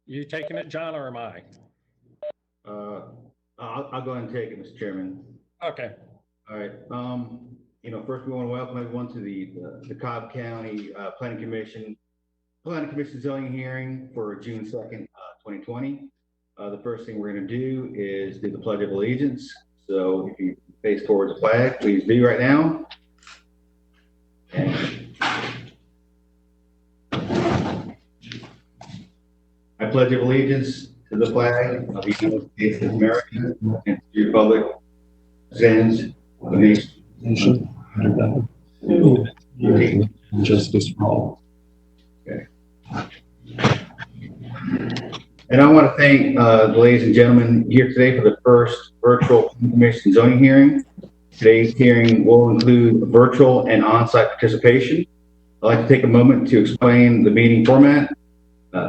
You taking it, John, or am I? I'll go ahead and take it, Mr. Chairman. Okay. All right. First we want to welcome everyone to the Cobb County Planning Commission zoning hearing for June 2nd, 2020. The first thing we're going to do is do the Pledge of Allegiance. So if you face towards the flag, please do right now. I pledge allegiance to the flag of the United States of America and to the republic stands of the nation under justice for all. Okay. And I want to thank the ladies and gentlemen here today for the first virtual commission zoning hearing. Today's hearing will include virtual and on-site participation. I'd like to take a moment to explain the meeting format.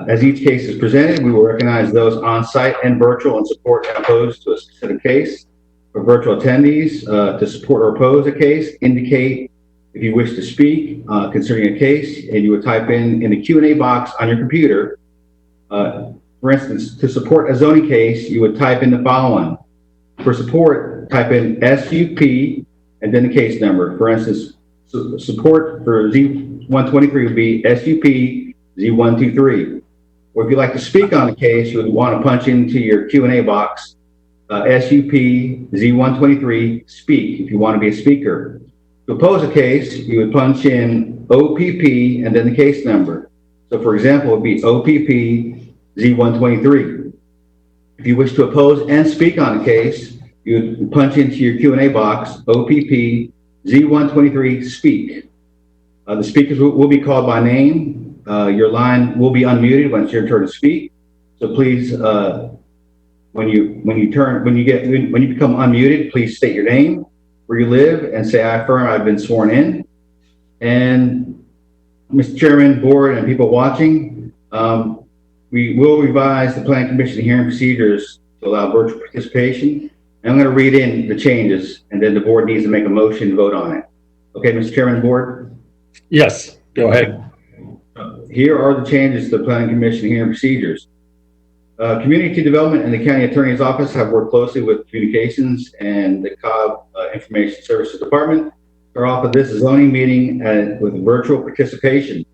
As each case is presented, we will recognize those on-site and virtual and support and oppose to a specific case. For virtual attendees, to support or oppose a case, indicate if you wish to speak concerning a case, and you would type in the Q&A box on your computer. For instance, to support a zoning case, you would type in the following. For support, type in SUP and then the case number. For instance, support for Z123 would be SUP Z123. Or if you'd like to speak on the case, you would want to punch into your Q&A box SUP Z123 speak if you want to be a speaker. To oppose a case, you would punch in OPP and then the case number. So for example, it would be OPP Z123. If you wish to oppose and speak on a case, you would punch into your Q&A box OPP Z123 speak. The speakers will be called by name. Your line will be unmuted when it's your turn to speak. So please, when you become unmuted, please state your name, where you live, and say, "I affirm I've been sworn in." And Mr. Chairman, board, and people watching, we will revise the Planning Commission hearing procedures to allow virtual participation. And I'm going to read in the changes, and then the board needs to make a motion and vote on it. Okay, Mr. Chairman, board? Yes, go ahead. Here are the changes to the Planning Commission hearing procedures. Community Development and the County Attorney's Office have worked closely with Communications and the Cobb Information Services Department to offer this zoning meeting with virtual participation.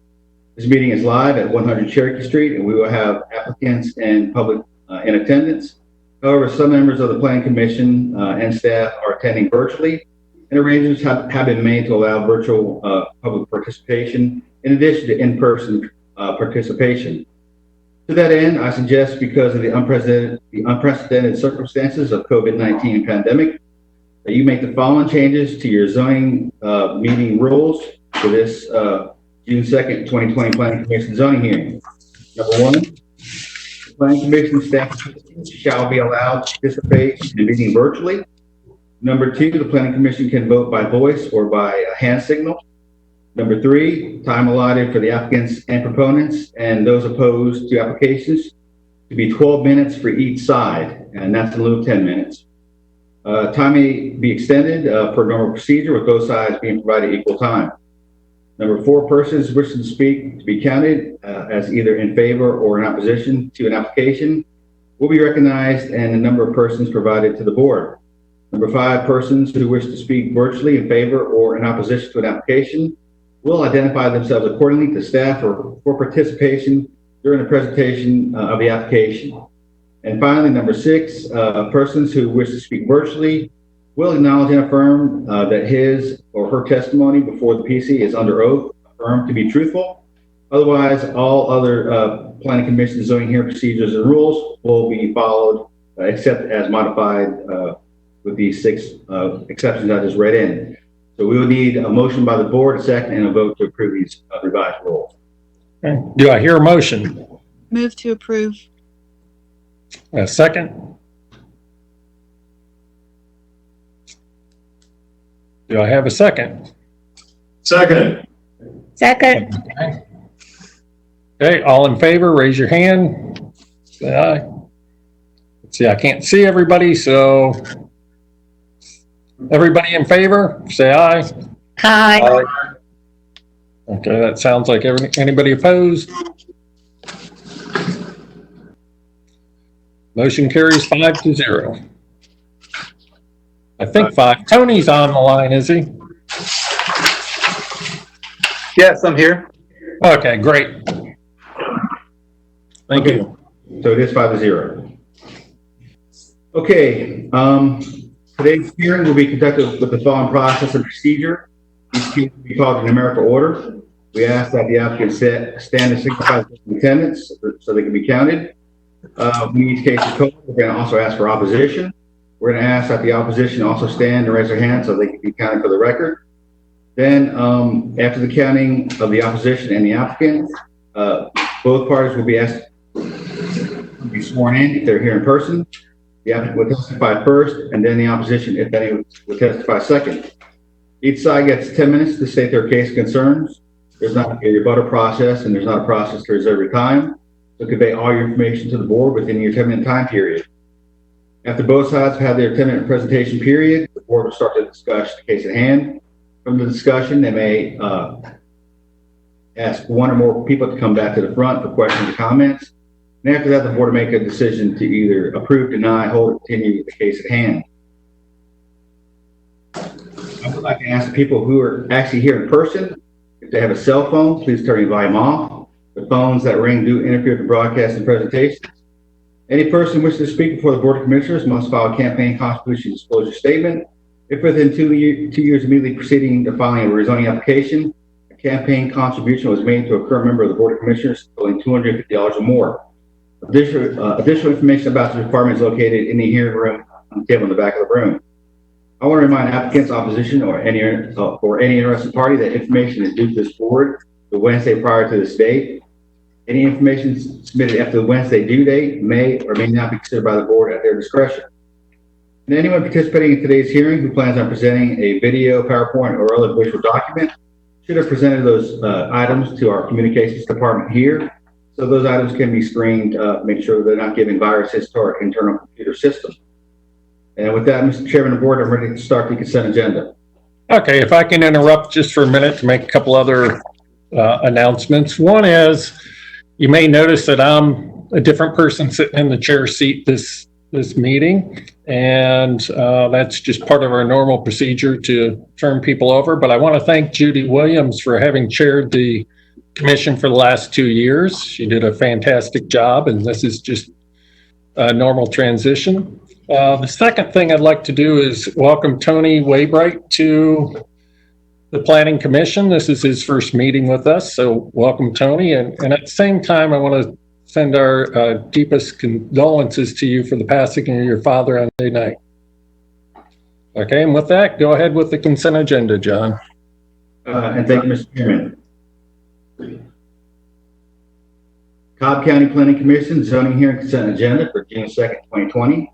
This meeting is live at 100 Cherokee Street, and we will have applicants and public in attendance. However, some members of the Planning Commission and staff are attending virtually, and arrangements have been made to allow virtual public participation in addition to in-person participation. To that end, I suggest, because of the unprecedented circumstances of COVID-19 pandemic, that you make the following changes to your zoning meeting rules for this June 2nd, 2020 Planning Commission zoning hearing. Number one, the Planning Commission staff shall be allowed to participate in the meeting virtually. Number two, the Planning Commission can vote by voice or by hand signal. Number three, time allotted for the applicants and proponents and those opposed to applications to be 12 minutes for each side, and that's in lieu of 10 minutes. Time may be extended per normal procedure, with both sides being provided equal time. Number four, persons wishing to speak to be counted as either in favor or in opposition to an application will be recognized, and the number of persons provided to the board. Number five, persons who wish to speak virtually in favor or in opposition to an application will identify themselves accordingly to staff or for participation during the presentation of the application. And finally, number six, persons who wish to speak virtually will acknowledge and affirm that his or her testimony before the PC is under oath, affirmed to be truthful. Otherwise, all other Planning Commission zoning hearing procedures and rules will be followed, except as modified with these six exceptions I just read in. So we would need a motion by the board, a second, and a vote to approve these revised rules. Okay. Do I hear a motion? Move to approve. A second? Do I have a second? Second. Second. Okay, all in favor, raise your hand. Say aye. Let's see, I can't see everybody, so everybody in favor, say aye. Aye. Okay, that sounds like anybody opposed. Motion carries 5-0. I think 5. Tony's on the line, is he? Yes, I'm here. Okay, great. Thank Okay. you. So it is 5-0. Okay, today's hearing will be conducted with the following process and procedure. Each case will be called in numerical order. We ask that the applicant stand and signify their attendance so they can be counted. When each case is called, we're going to also ask for opposition. We're going to ask that the opposition also stand and raise their hand so they can be counted for the record. Then, after the counting of the opposition and the applicant, both parties will be asked to be sworn in if they're here in person. The applicant will testify first, and then the opposition, if any, will testify second. Each side gets 10 minutes to state their case concerns. There's not a rebuttal process, and there's not a process to reserve your time. So convey all your information to the board within your 10-minute time period. After both sides have had their 10-minute presentation period, the board will start to discuss the case at hand. From the discussion, they may ask one or more people to come back to the front for questions or comments. And after that, the board will make a decision to either approve, deny, hold, or continue the case at hand. I would like to ask the people who are actually here in person, if they have a cell phone, please turn your volume off. The phones that ring do interfere with broadcast and presentations. Any person wishing to speak before the Board of Commissioners must file a campaign contribution disclosure statement. If within 2 years immediately preceding the filing of a rezoning application, a campaign contribution was made to a current member of the Board of Commissioners totaling $250 or more. Additional information about the requirement is located in the hearing room on the table in the back of the room. I want to remind applicants, opposition, or any interested party that information is due to this board the Wednesday prior to this date. Any information submitted after the Wednesday due date may or may not be considered by the board at their discretion. And anyone participating in today's hearing who plans on presenting a video, PowerPoint, or other visual document should have presented those items to our communications department here. So those items can be screened, make sure they're not giving viruses to our internal computer system. And with that, Mr. Chairman of the board, I'm ready to start the consent agenda. Okay, if I can interrupt just for a minute to make a couple other announcements. One is, you may notice that I'm a different person sitting in the chair seat this meeting, and that's just part of our normal procedure to turn people over. But I want to thank Judy Williams for having chaired the commission for the last 2 years. She did a fantastic job, and this is just a normal transition. The second thing I'd like to do is welcome Tony Waybright to the Planning Commission. This is his first meeting with us, so welcome, Tony. And at the same time, I want to send our deepest condolences to you for the passing of your father on Monday night. Okay, and with that, go ahead with the consent agenda, John. And thank you, Mr. Chairman. Cobb County Planning Commission zoning hearing consent agenda for June 2nd, 2020.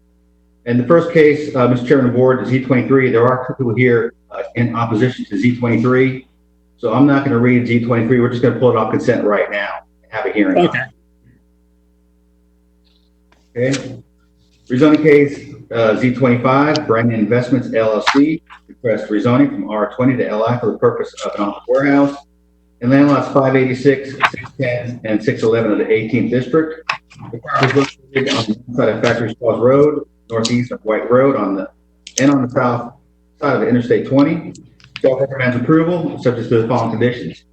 And the first case, Mr. Chairman of the board, is Z23. There are people here in opposition to Z23. So I'm not going to read Z23. We're just going to pull it off consent right now and have a hearing. Okay. Okay. Rezoning case Z25, Brandon Investments LLC, request rezoning from R20 to LI for the purpose of an office warehouse in land lots 586, 610, and 611 of the 18th district. The property is located on the north side of Factory Falls Road, northeast of White Road, on the south side of Interstate 20. Staff recommends approval, subject to the following conditions.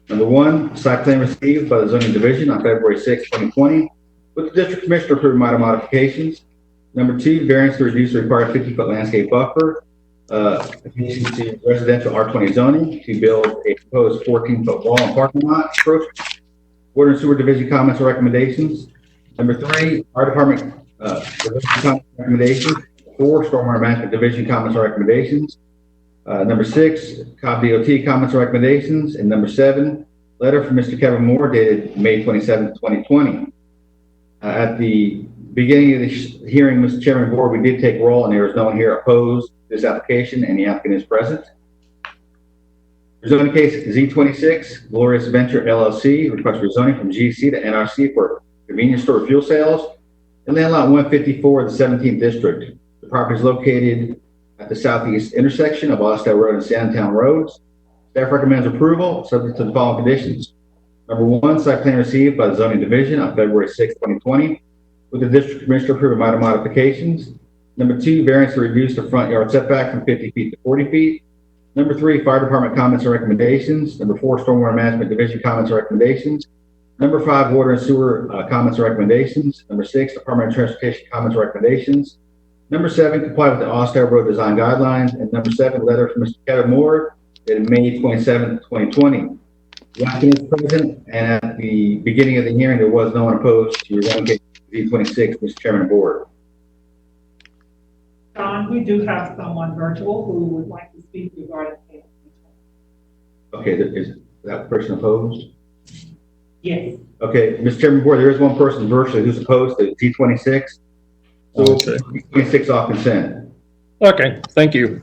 Number one, site plan received by the zoning division on February 6, 2020, with the district commissioner approving minor modifications. Number two, variance to reduce the required 50-foot landscape buffer, adjacent to residential R20 zoning to build a proposed 14-foot wall and parking lot approach. Water and sewer division comments or recommendations. Number three, our department comments recommendations. 4, stormwater management division comments or recommendations. Number 6, Cobb DOT comments or recommendations. And number 7, letter from Mr. Kevin Moore dated May 27, 2020. At the beginning of the hearing, Mr. Chairman of the board, we did take roll, and there was no one here opposed to this application, and the applicant is present. Rezoning case Z26, Glorious Venture LLC, request rezoning from GC to NRC for convenience store fuel sales in land lot 154 of the 17th district. The property is located at the southeast intersection of Austell Road and Sandtown Roads. Staff recommends approval, subject to the following conditions. Number one, site plan received by the zoning division on February 6, 2020, with the district commissioner approving minor modifications. Number 2, variance to reduce the front yard setback from 50 feet to 40 feet. Number 3, fire department comments and recommendations. Number 4, stormwater management division comments and recommendations. Number 5, water and sewer comments and recommendations. Number 6, Department of Transportation comments and recommendations. Number 7, comply with the Austell Road Design Guidelines. And number 7, letter from Mr. Kevin Moore dated May 27, 2020. The applicant is present, and at the beginning of the hearing, there was no one opposed to your zoning case Z26, Mr. Chairman and Board. John, we do have someone virtual who would like to speak regarding case. Okay, is that person opposed? Yes. Okay, Mr. Chairman and Board, there is one person virtually who's opposed to Z26. So Okay. Z26 off consent. Okay, thank you.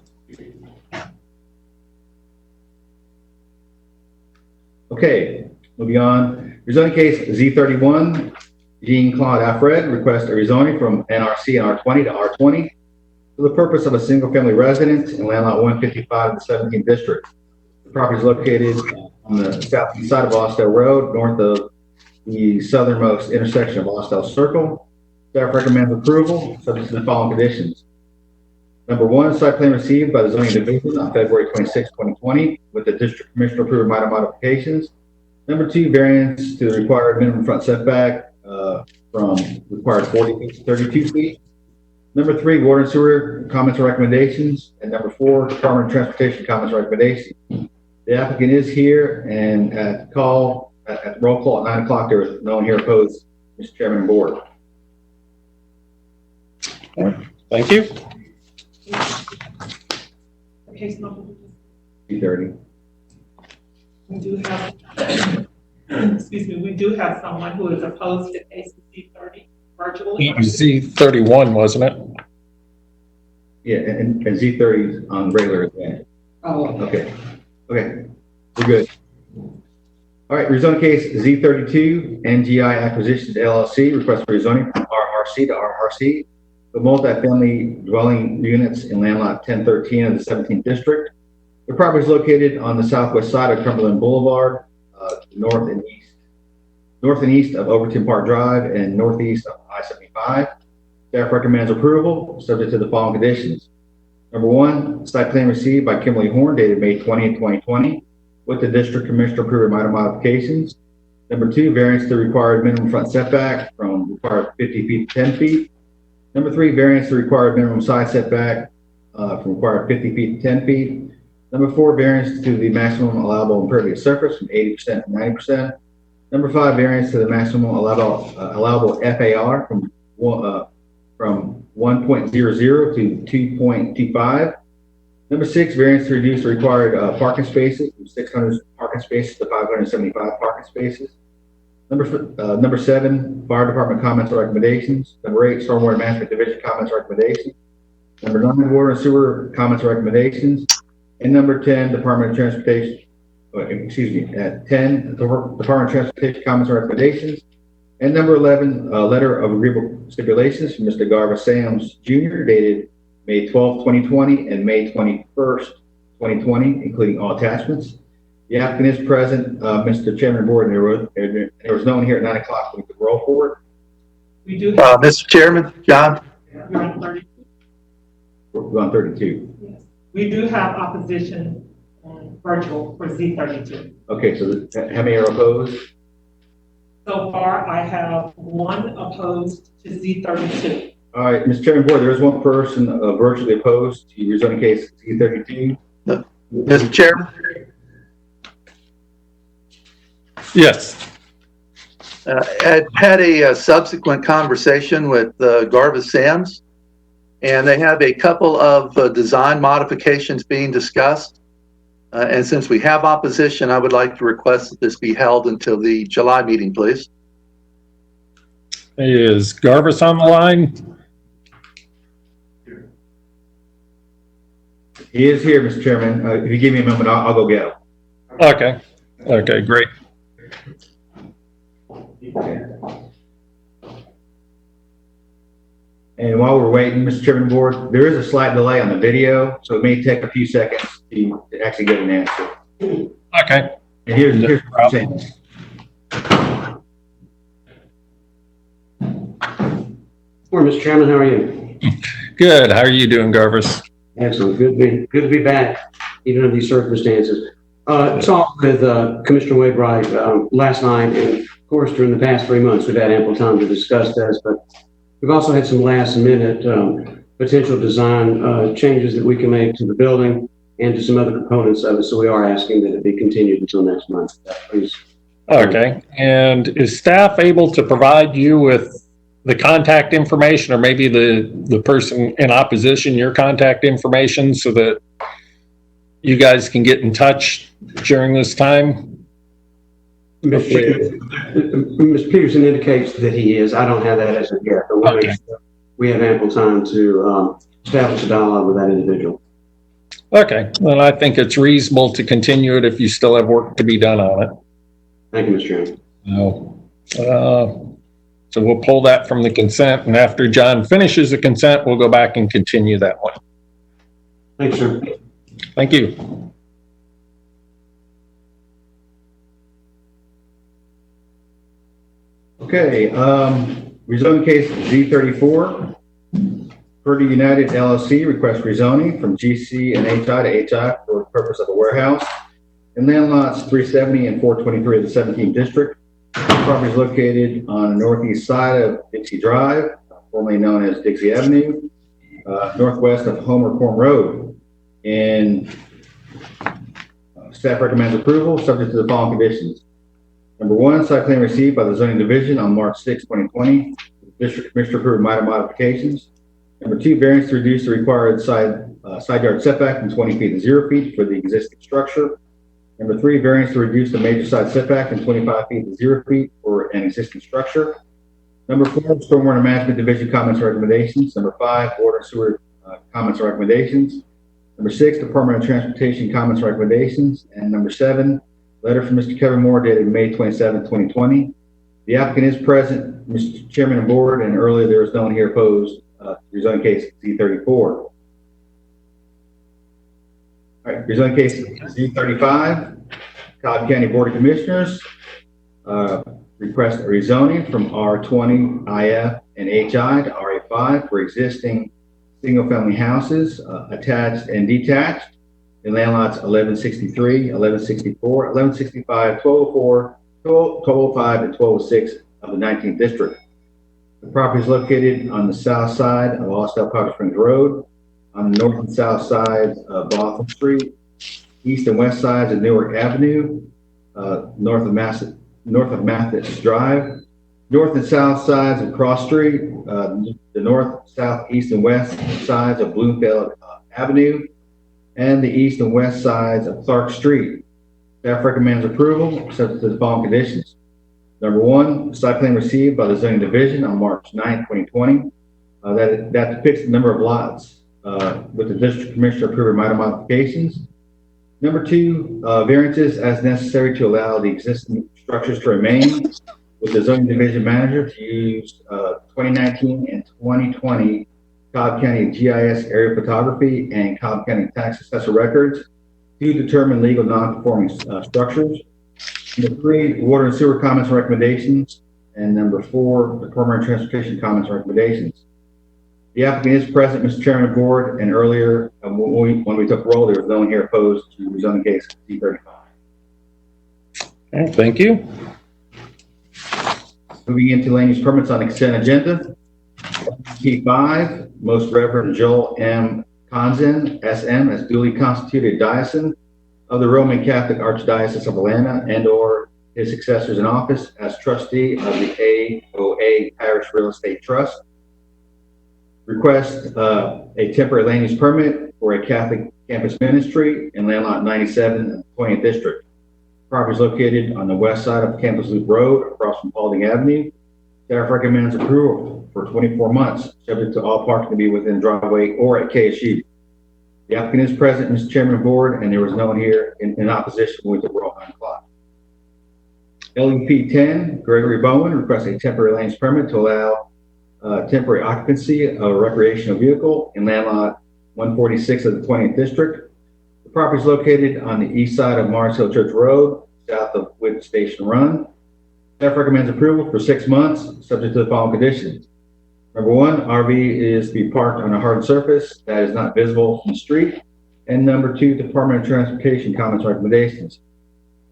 Okay, moving on. Rezoning case Z31, Jean-Claude Alfred requests a rezoning from NRC and R20 to R20 for the purpose of a single-family residence in land lot 155 of the 17th district. The property is located on the southeast side of Austell Road, north of the southernmost intersection of Austell Circle. Staff recommends approval, subject to the following conditions. Number 1, site plan received by the zoning division on February 26, 2020, with the district commissioner approving minor modifications. Number 2, variance to the required minimum front setback from required 40 feet to 32 feet. Number 3, water and sewer comments and recommendations. And number 4, Department of Transportation comments and recommendations. The applicant is here, and at roll call at 9 o'clock, there was no one here opposed, Mr. Chairman and Board. Thank you. Case number. 2:30. We do have, excuse me, we do have someone who is opposed to case C30 virtually. Z31, wasn't it? Yeah, and Z30 is on regular again. Oh, Okay. Okay. We're good. All right. Rezone case Z32, NGI Acquisitions LLC, request for rezoning from RRC to RRC for multifamily dwelling units in land lot 1013 of the 17th district. The property is located on the southwest side of Cumberland Boulevard, north and east of Overton Park Drive and northeast of I-75. Staff recommends approval, subject to the following conditions. Number 1, site plan received by Kimberly Horn dated May 20, 2020, with the district commissioner approving minor modifications. Number 2, variance to required minimum front setback from required 50 feet to 10 feet. Number 3, variance to required minimum side setback from required 50 feet to 10 feet. Number 4, variance to the maximum allowable impervious surface from 80% to 90%. Number 5, variance to the maximum allowable FAR from 1.00 to 2.25. Number 6, variance to reduce the required parking spaces from 600 parking spaces to 575 parking spaces. Number 7, fire department comments or recommendations. Number 8, stormwater management division comments or recommendations. Number 9, water and sewer comments or recommendations. And number 10, Department of Transportation. At 10, Department of Transportation comments or recommendations. And number 11, letter of agreeable stipulations from Mr. Garva Sams Jr. dated May 12, 2020 and May 21st, 2020, including all attachments. The applicant is present, Mr. Chairman and Board, and there was no one here at 9 o'clock. We could roll forward. we do have, Mr. Chairman, John? you're on 32. We're on 32. Yes. We do have opposition virtual for Z32. Okay, so how many are opposed? So far, I have 1 opposed to Z32. All right, Mr. Chairman and Board, there is one person virtually opposed to your zoning case Z32. Mr. Chairman? Yes. I had a subsequent conversation with Garva Sams, and they have a couple of design modifications being discussed. And since we have opposition, I would like to request that this be held until the July meeting, please. Is Garvis on the line? He is here, Mr. Chairman. If you give me a moment, I'll go get him. Okay. Okay, great. Okay. And while we're waiting, Mr. Chairman Board, there is a slight delay on the video, so it may take a few seconds to actually get an answer. Okay. And here's what I'm saying. Morning, Mr. Chairman. How are you? Good. How are you doing, Garvis? Excellent. Good to be back, even under these circumstances. Talked with Commissioner Wainwright last night, and of course, during the past 3 months, we've had ample time to discuss this, but we've also had some last-minute potential design changes that we can make to the building and to some other components of it. So we are asking that it be continued until next month. Please. Okay. And is staff able to provide you with the contact information, or maybe the person in opposition, your contact information, so that you guys can get in touch during this time? Mr. Peterson indicates that he is. I don't have that as of yet, but Okay. we have ample time to establish a dialogue with that individual. Okay. Well, I think it's reasonable to continue it if you still have work to be done on it. Thank you, Mr. Chairman. No. So we'll pull that from the consent, and after John finishes the consent, we'll go back and continue that one. Thanks, sir. Thank you. Okay, rezoning case Z34. Purdy United LLC requests rezoning from GC and HI to HI for the purpose of a warehouse in land lots 370 and 423 of the 17th district. The property is located on the northeast side of Dixie Drive, formerly known as Dixie Avenue, northwest of Homer Corn Road. And staff recommends approval subject to the following conditions. Number one, site plan received by the zoning division on March 6, 2020. The district commissioner approved minor modifications. Number two, variance to reduce the required side yard setback from 20 feet to 0 feet for the existing structure. Number three, variance to reduce the major side setback from 25 feet to 0 feet for an existing structure. Number four, stormwater management division comments and recommendations. Number five, water and sewer comments and recommendations. Number six, Department of Transportation comments and recommendations. And number seven, letter from Mr. Kevin Moore dated May 27, 2020. The applicant is present, Mr. Chairman and board, and earlier there was no one here opposed to rezoning case Z34. All right, rezoning case Z35, Cobb County Board of Commissioners request a rezoning from R20 IF and HI to RA5 for existing single-family houses, attached and detached, in land lots 1163, 1164, 1165, 1204, 1205, and 1206 of the 19th district. The property is located on the south side of Austell Powder Springs Road, on the north and south sides of Botham Street, east and west sides of Newark Avenue, north of Mathis Drive, north and south sides of Cross Street, the north, south, east, and west sides of Bloomfield Avenue, and the east and west sides of Clark Street. Staff recommends approval subject to the following conditions. Number one, site plan received by the zoning division on March 9, 2020. That depicts the number of lots with the district commissioner approving minor modifications. Number two, variances as necessary to allow the existing structures to remain, with the zoning division manager to use 2019 and 2020 Cobb County GIS area photography and Cobb County tax assessor records to determine legal non-conforming structures. Number three, water and sewer comments and recommendations. And number four, the Department of Transportation comments and recommendations. The applicant is present, Mr. Chairman of the board, and earlier when we took roll, there was no one here opposed to rezoning case C35. Okay, thank you. Moving into land use permits on the consent agenda. P5, Most Reverend Joel M. Konzen, SM, as duly constituted diocesan of the Roman Catholic Archdiocese of Atlanta and/or his successors in office as trustee of the AOA Parish Real Estate Trust. Request a temporary land use permit for a Catholic campus ministry in land lot 97 in the 20th district. Property is located on the west side of Campus Loop Road across from Paulding Avenue. Staff recommends approval for 24 months, subject to all parking to be within driveway or at KSU. The applicant is present, Mr. Chairman of the board, and there was no one here in opposition when we took roll 9 o'clock. LUP-10, Gregory Bowen requests a temporary land use permit to allow temporary occupancy of a recreational vehicle in land lot 146 of the 20th district. The property is located on the east side of Mars Hill Church Road, south of Whit Station Run. Staff recommends approval for 6 months, subject to the following conditions. Number one, RV is to be parked on a hard surface that is not visible from the street. And number two, Department of Transportation comments and recommendations.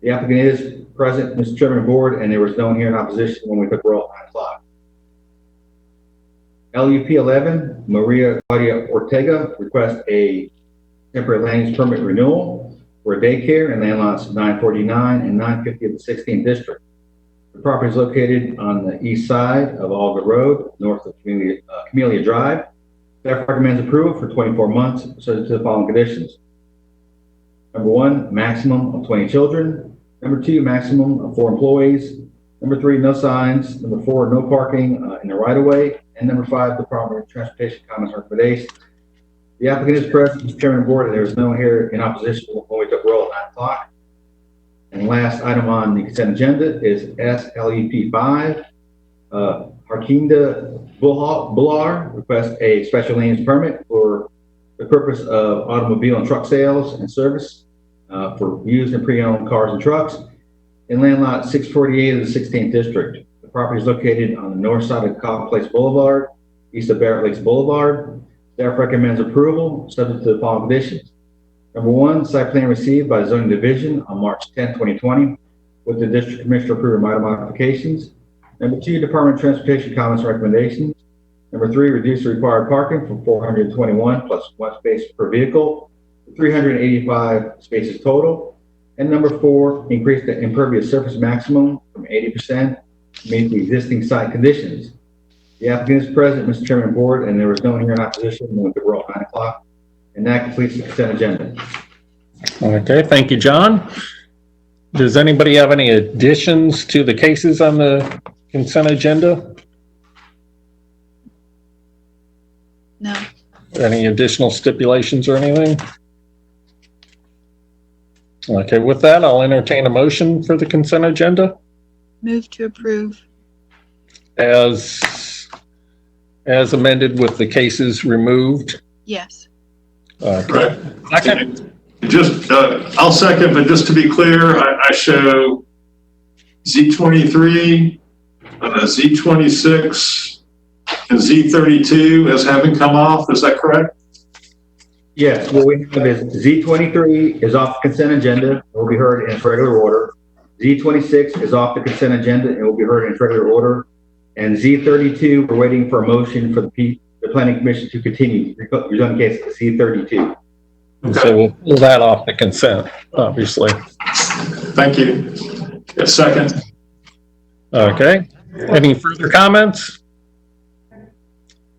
The applicant is present, Mr. Chairman of the board, and there was no one here in opposition when we took roll at 9 o'clock. LUP-11, Maria Claudia Ortega requests a temporary land use permit renewal for a daycare in land lots 949 and 950 of the 16th district. The property is located on the east side of Alga Road, north of Camellia Drive. Staff recommends approval for 24 months, subject to the following conditions. Number one, maximum of 20 children. Number two, maximum of 4 employees. Number three, no signs. Number four, no parking in the right of way. And number five, Department of Transportation comments and recommendations. The applicant is present, Mr. Chairman of the board, and there is no one here in opposition when we took roll at 9 o'clock. And last item on the consent agenda is SLUP-5. Harkinda Bullar requests a special land use permit for the purpose of automobile and truck sales and service for used and pre-owned cars and trucks in land lot 648 of the 16th district. The property is located on the north side of Cobb Place Boulevard, east of Barrett Lakes Boulevard. Staff recommends approval, subject to the following conditions. Number one, site plan received by the zoning division on March 10, 2020, with the district commissioner approving minor modifications. Number two, Department of Transportation comments and recommendations. Number three, reduce the required parking from 421 plus 1 space per vehicle to 385 spaces total. And number four, increase the impervious surface maximum from 80% to meet the existing site conditions. The applicant is present, Mr. Chairman of the board, and there was no one here in opposition when we roll at 9 o'clock. And that completes the consent agenda. Okay, thank you, John. Does anybody have any additions to the cases on the consent agenda? No. Any additional stipulations or anything? Okay, with that, I'll entertain a motion for the consent agenda Move to approve. as amended with the cases removed. Yes. Okay. Second. Just, I'll second, but just to be clear, I show Z23, Z26, and Z32 as having come off. Is that correct? Yes, what we have is Z23 is off the consent agenda and will be heard in its regular order. Z26 is off the consent agenda and will be heard in its regular order. And Z32, we're waiting for a motion for the Planning Commission to continue rezoning case Z32. Okay. So we'll pull that off the consent, obviously. Thank you. A second. Okay. Any further comments?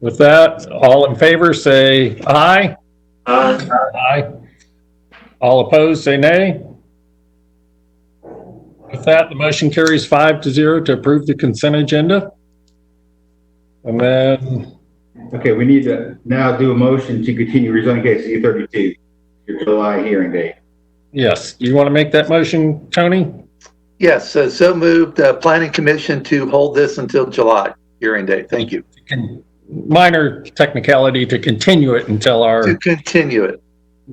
With that, all in favor say aye. Aye. All opposed say nay. With that, the motion carries 5-0 to approve the consent agenda. And then, Okay, we need to now do a motion to continue rezoning case Z32, your July hearing date. yes, do you want to make that motion, Tony? Yes, so moved, Planning Commission to hold this until July hearing date. Thank you. Minor technicality to continue it until our To continue it,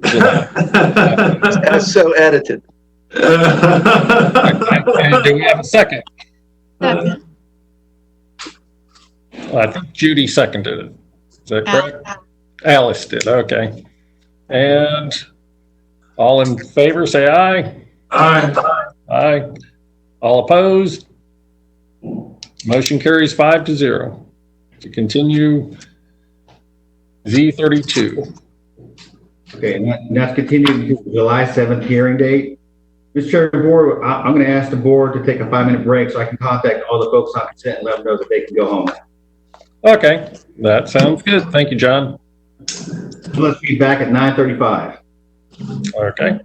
July. as so edited. And do we have a second? Second. Well, I think Judy seconded it. Is that correct? Alice did, okay. And all in favor, say aye. Aye. Aye. All opposed? Motion carries 5-0 to continue Z32. Okay, and that's continued to the July 7th hearing date. Mr. Chairman of the board, I'm going to ask the board to take a 5-minute break so I can contact all the folks on consent and let them know that they can go home. Okay, that sounds good. Thank you, John. Let's be back at 9:35. Okay.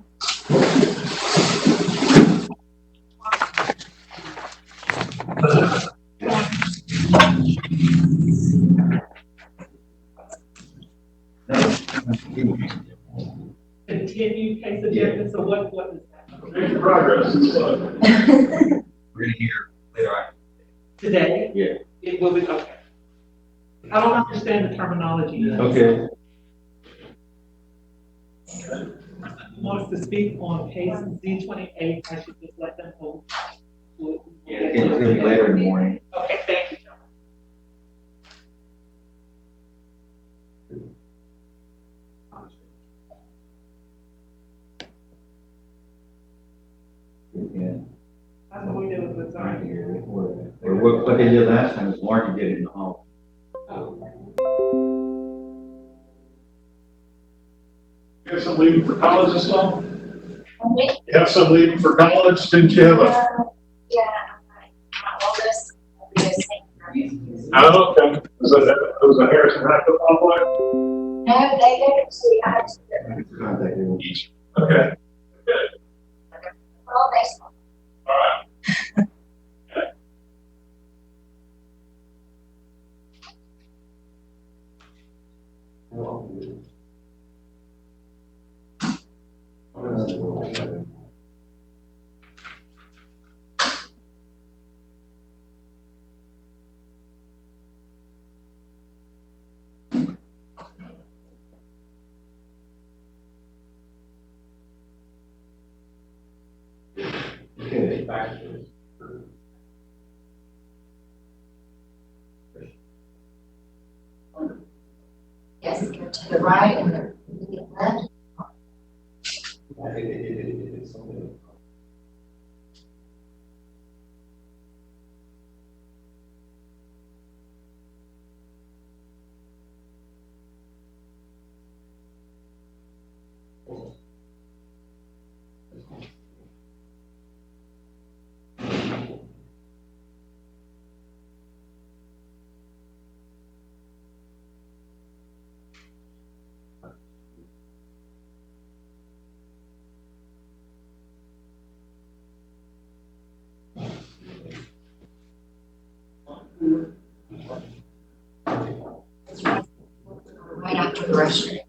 Continue case agenda, so what is that? Making progress. We're going to hear later on. Today? Yeah. It will be, okay. I don't understand the terminology. Okay. Who wants to speak on case Z28, I should just let them know. Yeah, it's going to be later in the morning. Okay, thank you, John. Yeah. That's what we did with the sign. Or what they did last time is Marty did it in the hall. You have some leaving for college this fall? You have some leaving for college, didn't you have a? Yeah, my oldest will be a senior. Oh, okay. Was that Harrison High football player? No, they go to high school. Okay. Well, baseball. All right. Okay. Yes, you're to the right and the left. Right after the restaurant.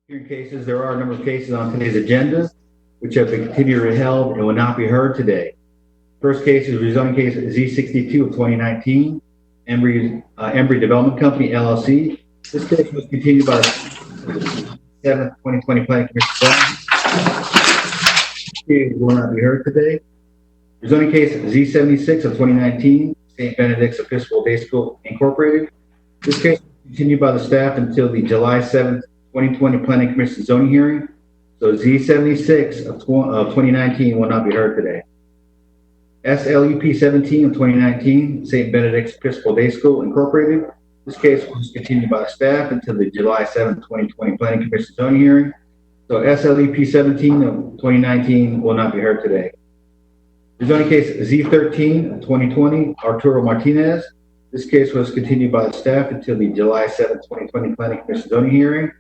Hearing cases, there are a number of cases on today's agenda which have been continued held and will not be heard today. First case is rezoning case Z62 of 2019, Embry Development Company, LLC. This case was continued by the 7th, 2020 Planning Commission. It will not be heard today. Rezoning case Z76 of 2019, St. Benedict's Episcopal Day School, Incorporated. This case was continued by the staff until the July 7th, 2020 Planning Commission zoning hearing. So Z76 of 2019 will not be heard today. SLUP-17 of 2019, St. Benedict's Episcopal Day School, Incorporated. This case was continued by the staff until the July 7th, 2020 Planning Commission zoning hearing. So SLUP-17 of 2019 will not be heard today. Rezoning case Z13 of 2020, Arturo Martinez. This case was continued by the staff until the July 7th, 2020 Planning Commission zoning hearing.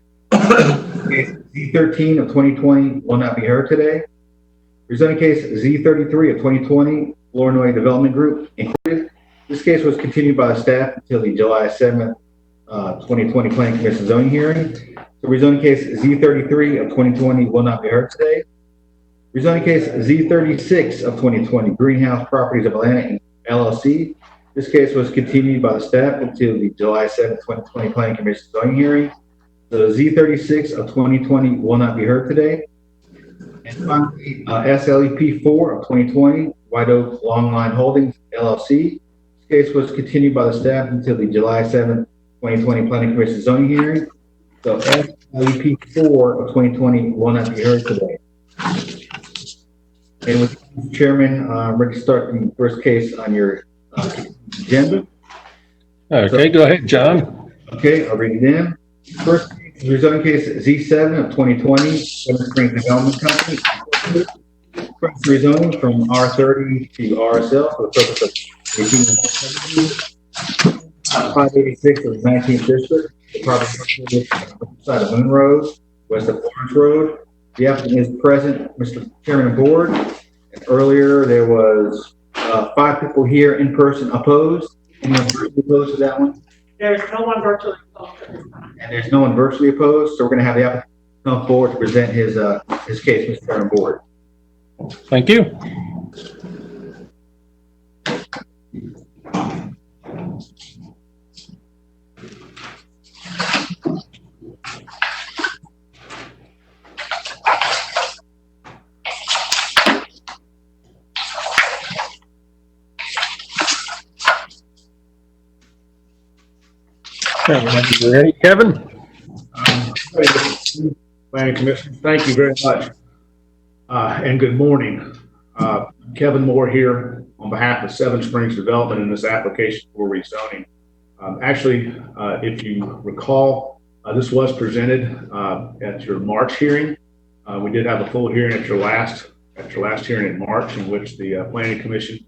Case Z13 of 2020 will not be heard today. Rezoning case Z33 of 2020, Flournoy Development Group, Incorporated. This case was continued by the staff until the July 7th, 2020 Planning Commission zoning hearing. So rezoning case Z33 of 2020 will not be heard today. Rezoning case Z36 of 2020, Greenhouse Properties of Atlanta, LLC. This case was continued by the staff until the July 7th, 2020 Planning Commission zoning hearing. The Z36 of 2020 will not be heard today. And finally, SLEP4 of 2020, White Oak Longline Holdings, LLC. This case was continued by the staff until the July 7th, 2020 Planning Commission zoning hearing. So SLEP4 of 2020 will not be heard today. And with Chairman, I'm ready to start the first case on your agenda. Okay, go ahead, John. Okay, I'll read it in. First case is rezoning case Z7 of 2020, Seven Springs Development Company. Rezoning from R30 to RSL for the purpose of 586 of the 19th district. The property is on the side of Moon Road, west of Florence Road. The applicant is present, Mr. Chairman of Board. And earlier there was 5 people here in person opposed. Anyone virtually opposed to that one? There's no one virtually opposed at this time. And there's no one virtually opposed, so we're going to have the applicant come forward to present his case, Mr. Chairman of Board. Thank you. You ready, Kevin? Planning Commission, thank you very much. And good morning. Kevin Moore here on behalf of Seven Springs Development in this application for rezoning. Actually, if you recall, this was presented at your March hearing. We did have a full hearing at your last hearing in March, in which the Planning Commission,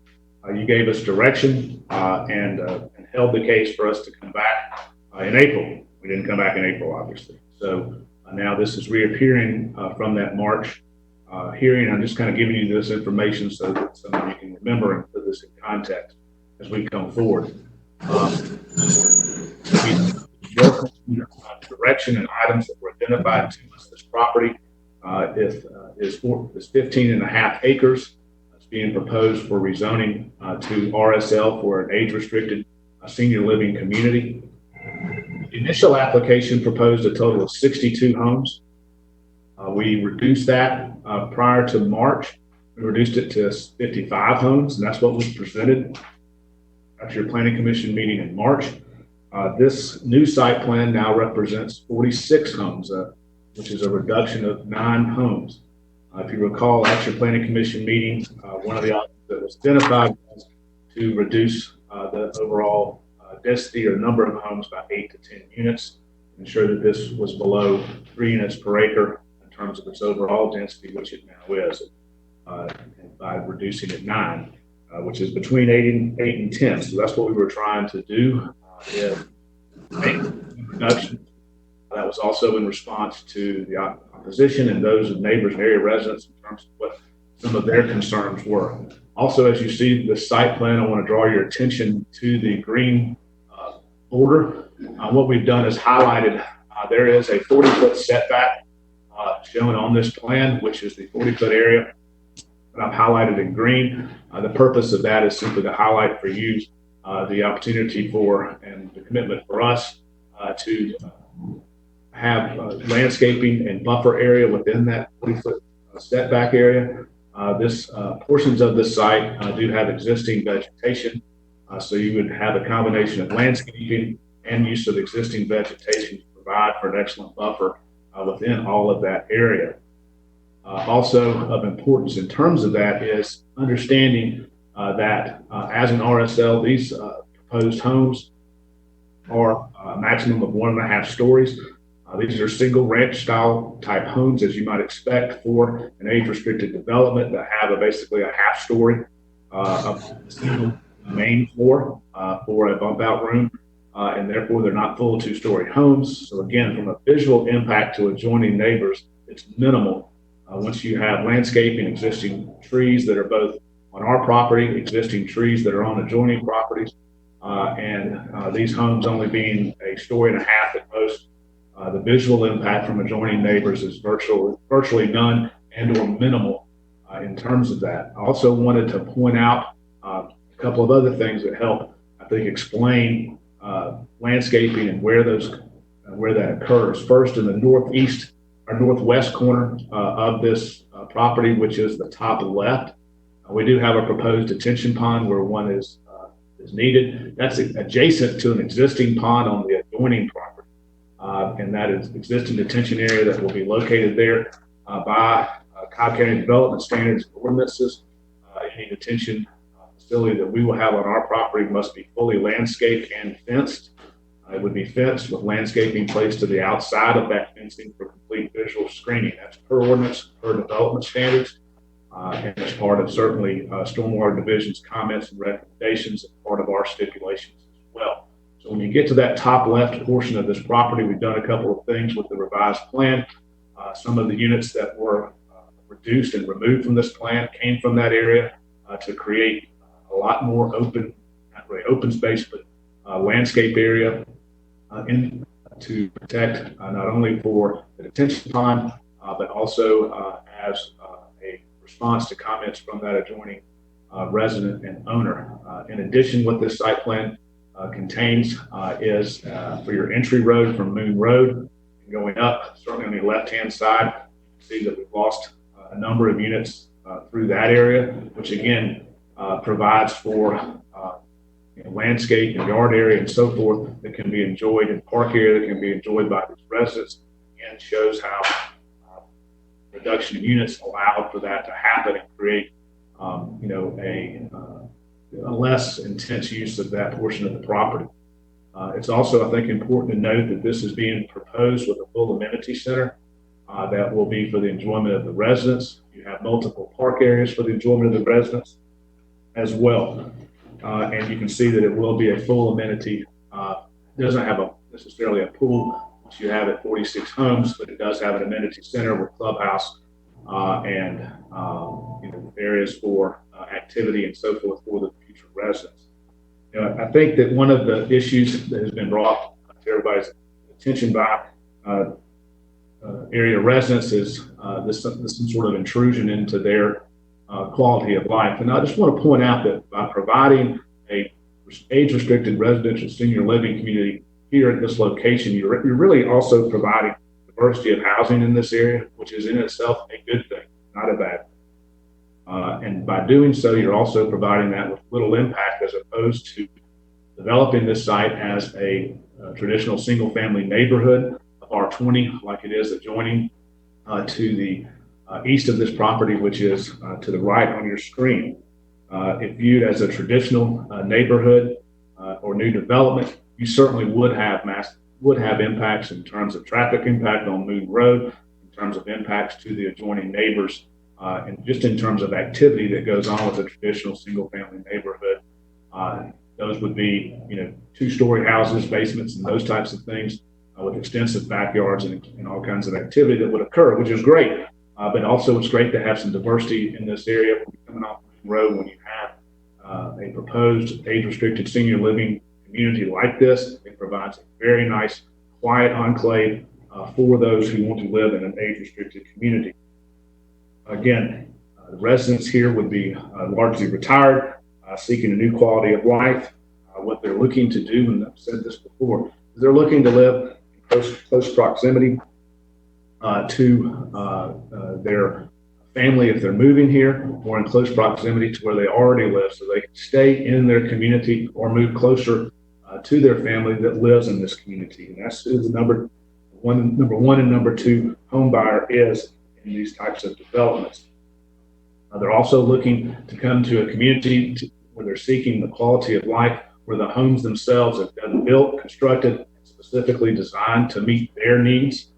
you gave us direction and held the case for us to come back in April. We didn't come back in April, obviously. So now this is reappearing from that March hearing. I'm just kind of giving you this information so that some of you can remember and put this in context as we come forward. Direction and items that were identified to us. This property is 15.5 acres. It's being proposed for rezoning to RSL for an age-restricted senior living community. The initial application proposed a total of 62 homes. We reduced that prior to March. We reduced it to 55 homes, and that's what was presented at your Planning Commission meeting in March. This new site plan now represents 46 homes, which is a reduction of 9 homes. If you recall, at your Planning Commission meeting, one of the options that was identified was to reduce the overall density or number of homes by 8 to 10 units, ensure that this was below 3 units per acre in terms of its overall density, which it now is, by reducing it 9, which is between 8 and 10. So that's what we were trying to do, is make a reduction. That was also in response to the opposition and those of neighbors and area residents in terms of what some of their concerns were. Also, as you see the site plan, I want to draw your attention to the green border. What we've done is highlighted there is a 40-foot setback shown on this plan, which is the 40-foot area that I've highlighted in green. The purpose of that is simply to highlight for you the opportunity for and the commitment for us to have landscaping and buffer area within that 40-foot setback area. Portions of this site do have existing vegetation, so you would have a combination of landscaping and use of existing vegetation to provide for an excellent buffer within all of that area. Also of importance in terms of that is understanding that as an RSL, these proposed homes are a maximum of 1.5 stories. These are single ranch style type homes, as you might expect for an age restricted development that have basically a half story of single main floor for a bump out room. And therefore they're not full 2-story homes. So again, from a visual impact to adjoining neighbors, it's minimal. Once you have landscaping, existing trees that are both on our property, existing trees that are on adjoining properties, and these homes only being 1.5 stories at most, the visual impact from adjoining neighbors is virtually none and or minimal in terms of that. I also wanted to point out a couple of other things that help, I think, explain landscaping and where that occurs. First, in the northeast or northwest corner of this property, which is the top left, we do have a proposed detention pond where one is needed. That's adjacent to an existing pond on the adjoining property. And that is existing detention area that will be located there by Cobb County Development Standards and ordinances. Any detention facility that we will have on our property must be fully landscaped and fenced. It would be fenced with landscaping placed to the outside of that fencing for complete visual screening. That's per ordinance, per development standards, and as part of certainly Stormwater Division's comments and recommendations and part of our stipulations as well. So when you get to that top left portion of this property, we've done a couple of things with the revised plan. Some of the units that were reduced and removed from this plan came from that area to create a lot more open, not really open space, but landscape area to protect not only for the detention pond, but also as a response to comments from that adjoining resident and owner. In addition, what this site plan contains is for your entry road from Moon Road and going up, certainly on the left-hand side, you can see that we've lost a number of units through that area, which again provides for landscape and yard area and so forth that can be enjoyed, in park area that can be enjoyed by these residents, and shows how reduction of units allowed for that to happen and create a less intense use of that portion of the property. It's also, I think, important to note that this is being proposed with a full amenity center that will be for the enjoyment of the residents. You have multiple park areas for the enjoyment of the residents as well. And you can see that it will be a full amenity. It doesn't have necessarily a pool, which you have at 46 homes, but it does have an amenity center with clubhouse and areas for activity and so forth for the future residents. I think that one of the issues that has been brought to everybody's attention by area residents is this sort of intrusion into their quality of life. And I just want to point out that by providing a age-restricted residential senior living community here at this location, you're really also providing diversity of housing in this area, which is in itself a good thing, not a bad thing. And by doing so, you're also providing that with little impact as opposed to developing this site as a traditional single-family neighborhood of R20, like it is adjoining to the east of this property, which is to the right on your screen. If viewed as a traditional neighborhood or new development, you certainly would have impacts in terms of traffic impact on Moon Road, in terms of impacts to the adjoining neighbors, and just in terms of activity that goes on with a traditional single-family neighborhood. Those would be, 2-story houses, basements, and those types of things with extensive backyards and all kinds of activity that would occur, which is great. But also it's great to have some diversity in this area when you're coming off the road, when you have a proposed age-restricted senior living community like this. It provides a very nice, quiet enclave for those who want to live in an age-restricted community. Again, the residents here would be largely retired, seeking a new quality of life. What they're looking to do, and I've said this before, is they're looking to live in close proximity to their family if they're moving here, or in close proximity to where they already live, so they can stay in their community or move closer to their family that lives in this community. And that's who the number one and number two home buyer is in these types of developments. They're also looking to come to a community where they're seeking the quality of life, where the homes themselves have been built, constructed, specifically designed to meet their needs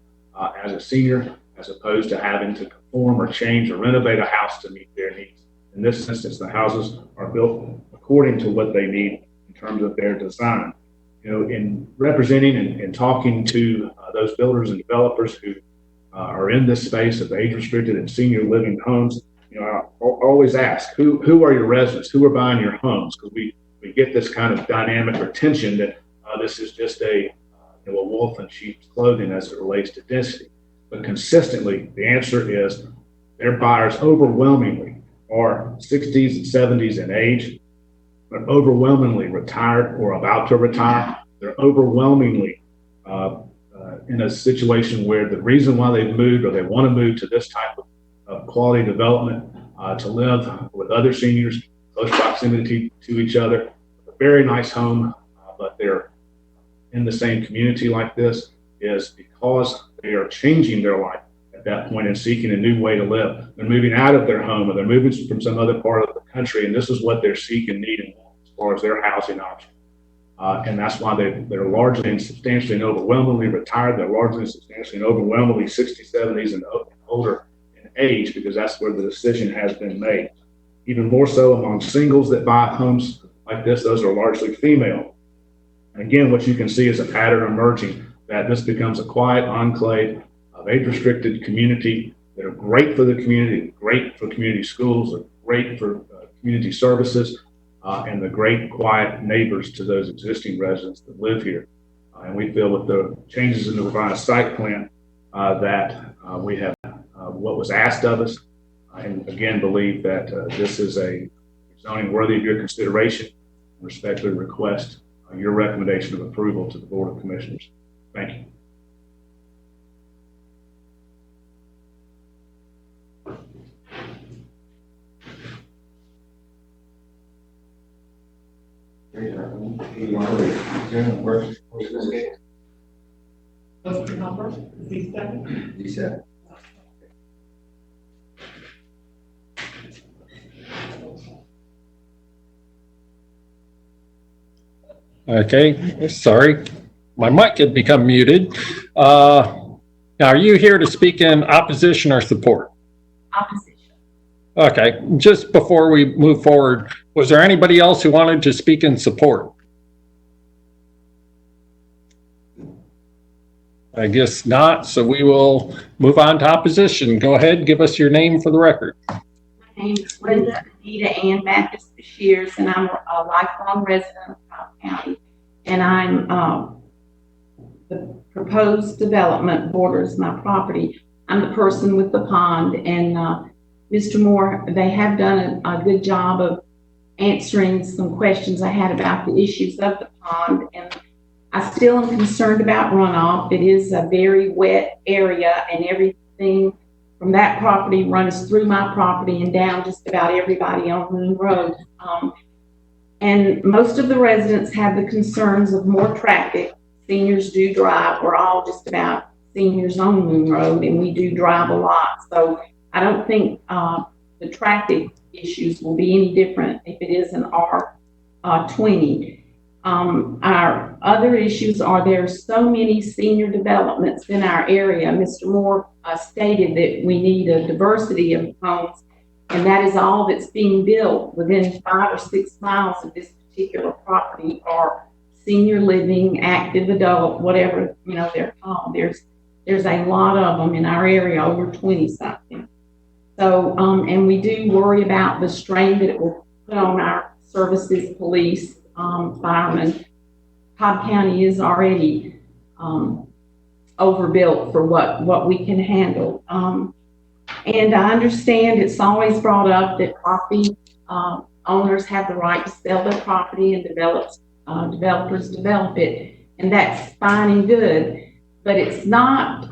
as a senior, as opposed to having to conform or change or renovate a house to meet their needs. In this instance, the houses are built according to what they need in terms of their design. You know, in representing and talking to those builders and developers who are in this space of age-restricted and senior living homes, you know, I always ask, who are your residents? Who are buying your homes? Because we get this kind of dynamic or tension that this is just a wolf in sheep's clothing as it relates to density. But consistently, the answer is their buyers overwhelmingly are 60s and 70s in age. They're overwhelmingly retired or about to retire. They're overwhelmingly in a situation where the reason why they've moved or they want to move to this type of quality development to live with other seniors, close proximity to each other, a very nice home, but they're in the same community like this, is because they are changing their life at that point and seeking a new way to live. They're moving out of their home, or they're moving from some other part of the country, and this is what they're seeking, needing as far as their housing option. And that's why they're largely and substantially and overwhelmingly retired. They're largely and substantially and overwhelmingly 60s, 70s, and older in age, because that's where the decision has been made. Even more so among singles that buy homes like this, those are largely female. And again, what you can see is a pattern emerging that this becomes a quiet enclave of age-restricted community that are great for the community, great for community schools, are great for community services, and the great quiet neighbors to those existing residents that live here. And we feel with the changes in the revised site plan that we have what was asked of us, and again believe that this is a zoning worthy of your consideration, and respectfully request your recommendation of approval to the Board of Commissioners. Thank you. What's the number? D7? D7. Okay, sorry. My mic had become muted. Now, are you here to speak in opposition or support? Opposition. Okay, just before we move forward, was there anybody else who wanted to speak in support? I guess not, so we will move on to opposition. Go ahead, give us your name for the record. My name is Linda Anita Ann Baptist Bashirs, and I'm a lifelong resident of Cobb County. And I'm the proposed development borders my property. I'm the person with the pond, and Mr. Moore, they have done a good job of answering some questions I had about the issues of the pond, and I still am concerned about runoff. It is a very wet area, and everything from that property runs through my property and down just about everybody on Moon Road. And most of the residents have the concerns of more traffic. Seniors do drive. We're all just about seniors on Moon Road, and we do drive a lot. So I don't think the traffic issues will be any different if it is an R20. Our other issues are there's so many senior developments in our area. Mr. Moore stated that we need a diversity of homes, and that is all that's being built within 5 or 6 miles of this particular property are senior living, active adult, whatever they're called. There's a lot of them in our area, over 20 something. So and we do worry about the strain that it will put on our services, police, firemen. Cobb County is already overbuilt for what we can handle. And I understand it's always brought up that property owners have the right to sell their property and developers develop it, and that's fine and good. But it's not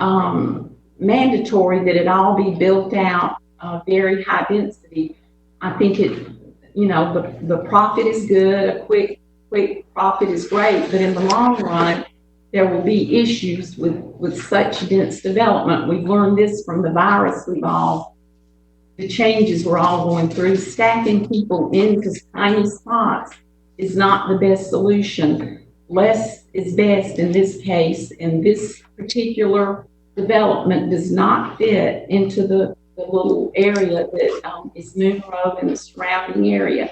mandatory that it all be built out very high density. I think the profit is good. A quick profit is great, but in the long run, there will be issues with such dense development. We've learned this from the virus the changes we're all going through. Stacking people into tiny spots is not the best solution. Less is best in this case, and this particular development does not fit into the little area that is Moon Road and the surrounding area.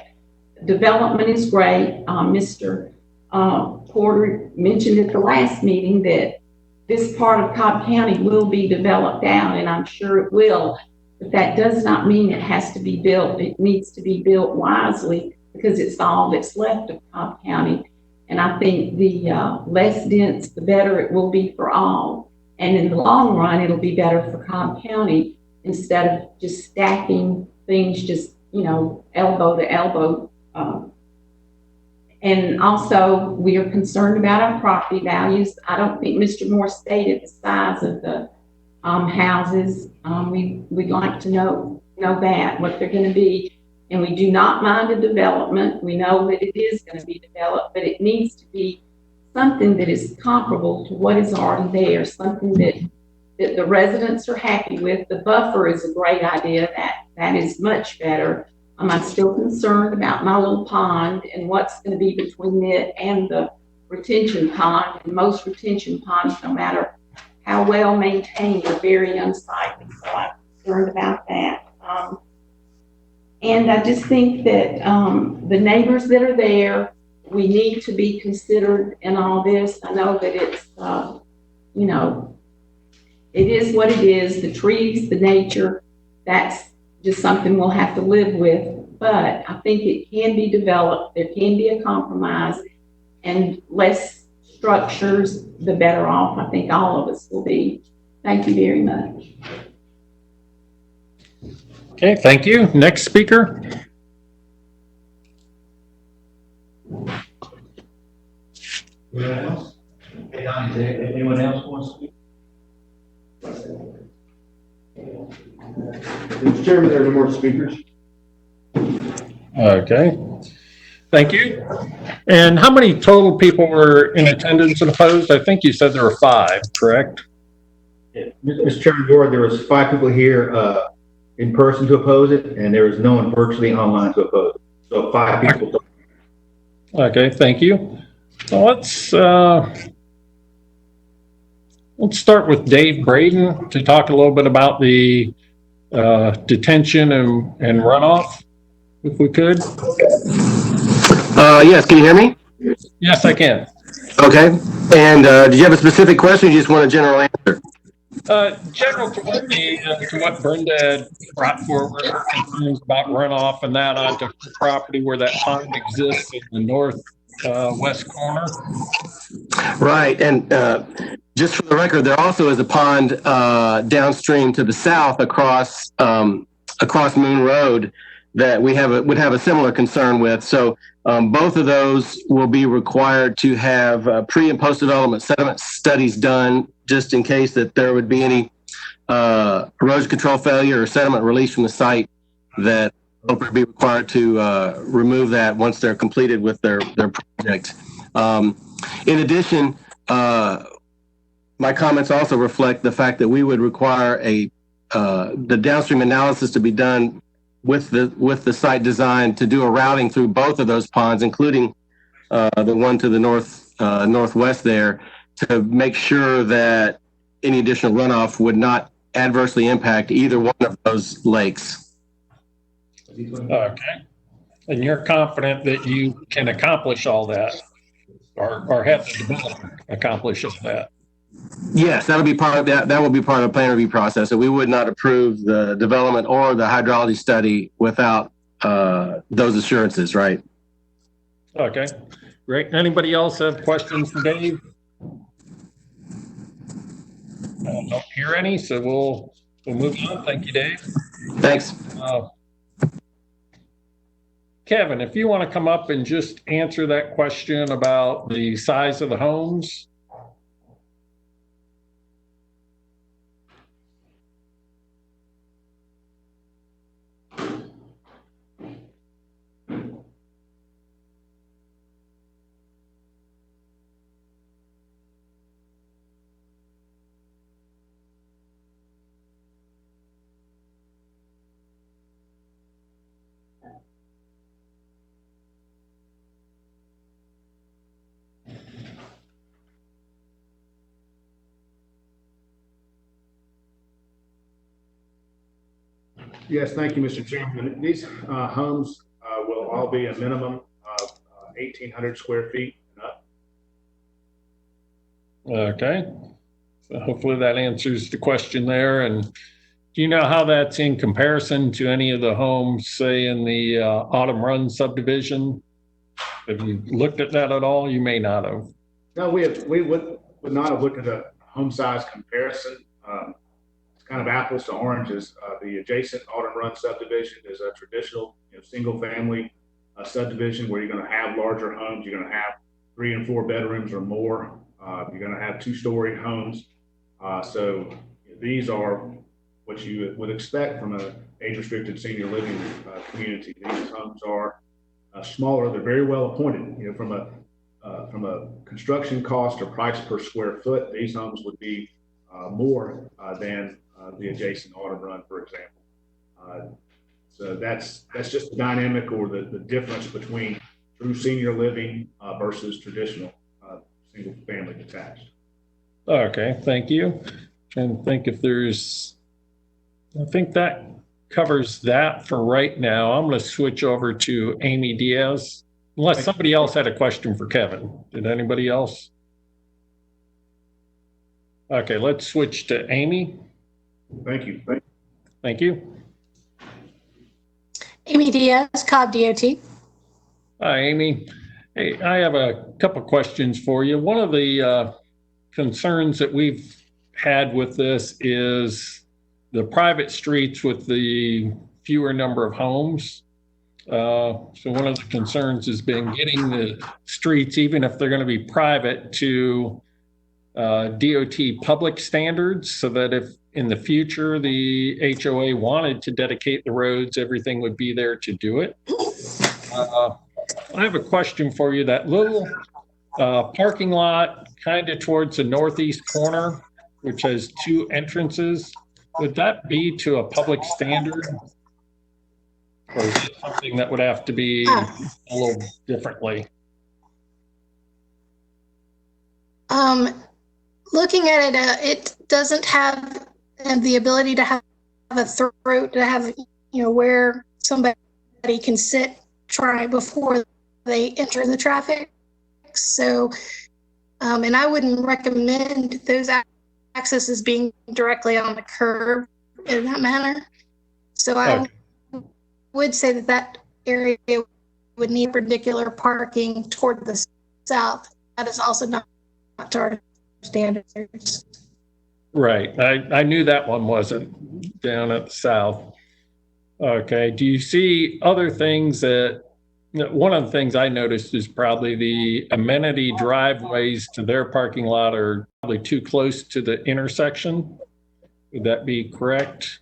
Development is great. Mr. Porter mentioned at the last meeting that this part of Cobb County will be developed out, and I'm sure it will, but that does not mean it has to be built. It needs to be built wisely because it's all that's left of Cobb County. And I think the less dense, the better it will be for all. And in the long run, it'll be better for Cobb County instead of just stacking things just, elbow to elbow. And also, we are concerned about our property values. I don't think Mr. Moore stated the size of the houses. We'd like to know that, what they're going to be. And we do not mind the development. We know that it is going to be developed, but it needs to be something that is comparable to what is already there, something that the residents are happy with. The buffer is a great idea. That is much better. I'm still concerned about my little pond and what's going to be between it and the retention pond. And most retention ponds, no matter how well maintained, are very unsightly. So I'm concerned about that. And I just think that the neighbors that are there, we need to be considered in all this. I know that it's, it is what it is. The trees, the nature, that's just something we'll have to live with. But I think it can be developed. There can be a compromise, and less structures, the better off I think all of us will be. Thank you very much. Okay, thank you. Next speaker. Anyone else? Hey, Don, is there anyone else wants to speak? Mr. Chairman, there are no more speakers. Okay, thank you. And how many total people were in attendance and opposed? I think you said there were 5, correct? Yeah. Mr. Chairman, Board, there was 5 people here in person to oppose it, and there was no one virtually online to oppose it. So 5 people. Okay, thank you. So let's start with Dave Braden to talk a little bit about the detention and runoff, if we could. Yes, can you hear me? Yes, I can. Okay. And did you have a specific question, or you just want a general answer? General to what Brenda had brought forward, her concerns about runoff and that onto property where that pond exists in the northwest corner. Right. And just for the record, there also is a pond downstream to the south across Moon Road that we would have a similar concern with. So both of those will be required to have pre and post development sediment studies done, just in case that there would be any erosion control failure or sediment release from the site, that they'll be required to remove that once they're completed with their project. In addition, my comments also reflect the fact that we would require the downstream analysis to be done with the site design to do a routing through both of those ponds, including the one to the northwest there, to make sure that any additional runoff would not adversely impact either one of those lakes. Okay. And you're confident that you can accomplish all that, or have the developer accomplish all that? Yes, that'll be part of that. That will be part of the plan review process. So we would not approve the development or the hydrology study without those assurances, right? Okay, great. Anybody else have questions for Dave? Don't hear any, so we'll move on. Thank you, Dave. Thanks. Kevin, if you want to come up and just answer that question about the size of the homes. Yes, thank you, Mr. Chairman. These homes will all be a minimum of 1,800 square feet and up. Okay. So hopefully that answers the question there. And do you know how that's in comparison to any of the homes, say, in the Autumn Run subdivision? Have you looked at that at all? You may not have. No, we would not have looked at a home size comparison. It's kind of apples to oranges. The adjacent Autumn Run subdivision is a traditional, single family subdivision where you're going to have larger homes. You're going to have 3 and 4 bedrooms or more. You're going to have 2-story homes. So these are what you would expect from an age-restricted senior living community. These homes are smaller. They're very well appointed. From a construction cost or price per square foot, these homes would be more than the adjacent Autumn Run, for example. So that's just the dynamic or the difference between true senior living versus traditional single family detached. Okay, thank you. Trying to think if there's, I think that covers that for right now. I'm going to switch over to Amy Diaz, unless somebody else had a question for Kevin. Did anybody else? Okay, let's switch to Amy. Thank you. Thank you. Amy Diaz, Cobb DOT. Hi, Amy. Hey, I have a couple questions for you. One of the concerns that we've had with this is the private streets with the fewer number of homes. So one of the concerns has been getting the streets, even if they're going to be private, to DOT public standards, so that if in the future the HOA wanted to dedicate the roads, everything would be there to do it. I have a question for you. That little parking lot kind of towards the northeast corner, which has 2 entrances, would that be to a public standard? Or is it something that would have to be a little differently? Looking at it, it doesn't have the ability to have a throat, to have, where somebody can sit, try before they enter the traffic. So, and I wouldn't recommend those accesses being directly on the curb in that manner. So I would say that area would need particular parking toward the south. That is also not to our standards. Right. I knew that one wasn't down at the south. Okay. Do you see other things that, one of the things I noticed is probably the amenity driveways to their parking lot are probably too close to the intersection. Would that be correct?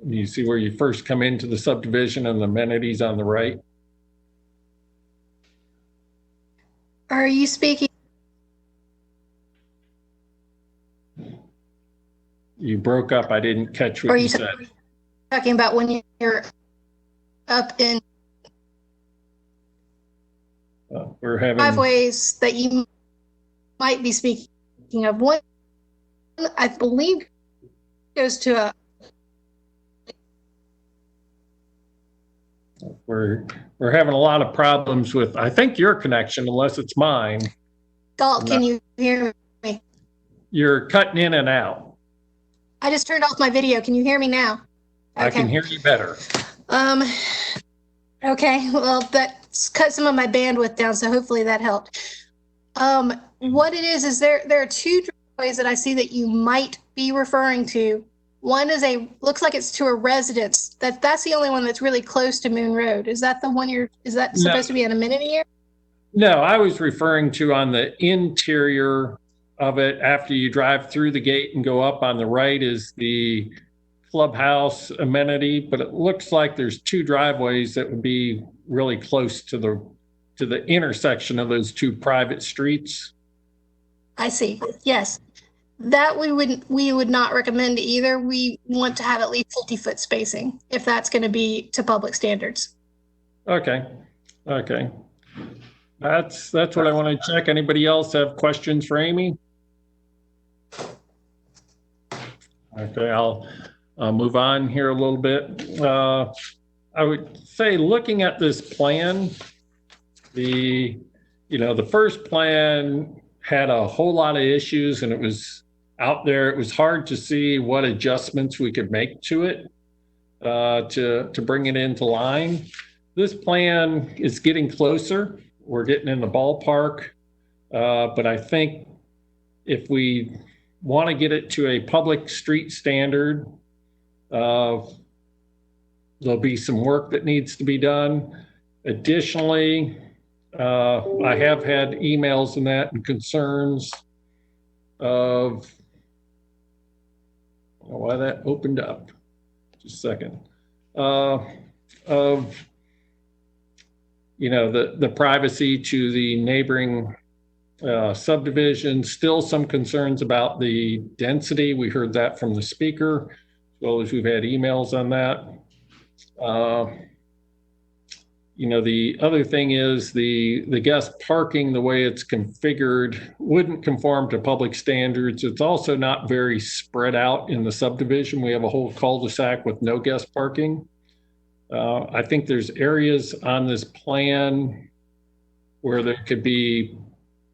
You see where you first come into the subdivision and the amenities on the right? Are you speaking? You broke up. I didn't catch what you said. Talking about when you're up in we're having driveways that you might be speaking of. One, I believe, goes to a. We're having a lot of problems with, I think, your connection, unless it's mine. Galt, can you hear me? You're cutting in and out. I just turned off my video. Can you hear me now? Okay. I can hear you better. Okay, well, that's cut some of my bandwidth down, so hopefully that helped. what it is there are two driveways that I see that you might be referring to. One is looks like it's to a residence. That's the only one that's really close to Moon Road. Is that the one is that supposed to be an amenity area? No, I was referring to on the interior of it. After you drive through the gate and go up on the right is the clubhouse amenity, but it looks like there's two driveways that would be really close to the intersection of those two private streets. I see. Yes. That we would not recommend either. We want to have at least 50-foot spacing if that's going to be to public standards. Okay. That's what I want to check. Anybody else have questions for Amy? Okay, I'll move on here a little bit. I would say looking at this plan, the first plan had a whole lot of issues and it was out there. It was hard to see what adjustments we could make to it to bring it into line. This plan is getting closer. We're getting in the ballpark, but I think if we want to get it to a public street standard, there'll be some work that needs to be done. Additionally, I have had emails and that and concerns of why that opened up. Just a second. Of the privacy to the neighboring subdivision. Still some concerns about the density. We heard that from the speaker, as well as we've had emails on that. The other thing is the guest parking, the way it's configured, wouldn't conform to public standards. It's also not very spread out in the subdivision. We have a whole cul-de-sac with no guest parking. I think there's areas on this plan where there could be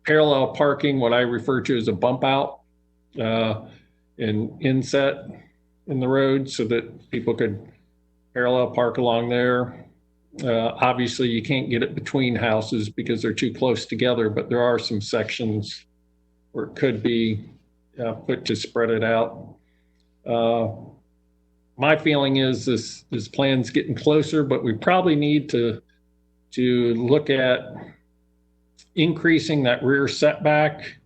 parallel parking, what I refer to as a bump out and inset in the road so that people could parallel park along there. Obviously, you can't get it between houses because they're too close together, but there are some sections where it could be put to spread it out. My feeling is this plan's getting closer, but we probably need to look at increasing that rear setback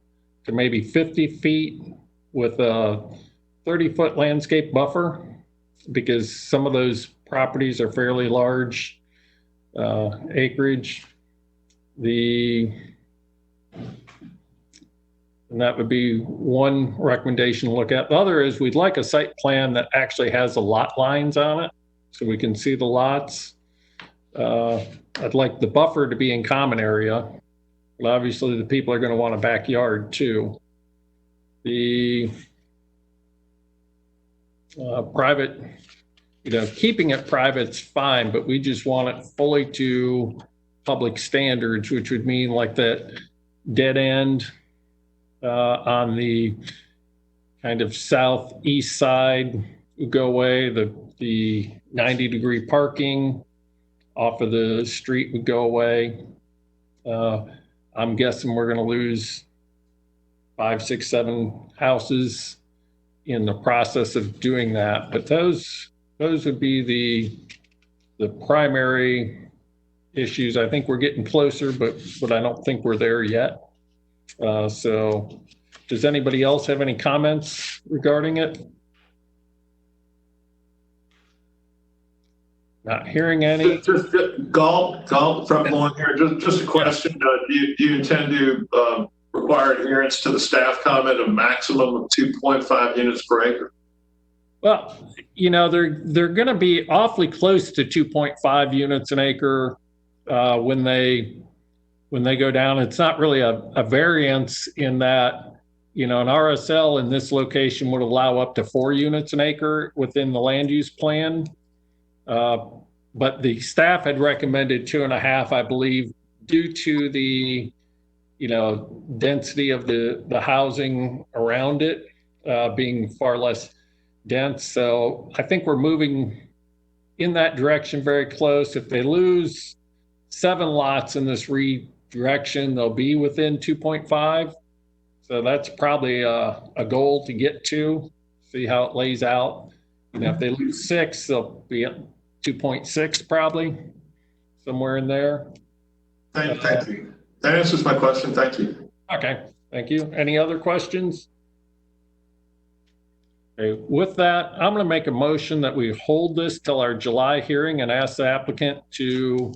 to maybe 50 feet with a 30-foot landscape buffer, because some of those properties are fairly large acreage. And that would be one recommendation to look at. The other is we'd like a site plan that actually has the lot lines on it so we can see the lots. I'd like the buffer to be in common area, but obviously the people are going to want a backyard too. The private, keeping it private's fine, but we just want it fully to public standards, which would mean like that dead end on the kind of southeast side would go away. The 90-degree parking off of the street would go away. I'm guessing we're going to lose 5, 6, 7 houses in the process of doing that. But those would be the primary issues. I think we're getting closer, but I don't think we're there yet. So does anybody else have any comments regarding it? Not hearing any. Just Cobb from Lauren here. Just a question. Do you intend to require adherence to the staff comment of maximum of 2.5 units per acre? Well, they're going to be awfully close to 2.5 units an acre when they go down. It's not really a variance in that, an RSL in this location would allow up to 4 units an acre within the land use plan. But the staff had recommended 2.5, I believe, due to the, density of the housing around it being far less dense. So I think we're moving in that direction very close. If they lose 7 lots in this redirection, they'll be within 2.5. So that's probably a goal to get to, see how it lays out. If they lose 6, they'll be at 2.6 probably, somewhere in there. Thank you. That answers my question. Thank you. Okay, thank you. Any other questions? Okay, with that, I'm going to make a motion that we hold this till our July hearing and ask the applicant to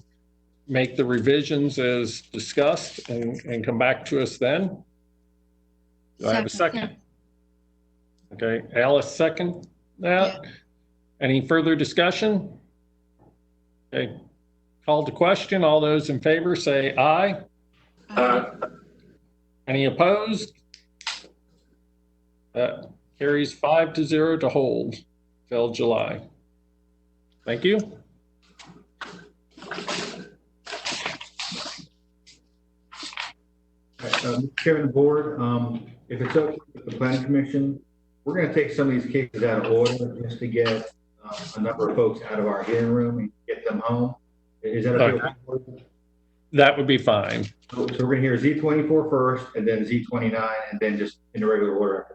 make the revisions as discussed and come back to us then. Do I have a second? Okay, Alice, second that. Yeah. Any further discussion? Okay, call to question. All those in favor say aye. Any opposed? That carries 5-0 to hold till July. Thank you. Mr. Chairman of the board, if it's okay with the planning commission, we're going to take some of these cases out of order just to get a number of folks out of our hearing room and get them home. Is that okay? That would be fine. So we're going to hear Z24 first, and then Z29, and then just in the regular order.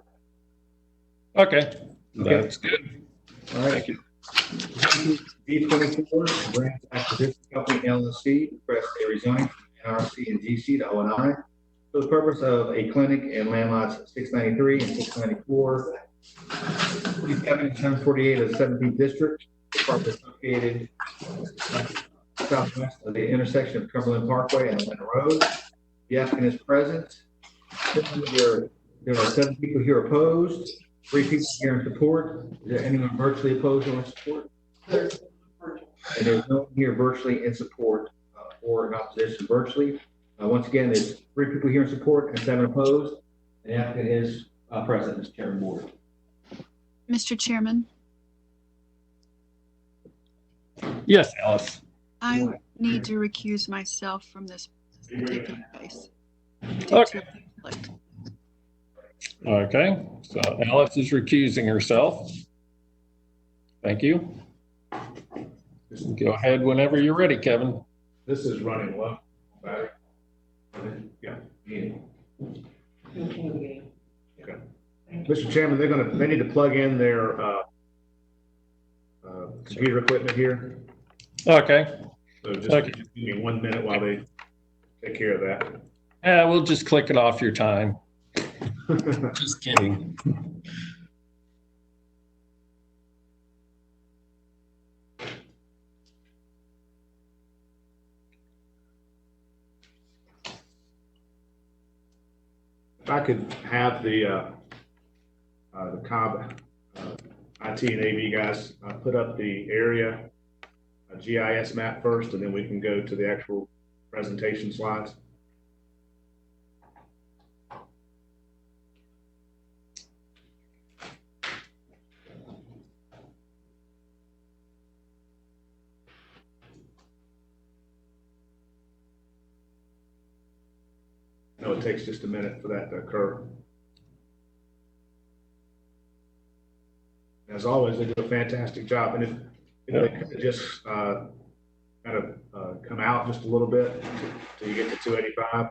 Okay, that's good. All right. Thank you. Z24, Branch Acquisition Company LLC, request a rezoning from NRC and GC to O&I for the purpose of a clinic in land lots 693 and 694. 47 and 748 of the 17th district. The property is located southwest of the intersection of Cumberland Parkway and Atlanta Road. The applicant is present. There are 7 people here opposed, 3 people here in support. Is there anyone virtually opposed or in support? And there's no one here virtually in support or in opposition virtually. Once again, there's 3 people here in support and 7 opposed. The applicant is present, Mr. Chairman Board. Mr. Chairman? Yes, Alice. I need to recuse myself from this taking place. Okay. Okay, so Alice is recusing herself. Thank you. Go ahead whenever you're ready, Kevin. This is running low. Battery. Yeah. Okay. Mr. Chairman, they need to plug in their computer equipment here. Okay. So just give me 1 minute while they take care of that. Yeah, we'll just click it off your time. Just kidding. If I could have the Cobb IT and AV guys put up the area GIS map first, and then we can go to the actual presentation slides. I know it takes just a minute for that to occur. As always, they do a fantastic job. And if they could just kind of come out just a little bit till you get to 285,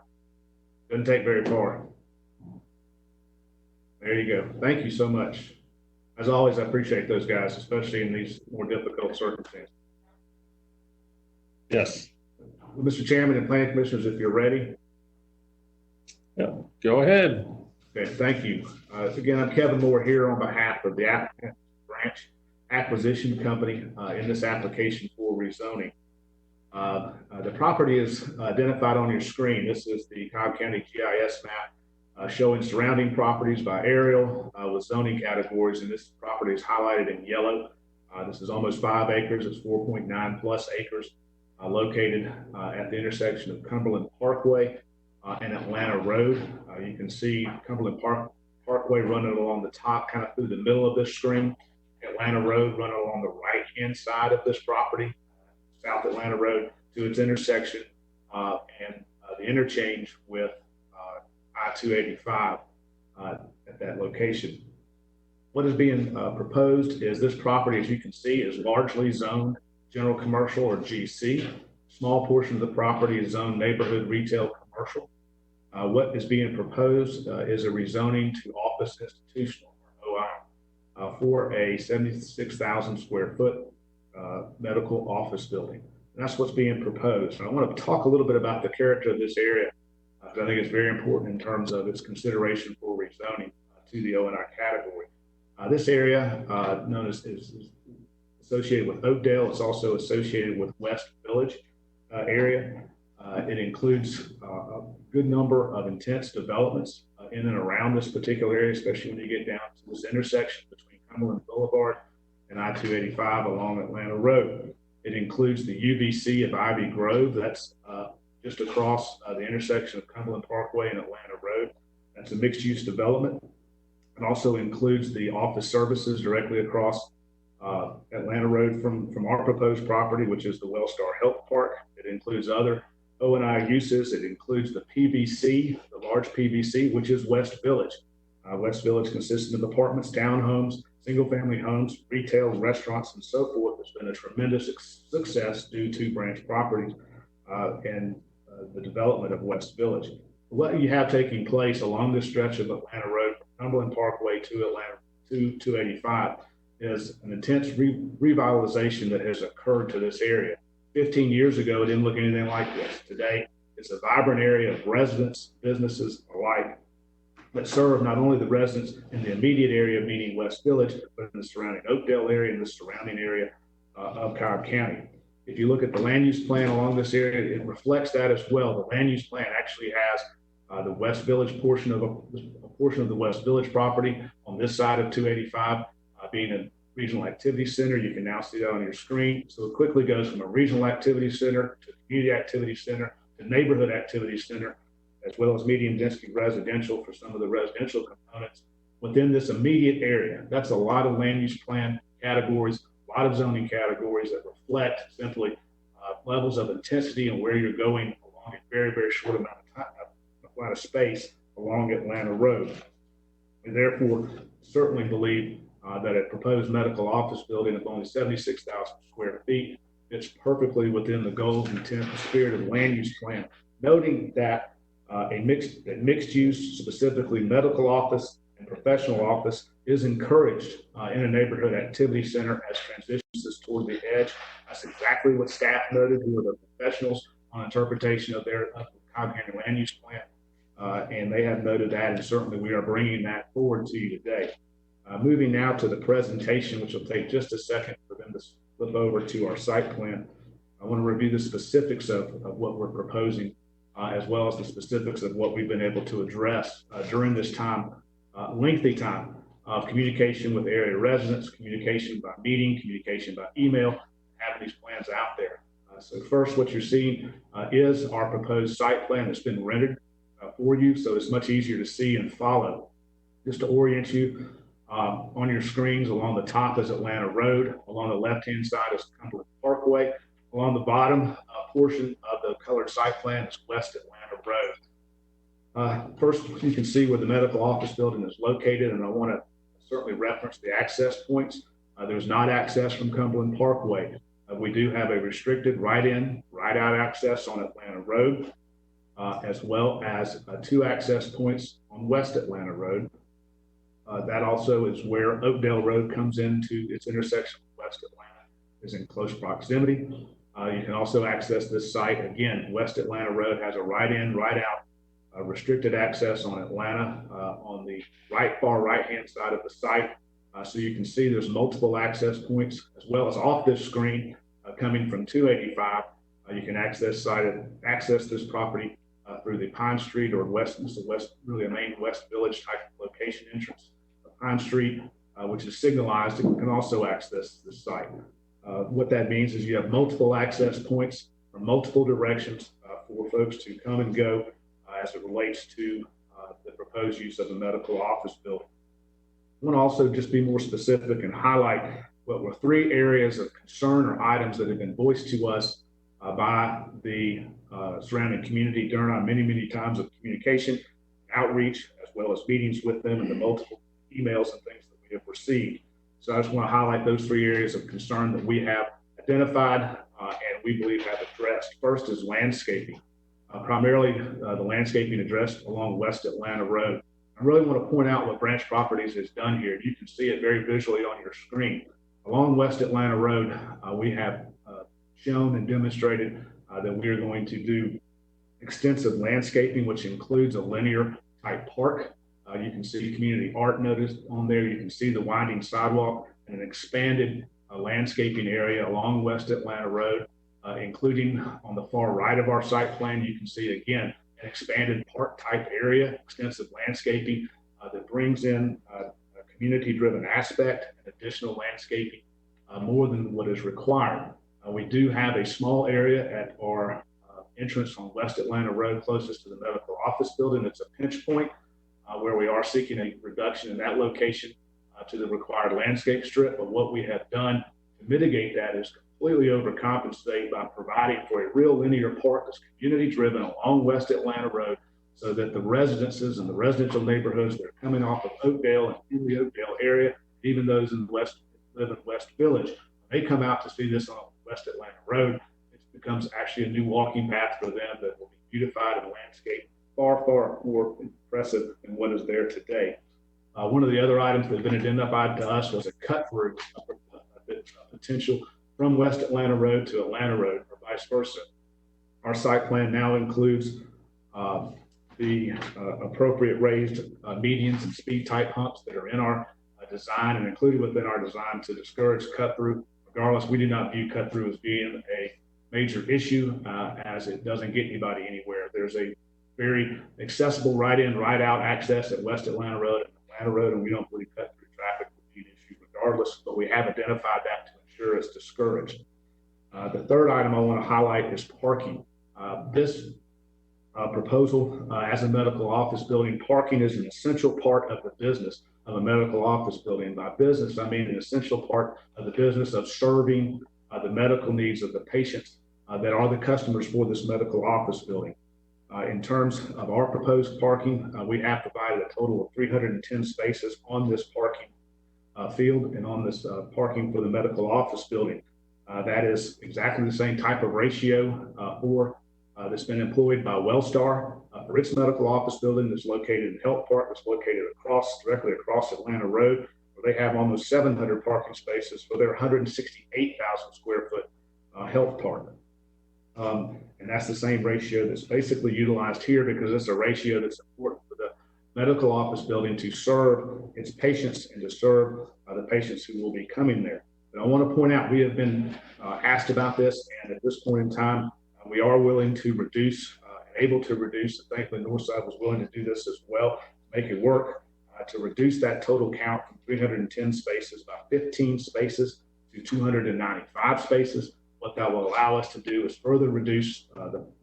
doesn't take very far. There you go. Thank you so much. As always, I appreciate those guys, especially in these more difficult circumstances. Yes. Well, Mr. Chairman and Planning Commissioners, if you're ready. Yeah, go ahead. Okay, thank you. Again, I'm Kevin Moore here on behalf of the applicant Branch Acquisition Company in this application for rezoning. The property is identified on your screen. This is the Cobb County GIS map showing surrounding properties by aerial with zoning categories, and this property is highlighted in yellow. This is almost 5 acres. It's 4.9 plus acres located at the intersection of Cumberland Parkway and Atlanta Road. You can see Cumberland Parkway running along the top, kind of through the middle of this screen. Atlanta Road running along the right-hand side of this property, South Atlanta Road, to its intersection and the interchange with I-285 at that location. What is being proposed is this property, as you can see, is largely zoned general commercial or GC. Small portion of the property is zoned neighborhood retail commercial. What is being proposed is a rezoning to office institutional, or OI, for a 76,000 square foot medical office building. And that's what's being proposed. And I want to talk a little bit about the character of this area, because I think it's very important in terms of its consideration for rezoning to the O&I category. This area, known as is associated with Oakdale, it's also associated with West Village area. It includes a good number of intense developments in and around this particular area, especially when you get down to this intersection between Cumberland Boulevard and I-285 along Atlanta Road. It includes the UVC of Ivy Grove. That's just across the intersection of Cumberland Parkway and Atlanta Road. That's a mixed-use development. It also includes the office services directly across Atlanta Road from our proposed property, which is the Wellstar Health Park. It includes other O&I uses. It includes the PVC, the large PVC, which is West Village. West Village consists of apartments, townhomes, single-family homes, retail, restaurants, and so forth. It's been a tremendous success due to branch properties and the development of West Village. What you have taking place along this stretch of Atlanta Road, from Cumberland Parkway to Atlanta to 285, is an intense revitalization that has occurred to this area. 15 years ago, it didn't look anything like this. Today, it's a vibrant area of residents, businesses alike that serve not only the residents in the immediate area, meaning West Village, but in the surrounding Oakdale area and the surrounding area of Cobb County. If you look at the land use plan along this area, it reflects that as well. The land use plan actually has the West Village portion of the West Village property on this side of 285 being a regional activity center. You can now see that on your screen. So it quickly goes from a regional activity center to community activity center to neighborhood activity center, as well as medium density residential for some of the residential components within this immediate area. That's a lot of land use plan categories, a lot of zoning categories that reflect simply levels of intensity and where you're going along a very, very short amount of time, amount of space along Atlanta Road. We therefore certainly believe that a proposed medical office building of only 76,000 square feet fits perfectly within the goals, intent, and spirit of the land use plan, noting that a mixed use, specifically medical office and professional office, is encouraged in a neighborhood activity center as transitions us toward the edge. That's exactly what staff noted, who are the professionals on interpretation of their Cobb County land use plan. And they have noted that, and certainly we are bringing that forward to you today. Moving now to the presentation, which will take just a second for them to flip over to our site plan. I want to review the specifics of what we're proposing, as well as the specifics of what we've been able to address during this time, lengthy time of communication with area residents, communication by meeting, communication by email, having these plans out there. So first, what you're seeing is our proposed site plan that's been rendered for you, so it's much easier to see and follow. Just to orient you, on your screens, along the top is Atlanta Road, along the left-hand side is Cumberland Parkway, along the bottom portion of the colored site plan is West Atlanta Road. First, you can see where the medical office building is located, and I want to certainly reference the access points. There's not access from Cumberland Parkway. We do have a restricted right-in, right-out access on Atlanta Road, as well as 2 access points on West Atlanta Road. That also is where Oakdale Road comes into its intersection with West Atlanta, is in close proximity. You can also access this site. Again, West Atlanta Road has a right-in, right-out restricted access on Atlanta on the far right-hand side of the site. So you can see there's multiple access points, as well as off this screen coming from 285. You can access this property through the Pine Street or really a main West Village type of location entrance. Pine Street, which is signalized, and you can also access this site. What that means is you have multiple access points from multiple directions for folks to come and go as it relates to the proposed use of a medical office building. I want to also just be more specific and highlight what were 3 areas of concern or items that have been voiced to us by the surrounding community during our many, many times of communication, outreach, as well as meetings with them and the multiple emails and things that we have received. So I just want to highlight those 3 areas of concern that we have identified and we believe have addressed. First is landscaping. primarily the landscaping addressed along West Atlanta Road. I really want to point out what Branch Properties has done here. You can see it very visually on your screen. Along West Atlanta Road, we have shown and demonstrated that we are going to do extensive landscaping, which includes a linear type park. You can see community art noticed on there. You can see the winding sidewalk and an expanded landscaping area along West Atlanta Road, including on the far right of our site plan. You can see again an expanded park type area, extensive landscaping that brings in a community-driven aspect and additional landscaping more than what is required. We do have a small area at our entrance on West Atlanta Road closest to the medical office building. It's a pinch point where we are seeking a reduction in that location to the required landscape strip. But what we have done to mitigate that is completely overcompensate by providing for a real linear park that's community driven along West Atlanta Road, so that the residences and the residential neighborhoods that are coming off of Oakdale and in the Oakdale area, even those in the West, live in West Village, when they come out to see this on West Atlanta Road, it becomes actually a new walking path for them that will be beautified and landscaped far, far more impressive than what is there today. One of the other items that have been identified to us was a cut through potential from West Atlanta Road to Atlanta Road or vice versa. Our site plan now includes the appropriate raised medians and speed type humps that are in our design and included within our design to discourage cut through. Regardless, we do not view cut through as being a major issue as it doesn't get anybody anywhere. There's a very accessible right in, right out access at West Atlanta Road and Atlanta Road, and we don't believe cut through traffic will be an issue regardless, but we have identified that to ensure it's discouraged. The third item I want to highlight is parking. This proposal as a medical office building, parking is an essential part of the business of a medical office building. By business, I mean an essential part of the business of serving the medical needs of the patients that are the customers for this medical office building. In terms of our proposed parking, we have provided a total of 310 spaces on this parking field and on this parking for the medical office building. That is exactly the same type of ratio that's been employed by Wellstar for its medical office building that's located in Health Park, that's located directly across Atlanta Road, where they have almost 700 parking spaces for their 168,000 square foot health park. And that's the same ratio that's basically utilized here because it's a ratio that's important for the medical office building to serve its patients and to serve the patients who will be coming there. But I want to point out, we have been asked about this, and at this point in time, we are willing to reduce and able to reduce. And thankfully, Northside was willing to do this as well, to make it work, to reduce that total count from 310 spaces by 15 spaces to 295 spaces. What that will allow us to do is further reduce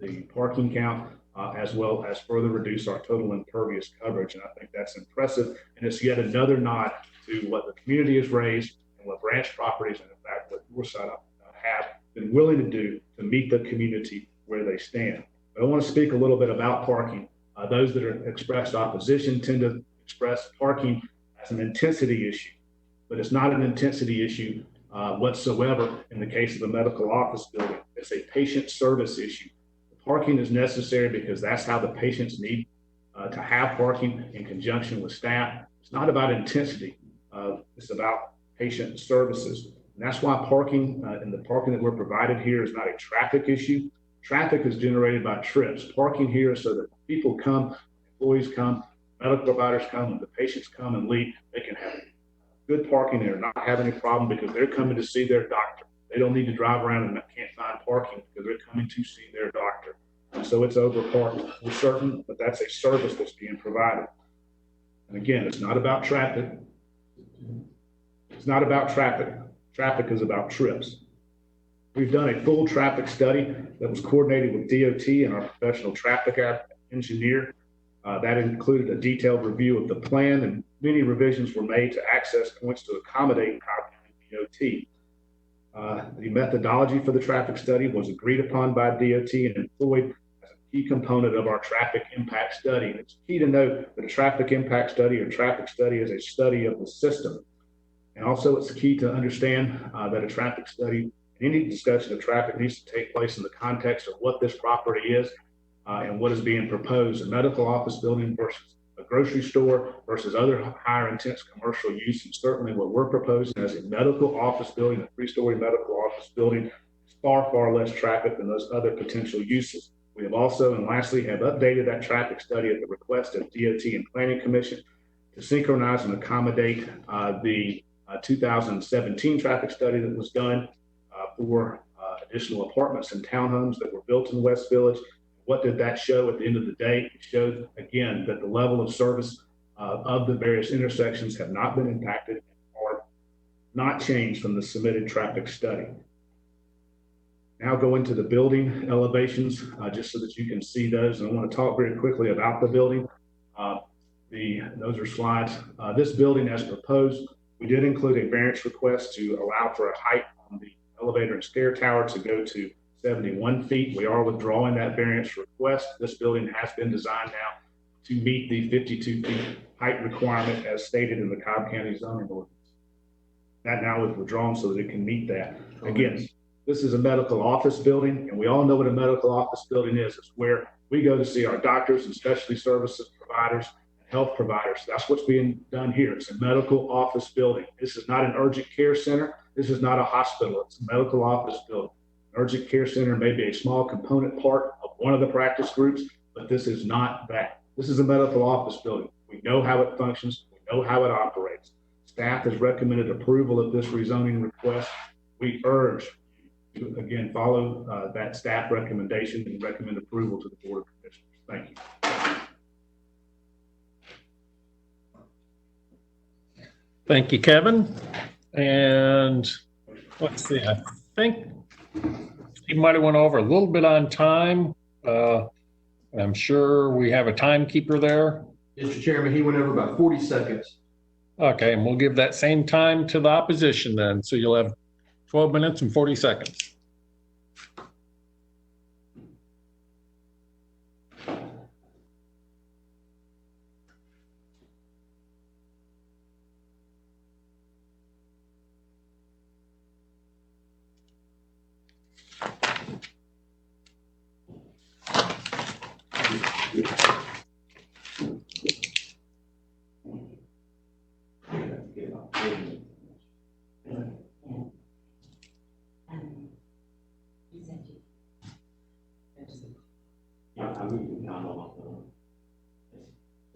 the parking count as well as further reduce our total impervious coverage. And I think that's impressive. And it's yet another nod to what the community has raised and what Branch Properties and in fact what Northside have been willing to do to meet the community where they stand. But I want to speak a little bit about parking. Those that are expressed opposition tend to express parking as an intensity issue, but it's not an intensity issue whatsoever in the case of the medical office building. It's a patient service issue. The parking is necessary because that's how the patients need to have parking in conjunction with staff. It's not about intensity. It's about patient services. And that's why parking and the parking that we're provided here is not a traffic issue. Traffic is generated by trips. Parking here is so that people come, employees come, medical providers come, and the patients come and leave. They can have good parking. They're not having a problem because they're coming to see their doctor. They don't need to drive around and can't find parking because they're coming to see their doctor. And so it's overparked for certain, but that's a service that's being provided. And again, it's not about traffic. It's not about traffic. Traffic is about trips. We've done a full traffic study that was coordinated with DOT and our professional traffic engineer. That included a detailed review of the plan, and many revisions were made to access points to accommodate Cobb County DOT. The methodology for the traffic study was agreed upon by DOT and employed as a key component of our traffic impact study. And it's key to note that a traffic impact study or traffic study is a study of the system. And also it's key to understand that a traffic study, any discussion of traffic needs to take place in the context of what this property is. and what is being proposed, a medical office building versus a grocery store versus other higher intense commercial use. And certainly what we're proposing as a medical office building, a 3-story medical office building, is far, far less traffic than those other potential uses. We have also, and lastly, have updated that traffic study at the request of DOT and Planning Commission to synchronize and accommodate the 2017 traffic study that was done for additional apartments and townhomes that were built in West Village. What did that show at the end of the day? It showed, again, that the level of service of the various intersections have not been impacted or not changed from the submitted traffic study. Now go into the building elevations, just so that you can see those. And I want to talk very quickly about the building. Those are slides. This building, as proposed, we did include a variance request to allow for a height on the elevator and stair tower to go to 71 feet. We are withdrawing that variance request. This building has been designed now to meet the 52 feet height requirement as stated in the Cobb County zoning ordinance. That now is withdrawn so that it can meet that. Again, this is a medical office building, and we all know what a medical office building is. It's where we go to see our doctors and specialty services providers, health providers. That's what's being done here. It's a medical office building. This is not an urgent care center. This is not a hospital. It's a medical office building. Urgent care center may be a small component part of one of the practice groups, but this is not that. This is a medical office building. We know how it functions. We know how it operates. Staff has recommended approval of this rezoning request. We urge you to, again, follow that staff recommendation and recommend approval to the Board of Commissioners. Thank you. Thank you, Kevin. And let's see, I think he might have went over a little bit on time. I'm sure we have a timekeeper there. Mr. Chairman, he went over about 40 seconds. Okay, and we'll give that same time to the opposition then. So you'll have 12 minutes and 40 seconds.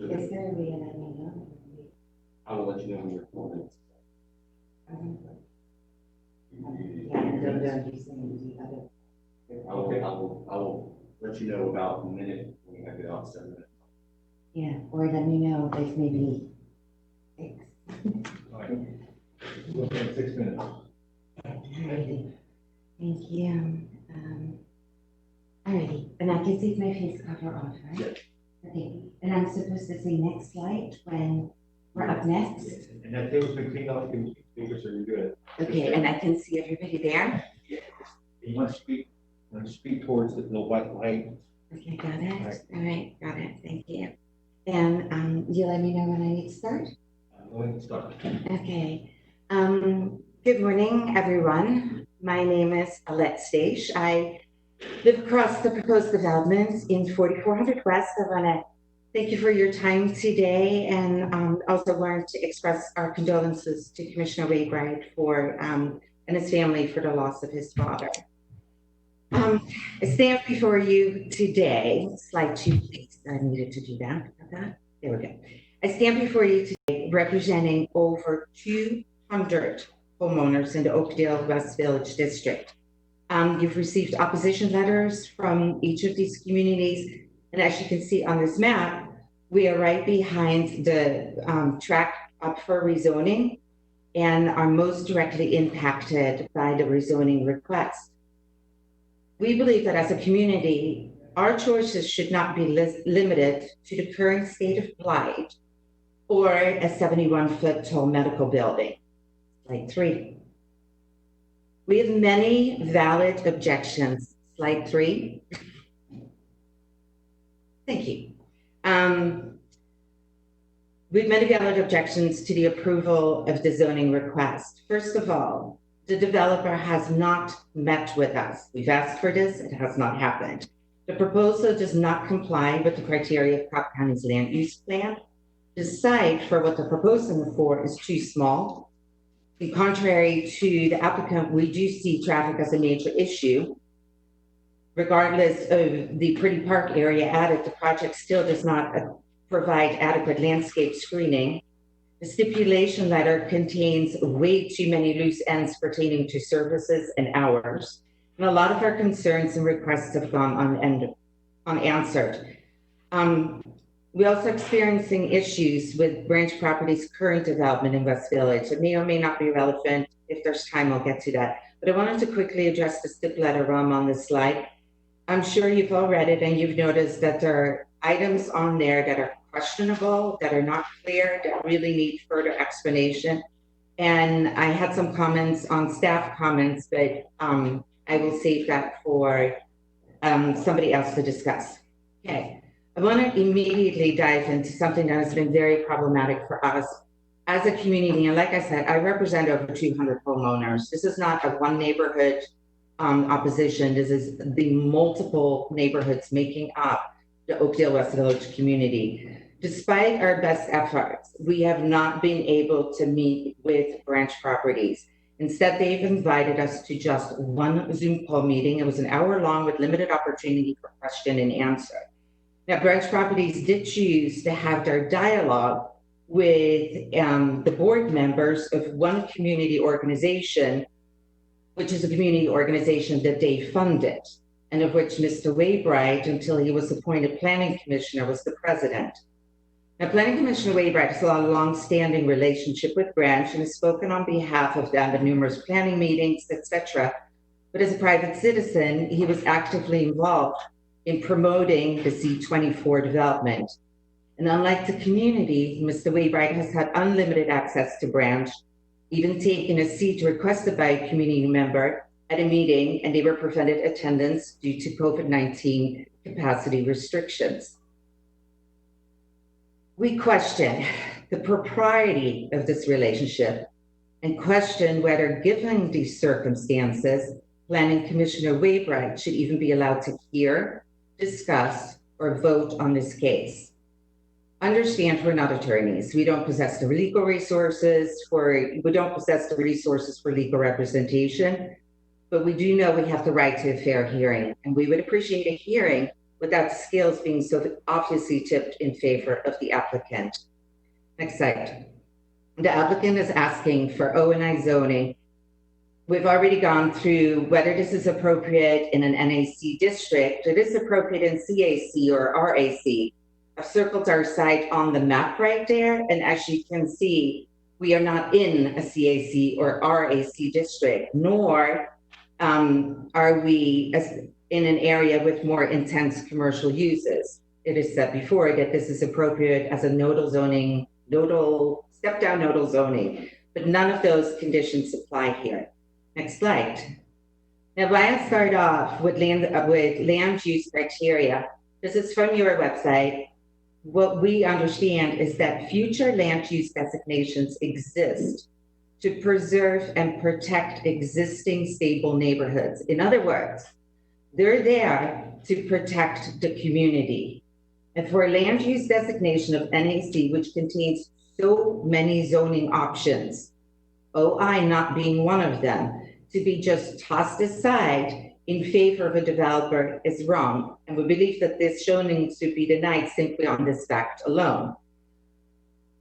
Is there a way to let me know? I will let you know in your 4 minutes. Okay, I will let you know about a minute when we have it out 7 minutes. Yeah, or let me know if maybe 6. All right. We'll take 6 minutes. Alrighty. Thank you. Alrighty, and I can take my face cover off, right? Yes. Okay, and I'm supposed to say next slide when we're up next? Yes. And that table's been cleaned off, you can figure, so you're good. Okay, and I can see everybody there? Yeah. You want to speak towards the white light. Okay, got it. All right, got it. Thank you. And you let me know when I need to start? Go ahead and start. Okay. Good morning, everyone. My name is LUP-6. I live across the proposed developments in 4400 West. I want to thank you for your time today, and also wanted to express our condolences to Commissioner Wainwright for and his family for the loss of his father. I stand before you today. Slide 2, please. I needed to do that. There we go. I stand before you today representing over 200 homeowners in the Oakdale West Village District. You've received opposition letters from each of these communities, and as you can see on this map, we are right behind the track up for rezoning and are most directly impacted by the rezoning request. We believe that as a community, our choices should not be limited to the current state of blight or a 71-foot tall medical building, slide 3. We have many valid objections, slide 3. Thank you. We have many valid objections to the approval of the zoning request. First of all, the developer has not met with us. We've asked for this, it has not happened. The proposal does not comply with the criteria of Cobb County's land use plan. The site for what they're proposing for is too small. And contrary to the applicant, we do see traffic as a major issue. Regardless of the pretty park area added, the project still does not provide adequate landscape screening. The stipulation letter contains way too many loose ends pertaining to services and hours. And a lot of our concerns and requests have gone unanswered. We're also experiencing issues with Branch Properties' current development in West Village. It may or may not be relevant. If there's time, I'll get to that. But I wanted to quickly address the stip letter on this slide. I'm sure you've all read it and you've noticed that there are items on there that are questionable, that are not clear, that really need further explanation. And I had some comments on staff comments, but I will save that for somebody else to discuss. Okay, I want to immediately dive into something that has been very problematic for us as a community. And like I said, I represent over 200 homeowners. This is not a one neighborhood opposition. This is the multiple neighborhoods making up the Oakdale West Village community. Despite our best efforts, we have not been able to meet with Branch Properties. Instead, they've invited us to just one Zoom call meeting. It was an hour long with limited opportunity for question and answer. Now, Branch Properties did choose to have their dialogue with the board members of one community organization, which is a community organization that they funded, and of which Mr. Waybright, until he was appointed planning commissioner, was the president. Now, Planning Commissioner Waybright has a long-standing relationship with Branch and has spoken on behalf of them at numerous planning meetings, etc. But as a private citizen, he was actively involved in promoting the C24 development. And unlike the community, Mr. Waybright has had unlimited access to Branch, even taken a seat requested by a community member at a meeting, and they were prevented attendance due to COVID-19 capacity restrictions. We question the propriety of this relationship and question whether, given these circumstances, Planning Commissioner Waybright should even be allowed to hear, discuss, or vote on this case. Understand, we're not attorneys. We don't possess the legal resources for legal representation, but we do know we have the right to a fair hearing, and we would appreciate a hearing without skills being so obviously tipped in favor of the applicant. Next slide. The applicant is asking for O&I zoning. We've already gone through whether this is appropriate in an NAC district. It is appropriate in CAC or RAC. I've circled our site on the map right there, and as you can see, we are not in a CAC or RAC district, nor are we in an area with more intense commercial uses. It is said before that this is appropriate as a step-down nodal zoning, but none of those conditions apply here. Next slide. Now, why I start off with land use criteria, this is from your website. What we understand is that future land use designations exist to preserve and protect existing stable neighborhoods. In other words, they're there to protect the community. And for a land use designation of NAC, which contains so many zoning options, OI not being one of them, to be just tossed aside in favor of a developer is wrong. And we believe that this zoning should be denied simply on this fact alone.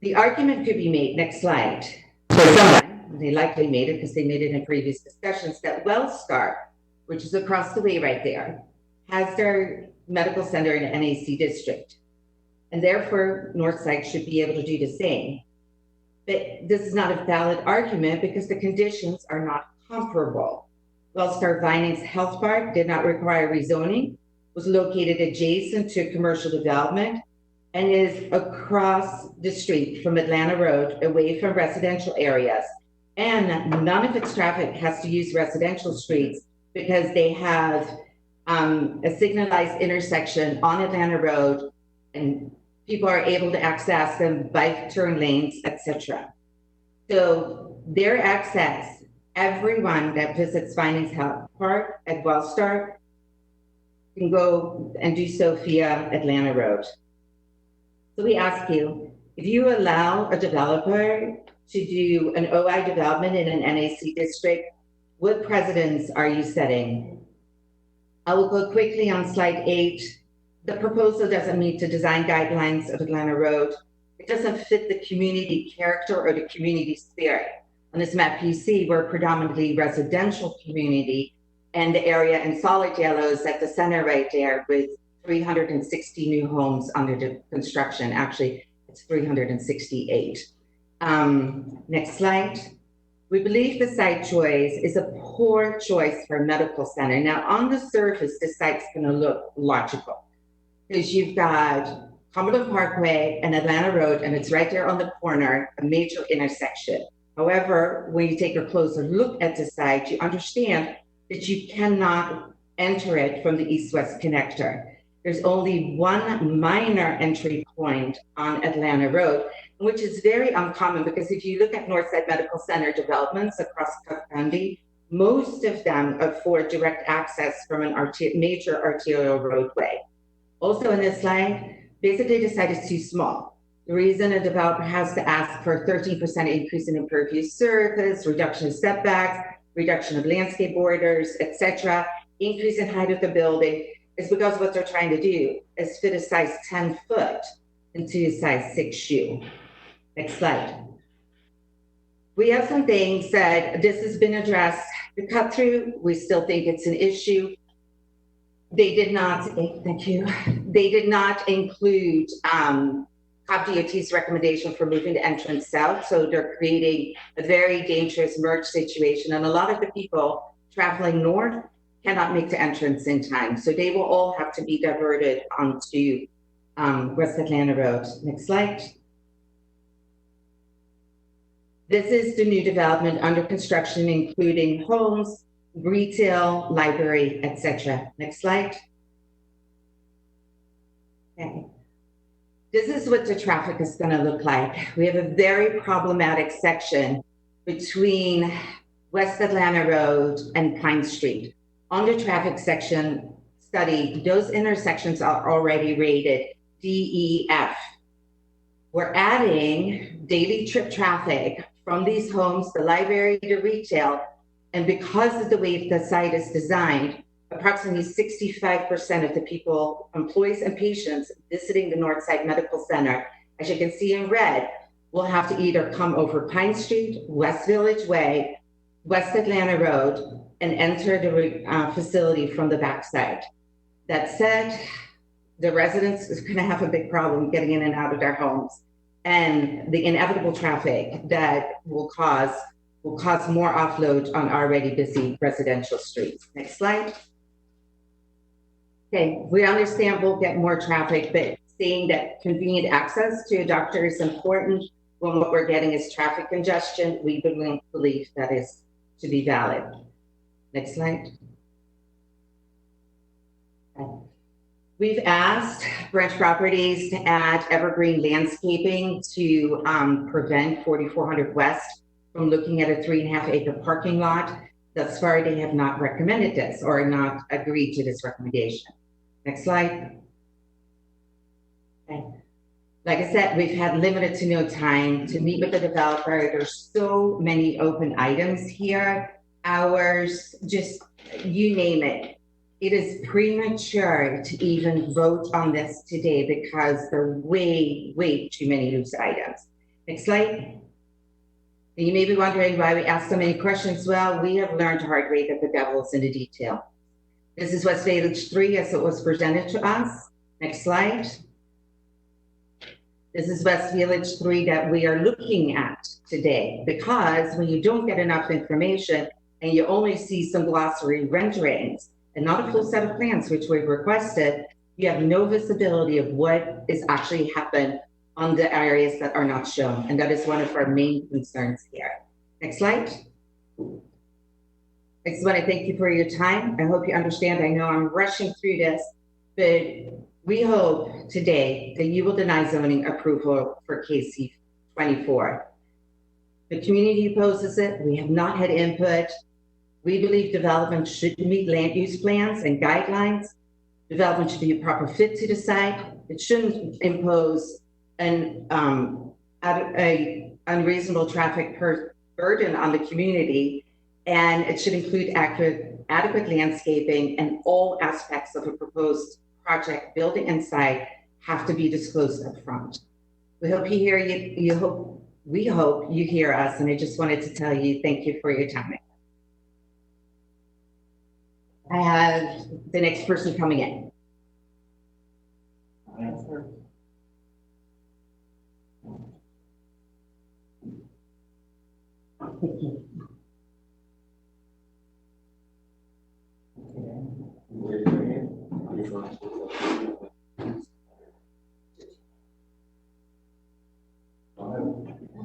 The argument could be made, next slide, they likely made it because they made it in previous discussions, that Wellstar, which is across the way right there, has their medical center in an NAC district. And therefore, Northside should be able to do the same. But this is not a valid argument because the conditions are not comparable. Wellstar Vinings Health Park did not require rezoning, was located adjacent to commercial development, and is across the street from Atlanta Road, away from residential areas. And none of its traffic has to use residential streets because they have a signalized intersection on Atlanta Road, and people are able to access them, bike turn lanes, etc. So their access, everyone that visits Vinings Health Park at Wellstar can go and do so via Atlanta Road. So we ask you, if you allow a developer to do an OI development in an NAC district, what precedents are you setting? I will go quickly on slide 8. The proposal doesn't meet the design guidelines of Atlanta Road. It doesn't fit the community character or the community spirit. On this map you see, we're predominantly residential community, and the area in solid yellow is at the center right there with 360 new homes under the construction. Actually, it's 368. Next slide. We believe the site choice is a poor choice for a medical center. Now, on the surface, the site's going to look logical because you've got Commodore Parkway and Atlanta Road, and it's right there on the corner, a major intersection. However, when you take a closer look at the site, you understand that you cannot enter it from the east-west connector. There's only one minor entry point on Atlanta Road, which is very uncommon because if you look at Northside Medical Center developments across Cobb County, most of them afford direct access from a major arterial roadway. Also in this slide, basically the site is too small. The reason a developer has to ask for a 13% increase in impervious surface, reduction of setbacks, reduction of landscape borders, etc., increase in height of the building is because what they're trying to do is fit a size 10 foot into a size 6 shoe. Next slide. We have some things that this has been addressed. The cut through, we still think it's an issue. They did not, thank you. They did not include Cobb DOT's recommendation for moving the entrance south. So they're creating a very dangerous merge situation. And a lot of the people traveling north cannot make the entrance in time. So they will all have to be diverted onto West Atlanta Road. Next slide. This is the new development under construction, including homes, retail, library, etc. Next slide. Okay. This is what the traffic is going to look like. We have a very problematic section between West Atlanta Road and Pine Street. On the traffic section study, those intersections are already rated DEF. We're adding daily trip traffic from these homes, the library, the retail, and because of the way the site is designed, approximately 65% of the people, employees and patients visiting the Northside Medical Center, as you can see in red, will have to either come over Pine Street, West Village Way, West Atlanta Road, and enter the facility from the backside. That said, the residents are going to have a big problem getting in and out of their homes, and the inevitable traffic that will cause more offload on already busy residential streets. Next slide. Okay, we understand we'll get more traffic, but seeing that convenient access to a doctor is important when what we're getting is traffic congestion, we believe that is to be valid. Next slide. Okay. We've asked Branch Properties to add evergreen landscaping to prevent 4400 West from looking at a 3.5 acre parking lot. Thus far, they have not recommended this or not agreed to this recommendation. Next slide. Okay. Like I said, we've had limited to no time to meet with the developer. There's so many open items here. Hours, just you name it. It is premature to even vote on this today because there are way, way too many loose items. Next slide. And you may be wondering why we ask so many questions. Well, we have learned the hard way that the devil is in the detail. This is West Village 3 as it was presented to us. Next slide. This is West Village 3 that we are looking at today, because when you don't get enough information and you only see some glossary renderings and not a full set of plans, which we've requested, you have no visibility of what is actually happened on the areas that are not shown. And that is one of our main concerns here. Next slide. I just want to thank you for your time. I hope you understand. I know I'm rushing through this, but we hope today that you will deny zoning approval for KC 24. The community opposes it. We have not had input. We believe development should meet land use plans and guidelines. development should be a proper fit to the site. It shouldn't impose an unreasonable traffic burden on the community, and it should include adequate landscaping, and all aspects of a proposed project, building and site, have to be disclosed up front. We hope you hear we hope you hear us, and I just wanted to tell you thank you for your time. I have the next person coming in.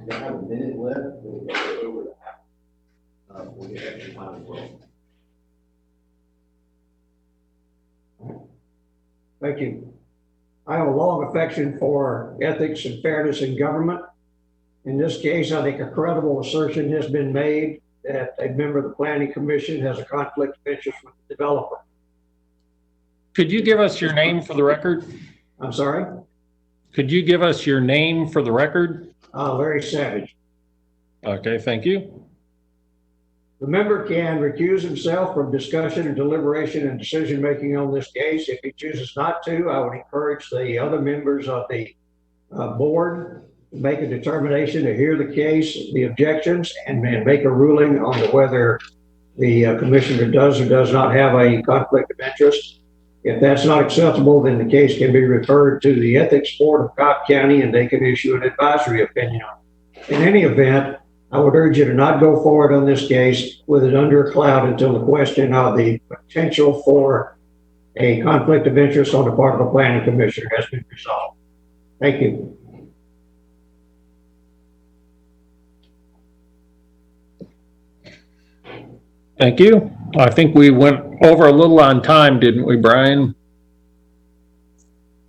We have a minute left. We'll go over the half. We'll get extra time as well. Thank you. I have a long affection for ethics and fairness in government. In this case, I think a credible assertion has been made that a member of the Planning Commission has a conflict of interest with the developer. Could you give us your name for the record? I'm sorry? Could you give us your name for the record? Larry Savage. Okay, thank you. The member can recuse himself from discussion and deliberation and decision-making on this case. If he chooses not to, I would encourage the other members of the board to make a determination to hear the case, the objections, and make a ruling on whether the commissioner does or does not have a conflict of interest. If that's not acceptable, then the case can be referred to the Ethics Board of Cobb County, and they can issue an advisory opinion on it. In any event, I would urge you to not go forward on this case with it under a cloud until the question of the potential for a conflict of interest on the part of the planning commissioner has been resolved. Thank you. Thank you. I think we went over a little on time, didn't we, Brian?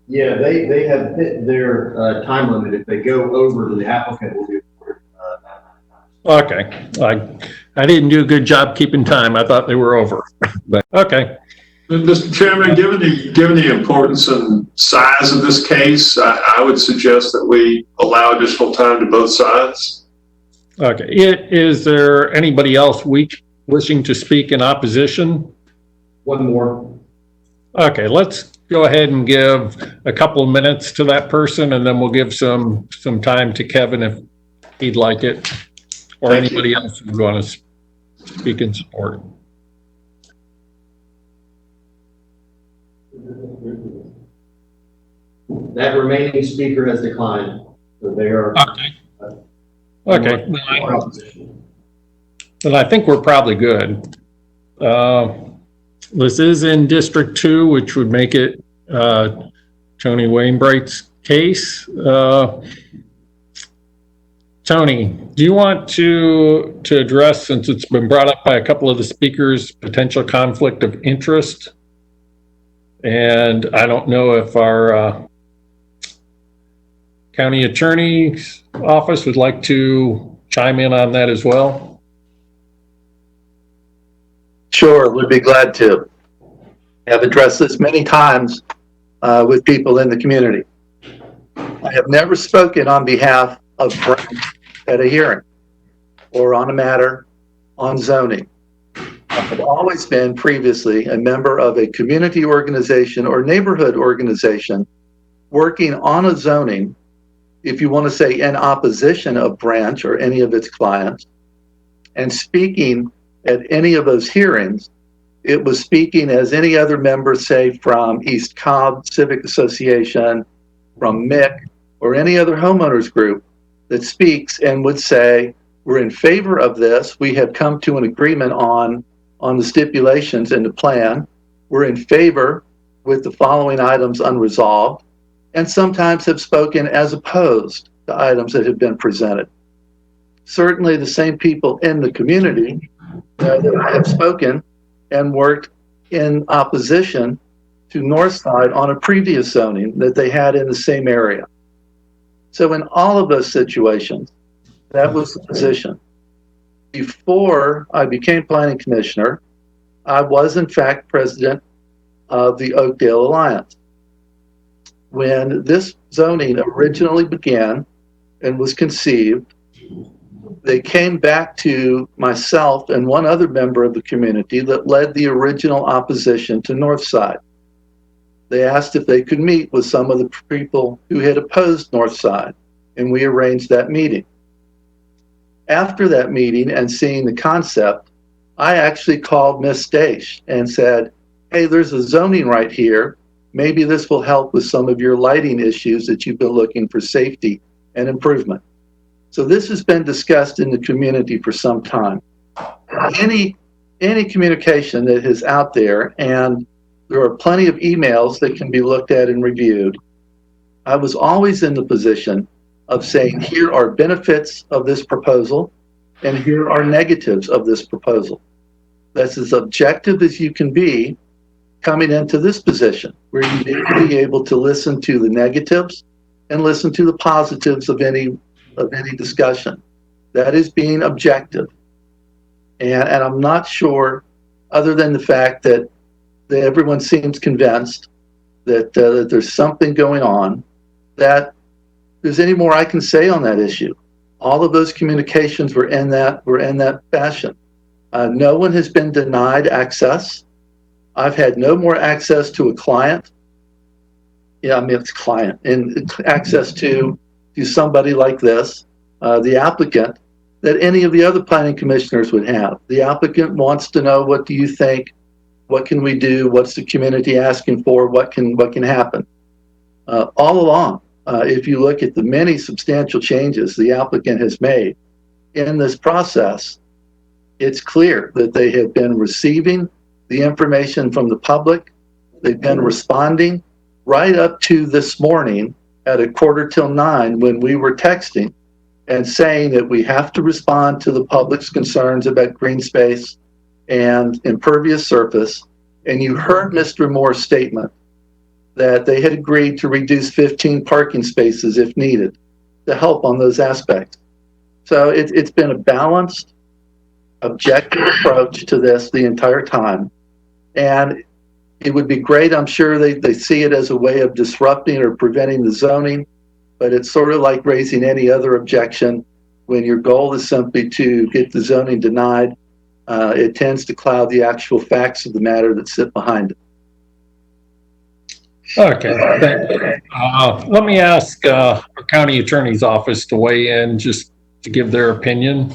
Yeah, they have hit their time limit. If they go over, the applicant will be. Okay. I didn't do a good job keeping time. I thought they were over, but okay. Mr. Chairman, given the importance and size of this case, I would suggest that we allow additional time to both sides. Okay. Is there anybody else wishing to speak in opposition? One more. Okay, let's go ahead and give a couple of minutes to that person, and then we'll give some time to Kevin if he'd like it, or anybody else who's going to speak in support. That remaining speaker has declined, so they are. Okay. Then I think we're probably good. This is in District 2, which would make it Tony Wainbright's case. Tony, do you want to address, since it's been brought up by a couple of the speakers, potential conflict of interest? And I don't know if our county attorney's office would like to chime in on that as well. Sure, we'd be glad to. I've addressed this many times with people in the community. I have never spoken on behalf of Brent at a hearing or on a matter on zoning. I've always been previously a member of a community organization or neighborhood organization working on a zoning, if you want to say in opposition of Branch or any of its clients, and speaking at any of those hearings. It was speaking as any other member, say from East Cobb Civic Association, from MIC, or any other homeowners group that speaks and would say, we're in favor of this. We have come to an agreement on the stipulations in the plan. We're in favor with the following items unresolved, and sometimes have spoken as opposed to items that have been presented. Certainly the same people in the community that I have spoken and worked in opposition to Northside on a previous zoning that they had in the same area. So in all of those situations, that was the position. Before I became planning commissioner, I was in fact president of the Oakdale Alliance. When this zoning originally began and was conceived, they came back to myself and one other member of the community that led the original opposition to Northside. They asked if they could meet with some of the people who had opposed Northside, and we arranged that meeting. After that meeting and seeing the concept, I actually called Ms. Staish and said, hey, there's a zoning right here. Maybe this will help with some of your lighting issues that you've been looking for safety and improvement. So this has been discussed in the community for some time. Any communication that is out there, and there are plenty of emails that can be looked at and reviewed, I was always in the position of saying, here are benefits of this proposal, and here are negatives of this proposal. That's as objective as you can be coming into this position, where you need to be able to listen to the negatives and listen to the positives of any discussion. That is being objective. And I'm not sure, other than the fact that everyone seems convinced that there's something going on, that there's any more I can say on that issue. All of those communications were in that fashion. No one has been denied access. I've had no more access to a client. Yeah, I mean, it's client, and access to somebody like this, the applicant, that any of the other planning commissioners would have. The applicant wants to know, what do you think? What can we do? What's the community asking for? What can happen? All along, if you look at the many substantial changes the applicant has made in this process, it's clear that they have been receiving the information from the public. They've been responding right up to this morning at 8:45 when we were texting and saying that we have to respond to the public's concerns about green space and impervious surface. And you heard Mr. Moore's statement that they had agreed to reduce 15 parking spaces if needed to help on those aspects. So it's been a balanced, objective approach to this the entire time. And it would be great, I'm sure they see it as a way of disrupting or preventing the zoning, but it's sort of like raising any other objection. When your goal is simply to get the zoning denied, it tends to cloud the actual facts of the matter that sit behind it. Okay, thank you. Let me ask our county attorney's office to weigh in, just to give their opinion.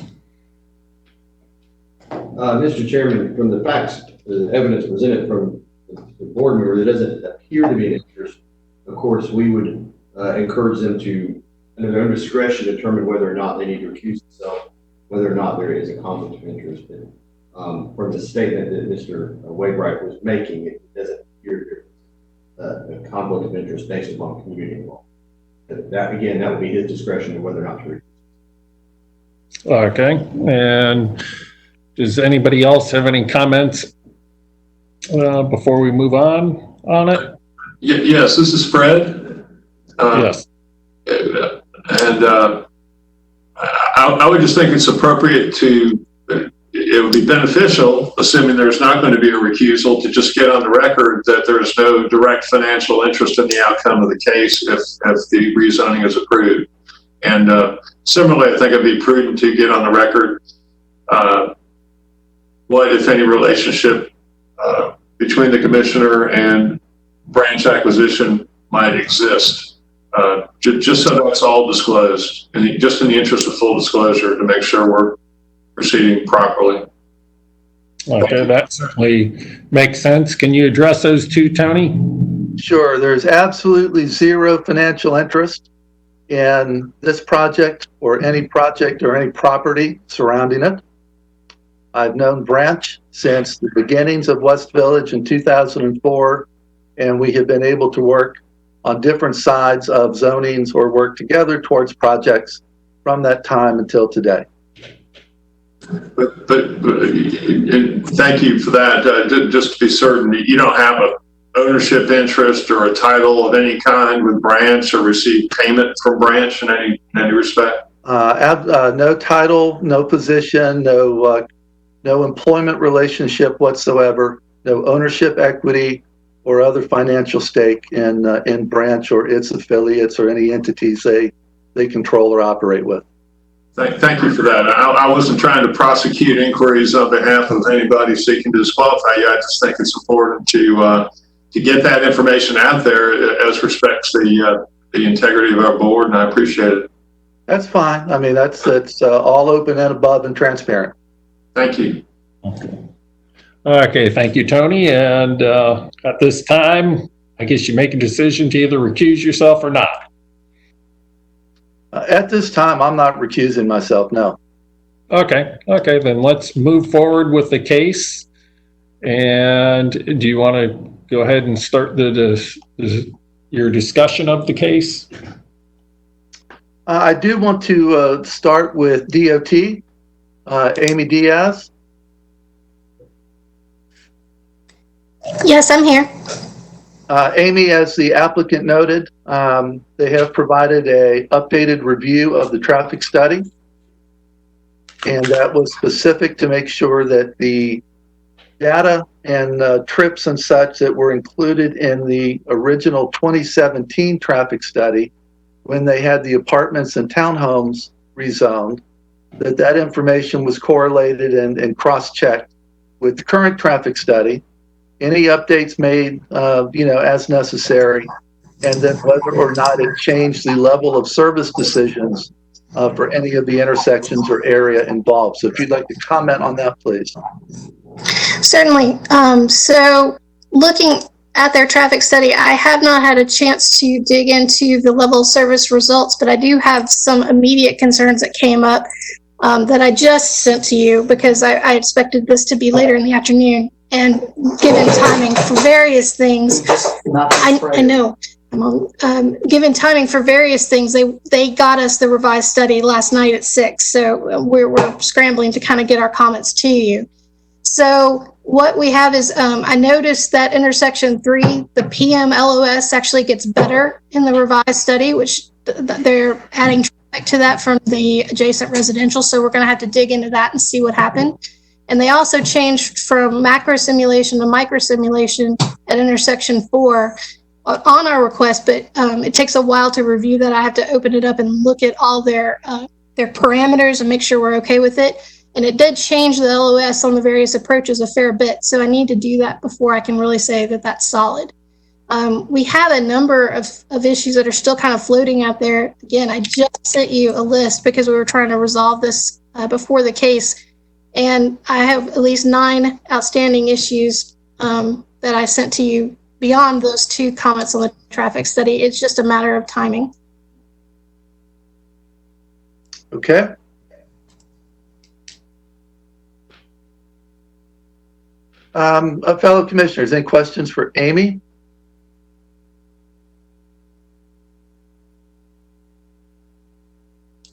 Mr. Chairman, from the facts, the evidence presented from the board member, there doesn't appear to be an interest. Of course, we would encourage them to, under their own discretion, determine whether or not they need to recuse themselves, whether or not there is a conflict of interest. From the statement that Mr. Waybright was making, it doesn't appear a conflict of interest based upon community law. That, again, that would be his discretion of whether or not to recuse. Okay, and does anybody else have any comments before we move on it? Yes, this is Fred. Yes. And I would just think it's appropriate to, it would be beneficial, assuming there's not going to be a recusal, to just get on the record that there is no direct financial interest in the outcome of the case if the rezoning is approved. And similarly, I think it'd be prudent to get on the record what, if any, relationship between the commissioner and branch acquisition might exist. Just so that's all disclosed, and just in the interest of full disclosure, to make sure we're proceeding properly. Okay, that certainly makes sense. Can you address those two, Tony? Sure. There's absolutely zero financial interest in this project or any property surrounding it. I've known Branch since the beginnings of West Village in 2004, and we have been able to work on different sides of zonings or work together towards projects from that time until today. But thank you for that. Just to be certain, you don't have a ownership interest or a title of any kind with Branch, or receive payment from Branch in any respect? No title, no position, no employment relationship whatsoever, no ownership equity, or other financial stake in Branch or its affiliates or any entities they control or operate with. Thank you for that. I wasn't trying to prosecute inquiries on behalf of anybody seeking to disqualify you. I just think it's important to get that information out there as respects the integrity of our board, and I appreciate it. That's fine. I mean, that's all open and above and transparent. Thank you. Okay, thank you, Tony. And at this time, I guess you make a decision to either recuse yourself or not. At this time, I'm not recusing myself, no. Okay, then let's move forward with the case. And do you want to go ahead and start your discussion of the case? I do want to start with DOT, Amy Diaz. Yes, I'm here. Amy, as the applicant noted, they have provided a updated review of the traffic study. And that was specific to make sure that the data and trips and such that were included in the original 2017 traffic study, when they had the apartments and townhomes rezoned, that information was correlated and cross-checked with the current traffic study. Any updates made, as necessary, and then whether or not it changed the level of service decisions for any of the intersections or area involved. So if you'd like to comment on that, please. Certainly. So looking at their traffic study, I have not had a chance to dig into the level of service results, but I do have some immediate concerns that came up that I just sent to you because I expected this to be later in the afternoon. And given timing for various things, I know, given timing for various things, they got us the revised study last night at 6. So we're scrambling to kind of get our comments to you. So what we have is, I noticed that intersection 3, the PM LOS actually gets better in the revised study, which they're adding traffic to that from the adjacent residential. So we're going to have to dig into that and see what happened. And they also changed from macro simulation to micro simulation at intersection 4 on our request, but it takes a while to review that. I have to open it up and look at all their parameters and make sure we're okay with it. And it did change the LOS on the various approaches a fair bit. So I need to do that before I can really say that that's solid. We have a number of issues that are still kind of floating out there. Again, I just sent you a list because we were trying to resolve this before the case. And I have at least 9 outstanding issues that I sent to you beyond those 2 comments on the traffic study. It's just a matter of timing. Okay. Fellow commissioners, any questions for Amy?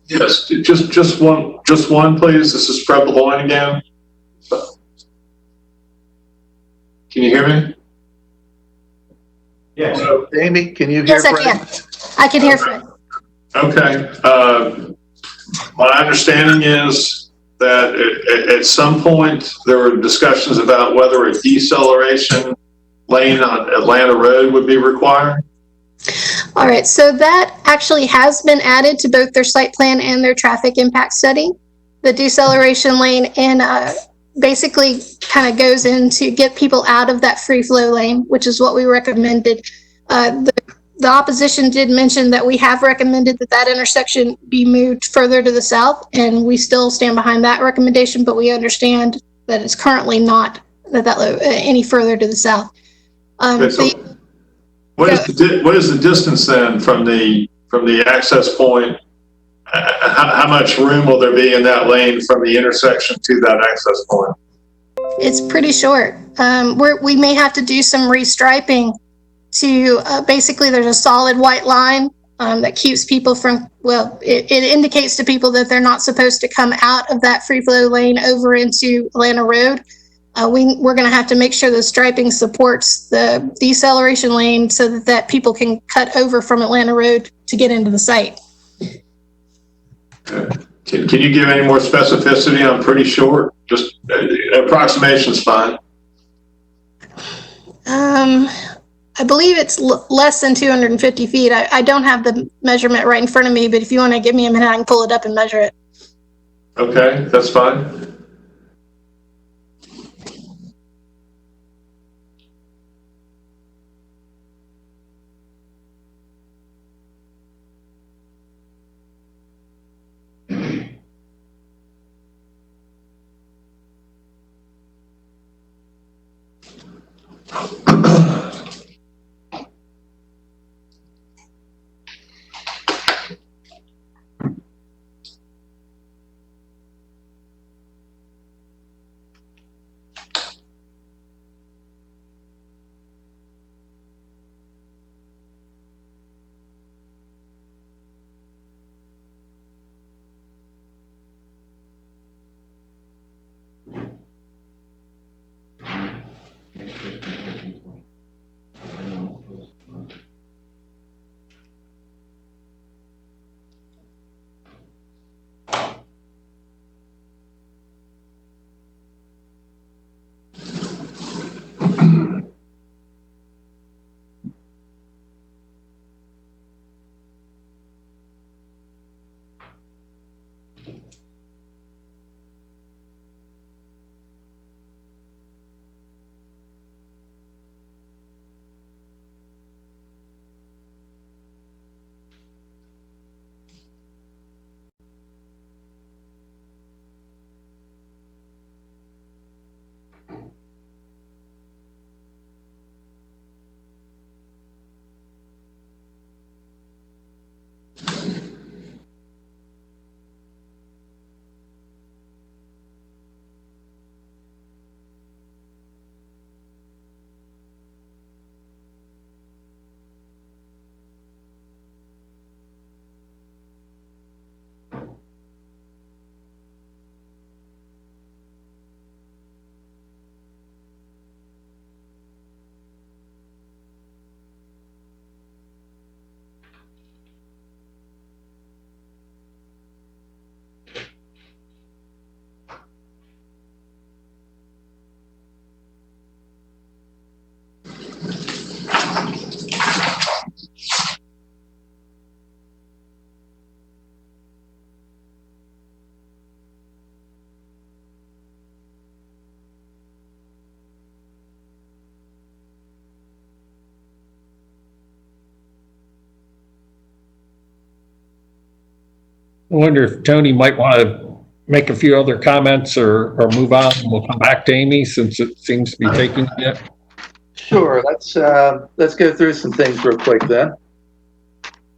Yes, just one, please. This is Fred Leloin again. Can you hear me? Yes. Amy, can you hear Fred? Yes, I can hear Fred. Okay. My understanding is that at some point there were discussions about whether a deceleration lane on Atlanta Road would be required. All right, so that actually has been added to both their site plan and their traffic impact study. The deceleration lane basically kind of goes in to get people out of that free flow lane, which is what we recommended. The opposition did mention that we have recommended that intersection be moved further to the south, and we still stand behind that recommendation, but we understand that it's currently not any further to the south. What is the distance then from the access point? How much room will there be in that lane from the intersection to that access point? It's pretty short. We may have to do some restriping to basically there's a solid white line that keeps people from, it indicates to people that they're not supposed to come out of that free flow lane over into Atlanta Road. We're going to have to make sure the striping supports the deceleration lane so that people can cut over from Atlanta Road to get into the site. Can you give any more specificity on pretty short? Just approximation is fine. I believe it's less than 250 feet. I don't have the measurement right in front of me, but if you want to give me a minute, I can pull it up and measure it. Okay, that's fine. I wonder if Tony might want to make a few other comments or move on. We'll come back to Amy since it seems to be taking a bit. Sure. Let's go through some things real quick then.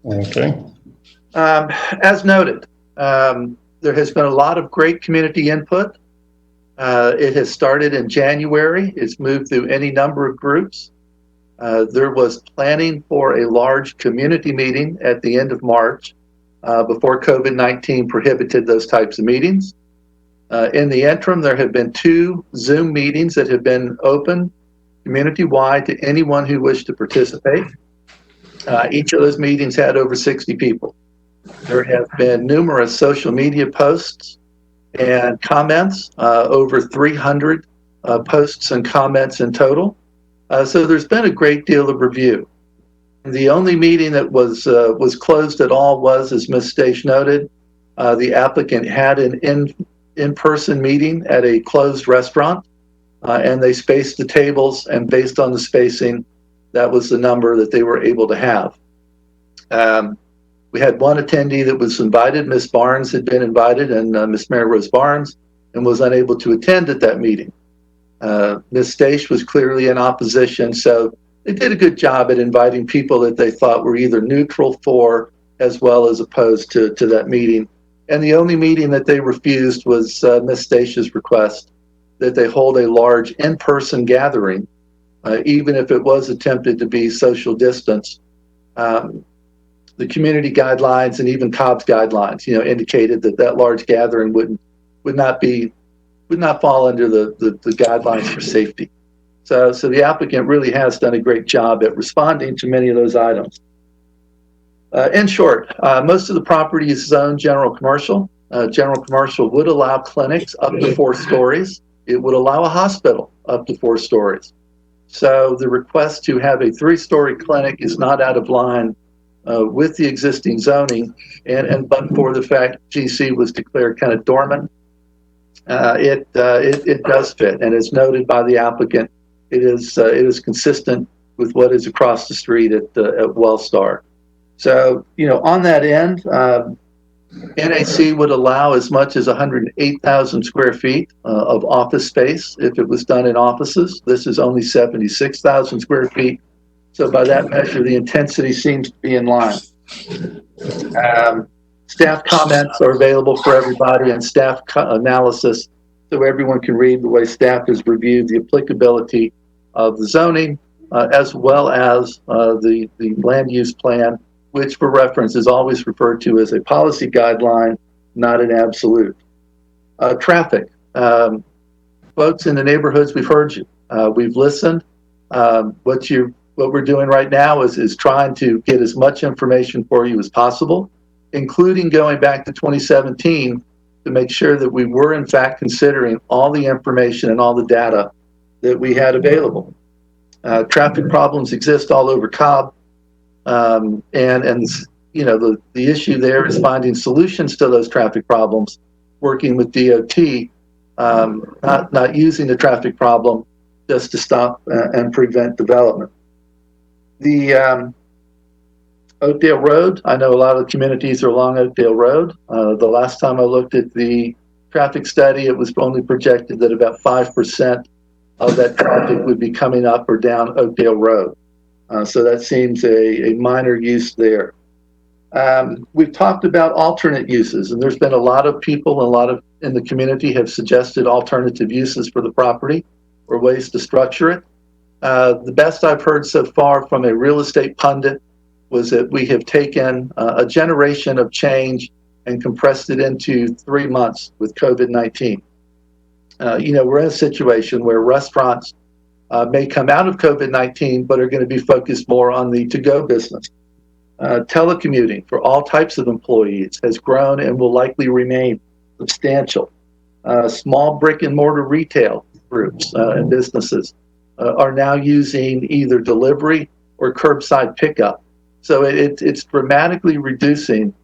Okay. As noted, there has been a lot of great community input. It has started in January. It's moved through any number of groups. There was planning for a large community meeting at the end of March before COVID-19 prohibited those types of meetings. In the interim, there have been 2 Zoom meetings that have been open community-wide to anyone who wished to participate. Each of those meetings had over 60 people. There have been numerous social media posts and comments, over 300 posts and comments in total. So there's been a great deal of review. The only meeting that was closed at all was, as Ms. Stace noted, the applicant had an in-person meeting at a closed restaurant, and they spaced the tables, and based on the spacing, that was the number that they were able to have. We had one attendee that was invited. Ms. Barnes had been invited, and Ms. Mary Rose Barnes, and was unable to attend at that meeting. Ms. Stace was clearly in opposition, so they did a good job at inviting people that they thought were either neutral for as well as opposed to that meeting. And the only meeting that they refused was Ms. Stace's request that they hold a large in-person gathering, even if it was attempted to be social distance. The community guidelines and even Cobb's guidelines, indicated that large gathering would not fall under the guidelines for safety. So the applicant really has done a great job at responding to many of those items. In short, most of the property is zoned general commercial. General commercial would allow clinics up to 4 stories. It would allow a hospital up to 4 stories. So the request to have a 3-story clinic is not out of line with the existing zoning, and but for the fact GC was declared kind of dormant, it does fit, and as noted by the applicant, it is consistent with what is across the street at Wellstar. So, on that end, NAC would allow as much as 108,000 square feet of office space if it was done in offices. This is only 76,000 square feet. So by that measure, the intensity seems to be in line. Staff comments are available for everybody, and staff analysis, so everyone can read the way staff has reviewed the applicability of the zoning, as well as the land use plan, which for reference is always referred to as a policy guideline, not an absolute. Traffic. Folks in the neighborhoods, we've heard you. We've listened. What we're doing right now is trying to get as much information for you as possible, including going back to 2017 to make sure that we were in fact considering all the information and all the data that we had available. Traffic problems exist all over Cobb, and the issue there is finding solutions to those traffic problems, working with DOT, not using the traffic problem just to stop and prevent development. The Oakdale Road, I know a lot of communities are along Oakdale Road. The last time I looked at the traffic study, it was only projected that about 5% of that traffic would be coming up or down Oakdale Road. So that seems a minor use there. We've talked about alternate uses, and there's been a lot of people, in the community have suggested alternative uses for the property or ways to structure it. The best I've heard so far from a real estate pundit was that we have taken a generation of change and compressed it into 3 months with COVID-19. We're in a situation where restaurants may come out of COVID-19, but are going to be focused more on the to-go business. Telecommuting for all types of employees has grown and will likely remain substantial. Small brick and mortar retail groups and businesses are now using either delivery or curbside pickup. So it's dramatically reducing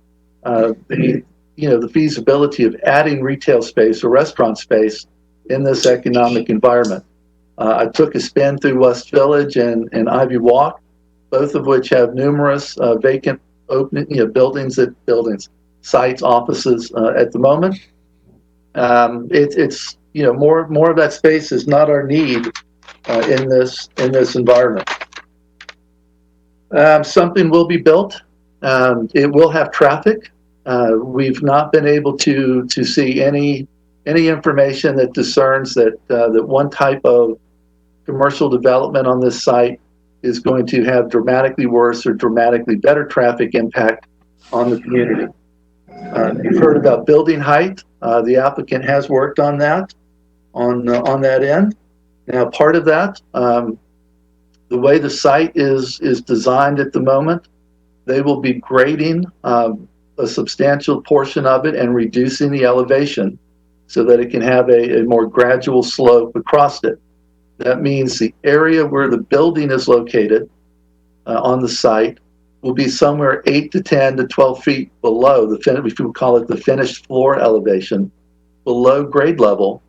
the feasibility of adding retail space or restaurant space in this economic environment. I took a spin through West Village and Ivy Walk, both of which have numerous vacant buildings, sites, offices at the moment. It's more of that space is not our need in this environment. Something will be built. It will have traffic. We've not been able to see any information that discerns that one type of commercial development on this site is going to have dramatically worse or dramatically better traffic impact on the community. You've heard about building height. The applicant has worked on that, on that end. Now, part of that, the way the site is designed at the moment, they will be grading a substantial portion of it and reducing the elevation so that it can have a more gradual slope across it. That means the area where the building is located on the site will be somewhere 8 to 10 to 12 feet below if you call it the finished floor elevation, below grade level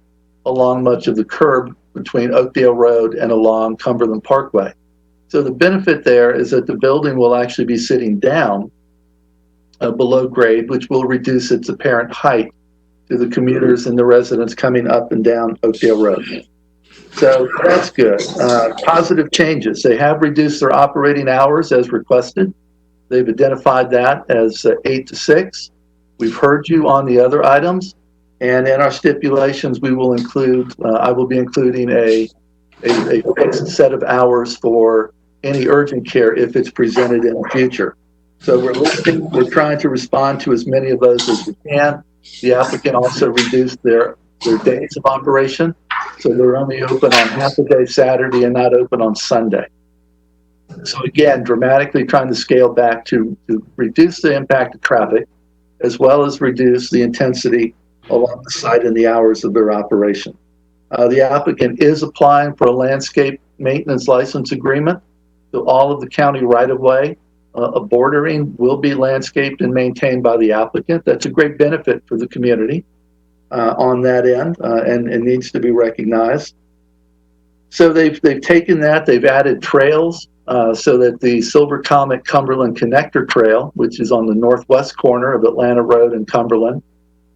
along much of the curb between Oakdale Road and along Cumberland Parkway. So the benefit there is that the building will actually be sitting down below grade, which will reduce its apparent height to the commuters and the residents coming up and down Oakdale Road. So that's good. Positive changes. They have reduced their operating hours as requested. They've identified that as 8 to 6. We've heard you on the other items. And in our stipulations, we will include, I will be including a fixed set of hours for any urgent care if it's presented in the future. So we're listening, we're trying to respond to as many of those as we can. The applicant also reduced their days of operation. So they're only open on half a day Saturday and not open on Sunday. So again, dramatically trying to scale back to reduce the impact of traffic, as well as reduce the intensity along the site and the hours of their operation. The applicant is applying for a landscape maintenance license agreement to all of the county right-of-way. A bordering will be landscaped and maintained by the applicant. That's a great benefit for the community on that end, and it needs to be recognized. So they've taken that, they've added trails so that the Silver Comet Cumberland Connector Trail, which is on the northwest corner of Atlanta Road and Cumberland,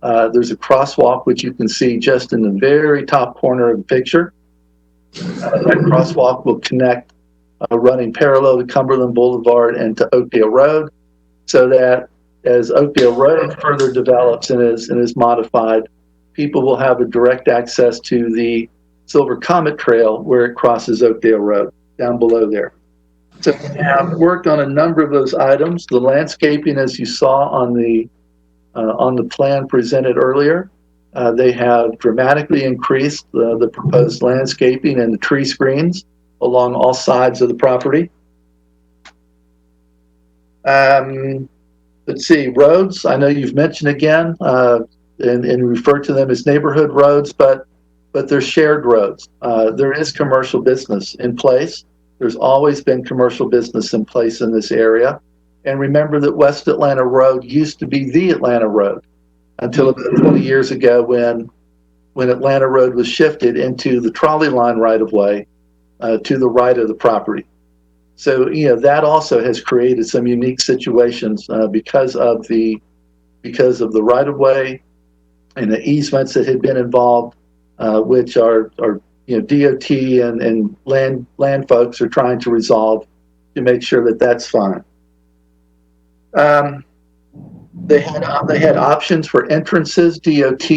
there's a crosswalk which you can see just in the very top corner of the picture. That crosswalk will connect running parallel to Cumberland Boulevard and to Oakdale Road, so that as Oakdale Road further develops and is modified, people will have a direct access to the Silver Comet Trail where it crosses Oakdale Road down below there. So we have worked on a number of those items. The landscaping, as you saw on the plan presented earlier, they have dramatically increased the proposed landscaping and the tree screens along all sides of the property. Let's see, roads. I know you've mentioned again and refer to them as neighborhood roads, but they're shared roads. There is commercial business in place. There's always been commercial business in place in this area. And remember that West Atlanta Road used to be the Atlanta Road until about 20 years ago when Atlanta Road was shifted into the trolley line right-of-way to the right of the property. So, that also has created some unique situations because of the right-of-way and the easements that had been involved, which are DOT and land folks are trying to resolve to make sure that that's fine. They had options for entrances. DOT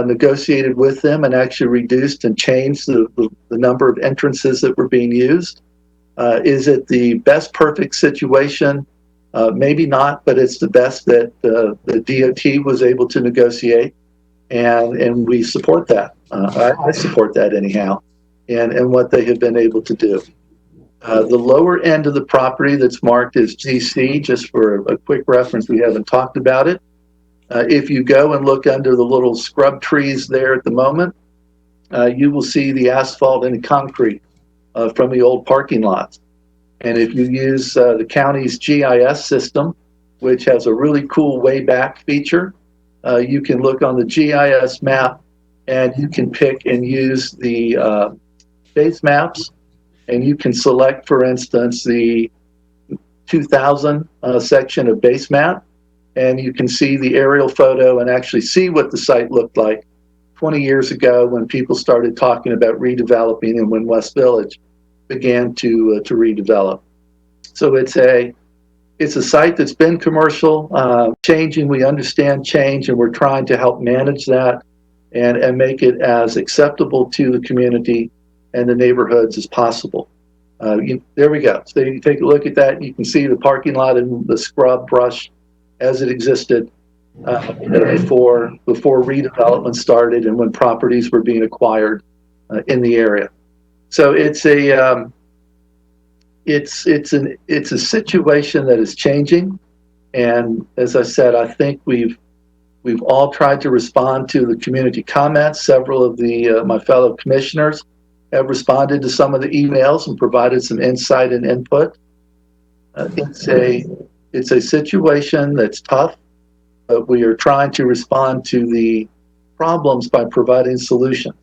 negotiated with them and actually reduced and changed the number of entrances that were being used. Is it the best perfect situation? Maybe not, but it's the best that the DOT was able to negotiate, and we support that. I support that anyhow, and what they have been able to do. The lower end of the property that's marked as GC, just for a quick reference, we haven't talked about it. If you go and look under the little scrub trees there at the moment, you will see the asphalt and the concrete from the old parking lots. And if you use the county's GIS system, which has a really cool way back feature, you can look on the GIS map and you can pick and use the base maps, and you can select, for instance, the 2000 section of base map, and you can see the aerial photo and actually see what the site looked like 20 years ago when people started talking about redeveloping and when West Village began to redevelop. So it's a site that's been commercial, changing. We understand change, and we're trying to help manage that and make it as acceptable to the community and the neighborhoods as possible. There we go. So you take a look at that, you can see the parking lot and the scrub brush as it existed before redevelopment started and when properties were being acquired in the area. So it's a situation that is changing, and as I said, I think we've all tried to respond to the community comments. Several of my fellow commissioners have responded to some of the emails and provided some insight and input. It's a situation that's tough, but we are trying to respond to the problems by providing solutions,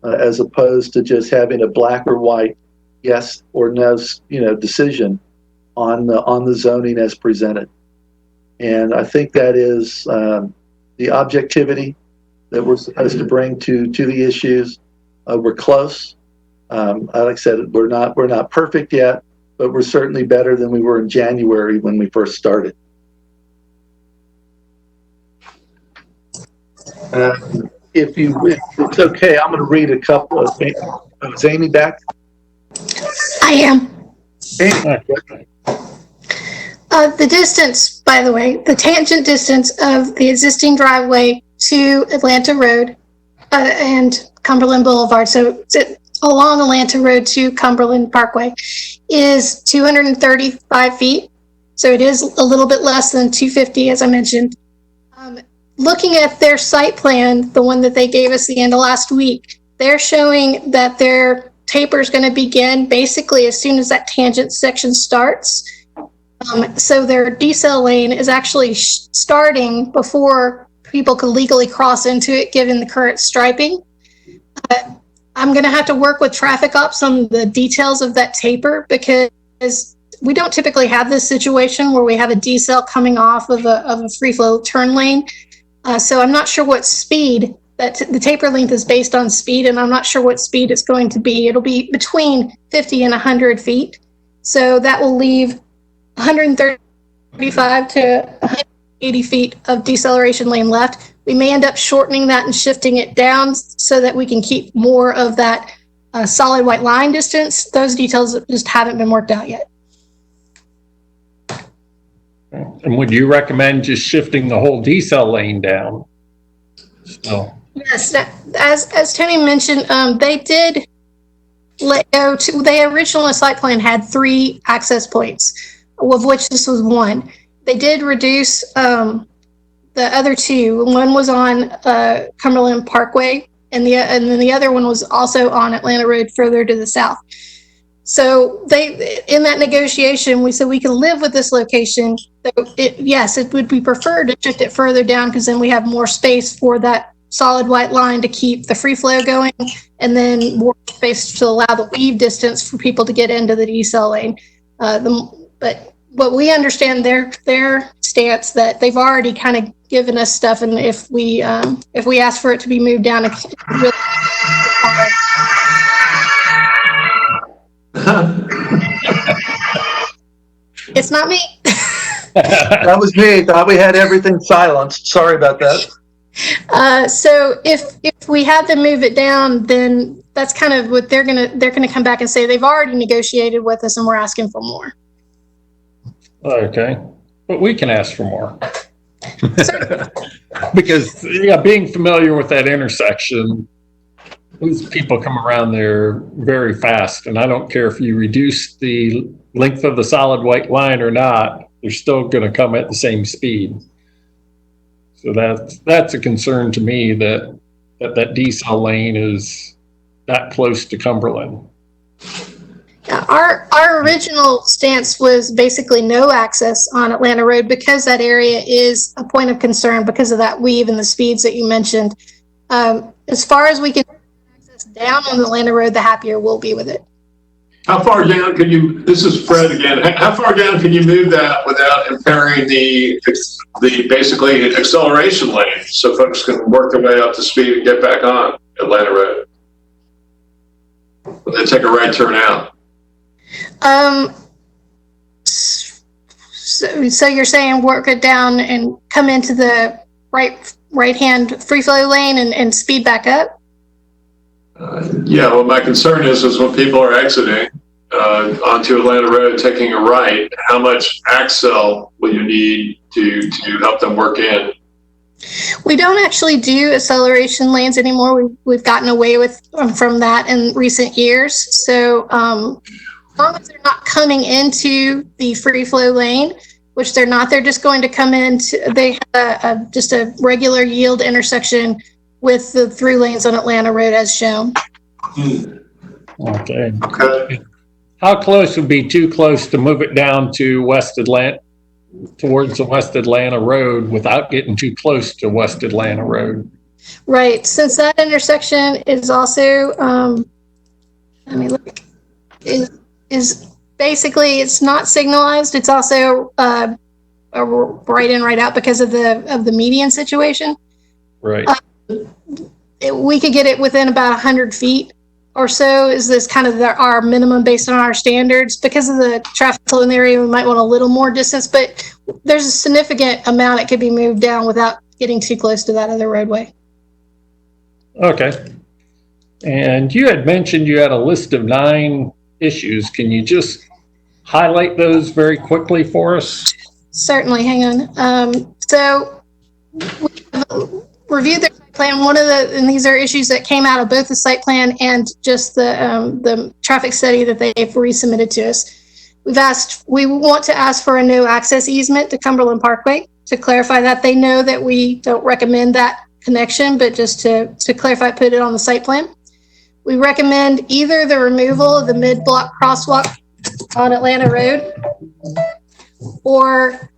as opposed to just having a black or white yes or no, decision on the zoning as presented. And I think that is the objectivity that we're supposed to bring to the issues. We're close. Like I said, we're not perfect yet, but we're certainly better than we were in January when we first started. If it's okay, I'm going to read a couple of things. Is Amy back? I am. Amy. The distance, by the way, the tangent distance of the existing driveway to Atlanta Road and Cumberland Boulevard, so along Atlanta Road to Cumberland Parkway, is 235 feet. So it is a little bit less than 250, as I mentioned. Looking at their site plan, the one that they gave us the end of last week, they're showing that their taper is going to begin basically as soon as that tangent section starts. So their decel lane is actually starting before people could legally cross into it, given the current striping. I'm going to have to work with traffic ops on the details of that taper, because we don't typically have this situation where we have a decel coming off of a free flow turn lane. So I'm not sure what speed the taper length is based on speed, and I'm not sure what speed it's going to be. It'll be between 50 and 100 feet. So that will leave 135 to 180 feet of deceleration lane left. We may end up shortening that and shifting it down so that we can keep more of that solid white line distance. Those details just haven't been worked out yet. And would you recommend just shifting the whole decel lane down? So. Yes, as Tony mentioned, they did let go to, they originally site plan had 3 access points, of which this was one. They did reduce the other 2. One was on Cumberland Parkway, and then the other one was also on Atlanta Road further to the south. So in that negotiation, we said we can live with this location. Yes, it would be preferred to shift it further down, because then we have more space for that solid white line to keep the free flow going, and then more space to allow the weave distance for people to get into the decel lane. But we understand their stance that they've already kind of given us stuff, and if we ask for it to be moved down, it's really it's not me. That was me. Thought we had everything silenced. Sorry about that. So if we had to move it down, then that's kind of what they're gonna come back and say. They've already negotiated with us, and we're asking for more. Okay, but we can ask for more. Because being familiar with that intersection, these people come around there very fast, and I don't care if you reduce the length of the solid white line or not, they're still going to come at the same speed. So that's a concern to me, that decel lane is that close to Cumberland. Our original stance was basically no access on Atlanta Road, because that area is a point of concern because of that weave and the speeds that you mentioned. As far as we can access down on Atlanta Road, the happier we'll be with it. How far down can you, this is Fred again, how far down can you move that without impairing the basically acceleration lane, so folks can work their way up to speed and get back on Atlanta Road when they take a right turn out? So you're saying work it down and come into the right-hand free flow lane and speed back up? Yeah, well, my concern is when people are exiting onto Atlanta Road, taking a right, how much accel will you need to help them work in? We don't actually do acceleration lanes anymore. We've gotten away from that in recent years. So as long as they're not coming into the free flow lane, which they're not, they're just going to come into, they have just a regular yield intersection with the through lanes on Atlanta Road as shown. Okay. How close would be too close to move it down to towards the West Atlanta Road without getting too close to West Atlanta Road? Right. Since that intersection is also, let me look, is basically, it's not signalized. It's also a right in, right out because of the median situation. Right. We could get it within about 100 feet or so. Is this kind of our minimum based on our standards? Because of the traffic flow in the area, we might want a little more distance, but there's a significant amount it could be moved down without getting too close to that other roadway. Okay. And you had mentioned you had a list of 9 issues. Can you just highlight those very quickly for us? Certainly. Hang on. So we reviewed the site plan. And these are issues that came out of both the site plan and just the traffic study that they've resubmitted to us. We want to ask for a no access easement to Cumberland Parkway. To clarify that, they know that we don't recommend that connection, but just to clarify, put it on the site plan. We recommend either the removal of the mid-block crosswalk on Atlanta Road, or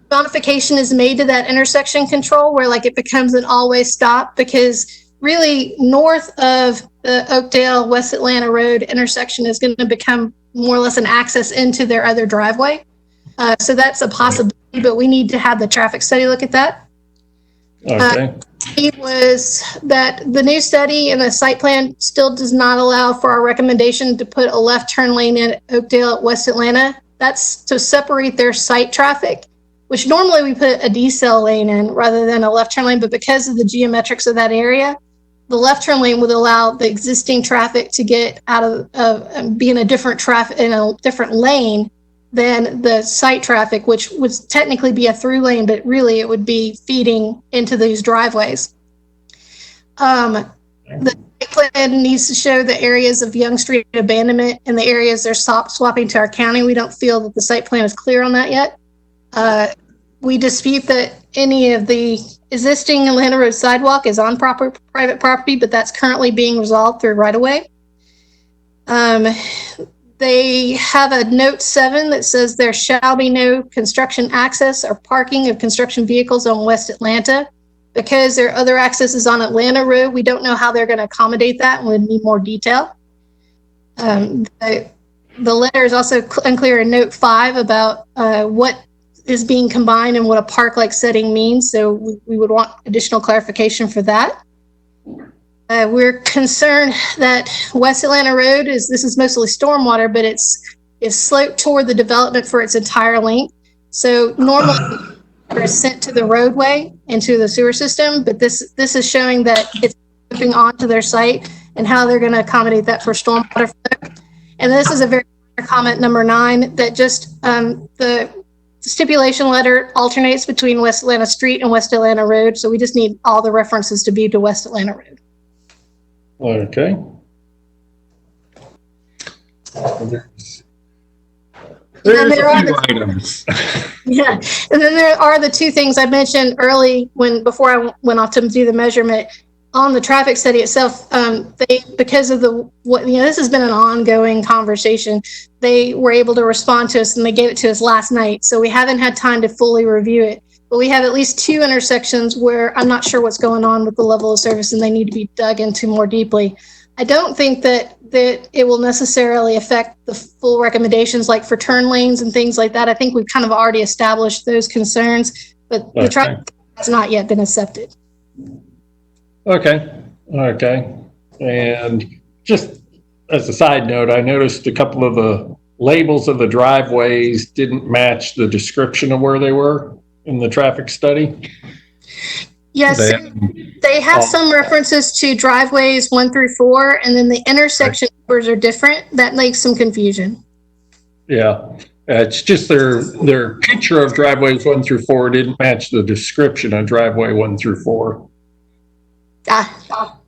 modification is made to that intersection control where like it becomes an all-way stop, because really north of the Oakdale West Atlanta Road intersection is going to become more or less an access into their other driveway. So that's a possibility, but we need to have the traffic study look at that. Okay. It was that the new study and the site plan still does not allow for our recommendation to put a left turn lane in Oakdale at West Atlanta. That's to separate their site traffic, which normally we put a decel lane in rather than a left turn lane. But because of the geometrics of that area, the left turn lane would allow the existing traffic to get out of be in a different traffic in a different lane than the site traffic, which would technically be a through lane, but really it would be feeding into these driveways. The site plan needs to show the areas of Young Street abandonment and the areas they're swapping to our county. We don't feel that the site plan is clear on that yet. We dispute that any of the existing Atlanta Road sidewalk is on private property, but that's currently being resolved through right-of-way. They have a note 7 that says there shall be no construction access or parking of construction vehicles on West Atlanta. Because there are other accesses on Atlanta Road, we don't know how they're going to accommodate that, and we need more detail. The letter is also unclear in note 5 about what is being combined and what a park-like setting means. So we would want additional clarification for that. We're concerned that West Atlanta Road this is mostly stormwater, but it's sloped toward the development for its entire length. So normally water is sent to the roadway and to the sewer system, but this is showing that it's moving onto their site and how they're going to accommodate that for stormwater flow. And this is a very clear comment, number 9, that just the stipulation letter alternates between West Atlanta Street and West Atlanta Road. So we just need all the references to be to West Atlanta Road. Okay. There's a few items. Yeah, and then there are the 2 things I mentioned early before I went off to do the measurement on the traffic study itself. Because of this has been an ongoing conversation. They were able to respond to us and they gave it to us last night. So we haven't had time to fully review it. But we have at least 2 intersections where I'm not sure what's going on with the level of service and they need to be dug into more deeply. I don't think that it will necessarily affect the full recommendations, like for turn lanes and things like that. I think we've kind of already established those concerns, but the traffic has not yet been accepted. Okay. And just as a side note, I noticed a couple of the labels of the driveways didn't match the description of where they were in the traffic study. Yes, they have some references to driveways 1 through 4, and then the intersection numbers are different. That makes some confusion. Yeah, it's just their picture of driveways 1 through 4 didn't match the description of driveway 1 through 4. So,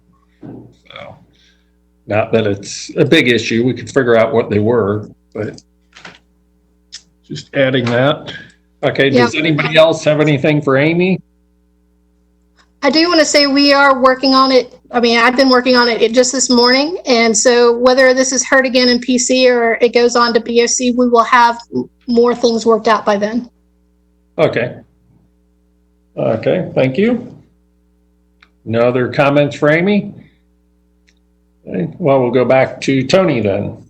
not that it's a big issue. We could figure out what they were, but just adding that. Okay, does anybody else have anything for Amy? I do want to say we are working on it. I mean, I've been working on it just this morning. And so whether this is heard again in PC or it goes on to BOC, we will have more things worked out by then. Okay. Okay, thank you. No other comments for Amy? Okay, well, we'll go back to Tony then.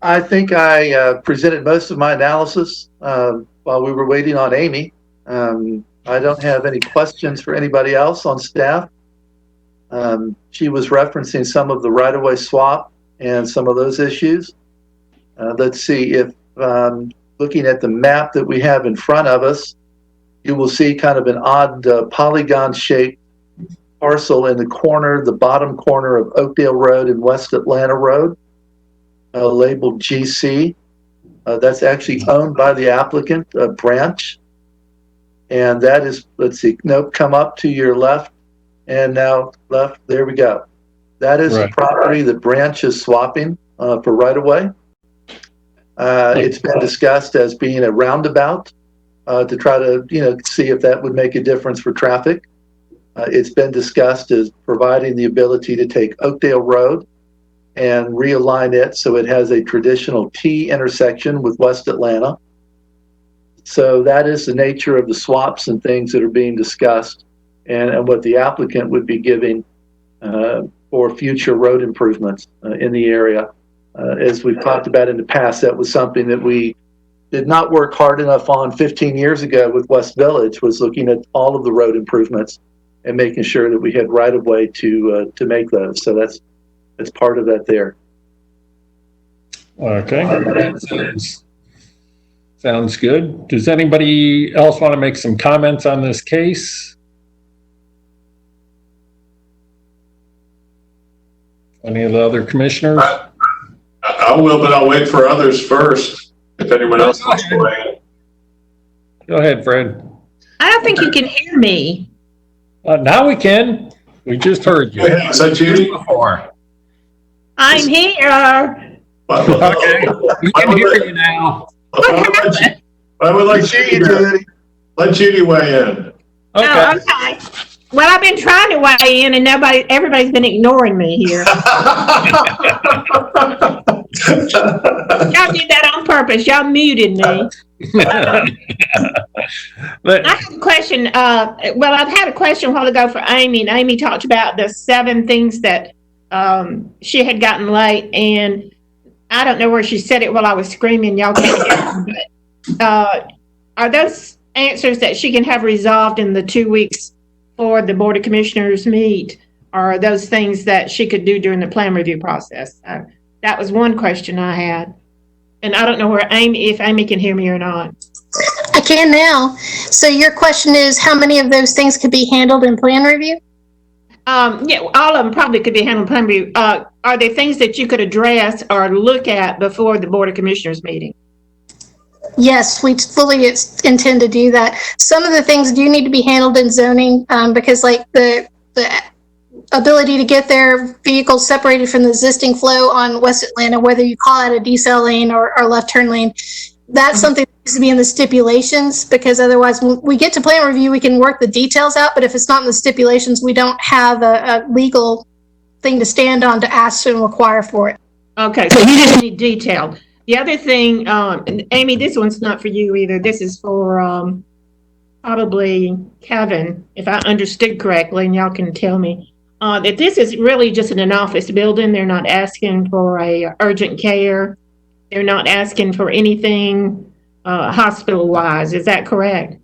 I think I presented most of my analysis while we were waiting on Amy. I don't have any questions for anybody else on staff. She was referencing some of the right-of-way swap and some of those issues. Let's see, if looking at the map that we have in front of us, you will see kind of an odd polygon-shaped parcel in the corner, the bottom corner of Oakdale Road and West Atlanta Road, labeled GC. That's actually owned by the applicant, Branch. And that is, let's see, nope, come up to your left and now left, there we go. That is the property that Branch is swapping for right-of-way. It's been discussed as being a roundabout to try to, see if that would make a difference for traffic. It's been discussed as providing the ability to take Oakdale Road and realign it so it has a traditional T intersection with West Atlanta. So that is the nature of the swaps and things that are being discussed, and what the applicant would be giving for future road improvements in the area. As we've talked about in the past, that was something that we did not work hard enough on 15 years ago with West Village, was looking at all of the road improvements and making sure that we had right of way to make those. So that's part of that there. Okay. Sounds good. Does anybody else want to make some comments on this case? Any of the other commissioners? I will, but I'll wait for others first. If anyone else wants to weigh in. Go ahead, Fred. I don't think you can hear me. Now we can. We just heard you. Is that Judy? I'm here. Okay. We can hear you now. I would like let Judy weigh in. Okay. Oh, okay. Well, I've been trying to weigh in, and everybody's been ignoring me here. Y'all did that on purpose. Y'all muted me. I have a question. I've had a question a while ago for Amy, and Amy talked about the 7 things that she had gotten late, and I don't know where she said it while I was screaming. Y'all can't hear me, but are those answers that she can have resolved in the 2 weeks before the Board of Commissioners meet, or are those things that she could do during the plan review process? That was one question I had. And I don't know if Amy can hear me or not. I can now. So your question is, how many of those things could be handled in plan review? Yeah, all of them probably could be handled in plan review. Are there things that you could address or look at before the Board of Commissioners meeting? Yes, we fully intend to do that. Some of the things do need to be handled in zoning because like the ability to get their vehicles separated from the existing flow on West Atlanta, whether you call it a decel lane or left turn lane, that's something that needs to be in the stipulations, because otherwise when we get to plan review, we can work the details out, but if it's not in the stipulations, we don't have a legal thing to stand on to ask and require for it. Okay, so you just need detail. The other thing, Amy, this one's not for you either. This is for probably Kevin, if I understood correctly, and y'all can tell me. That this is really just in an office building. They're not asking for a urgent care. They're not asking for anything hospital-wise. Is that correct?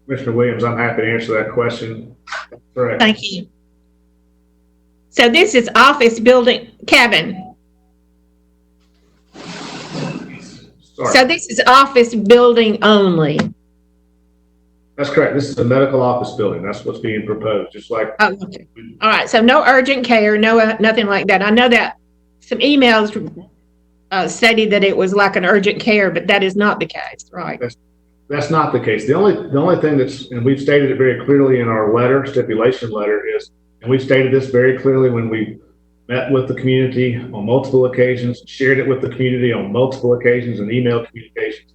Mr. Williams, I'm happy to answer that question. Correct. Thank you. So this is office building, Kevin. Sorry. So this is office building only. That's correct. This is a medical office building. That's what's being proposed, just like. Oh, okay. All right. So no urgent care, no nothing like that. I know that some emails stated that it was like an urgent care, but that is not the case, right? That's not the case. The only thing that's, and we've stated it very clearly in our stipulation letter is, and we've stated this very clearly when we met with the community on multiple occasions, shared it with the community on multiple occasions and email communications,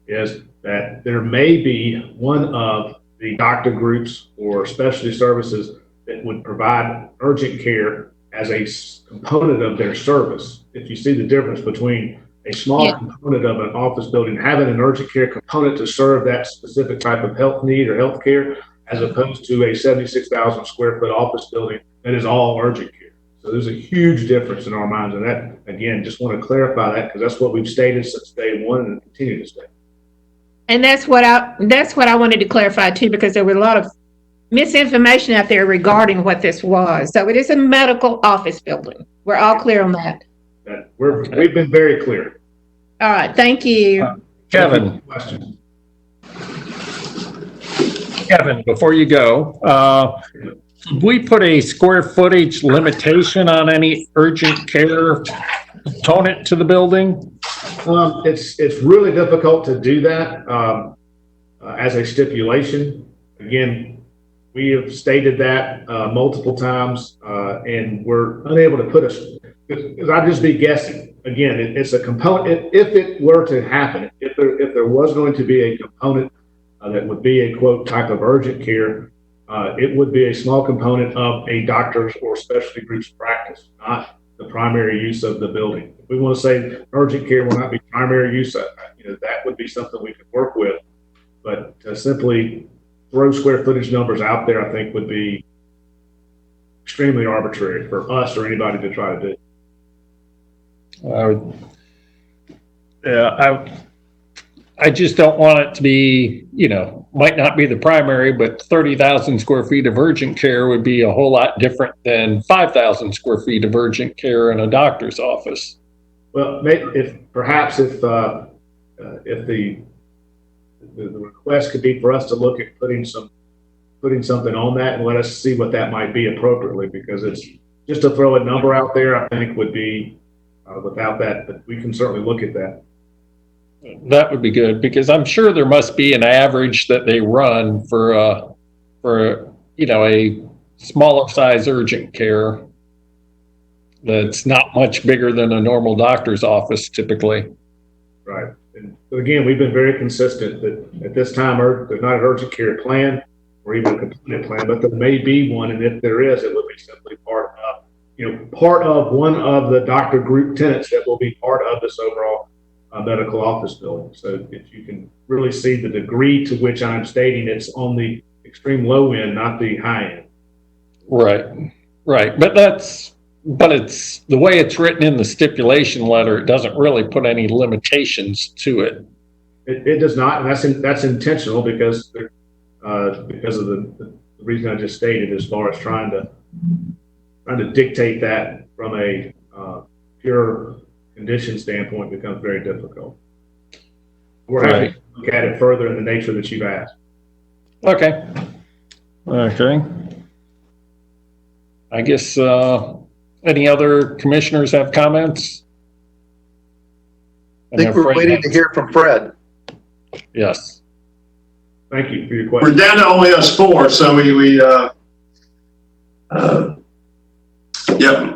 is that there may be one of the doctor groups or specialty services that would provide urgent care as a component of their service. If you see the difference between a small component of an office building having an urgent care component to serve that specific type of health need or health care, as opposed to a 76,000 square foot office building that is all urgent care. So there's a huge difference in our minds. And that, again, just want to clarify that because that's what we've stated since day one and continue to state. And that's what I wanted to clarify too, because there was a lot of misinformation out there regarding what this was. So it is a medical office building. We're all clear on that. We've been very clear. All right, thank you. Kevin, before you go, we put a square footage limitation on any urgent care component to the building? It's really difficult to do that as a stipulation. Again, we have stated that multiple times, and we're unable to put because I'd just be guessing. Again, it's a component. If it were to happen, if there was going to be a component that would be a quote type of urgent care, it would be a small component of a doctor's or specialty group's practice, not the primary use of the building. If we want to say urgent care will not be primary use, that would be something we could work with. But to simply throw square footage numbers out there, I think would be extremely arbitrary for us or anybody to try to do. I just don't want it to be, might not be the primary, but 30,000 square feet of urgent care would be a whole lot different than 5,000 square feet of urgent care in a doctor's office. Well, if the request could be for us to look at putting something on that and let us see what that might be appropriately, because it's just to throw a number out there, I think would be without that, but we can certainly look at that. That would be good, because I'm sure there must be an average that they run for a smaller size urgent care that's not much bigger than a normal doctor's office typically. Right. And again, we've been very consistent that at this time there's not an urgent care plan or even a component plan, but there may be one, and if there is, it would be simply part of one of the doctor group tenants that will be part of this overall medical office building. So if you can really see the degree to which I'm stating it's on the extreme low end, not the high end. Right. But it's the way it's written in the stipulation letter. It doesn't really put any limitations to it. It does not, and that's intentional because of the reason I just stated, as far as trying to dictate that from a pure condition standpoint becomes very difficult. We're happy to look at it further in the nature that you've asked. Okay. I guess any other commissioners have comments? I think we're waiting to hear from Fred. Yes. Thank you for your question. We're down to only us four, so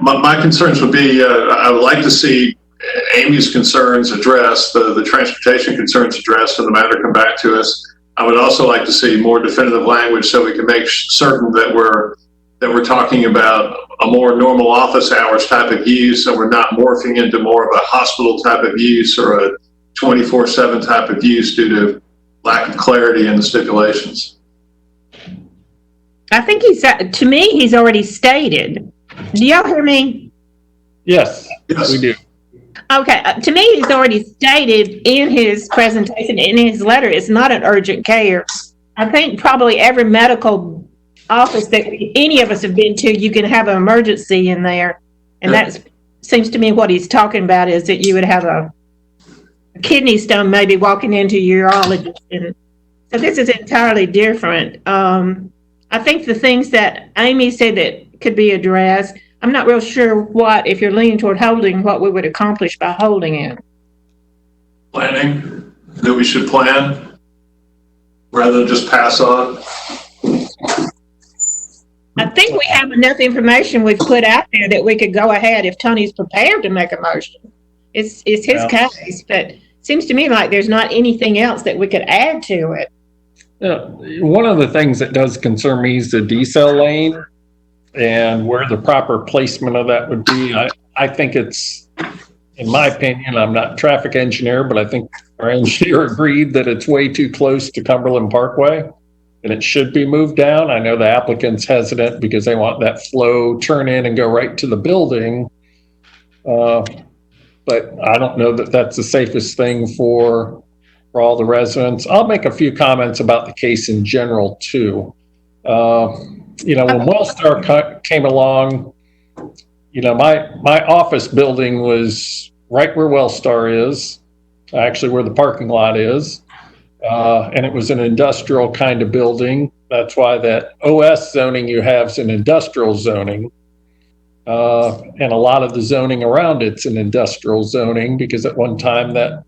my concerns would be I would like to see Amy's concerns addressed, the transportation concerns addressed, and the matter come back to us. I would also like to see more definitive language so we can make certain that we're talking about a more normal office hours type of use, and we're not morphing into more of a hospital type of use or a 24/7 type of use due to lack of clarity in the stipulations. I think to me, he's already stated. Do y'all hear me? Yes, we do. Okay, to me, he's already stated in his presentation, in his letter, it's not an urgent care. I think probably every medical office that any of us have been to, you can have an emergency in there. And that seems to me what he's talking about is that you would have a kidney stone maybe walking into your urologist. And so this is entirely different. I think the things that Amy said that could be addressed, I'm not real sure if you're leaning toward holding, what we would accomplish by holding it. Planning, that we should plan rather than just pass on. I think we have enough information we've put out there that we could go ahead if Tony's prepared to make a motion. It's his case, but it seems to me like there's not anything else that we could add to it. One of the things that does concern me is the decel lane and where the proper placement of that would be. I think it's, in my opinion, I'm not a traffic engineer, but I think our engineer agreed that it's way too close to Cumberland Parkway and it should be moved down. I know the applicant's hesitant because they want that flow turn in and go right to the building. But I don't know that that's the safest thing for all the residents. I'll make a few comments about the case in general too. When Wellstar came along, my office building was right where Wellstar is, actually where the parking lot is. And it was an industrial kind of building. That's why that OS zoning you have is an industrial zoning. And a lot of the zoning around it's an industrial zoning because at one time that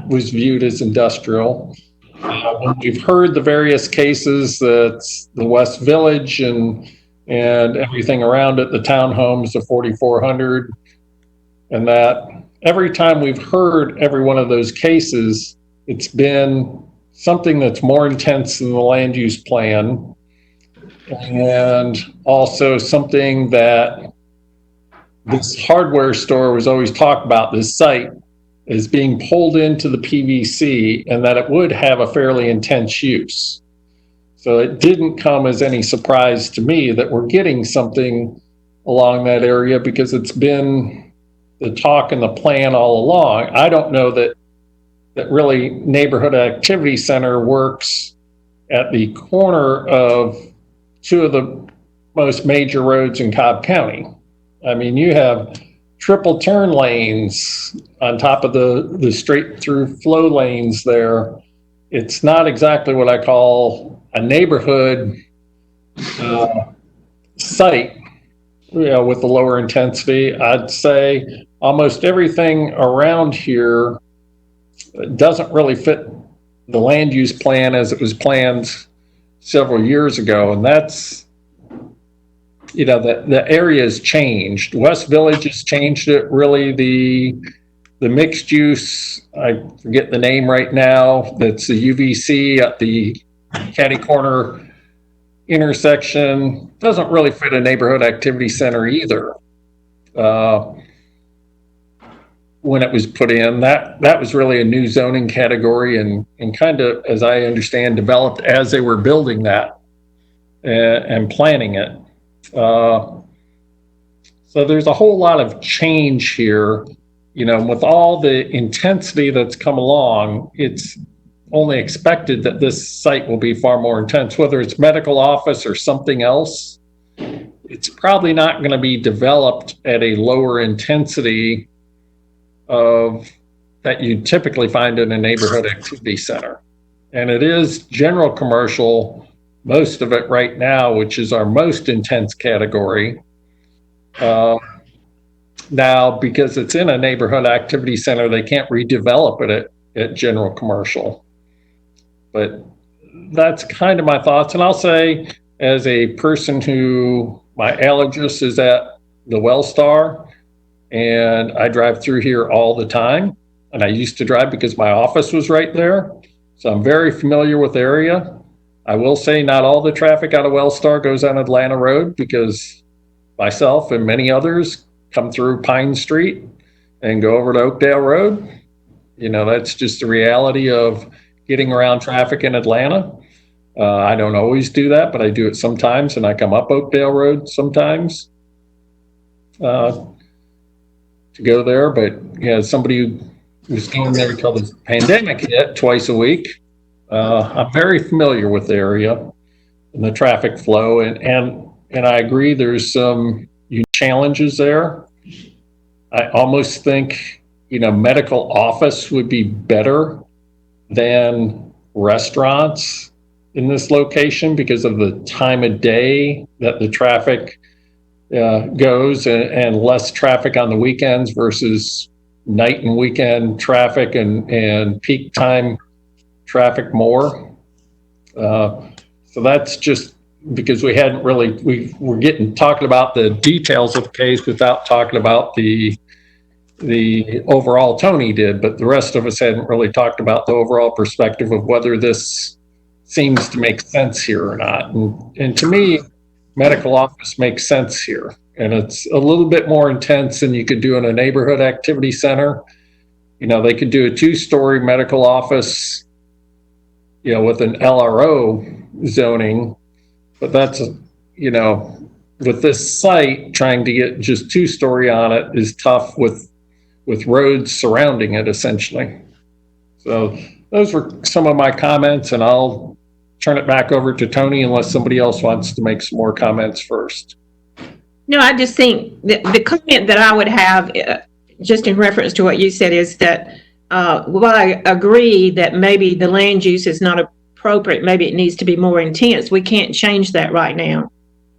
was viewed as industrial. When we've heard the various cases, that's the West Village and and everything around it, the townhomes, the 4,400, and that every time we've heard every one of those cases, it's been something that's more intense than the land use plan, and also something that this hardware store was always talked about, this site, is being pulled into the PVC, and that it would have a fairly intense use. So it didn't come as any surprise to me that we're getting something along that area, because it's been the talk and the plan all along. I don't know that really neighborhood activity center works at the corner of two of the most major roads in Cobb County. I mean, you have triple turn lanes on top of the straight through flow lanes there. It's not exactly what I call a neighborhood site, with the lower intensity. I'd say almost everything around here doesn't really fit the land use plan as it was planned several years ago. And that's, the area has changed. West Village has changed it. Really, the mixed use, I forget the name right now, that's the UVC at the Caddy Corner intersection, doesn't really fit a neighborhood activity center either. When it was put in, that was really a new zoning category, and kind of, as I understand, developed as they were building that and planning it. So there's a whole lot of change here, with all the intensity that's come along. It's only expected that this site will be far more intense, whether it's medical office or something else. It's probably not going to be developed at a lower intensity of that you typically find in a neighborhood activity center. And it is general commercial, most of it right now, which is our most intense category. Now, because it's in a neighborhood activity center, they can't redevelop it at general commercial. But that's kind of my thoughts. And I'll say, as a person who, my allergist is at the Wellstar, and I drive through here all the time, and I used to drive because my office was right there. So I'm very familiar with the area. I will say not all the traffic out of Wellstar goes on Atlanta Road, because myself and many others come through Pine Street and go over to Oakdale Road. That's just the reality of getting around traffic in Atlanta. I don't always do that, but I do it sometimes, and I come up Oakdale Road sometimes to go there. But somebody who was going there until the pandemic hit twice a week. I'm very familiar with the area and the traffic flow, and I agree there's some challenges there. I almost think, medical office would be better than restaurants in this location because of the time of day that the traffic goes, and less traffic on the weekends versus night and weekend traffic, and peak time traffic more. So that's just because we hadn't really, we were talking about the details of the case without talking about the overall. Tony did, but the rest of us hadn't really talked about the overall perspective of whether this seems to make sense here or not. And to me, medical office makes sense here, and it's a little bit more intense than you could do in a neighborhood activity center. They could do a 2-story medical office, with an LRO zoning, but that's, with this site, trying to get just 2-story on it is tough with roads surrounding it, essentially. So those were some of my comments, and I'll turn it back over to Tony unless somebody else wants to make some more comments first. No, I just think that the comment that I would have, just in reference to what you said, is that while I agree that maybe the land use is not appropriate, maybe it needs to be more intense, we can't change that right now.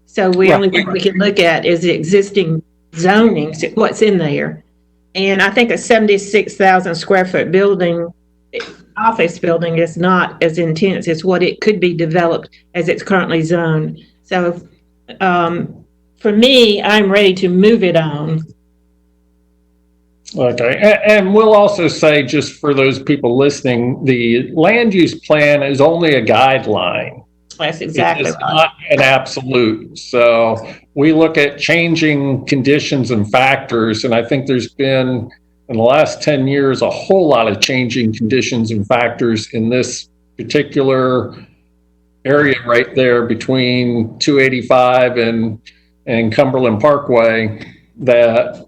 So the only thing we can look at is the existing zoning, what's in there. And I think a 76,000 square foot building, office building, is not as intense as what it could be developed as it's currently zoned. So for me, I'm ready to move it on. Okay, and we'll also say, just for those people listening, the land use plan is only a guideline. That's exactly It's right. not an absolute. So we look at changing conditions and factors, and I think there's been, in the last 10 years, a whole lot of changing conditions and factors in this particular area right there between 285 and Cumberland Parkway that,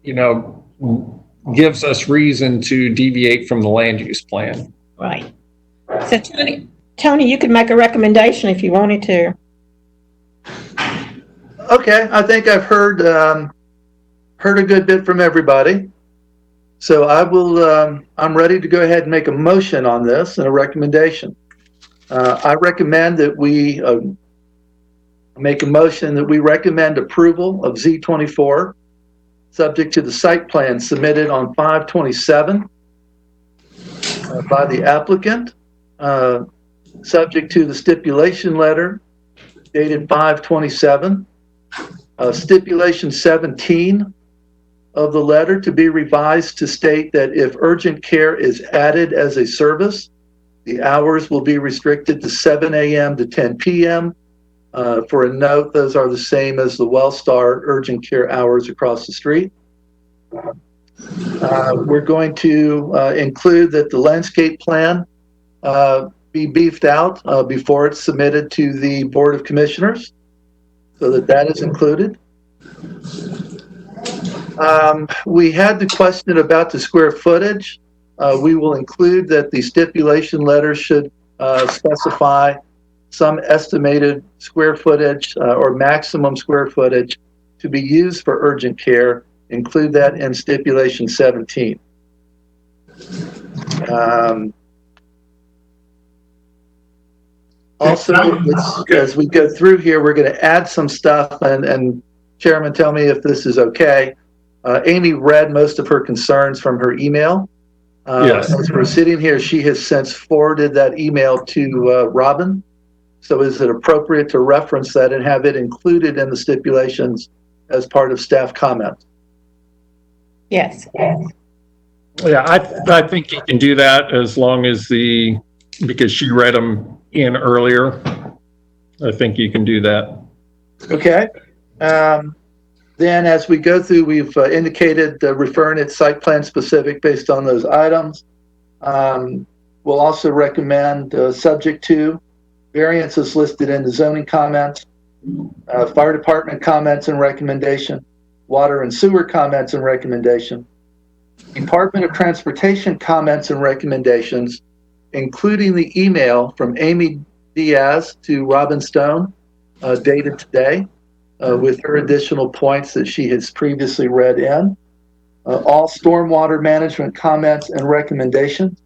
you know, gives us reason to deviate from the land use plan. Right. So Tony, you could make a recommendation if you wanted to. Okay, I think I've heard a good bit from everybody. So I will, I'm ready to go ahead and make a motion on this and a recommendation. I recommend that we make a motion that we recommend approval of Z24, subject to the site plan submitted on 5/27 by the applicant, subject to the stipulation letter dated 5/27, stipulation 17 of the letter to be revised to state that if urgent care is added as a service, the hours will be restricted to 7 a.m. to 10 p.m. For a note, those are the same as the Wellstar urgent care hours across the street. We're going to include that the landscape plan be beefed out before it's submitted to the Board of Commissioners, so that is included. We had the question about the square footage. We will include that the stipulation letter should specify some estimated square footage or maximum square footage to be used for urgent care. Include that in stipulation 17. Also, as we go through here, we're going to add some stuff, and Chairman, tell me if this is okay. Amy read most of her concerns from her email. Yes. As we're sitting here, she has since forwarded that email to Robin. So is it appropriate to reference that and have it included in the stipulations as part of staff comments? Yes. Yeah, I think you can do that as long as because she read them in earlier. I think you can do that. Okay. Then as we go through, we've indicated referring it site plan specific based on those items. We'll also recommend subject to variances listed in the zoning comments, fire department comments and recommendation, water and sewer comments and recommendation, Department of Transportation comments and recommendations, including the email from Amy Diaz to Robin Stone, dated today, with her additional points that she has previously read in, all stormwater management comments and recommendations,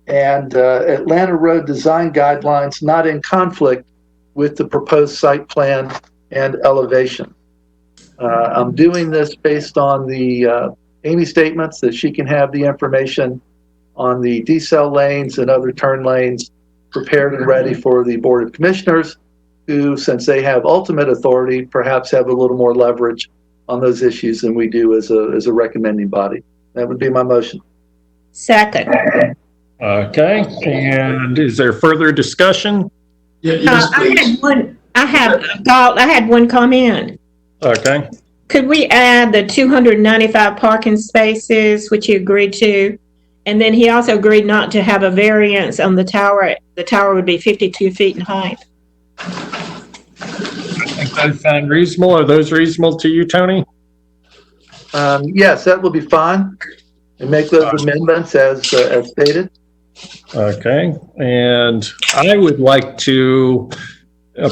and Atlanta Road design guidelines not in conflict with the proposed site plan and elevation. I'm doing this based on the Amy statements that she can have the information on the decel lanes and other turn lanes prepared and ready for the Board of Commissioners, who, since they have ultimate authority, perhaps have a little more leverage on those issues than we do as a recommending body. That would be my motion. Second. Okay, and is there further discussion? Yes, please. I had one comment. Okay. Could we add the 295 parking spaces, which he agreed to? And then he also agreed not to have a variance on the tower. The tower would be 52 feet in height. I think those sound reasonable. Are those reasonable to you, Tony? Yes, that will be fine. And make those amendments as stated. Okay, and I would like to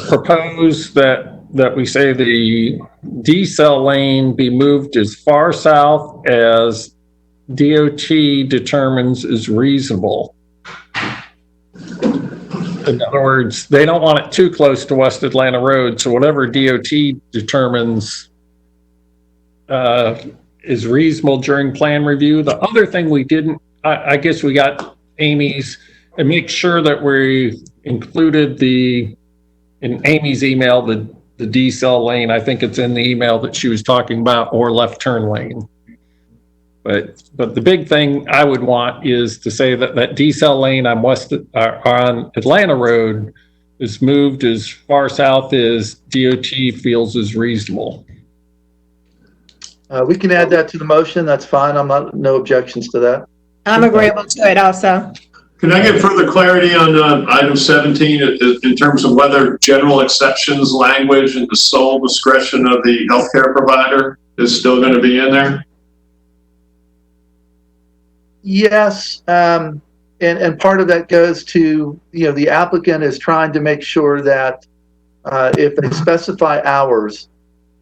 propose that we say the decel lane be moved as far south as DOT determines is reasonable. In other words, they don't want it too close to West Atlanta Road, so whatever DOT determines is reasonable during plan review. The other thing we didn't, I guess we got Amy's, and make sure that we included the in Amy's email, the decel lane, I think it's in the email that she was talking about, or left turn lane. But the big thing I would want is to say that that decel lane on on Atlanta Road is moved as far south as DOT feels is reasonable. We can add that to the motion. That's fine. No objections to that. I'm agreeable to it also. Can I get further clarity on item 17 in terms of whether general exceptions language and the sole discretion of the healthcare provider is still going to be in there? Yes, and part of that goes to, the applicant is trying to make sure that if they specify hours,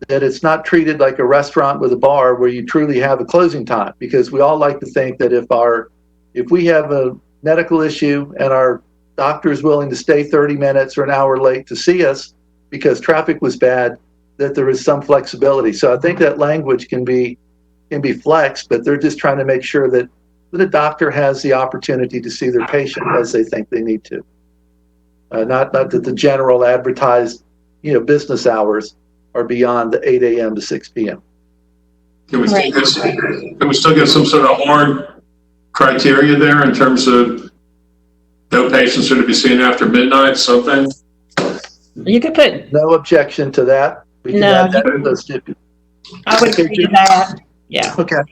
that it's not treated like a restaurant with a bar where you truly have a closing time, because we all like to think that if we have a medical issue and our doctor is willing to stay 30 minutes or an hour late to see us because traffic was bad, that there is some flexibility. So I think that language can be flexed, but they're just trying to make sure that the doctor has the opportunity to see their patient as they think they need to. Not that the general advertised, business hours are beyond the 8 a.m. to 6 p.m. Can we still get some sort of hard criteria there in terms of no patients are to be seen after midnight, something? You could put. No objection to that. We can add that to those stipulations. I would agree to that. Yeah. Okay.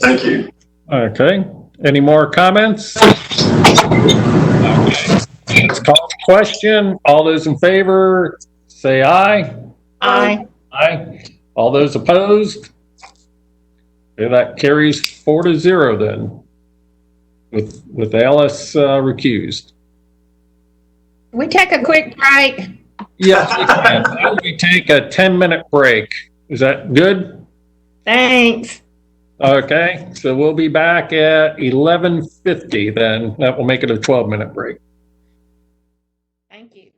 Thank you. Okay. Any more comments? Okay. Let's call the question. All those in favor, say aye. Aye. Aye. All those opposed? Okay, that carries 4-0 then, with Alice recused. We take a quick break. Yes, we can. Why don't we take a 10-minute break? Is that good? Thanks. Okay, so we'll be back at 11:50 then. That will make it a 12-minute break. Thank you.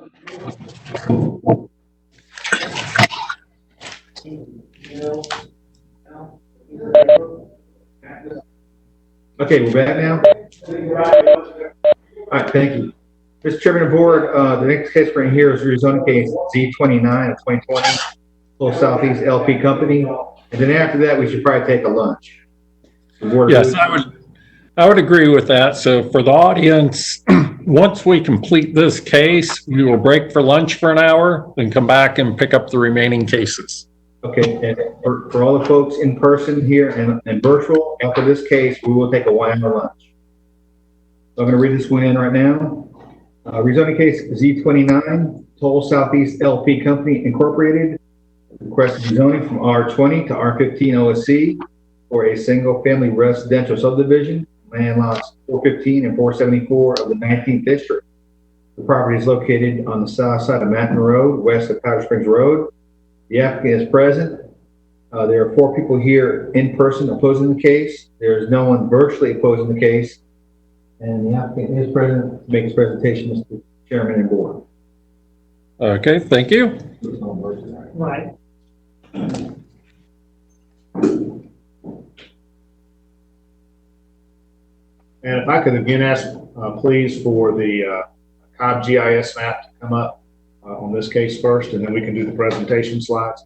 Okay, we're back now. All right, thank you. Mr. Chairman of the Board, the next case right here is rezoning case Z29 of 2020, Full Southeast LP Company. And then after that, we should probably take a lunch. Yes, I would agree with that. So for the audience, once we complete this case, we will break for lunch for an hour, then come back and pick up the remaining cases. Okay, and for all the folks in person here and virtual, after this case, we will take a 1 hour lunch. So I'm going to read this one in right now. Rezoning case Z29, Toll Southeast LP Company Incorporated, requested rezoning from R20 to R15 OSC for a single family residential subdivision, land lots 415 and 474 of the 19th district. The property is located on the south side of Mountain Road, west of Powder Springs Road. The applicant is present. There are 4 people here in person opposing the case. There is no one virtually opposing the case. And the applicant is present to make his presentation, Mr. Chairman and Board. Okay, thank you. Right. And if I could again ask, please, for the Cobb GIS map to come up on this case first, and then we can do the presentation slides.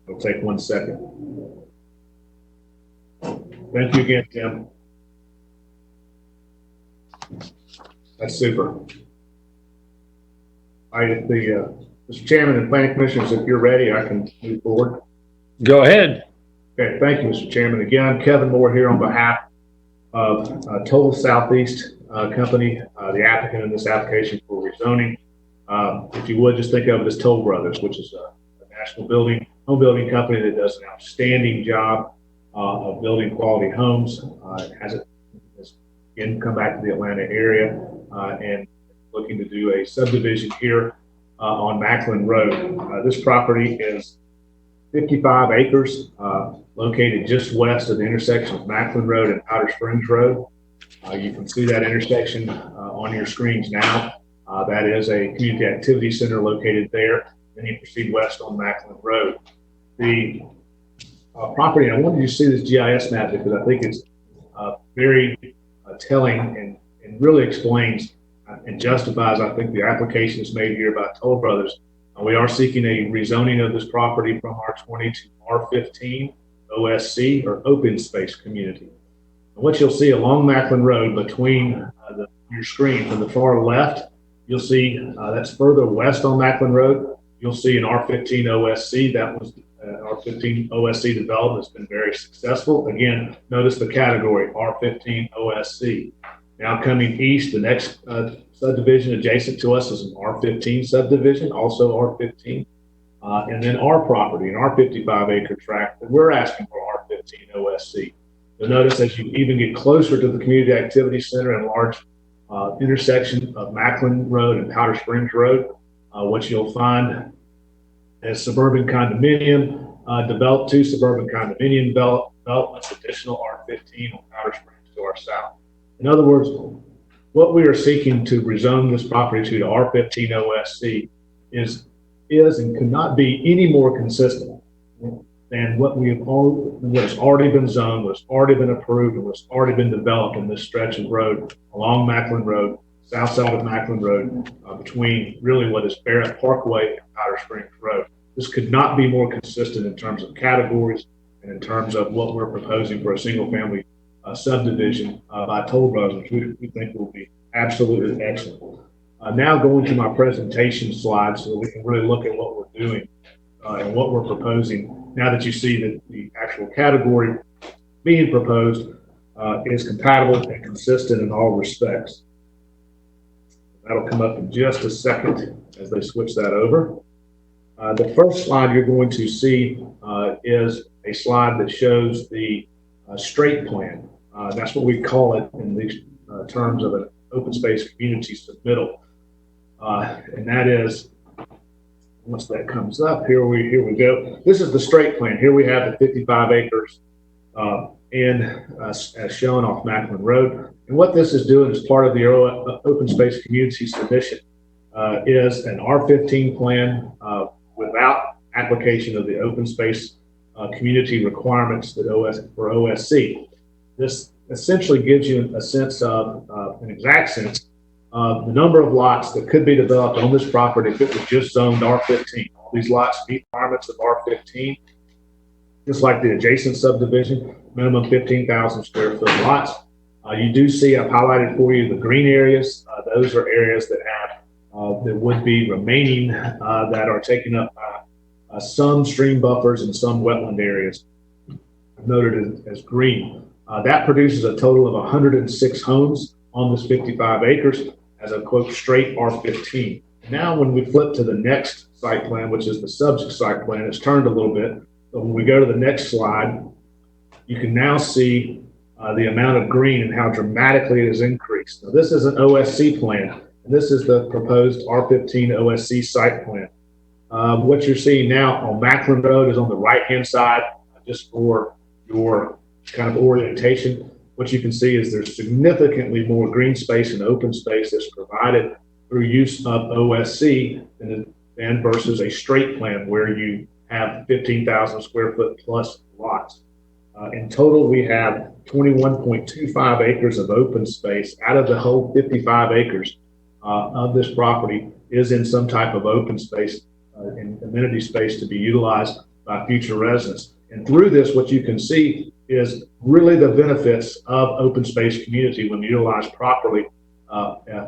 It'll take 1 second. Thank you again, Tim. That's super. All right, Mr. Chairman and Planning Commissioners, if you're ready, I can move forward. Go ahead. Okay, thank you, Mr. Chairman. Again, Kevin Moore here on behalf of Total Southeast Company, the applicant in this application for rezoning. If you would, just think of it as Toll Brothers, which is a national home building company that does an outstanding job of building quality homes. Has again come back to the Atlanta area and looking to do a subdivision here on Macklin Road. This property is 55 acres, located just west of the intersection of Macklin Road and Powder Springs Road. You can see that intersection on your screens now. That is a community activity center located there. Then you proceed west on Macklin Road. The property, and I wanted you to see this GIS map because I think it's very telling and really explains and justifies, I think, the application that's made here by Toll Brothers. We are seeking a rezoning of this property from R20 to R15 OSC, or open space community. And what you'll see along Macklin Road between your screen from the far left, you'll see that's further west on Macklin Road. You'll see an R15 OSC. That was R15 OSC development has been very successful. Again, notice the category R15 OSC. Now coming east, the next subdivision adjacent to us is an R15 subdivision, also R15. And then our property, an R55 acre tract that we're asking for R15 OSC. You'll notice as you even get closer to the community activity center and large intersection of Macklin Road and Powder Springs Road, what you'll find is suburban condominium, developed 2 suburban condominium developments, additional R15 on Powder Springs to our south. In other words, what we are seeking to rezone this property to R15 OSC is and could not be any more consistent than what has already been zoned, what's already been approved, and what's already been developed in this stretch of road along Macklin Road, south side of Macklin Road, between really what is Barrett Parkway and Powder Springs Road. This could not be more consistent in terms of categories and in terms of what we're proposing for a single family subdivision by Toll Brothers, which we think will be absolutely excellent. Now going to my presentation slides so we can really look at what we're doing and what we're proposing. Now that you see that the actual category being proposed is compatible and consistent in all respects. That'll come up in just a second as they switch that over. The first slide you're going to see is a slide that shows the straight plan. That's what we call it in these terms of an open space community submittal. And that is Once that comes up, here we go. This is the straight plan. Here we have the 55 acres as shown off Macklin Road. And what this is doing as part of the open space community submission is an R15 plan without application of the open space community requirements that for OSC. This essentially gives you a sense of, an exact sense of the number of lots that could be developed on this property if it was just zoned R15. All these lots meet requirements of R15, just like the adjacent subdivision, minimum 15,000 square foot lots. You do see I've highlighted for you the green areas. Those are areas that have that would be remaining that are taken up by some stream buffers and some wetland areas noted as green. That produces a total of 106 homes on this 55 acres as a quote straight R15. Now, when we flip to the next site plan, which is the subject site plan, it's turned a little bit. But when we go to the next slide, you can now see the amount of green and how dramatically it has increased. Now, this is an OSC plan, and this is the proposed R15 OSC site plan. What you're seeing now on Macklin Road is on the right-hand side, just for your kind of orientation. What you can see is there's significantly more green space and open space that's provided through use of OSC than versus a straight plan where you have 15,000 square foot plus lots. In total, we have 21.25 acres of open space out of the whole 55 acres of this property is in some type of open space and amenity space to be utilized by future residents. And through this, what you can see is really the benefits of open space community when utilized properly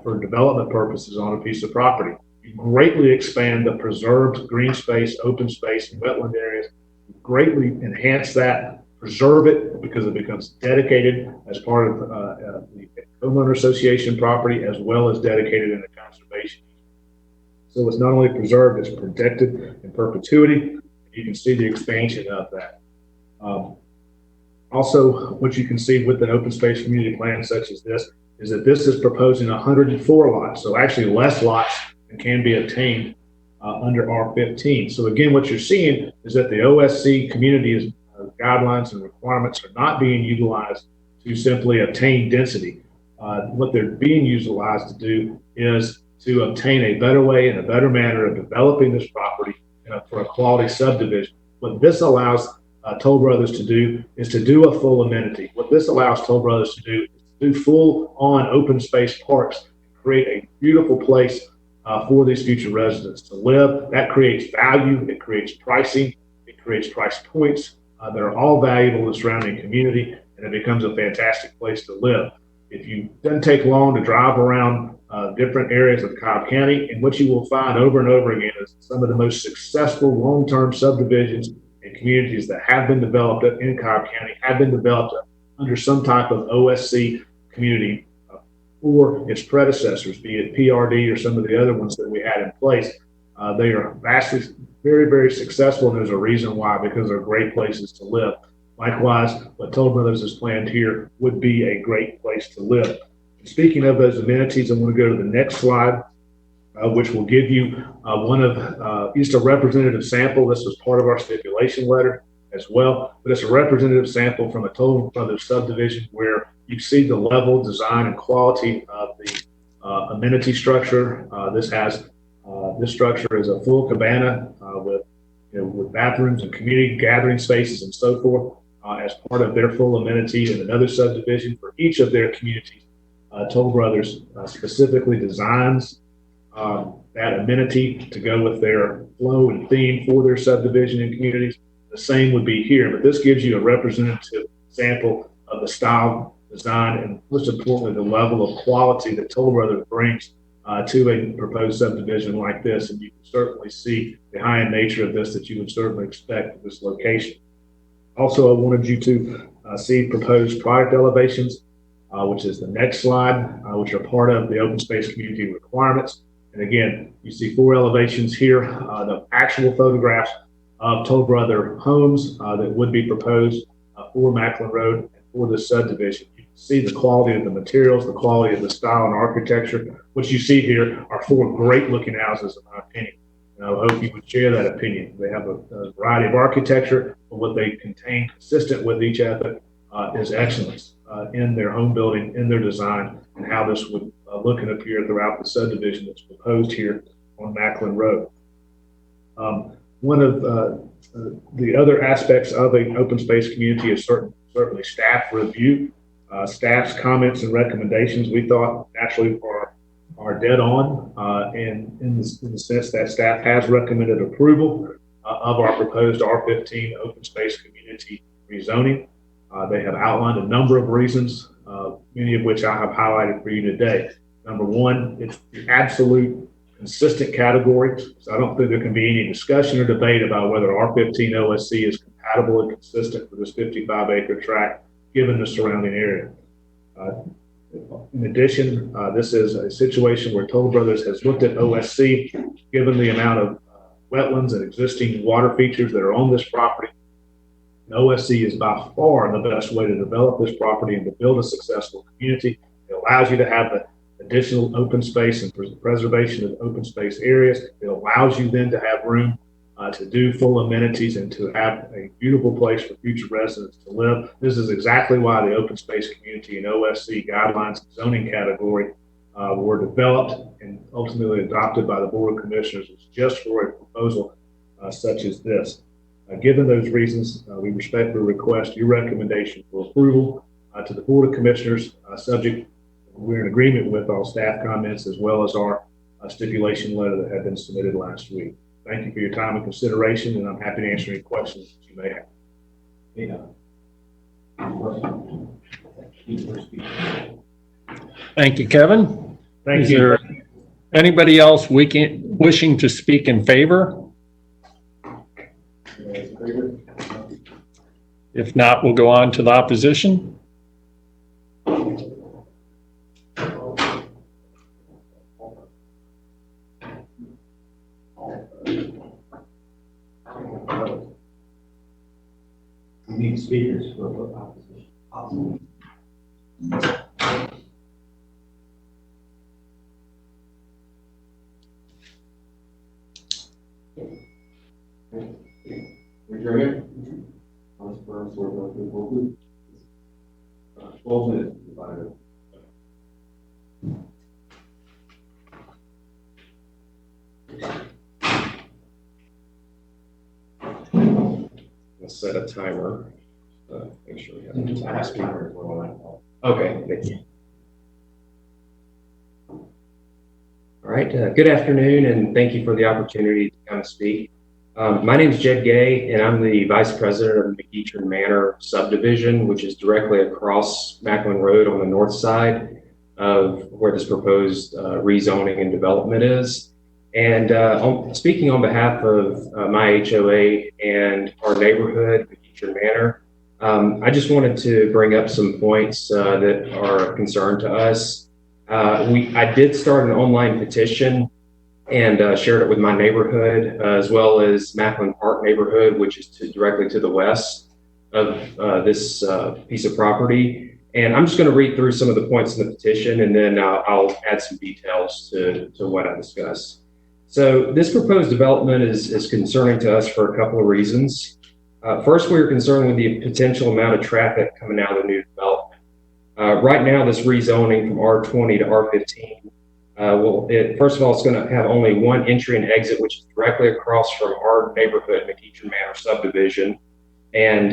for development purposes on a piece of property. You greatly expand the preserved green space, open space, and wetland areas. You greatly enhance that, preserve it because it becomes dedicated as part of the homeowner association property as well as dedicated in the conservation. So it's not only preserved, it's protected in perpetuity. You can see the expansion of that. Also, what you can see with an open space community plan such as this is that this is proposing 104 lots, so actually less lots than can be obtained under R15. So again, what you're seeing is that the OSC community guidelines and requirements are not being utilized to simply obtain density. What they're being utilized to do is to obtain a better way and a better manner of developing this property for a quality subdivision. What this allows Toll Brothers to do is to do a full amenity. What this allows Toll Brothers to do is to do full-on open space parks, create a beautiful place for these future residents to live. That creates value, it creates pricing, it creates price points that are all valuable to the surrounding community, and it becomes a fantastic place to live. It doesn't take long to drive around different areas of Cobb County, and what you will find over and over again is some of the most successful long-term subdivisions and communities that have been developed in Cobb County have been developed under some type of OSC community or its predecessors, be it PRD or some of the other ones that we had in place. They are vastly, very, very successful, and there's a reason why, because they're great places to live. Likewise, what Toll Brothers has planned here would be a great place to live. And speaking of those amenities, I'm going to go to the next slide, which will give you one of just a representative sample. This was part of our stipulation letter as well, but it's a representative sample from a Toll Brothers subdivision where you see the level, design, and quality of the amenity structure. This structure is a full cabana with bathrooms and community gathering spaces and so forth as part of their full amenity in another subdivision for each of their communities. Toll Brothers specifically designs that amenity to go with their flow and theme for their subdivision and communities. The same would be here, but this gives you a representative sample of the style, design, and most importantly, the level of quality that Toll Brothers brings to a proposed subdivision like this. And you can certainly see the high-end nature of this that you would certainly expect at this location. Also, I wanted you to see proposed product elevations, which is the next slide, which are part of the open space community requirements. And again, you see 4 elevations here, the actual photographs of Toll Brother homes that would be proposed for Macklin Road and for this subdivision. You can see the quality of the materials, the quality of the style and architecture. What you see here are 4 great looking houses, in my opinion. And I hope you would share that opinion. They have a variety of architecture, but what they contain consistent with each other is excellence in their home building, in their design, and how this would look and appear throughout the subdivision that's proposed here on Macklin Road. One of the other aspects of an open space community is certainly staff review. Staff's comments and recommendations, we thought, naturally are dead on, and in the sense that staff has recommended approval of our proposed R15 open space community rezoning. They have outlined a number of reasons, many of which I have highlighted for you today. Number one, it's the absolute consistent category. So I don't think there can be any discussion or debate about whether R15 OSC is compatible and consistent with this 55-acre tract, given the surrounding area. In addition, this is a situation where Toll Brothers has looked at OSC, given the amount of wetlands and existing water features that are on this property. And OSC is by far the best way to develop this property and to build a successful community. It allows you to have the additional open space and preservation of open space areas. It allows you then to have room to do full amenities and to have a beautiful place for future residents to live. This is exactly why the open space community and OSC guidelines and zoning category were developed and ultimately adopted by the Board of Commissioners. It's just for a proposal such as this. Given those reasons, we respectfully request your recommendation for approval to the Board of Commissioners, subject. We're in agreement with all staff comments as well as our stipulation letter that had been submitted last week. Thank you for your time and consideration, and I'm happy to answer any questions that you may have. Thank you, Kevin. Thank Is you. there anybody else wishing to speak in favor? If not, we'll go on to the opposition. We need speakers for opposition. Awesome. Adjournment. 12 minutes. Let's set a timer. Make sure we have the time speaker. Okay, thank you. All right, good afternoon, and thank you for the opportunity to come speak. My name is Jed Gay, and I'm the Vice President of the McEachern Manor subdivision, which is directly across Macklin Road on the north side of where this proposed rezoning and development is. And speaking on behalf of my HOA and our neighborhood, McEachern Manor, I just wanted to bring up some points that are of concern to us. I did start an online petition and shared it with my neighborhood, as well as Macklin Park neighborhood, which is directly to the west of this piece of property. And I'm just going to read through some of the points in the petition, and then I'll add some details to what I discuss. So this proposed development is concerning to us for a couple of reasons. First, we are concerned with the potential amount of traffic coming out of the new development. Right now, this rezoning from R20 to R15, first of all, it's going to have only one entry and exit, which is directly across from our neighborhood, McEachern Manor subdivision. And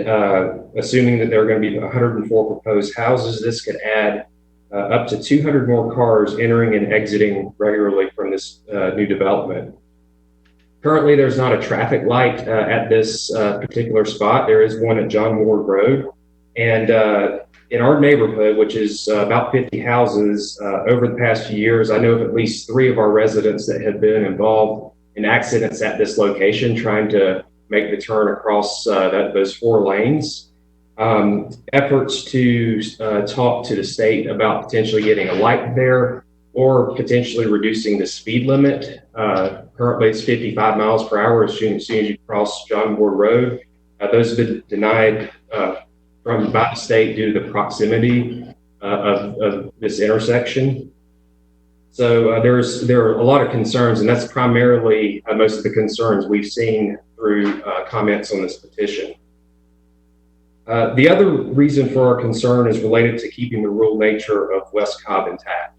assuming that there are going to be 104 proposed houses, this could add up to 200 more cars entering and exiting regularly from this new development. Currently, there's not a traffic light at this particular spot. There is one at John Ward Road. And in our neighborhood, which is about 50 houses, over the past few years, I know of at least 3 of our residents that have been involved in accidents at this location trying to make the turn across those 4 lanes. Efforts to talk to the state about potentially getting a light there or potentially reducing the speed limit. Currently, it's 55 miles per hour as soon as you cross John Ward Road. Those have been denied by the state due to the proximity of this intersection. So there are a lot of concerns, and that's primarily most of the concerns we've seen through comments on this petition. The other reason for our concern is related to keeping the rural nature of West Cobb intact.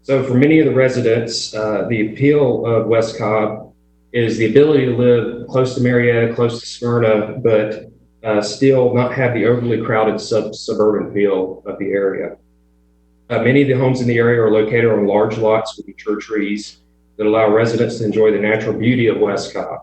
So for many of the residents, the appeal of West Cobb is the ability to live close to Marietta, close to Smyrna, but still not have the overly crowded suburban feel of the area. Many of the homes in the area are located on large lots with mature trees that allow residents to enjoy the natural beauty of West Cobb.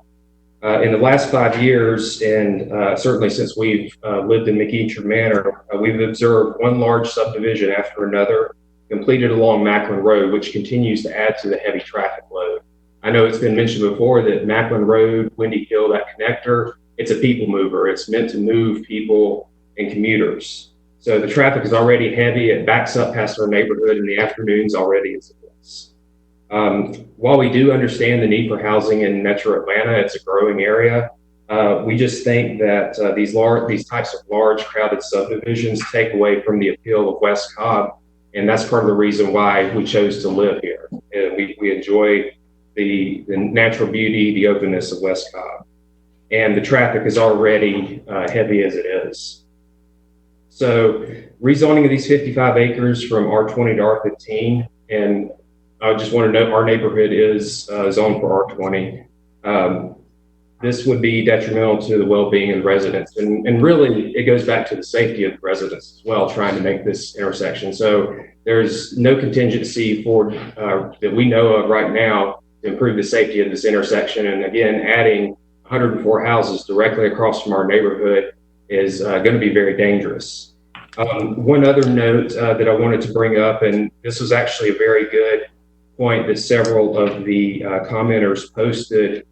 In the last 5 years, and certainly since we've lived in McEachern Manor, we've observed one large subdivision after another completed along Macklin Road, which continues to add to the heavy traffic load. I know it's been mentioned before that Macklin Road, Windy Hill, that connector, it's a people mover. It's meant to move people and commuters. So the traffic is already heavy. It backs up past our neighborhood in the afternoons already as it is. While we do understand the need for housing in Metro Atlanta, it's a growing area. We just think that these types of large crowded subdivisions take away from the appeal of West Cobb. And that's part of the reason why we chose to live here. And we enjoy the natural beauty, the openness of West Cobb. And the traffic is already heavy as it is. So rezoning of these 55 acres from R20 to R15, and I just want to note our neighborhood is zoned for R20. This would be detrimental to the well-being of the residents. And really, it goes back to the safety of the residents as well, trying to make this intersection. So there's no contingency for that we know of right now to improve the safety of this intersection. And again, adding 104 houses directly across from our neighborhood is going to be very dangerous. One other note that I wanted to bring up, and this was actually a very good point that several of the commenters posted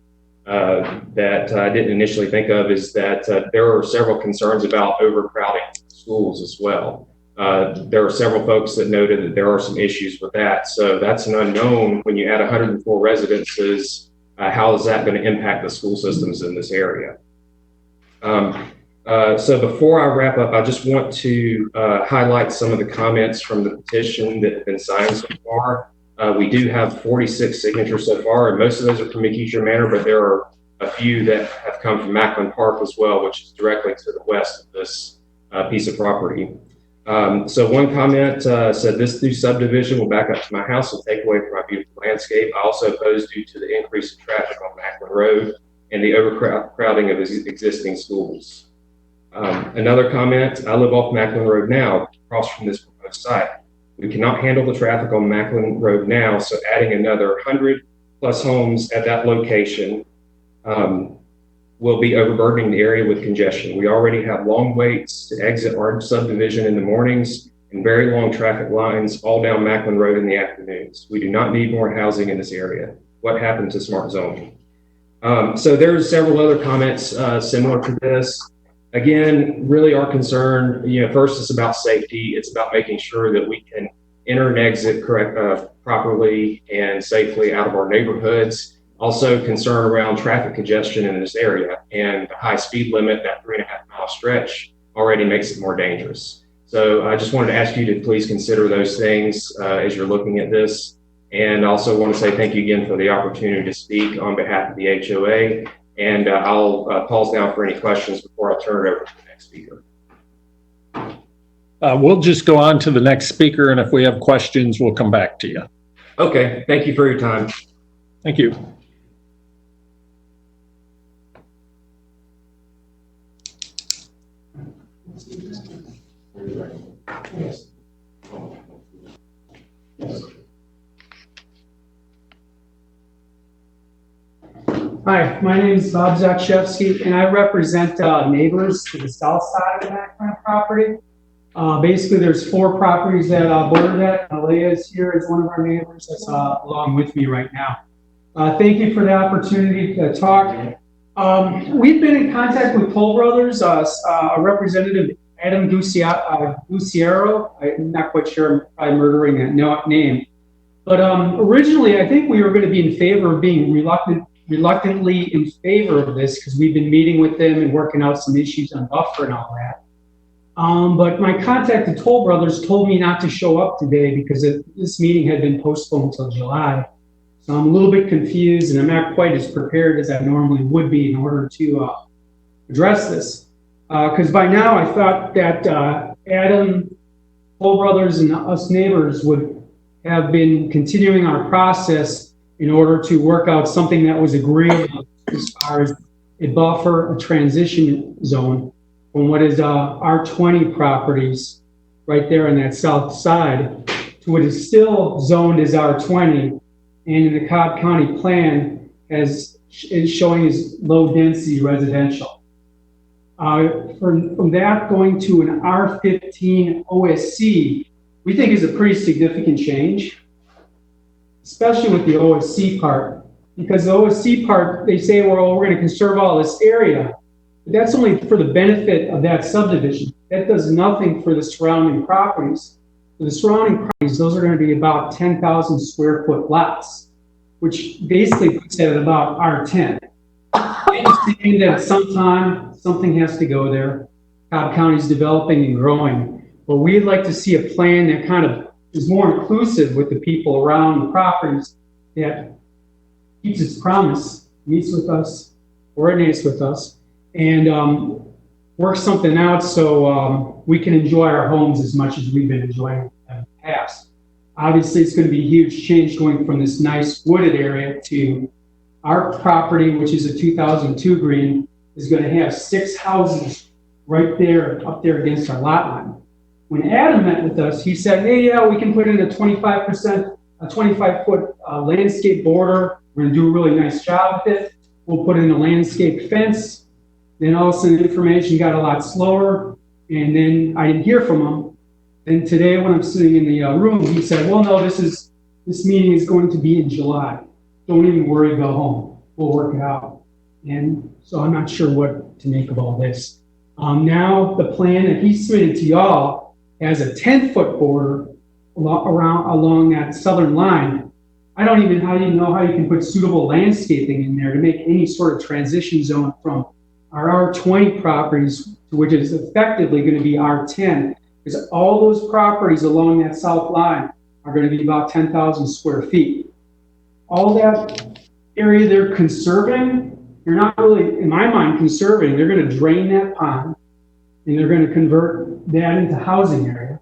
that I didn't initially think of, is that there are several concerns about overcrowding schools as well. There are several folks that noted that there are some issues with that. So that's an unknown. When you add 104 residences, how is that going to impact the school systems in this area? So before I wrap up, I just want to highlight some of the comments from the petition that have been signed so far. We do have 46 signatures so far, and most of those are from McEachern Manor, but there are a few that have come from Macklin Park as well, which is directly to the west of this piece of property. So one comment said, "This new subdivision will back up to my house and take away from my beautiful landscape. I also oppose due to the increase in traffic on Macklin Road and the overcrowding of existing schools." Another comment, "I live off Macklin Road now, across from this proposed site. We cannot handle the traffic on Macklin Road now, so adding another 100 plus homes at that location will be overburdening the area with congestion. We already have long waits to exit our subdivision in the mornings and very long traffic lines all down Macklin Road in the afternoons. We do not need more housing in this area. What happened to smart zoning?" So there's several other comments similar to this. Again, really our concern, first it's about safety. It's about making sure that we can enter and exit properly and safely out of our neighborhoods. Also concern around traffic congestion in this area, and the high speed limit, that 3.5-mile stretch, already makes it more dangerous. So I just wanted to ask you to please consider those things as you're looking at this. And I also want to say thank you again for the opportunity to speak on behalf of the HOA. And I'll pause now for any questions before I turn it over to the next speaker. We'll just go on to the next speaker, and if we have questions, we'll come back to you. Okay, thank you for your time. Thank you. Hi, my name is Bob Zakshevsky, and I represent neighbors to the south side of the Macklin property. Basically, there's 4 properties that border that. Alea is here as one of our neighbors that's along with me right now. Thank you for the opportunity to talk. We've been in contact with Toll Brothers, a representative, Adam Guciero. I'm not quite sure, I'm probably murdering that name. But originally, I think we were going to be in favor of being reluctantly in favor of this because we've been meeting with them and working out some issues on buffer and all that. But my contact at Toll Brothers told me not to show up today because this meeting had been postponed until July. So I'm a little bit confused and I'm not quite as prepared as I normally would be in order to address this. Because by now I thought that Adam, Toll Brothers, and us neighbors would have been continuing our process in order to work out something that was agreeable as far as a buffer, a transition zone from what is R20 properties right there on that south side to what is still zoned as R20, and in the Cobb County plan is showing as low density residential. From that going to an R15 OSC, we think is a pretty significant change, especially with the OSC part, because the OSC part, they say, well, we're going to conserve all this area, but that's only for the benefit of that subdivision. That does nothing for the surrounding properties. For the surrounding properties, those are going to be about 10,000 square foot lots, which basically puts it at about R10. I understand that sometime something has to go there. Cobb County is developing and growing, but we'd like to see a plan that kind of is more inclusive with the people around the properties, that keeps its promise, meets with us, coordinates with us, and works something out so we can enjoy our homes as much as we've been enjoying in the past. Obviously, it's going to be a huge change going from this nice wooded area to our property, which is a 2002 green, is going to have 6 houses right there, up there against our lot line. When Adam met with us, he said, hey, yeah, we can put in a 25-foot landscape border. We're going to do a really nice job with it. We'll put in a landscape fence. Then all of a sudden, information got a lot slower, and then I didn't hear from him. Then today, when I'm sitting in the room, he said, well, no, this meeting is going to be in July. Don't even worry, go home. We'll work it out. And so I'm not sure what to make of all this. Now, the plan that he submitted to y'all has a 10-foot border along that southern line. I don't even know how you can put suitable landscaping in there to make any sort of transition zone from our R20 properties, which is effectively going to be R10, because all those properties along that south line are going to be about 10,000 square feet. All that area they're conserving, they're not really, in my mind, conserving. They're going to drain that pond, and they're going to convert that into housing area.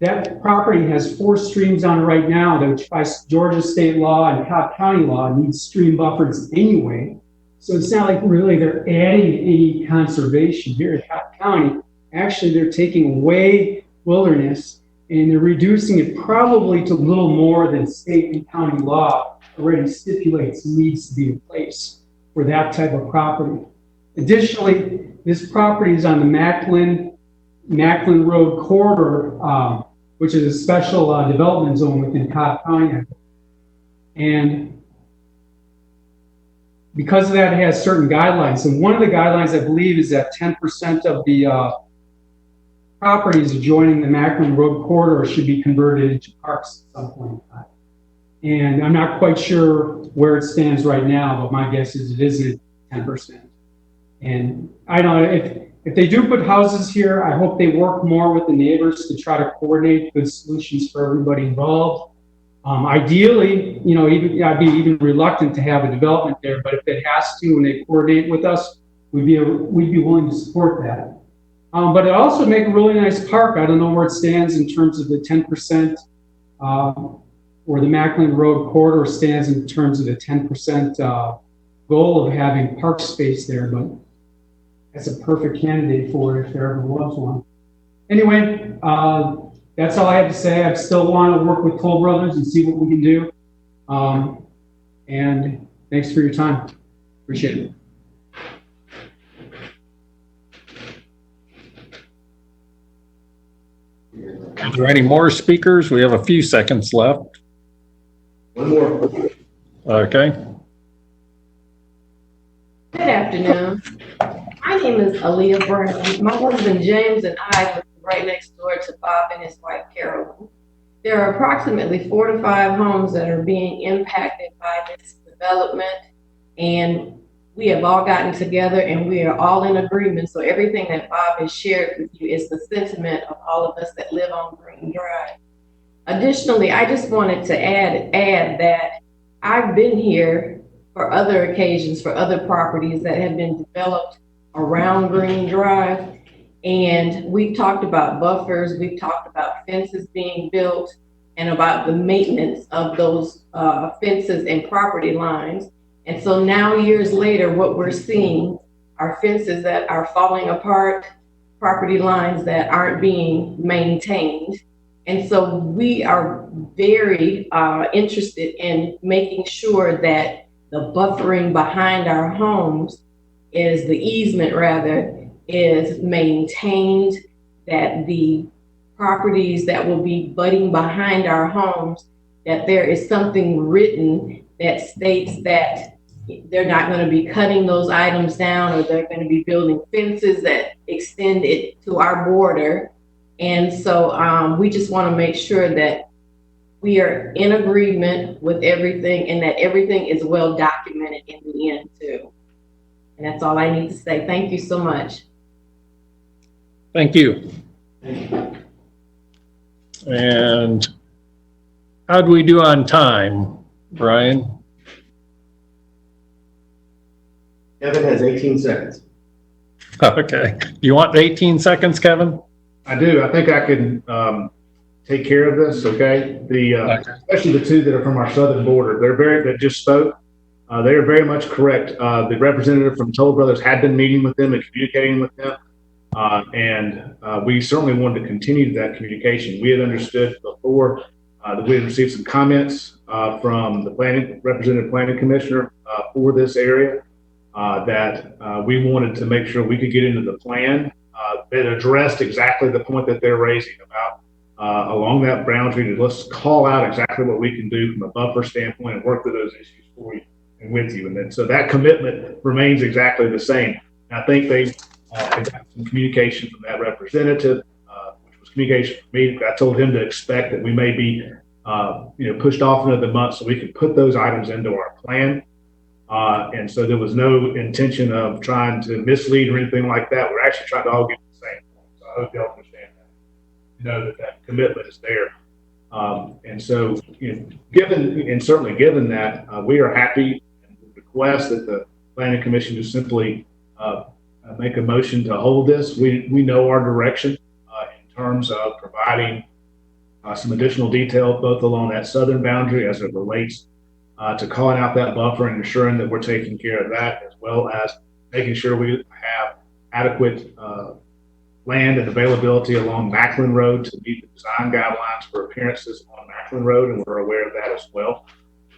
That property has 4 streams on it right now, which by Georgia state law and Cobb County law needs stream buffers anyway. So it's not like really they're adding any conservation here at Cobb County. Actually, they're taking away wilderness and they're reducing it probably to a little more than state and county law already stipulates needs to be in place for that type of property. Additionally, this property is on the Macklin Road corridor, which is a special development zone within Cobb County. And because of that, it has certain guidelines. And one of the guidelines, I believe, is that 10% of the properties adjoining the Macklin Road corridor should be converted into parks at some point in time. And I'm not quite sure where it stands right now, but my guess is it isn't 10%. And I don't know, if they do put houses here, I hope they work more with the neighbors to try to coordinate good solutions for everybody involved. Ideally, I'd be even reluctant to have a development there, but if it has to and they coordinate with us, we'd be willing to support that. But it also would make a really nice park. I don't know where it stands in terms of the 10%, or the Macklin Road corridor stands in terms of the 10% goal of having park space there, but that's a perfect candidate for it if there ever was one. Anyway, that's all I have to say. I still want to work with Toll Brothers and see what we can do. And thanks for your time. Appreciate it. Are there any more speakers? We have a few seconds left. One more. Okay. Good afternoon. My name is Aaliyah Brown. My husband James and I live right next door to Bob and his wife Carolyn. There are approximately 4 to 5 homes that are being impacted by this development, and we have all gotten together and we are all in agreement. So everything that Bob has shared with you is the sentiment of all of us that live on Green Drive. Additionally, I just wanted to add that I've been here for other occasions, for other properties that have been developed around Green Drive. And we've talked about buffers, we've talked about fences being built, and about the maintenance of those fences and property lines. And so now, years later, what we're seeing are fences that are falling apart, property lines that aren't being maintained. And so we are very interested in making sure that the buffering behind our homes is, the easement rather, is maintained, that the properties that will be butting behind our homes, that there is something written that states that they're not going to be cutting those items down, or they're going to be building fences that extend it to our border. And so we just want to make sure that we are in agreement with everything and that everything is well documented in the end too. And that's all I need to say. Thank you so much. Thank you. And how'd we do on time, Brian? Kevin has 18 seconds. Okay. You want 18 seconds, Kevin? I do. I think I can take care of this. Okay. Especially the two that are from our southern border. That just spoke. They are very much correct. The representative from Toll Brothers had been meeting with them and communicating with them. And we certainly wanted to continue that communication. We had understood before that we had received some comments from the representative planning commissioner for this area that we wanted to make sure we could get into the plan that addressed exactly the point that they're raising about along that boundary. Let's call out exactly what we can do from a buffer standpoint and work through those issues for you and with you. And then, so that commitment remains exactly the same. And I think they got some communication from that representative, which was communication from me. I told him to expect that we may be, pushed off another month so we can put those items into our plan. And so there was no intention of trying to mislead or anything like that. We're actually trying to all get the same point. So I hope y'all understand that. That commitment is there. And so, given that, we are happy and request that the Planning Commission just simply make a motion to hold this. We know our direction in terms of providing some additional detail both along that southern boundary as it relates to calling out that buffer and ensuring that we're taking care of that, as well as making sure we have adequate land and availability along Macklin Road to meet the design guidelines for appearances on Macklin Road, and we're aware of that as well.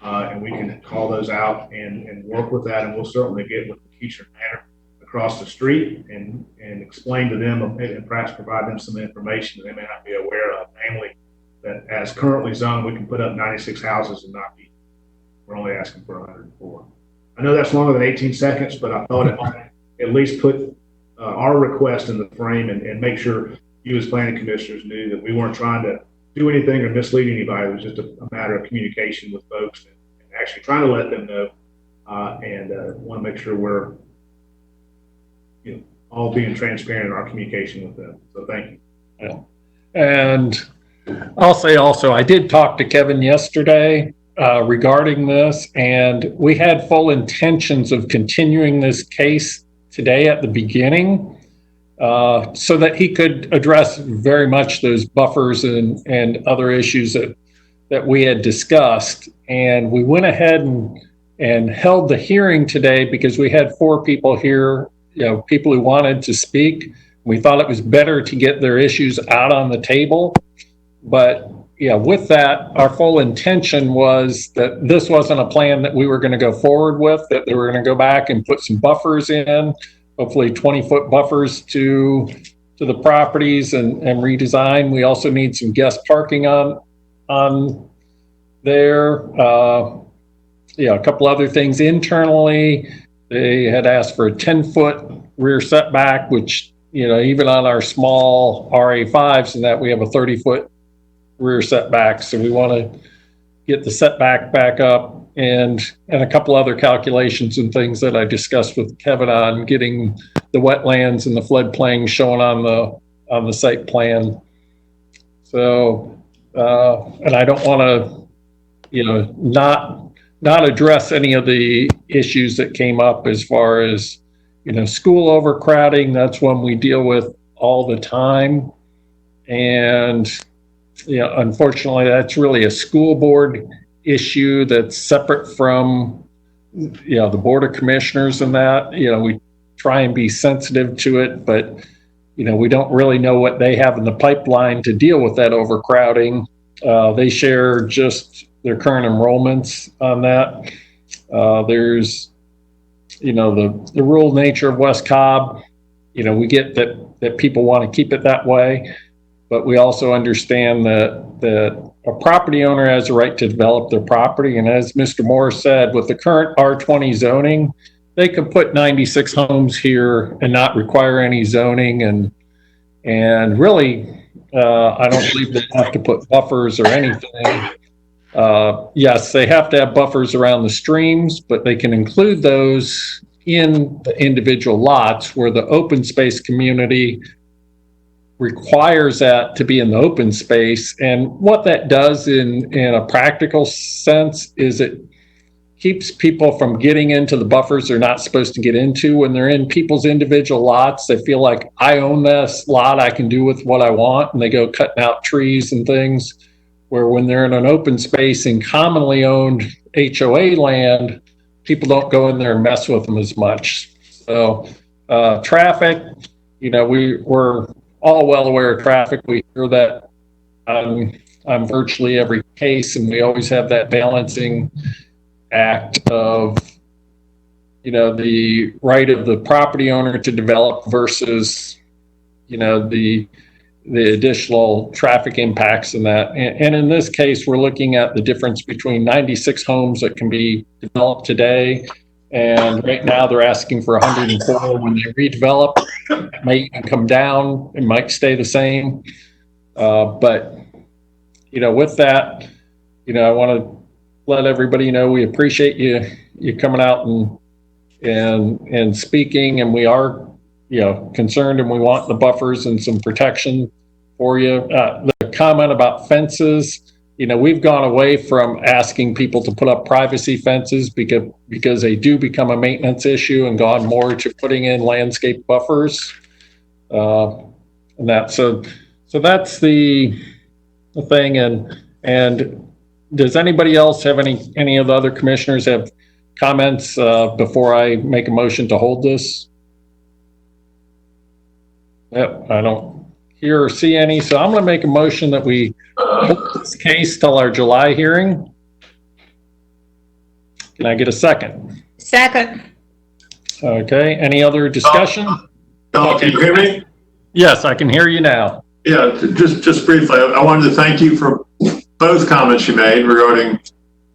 And we can call those out and work with that, and we'll certainly get with the Keachern Manor across the street and explain to them and perhaps provide them some information that they may not be aware of, namely that as currently zoned, we can put up 96 houses and not be, we're only asking for 104. I know that's longer than 18 seconds, but I thought it might at least put our request in the frame and make sure you as planning commissioners knew that we weren't trying to do anything or mislead anybody. It was just a matter of communication with folks and actually trying to let them know and want to make sure we're all being transparent in our communication with them. So thank you. Yeah. And I'll say also, I did talk to Kevin yesterday regarding this, and we had full intentions of continuing this case today at the beginning so that he could address very much those buffers and other issues that we had discussed. And we went ahead and held the hearing today because we had 4 people here, people who wanted to speak. We thought it was better to get their issues out on the table. But with that, our full intention was that this wasn't a plan that we were going to go forward with, that they were going to go back and put some buffers in, hopefully 20-foot buffers to the properties and redesign. We also need some guest parking on there. A couple other things internally. They had asked for a 10-foot rear setback, which, even on our small RA5s and that, we have a 30-foot rear setback. So we want to get the setback back up. and a couple other calculations and things that I discussed with Kevin on getting the wetlands and the floodplain shown on the site plan. So, and I don't want to, you know, not address any of the issues that came up as far as, you know, school overcrowding. That's one we deal with all the time. And, you know, unfortunately, that's really a school board issue that's separate from, you know, the Board of Commissioners and that. You know, we try and be sensitive to it, but, you know, we don't really know what they have in the pipeline to deal with that overcrowding. They share just their current enrollments on that. There's, you know, the rural nature of West Cobb. You know, we get that people want to keep it that way, but we also understand that a property owner has a right to develop their property. And as Mr. Moore said, with the current R20 zoning, they could put 96 homes here and not require any zoning. And really, I don't believe they have to put buffers or anything. Yes, they have to have buffers around the streams, but they can include those in the individual lots, where the open space community requires that to be in the open space. And what that does in a practical sense is it keeps people from getting into the buffers they're not supposed to get into. When they're in people's individual lots, they feel like, I own this lot, I can do with what I want, and they go cutting out trees and things. Where when they're in an open space in commonly owned HOA land, people don't go in there and mess with them as much. So traffic, you know, we're all well aware of traffic. We hear that on virtually every case, and we always have that balancing act of, you know, the right of the property owner to develop versus, you know, the additional traffic impacts in that. And in this case, we're looking at the difference between 96 homes that can be developed today. And right now they're asking for 104. When they redevelop, it may even come down, it might stay the same. But, you know, with that, you know, I want to let everybody know we appreciate you coming out and speaking, and we are, you know, concerned, and we want the buffers and some protection for you. The comment about fences, you know, we've gone away from asking people to put up privacy fences because they do become a maintenance issue, and gone more to putting in landscape buffers. And that, so that's the thing. And does anybody else have any of the other commissioners have comments before I make a motion to hold this? Yep, I don't hear or see any, so I'm going to make a motion that we hold this case till our July hearing. Can I get a second? Second. Okay, any other discussion? Can you hear me? Yes, I can hear you now. Yeah, just briefly, I wanted to thank you for both comments you made regarding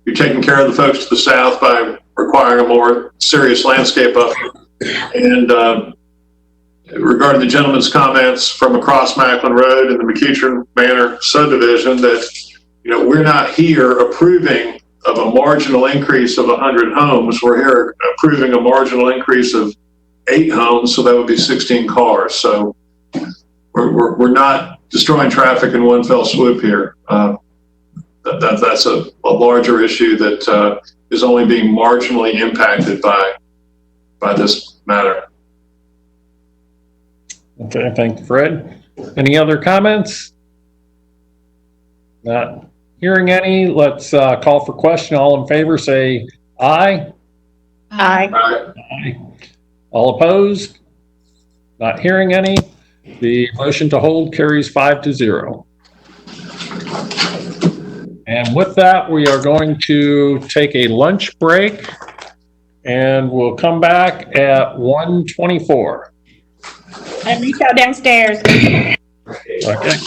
you taking care of the folks to the south by requiring a more serious landscape buffer. And regarding the gentleman's comments from across Macklin Road in the McEachern Manor subdivision, that, you know, we're not here approving of a marginal increase of 100 homes. We're here approving a marginal increase of 8 homes, so that would be 16 cars. So we're not destroying traffic in one fell swoop here. That's a larger issue that is only being marginally impacted by this matter. Okay, thank you, Fred. Any other comments? Not hearing any. Let's call for question. All in favor, say aye. Aye. Aye. All opposed? Not hearing any. The motion to hold carries 5-0. And with that, we are going to take a lunch break, and we'll come back at 1:24. And reach out downstairs. Okay.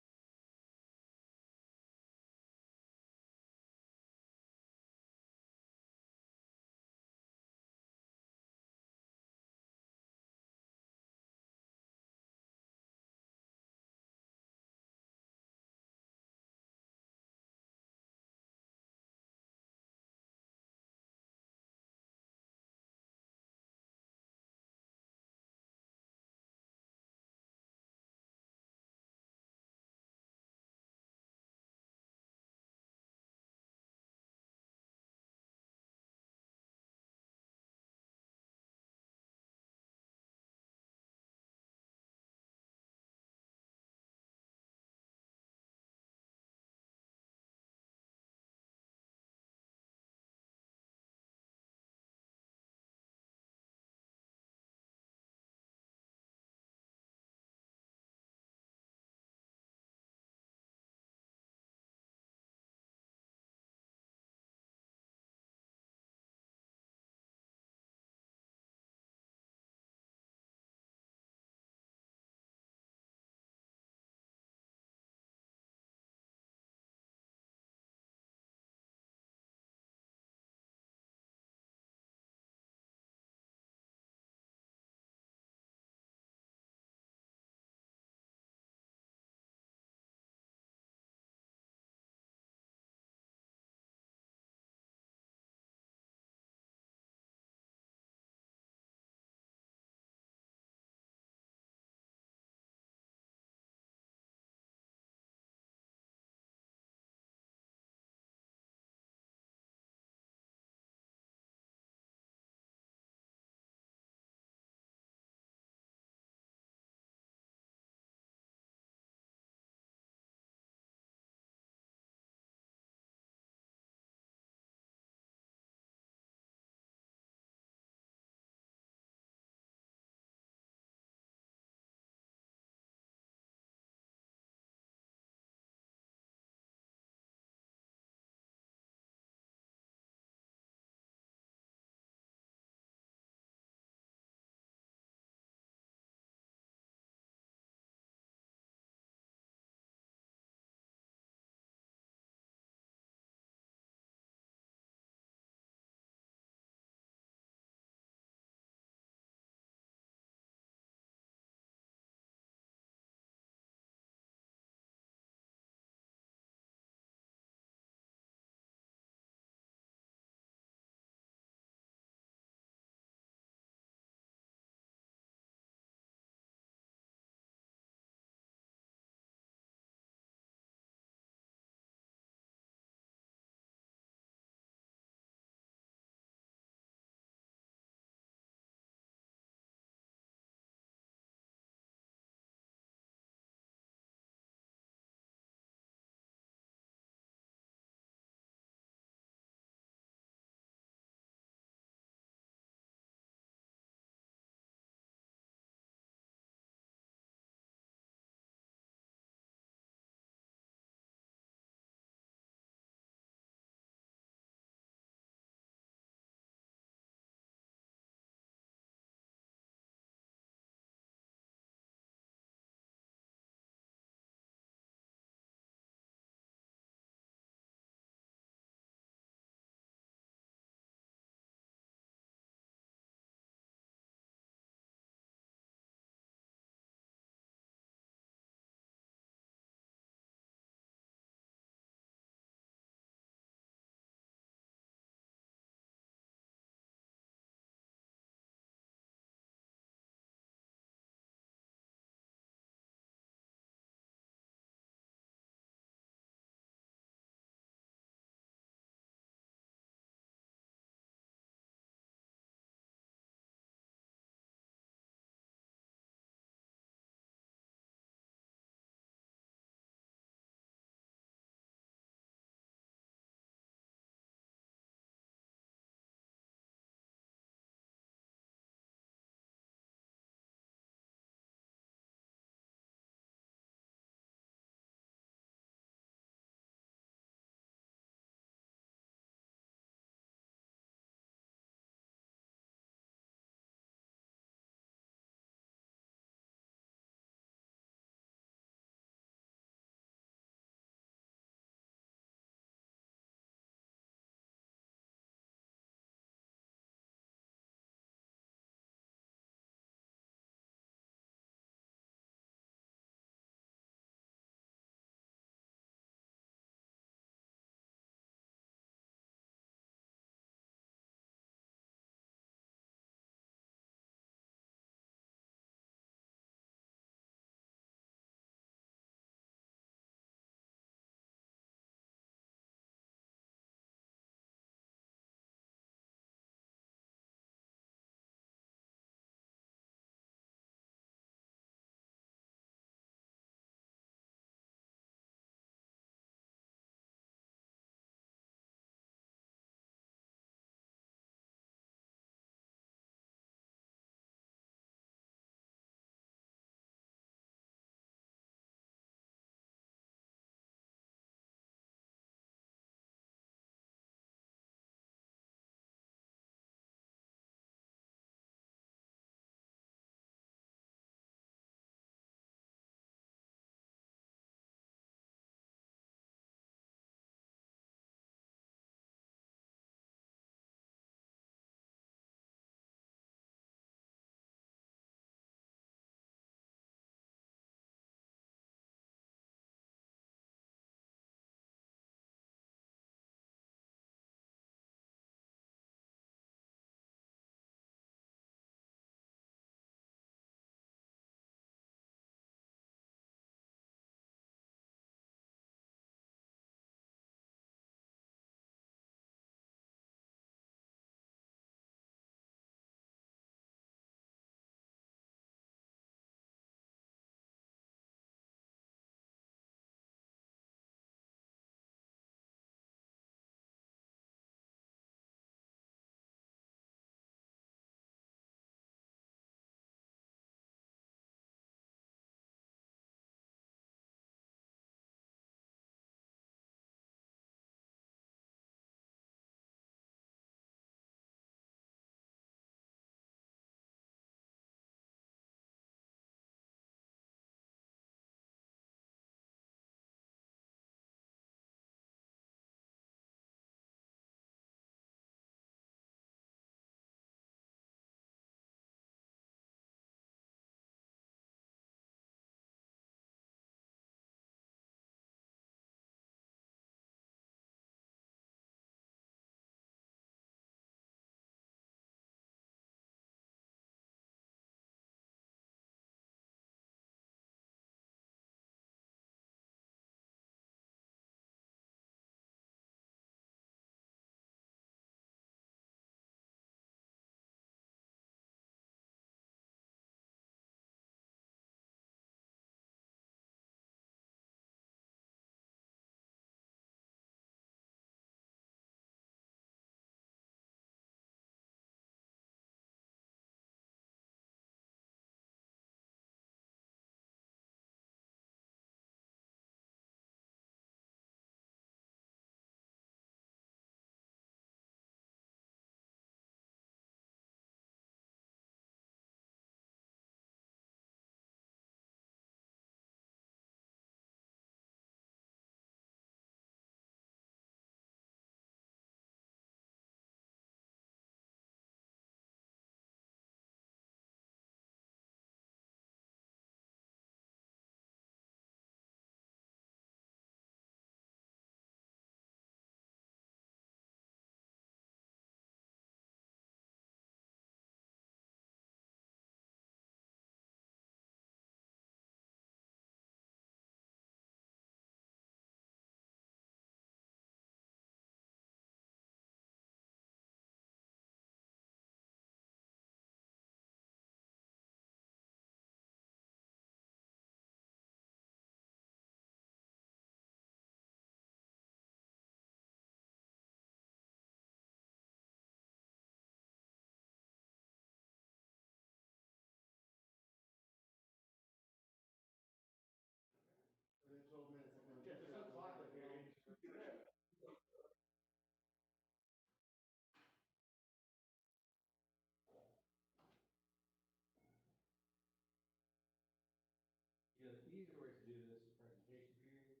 easier way to do this is presentation period.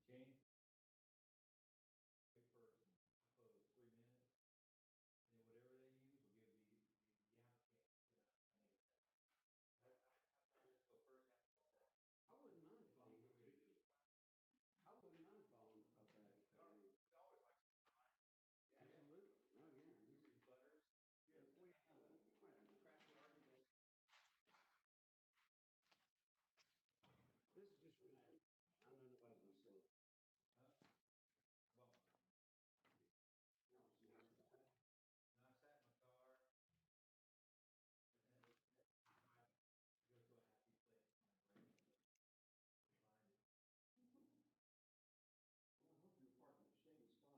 Change for 3 minutes, and whatever they use will give the applicant. I wouldn't mind following. I wouldn't mind following. Okay. Absolutely. No, yeah. These are butters. Yeah. This is just for me. I know nobody's gonna say it. Well, no, it's not. And I sat in my car. And go to a happy place. Well, I hope you're parking in a shady spot, otherwise you're.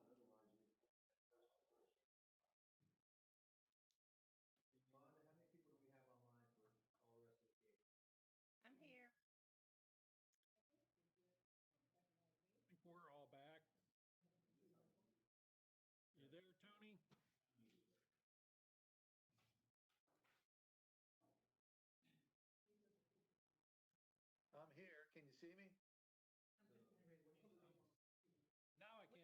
Yolanda, how many people do we have online for all the rest of the game? I'm here. I think we're all back. You there, Tony? I'm here. Can you see me? Now I can.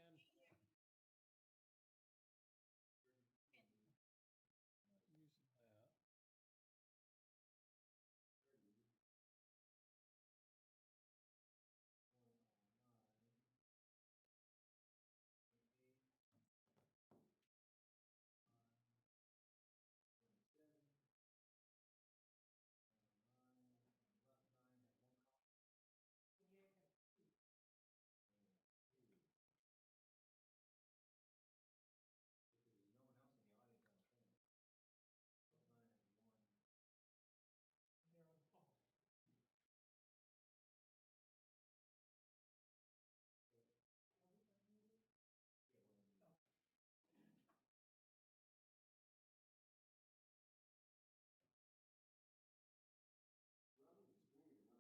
Not using that. Look at the little screen, it's a little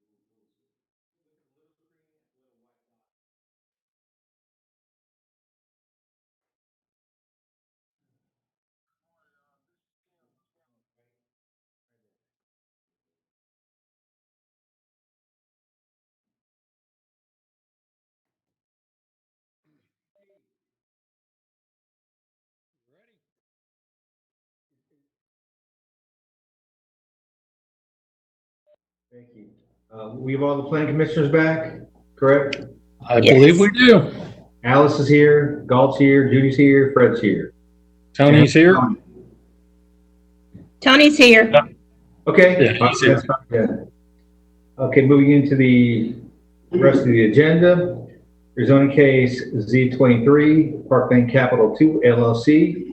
white dot. Ready? Thank you. We have all the planning commissioners back, correct? I believe we do. Alice is here, Galt's here, Judy's here, Fred's here. Tony's here. Tony's here. Okay. Yeah, he's here. That's fine, yeah. Okay, moving into the rest of the agenda. Rezoning case Z23, Park Lane Capital 2 LLC.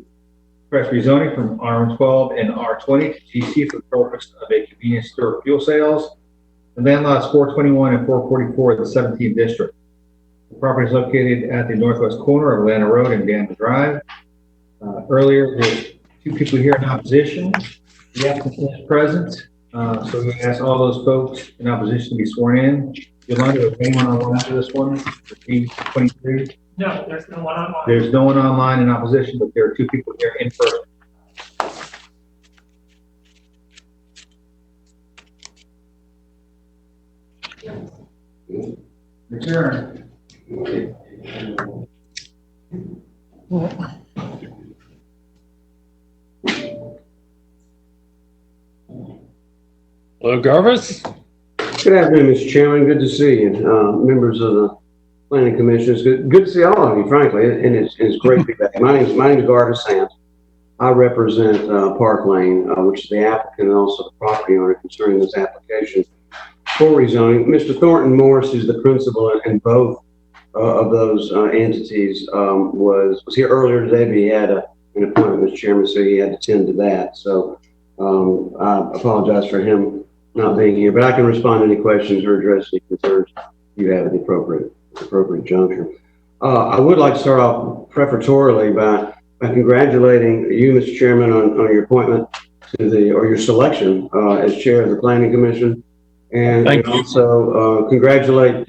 Fresh rezoning from R12 and R20 to GC for the purpose of a convenience store fuel sales. The land lots 421 and 444 of the 17th district. The property is located at the northwest corner of Atlanta Road and Danvers Drive. Earlier, there's 2 people here in opposition. The applicant is present, so we ask all those folks in opposition to be sworn in. Yolanda, is anyone online for this one? For Z23? No, there's no one online. There's no one online in opposition, but there are 2 people here in person. Your turn. Hello, Garvis. Good afternoon, Mr. Chairman. Good to see you. Members of the Planning Commission. It's good to see all of you, frankly, and it's great to be back. My name is Garvis Sands. I represent Park Lane, which is the applicant and also the property owner concerning this application for rezoning. Mr. Thornton Morris, who's the principal in both of those entities, was here earlier today, but he had an appointment, Mr. Chairman, so he had to tend to that. So I apologize for him not being here, but I can respond to any questions or address any concerns you have at the appropriate juncture. I would like to start off prefatory by congratulating you, Mr. Chairman, on your appointment to your selection as chair of the Planning Commission, and also congratulate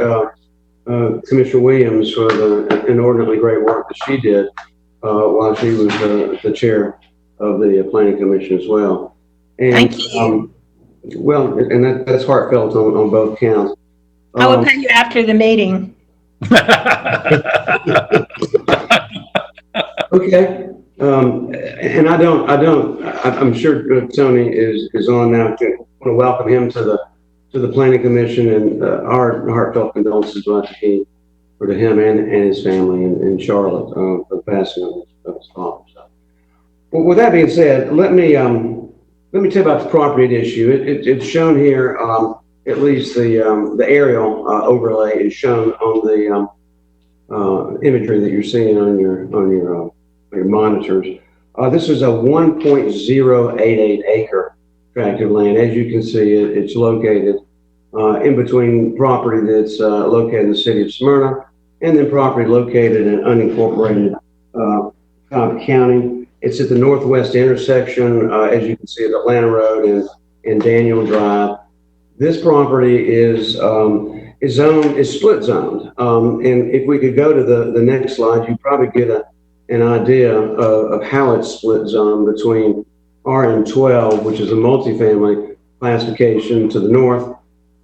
Commissioner Williams for the inordinately great work that she did while she was the chair of the Planning Commission as well. And, thank you. Well, and that's heartfelt on both counts. I will pay you after the meeting. Okay. And I'm sure Tony is on now. I want to welcome him to the Planning Commission, and our heartfelt condolences go out to him and his family in Charlotte for the passing of his father. So, well, with that being said, let me tell you about the property at issue. It's shown here. At least the aerial overlay is shown on the imagery that you're seeing on your monitors. This is a 1.088 acre tract of land. As you can see, it's located in between property that's located in the city of Smyrna and then property located in unincorporated Cobb County. It's at the northwest intersection, as you can see, of Atlanta Road and Daniel Drive. This property is split zoned. And if we could go to the next slide, you probably get an idea of how it's split zoned between RM12, which is a multifamily classification to the north,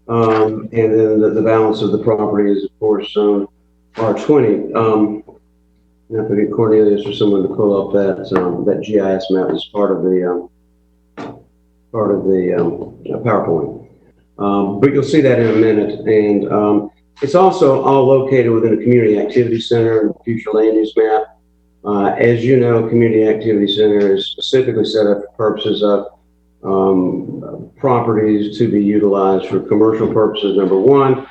and then the balance of the property is, of course, zoned R20. I have to get Cornelius or someone to pull up that GIS map as part of the PowerPoint. But you'll see that in a minute. And it's also all located within a community activity center and future land use map. As you know, community activity center is specifically set up for purposes of properties to be utilized for commercial purposes, number one,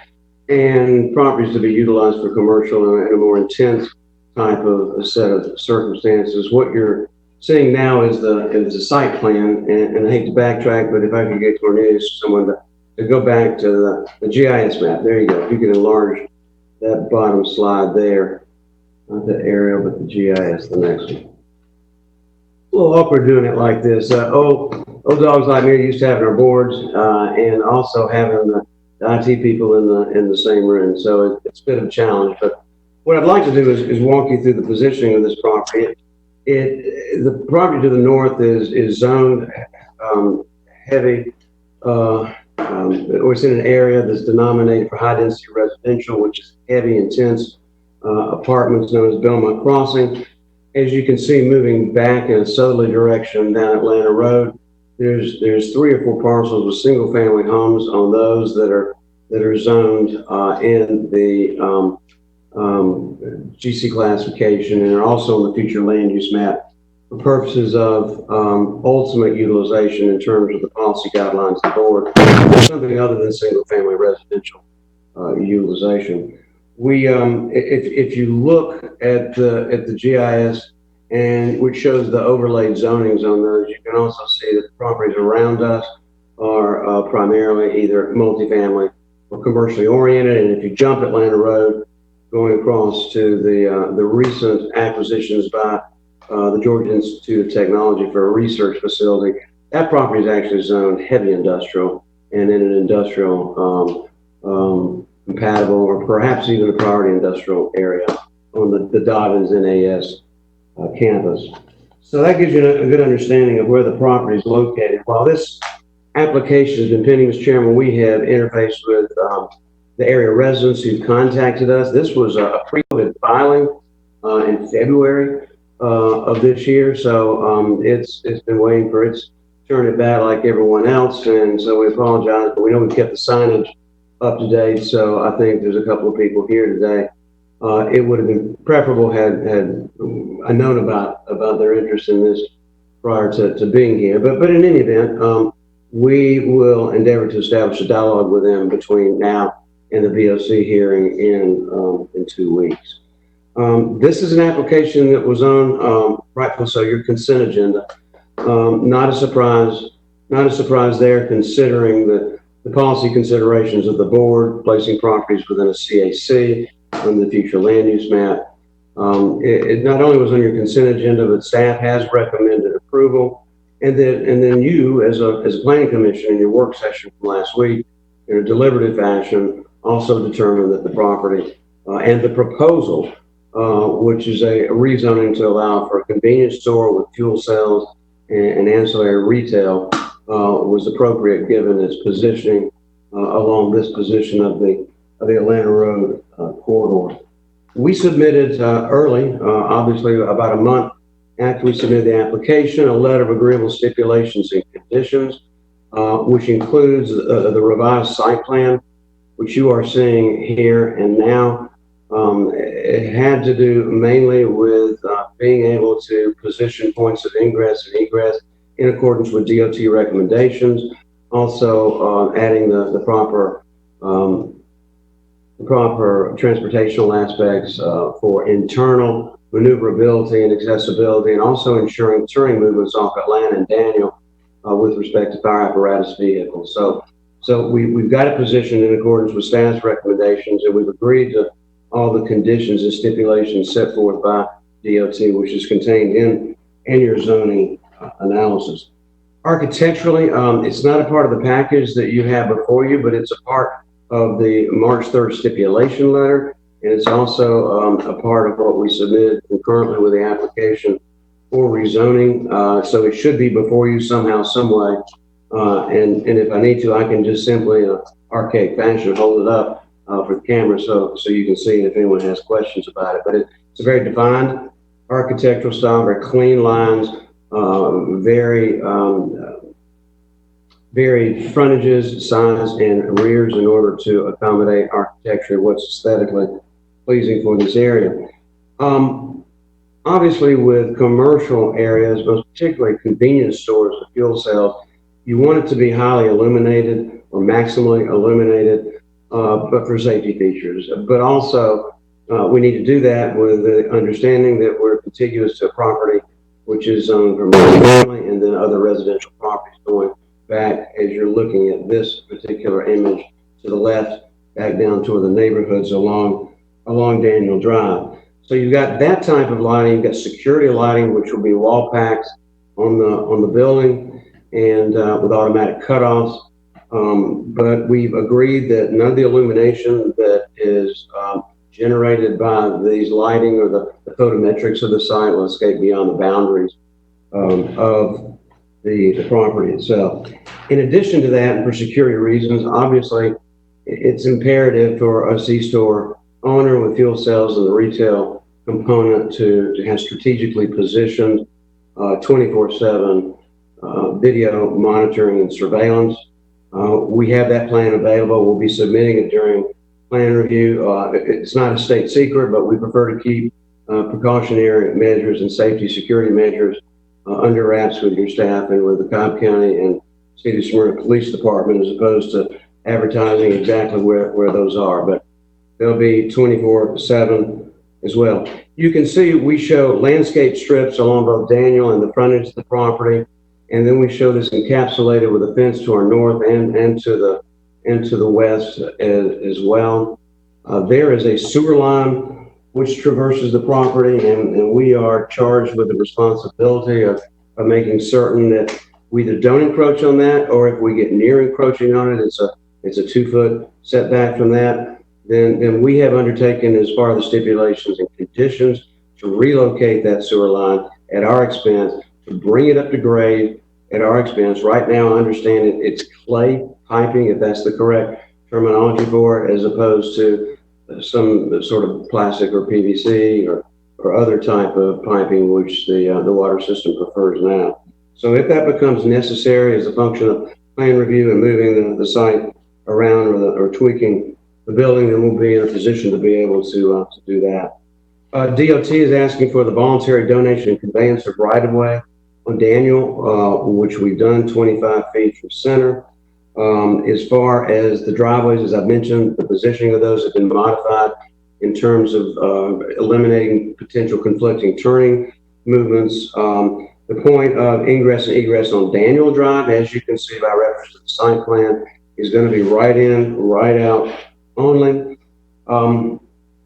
and properties to be utilized for commercial in a more intense type of a set of circumstances. What you're seeing now is the site plan, and I hate to backtrack, but if I could get Cornelius, someone to go back to the GIS map. There you go. If you can enlarge that bottom slide there, not the aerial, but the GIS, the next one. A little awkward doing it like this. Old dogs like me are used to having our boards and also having the IT people in the same room. So it's a bit of a challenge. But what I'd like to do is walk you through the positioning of this property. The property to the north is zoned heavy. It's in an area that's denominated for high density residential, which is heavy, intense apartments known as Belmont Crossing. As you can see, moving back in a southerly direction down Atlanta Road, there's 3 or 4 parcels with single family homes on those that are zoned in the GC classification and are also on the future land use map for purposes of ultimate utilization in terms of the policy guidelines of the board, something other than single family residential utilization. We, if you look at the GIS and which shows the overlaid zonings on those, you can also see that the properties around us are primarily either multifamily or commercially oriented. And if you jump Atlanta Road, going across to the recent acquisitions by the Georgia Institute of Technology for a research facility, that property is actually zoned heavy industrial and in an industrial compatible or perhaps even a priority industrial area on the Dobbins NAS campus. So that gives you a good understanding of where the property is located. While this application has been pending, Mr. Chairman, we have interfaced with the area residents who contacted us. This was a pre-COVID filing in February of this year. So it's been waiting for its turn at bat like everyone else. And so we apologize, but we know we've kept the signage up to date. So I think there's a couple of people here today. It would have been preferable had I known about their interest in this prior to being here. But in any event, we will endeavor to establish a dialogue with them between now and the VOC hearing in 2 weeks. This is an application that was on, rightfully so, your consent agenda. Not a surprise there, considering the policy considerations of the board, placing properties within a CAC on the future land use map. It not only was on your consent agenda, but staff has recommended approval. And then you, as a planning commission in your work session from last week, in a deliberative fashion, also determined that the property and the proposal, which is a rezoning to allow for a convenience store with fuel cells and ancillary retail, was appropriate given its positioning along this position of the Atlanta Road corridor. We submitted early, obviously about a month after we submitted the application, a letter of agreeable stipulations and conditions, which includes the revised site plan, which you are seeing here and now. It had to do mainly with being able to position points of ingress and egress in accordance with DOT recommendations. Also, adding the proper transportational aspects for internal maneuverability and accessibility, and also ensuring touring movements off Atlanta and Daniel with respect to fire apparatus vehicles. So we've got it positioned in accordance with staff's recommendations, and we've agreed to all the conditions and stipulations set forth by DOT, which is contained in your zoning analysis. Architecturally, it's not a part of the package that you have before you, but it's a part of the March 3rd stipulation letter, and it's also a part of what we submitted concurrently with the application for rezoning. So it should be before you somehow, some way. And if I need to, I can just simply, in an archaic fashion, hold it up for the camera so you can see if anyone has questions about it. But it's a very defined architectural style, very clean lines, very frontages, sides, and rears in order to accommodate architecture what's aesthetically pleasing for this area. Obviously, with commercial areas, most particularly convenience stores with fuel cells, you want it to be highly illuminated or maximally illuminated, but for safety features. But also, we need to do that with the understanding that we're contiguous to a property which is zoned for multifamily and then other residential properties going back, as you're looking at this particular image to the left, back down toward the neighborhoods along Daniel Drive. So you've got that type of lighting. You've got security lighting, which will be wall packs on the building and with automatic cutoffs. But we've agreed that none of the illumination that is generated by these lighting or the photometrics of the site will escape beyond the boundaries of the property itself. In addition to that, and for security reasons, obviously, it's imperative for a C-store owner with fuel cells and the retail component to have strategically positioned 24/7 video monitoring and surveillance. We have that plan available. We'll be submitting it during plan review. It's not a state secret, but we prefer to keep precautionary measures and safety security measures under wraps with your staff and with the Cobb County and City of Smyrna Police Department, as opposed to advertising exactly where those are. But they'll be 24/7 as well. You can see we show landscape strips along both Daniel and the frontage of the property, and then we show this encapsulated with a fence to our north and to the west as well. There is a sewer line which traverses the property, and we are charged with the responsibility of making certain that we either don't encroach on that, or if we get near encroaching on it, it's a 2-foot setback from that. Then we have undertaken, as part of the stipulations and conditions, to relocate that sewer line at our expense, to bring it up to grade at our expense. Right now, I understand it's clay piping, if that's the correct terminology for it, as opposed to some sort of plastic or PVC or other type of piping, which the water system prefers now. So if that becomes necessary as a function of plan review and moving the site around or tweaking the building, then we'll be in a position to be able to do that. DOT is asking for the voluntary donation and conveyance of right-of-way on Daniel, which we've done 25 feet from center. As far as the driveways, as I've mentioned, the positioning of those have been modified in terms of eliminating potential conflicting turning movements. The point of ingress and egress on Daniel Drive, as you can see by reference to the site plan, is going to be right in, right out only.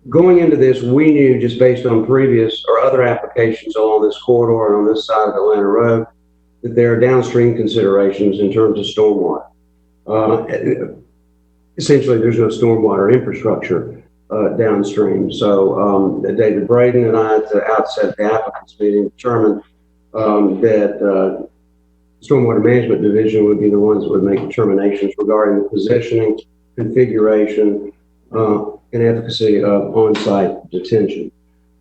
Going into this, we knew, just based on previous or other applications along this corridor and on this side of Atlanta Road, that there are downstream considerations in terms of stormwater. Essentially, there's no stormwater infrastructure downstream. So David Braden and I, at the outset of the applicants meeting, determined that Stormwater Management Division would be the ones that would make determinations regarding the positioning, configuration, and efficacy of on-site detention.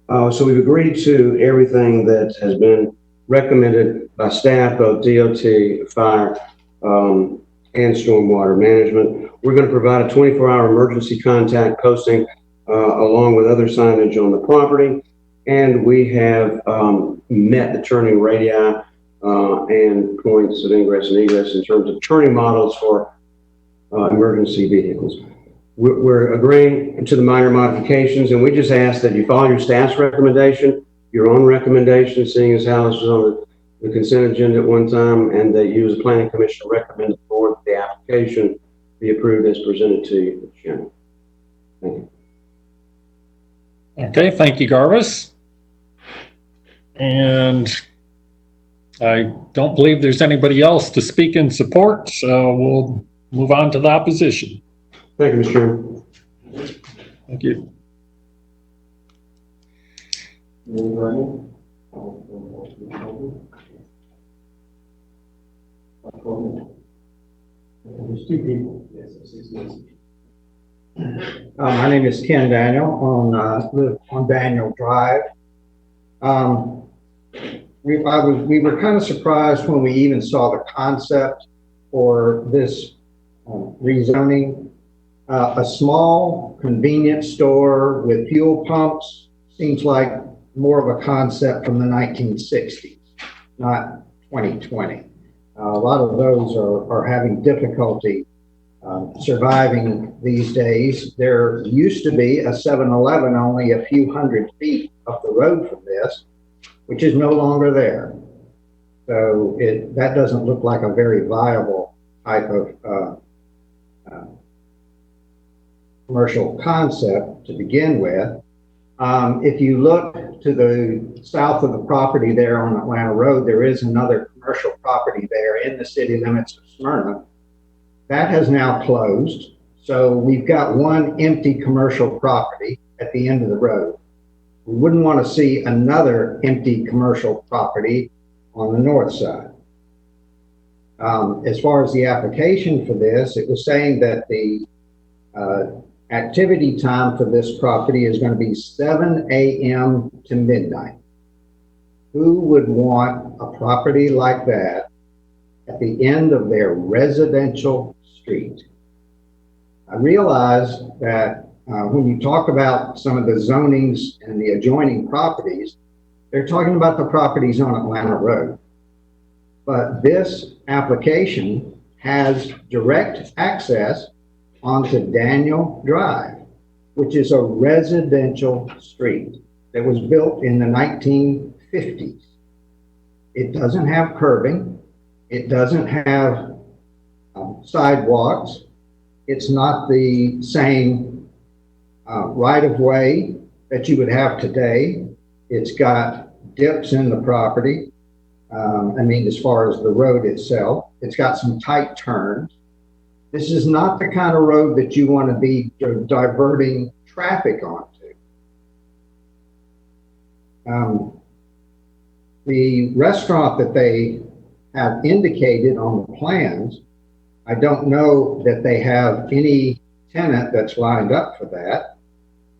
So we've agreed to everything that has been recommended by staff, both DOT, fire, and stormwater management. We're going to provide a 24-hour emergency contact posting along with other signage on the property. And we have met the turning radii and points of ingress and egress in terms of turning models for emergency vehicles. We're agreeing to the minor modifications, and we just ask that you follow your staff's recommendation, your own recommendation, seeing as how this was on the consent agenda at one time, and that you as a planning commission recommend the board the application be approved as presented to you, Chairman. Thank you. Okay, thank you, Garvis. And I don't believe there's anybody else to speak in support, so we'll move on to the opposition. Thank you, Mr. Chairman. Thank you. There's two people. My name is Ken Daniel, live on Daniel Drive. We were kind of surprised when we even saw the concept for this rezoning. A small convenience store with fuel pumps seems like more of a concept from the 1960s, not 2020. A lot of those are having difficulty surviving these days. There used to be a 7-Eleven only a few hundred feet up the road from this, which is no longer there. So that doesn't look like a very viable type of commercial concept to begin with. If you look to the south of the property there on Atlanta Road, there is another commercial property there in the city limits of Smyrna. That has now closed. So we've got one empty commercial property at the end of the road. We wouldn't want to see another empty commercial property on the north side. As far as the application for this, it was saying that the activity time for this property is going to be 7 a.m. to midnight. Who would want a property like that at the end of their residential street? I realize that when you talk about some of the zonings and the adjoining properties, they're talking about the properties on Atlanta Road. But this application has direct access onto Daniel Drive, which is a residential street that was built in the 1950s. It doesn't have curbing. It doesn't have sidewalks. It's not the same right-of-way that you would have today. It's got dips in the property. As far as the road itself, it's got some tight turns. This is not the kind of road that you want to be diverting traffic onto. The restaurant that they have indicated on the plans, I don't know that they have any tenant that's lined up for that.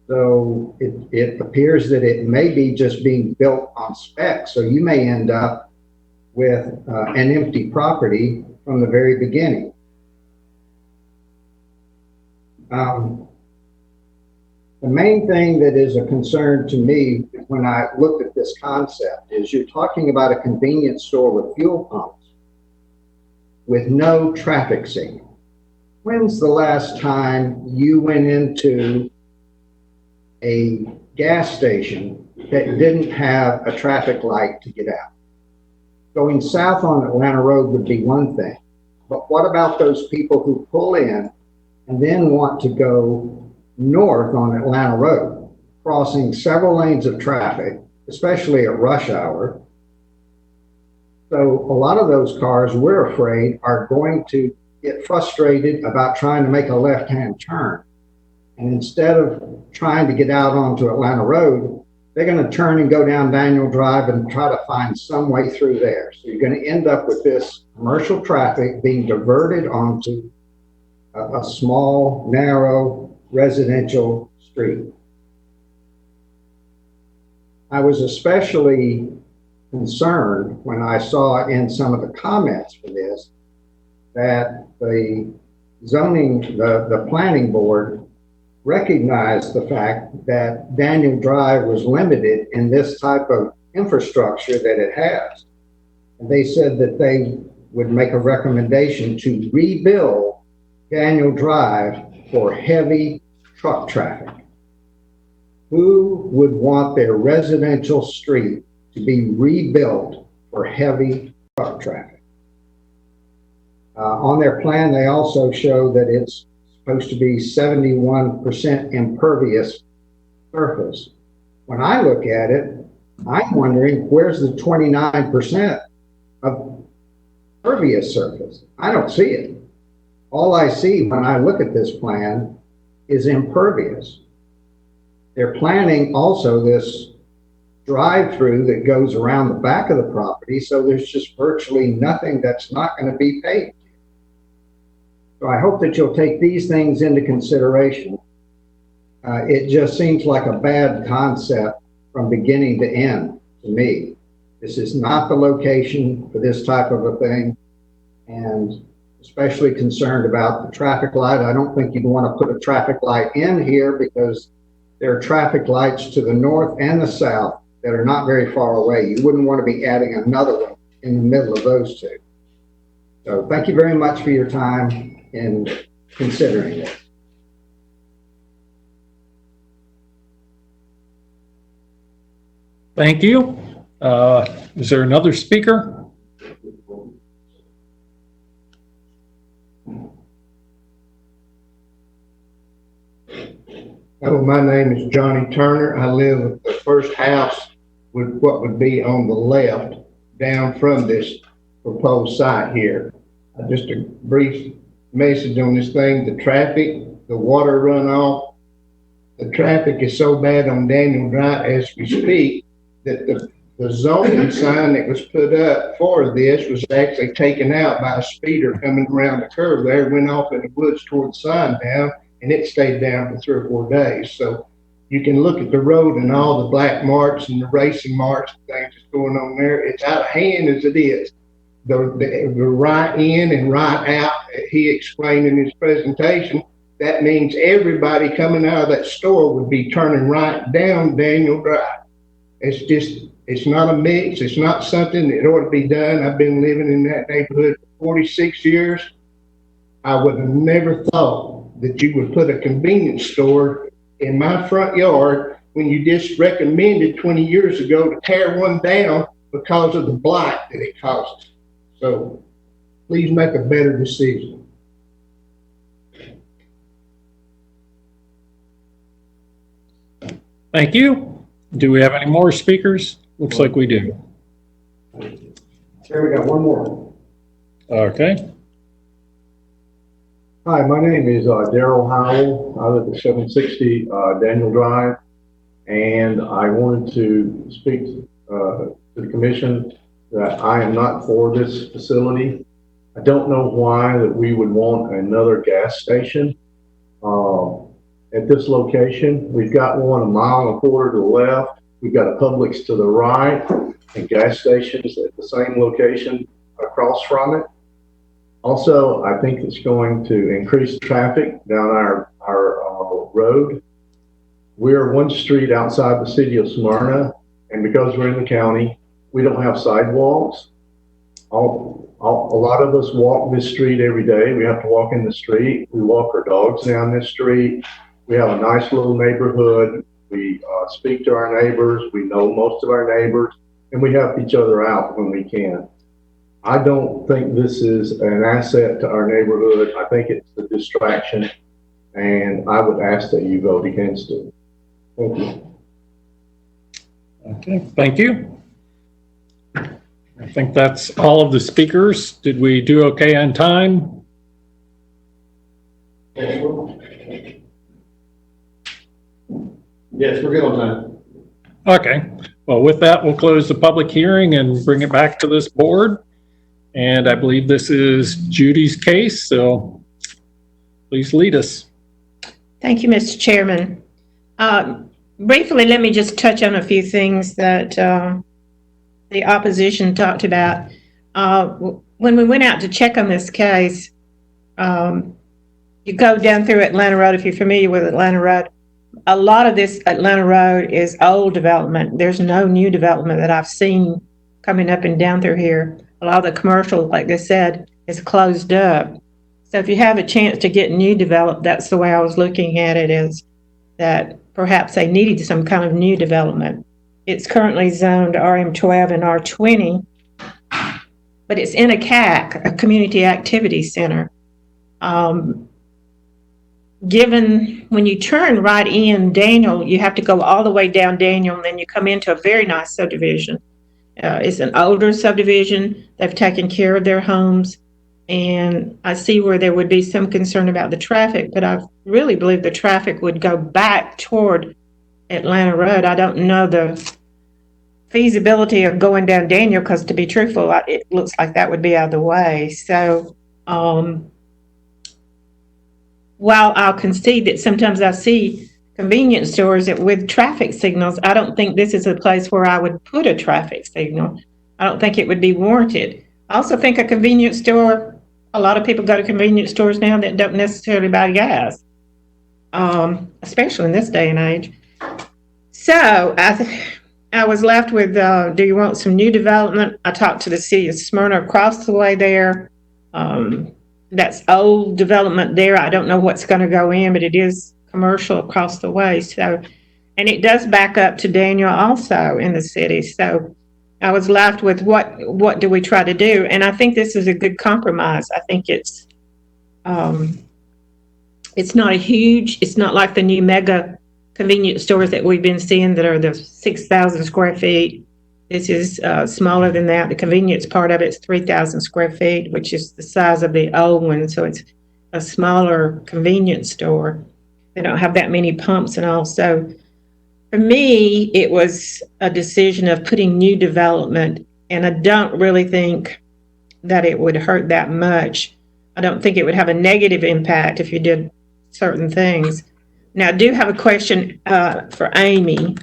So it appears that it may be just being built on spec. So you may end up with an empty property from the very beginning. The main thing that is a concern to me when I looked at this concept is you're talking about a convenience store with fuel pumps with no traffic signal. When's the last time you went into a gas station that didn't have a traffic light to get out? Going south on Atlanta Road would be one thing, but what about those people who pull in and then want to go north on Atlanta Road, crossing several lanes of traffic, especially at rush hour? So a lot of those cars, we're afraid, are going to get frustrated about trying to make a left-hand turn. And instead of trying to get out onto Atlanta Road, they're going to turn and go down Daniel Drive and try to find some way through there. So you're going to end up with this commercial traffic being diverted onto a small, narrow residential street. I was especially concerned when I saw in some of the comments for this that the planning board recognized the fact that Daniel Drive was limited in this type of infrastructure that it has. And they said that they would make a recommendation to rebuild Daniel Drive for heavy truck traffic. Who would want their residential street to be rebuilt for heavy truck traffic? On their plan, they also show that it's supposed to be 71% impervious surface. When I look at it, I'm wondering where's the 29% of pervious surface? I don't see it. All I see when I look at this plan is impervious. They're planning also this drive-through that goes around the back of the property, so there's just virtually nothing that's not going to be paved. So I hope that you'll take these things into consideration. It just seems like a bad concept from beginning to end to me. This is not the location for this type of a thing, and especially concerned about the traffic light. I don't think you'd want to put a traffic light in here because there are traffic lights to the north and the south that are not very far away. You wouldn't want to be adding another one in the middle of those two. So thank you very much for your time in considering it. Thank you. Is there another speaker? Hello, my name is Johnny Turner. I live at the first house with what would be on the left down from this proposed site here. Just a brief message on this thing. The traffic, the water runoff, the traffic is so bad on Daniel Drive as we speak that the zoning sign that was put up for this was actually taken out by a speeder coming around the curve there, went off in the woods toward the sign down, and it stayed down for 3 or 4 days. So you can look at the road and all the black marks and the racing marks and things that's going on there. It's out of hand as it is. The right in and right out, he explained in his presentation, that means everybody coming out of that store would be turning right down Daniel Drive. It's not a mix. It's not something that ought to be done. I've been living in that neighborhood for 46 years. I would have never thought that you would put a convenience store in my front yard when you just recommended 20 years ago to tear one down because of the blight that it causes. So please make a better decision. Thank you. Do we have any more speakers? Looks like we do. Here we got one more. Okay. Hi, my name is Daryl Howell. I live at 760 Daniel Drive, and I wanted to speak to the commission that I am not for this facility. I don't know why that we would want another gas station at this location. We've got one 1.25 miles to the left. We've got a Publix to the right and gas stations at the same location across from it. Also, I think it's going to increase traffic down our road. We're one street outside the city of Smyrna, and because we're in the county, we don't have sidewalks. A lot of us walk this street every day. We have to walk in the street. We walk our dogs down this street. We have a nice little neighborhood. We speak to our neighbors. We know most of our neighbors, and we help each other out when we can. I don't think this is an asset to our neighborhood. I think it's a distraction, and I would ask that you vote against it. Thank you. Okay, thank you. I think that's all of the speakers. Did we do okay on time? Yes, we're good on time. Okay, well, with that, we'll close the public hearing and bring it back to this board. And I believe this is Judy's case, so please lead us. Thank you, Mr. Chairman. Briefly, let me just touch on a few things that the opposition talked about. When we went out to check on this case, you go down through Atlanta Road, if you're familiar with Atlanta Road. A lot of this Atlanta Road is old development. There's no new development that I've seen coming up and down through here. A lot of the commercial, like they said, is closed up. So if you have a chance to get new developed, that's the way I was looking at it, is that perhaps they needed some kind of new development. It's currently zoned RM12 and R20, but it's in a CAC, a Community Activity Center. Given when you turn right in Daniel, you have to go all the way down Daniel, and then you come into a very nice subdivision. It's an older subdivision. They've taken care of their homes. And I see where there would be some concern about the traffic, but I really believe the traffic would go back toward Atlanta Road. I don't know the feasibility of going down Daniel, because to be truthful, it looks like that would be out of the way. So while I'll concede that sometimes I see convenience stores that with traffic signals, I don't think this is a place where I would put a traffic signal. I don't think it would be warranted. I also think a convenience store, a lot of people go to convenience stores now that don't necessarily buy gas, especially in this day and age. So I was left with, do you want some new development? I talked to the city of Smyrna across the way there. That's old development there. I don't know what's going to go in, but it is commercial across the way. So, and it does back up to Daniel also in the city. So I was left with what do we try to do? And I think this is a good compromise. I think it's not it's not like the new mega convenience stores that we've been seeing that are the 6,000 square feet. This is smaller than that. The convenience part of it's 3,000 square feet, which is the size of the old one. So it's a smaller convenience store. They don't have that many pumps and all. So for me, it was a decision of putting new development, and I don't really think that it would hurt that much. I don't think it would have a negative impact if you did certain things. Now, I do have a question for Amy.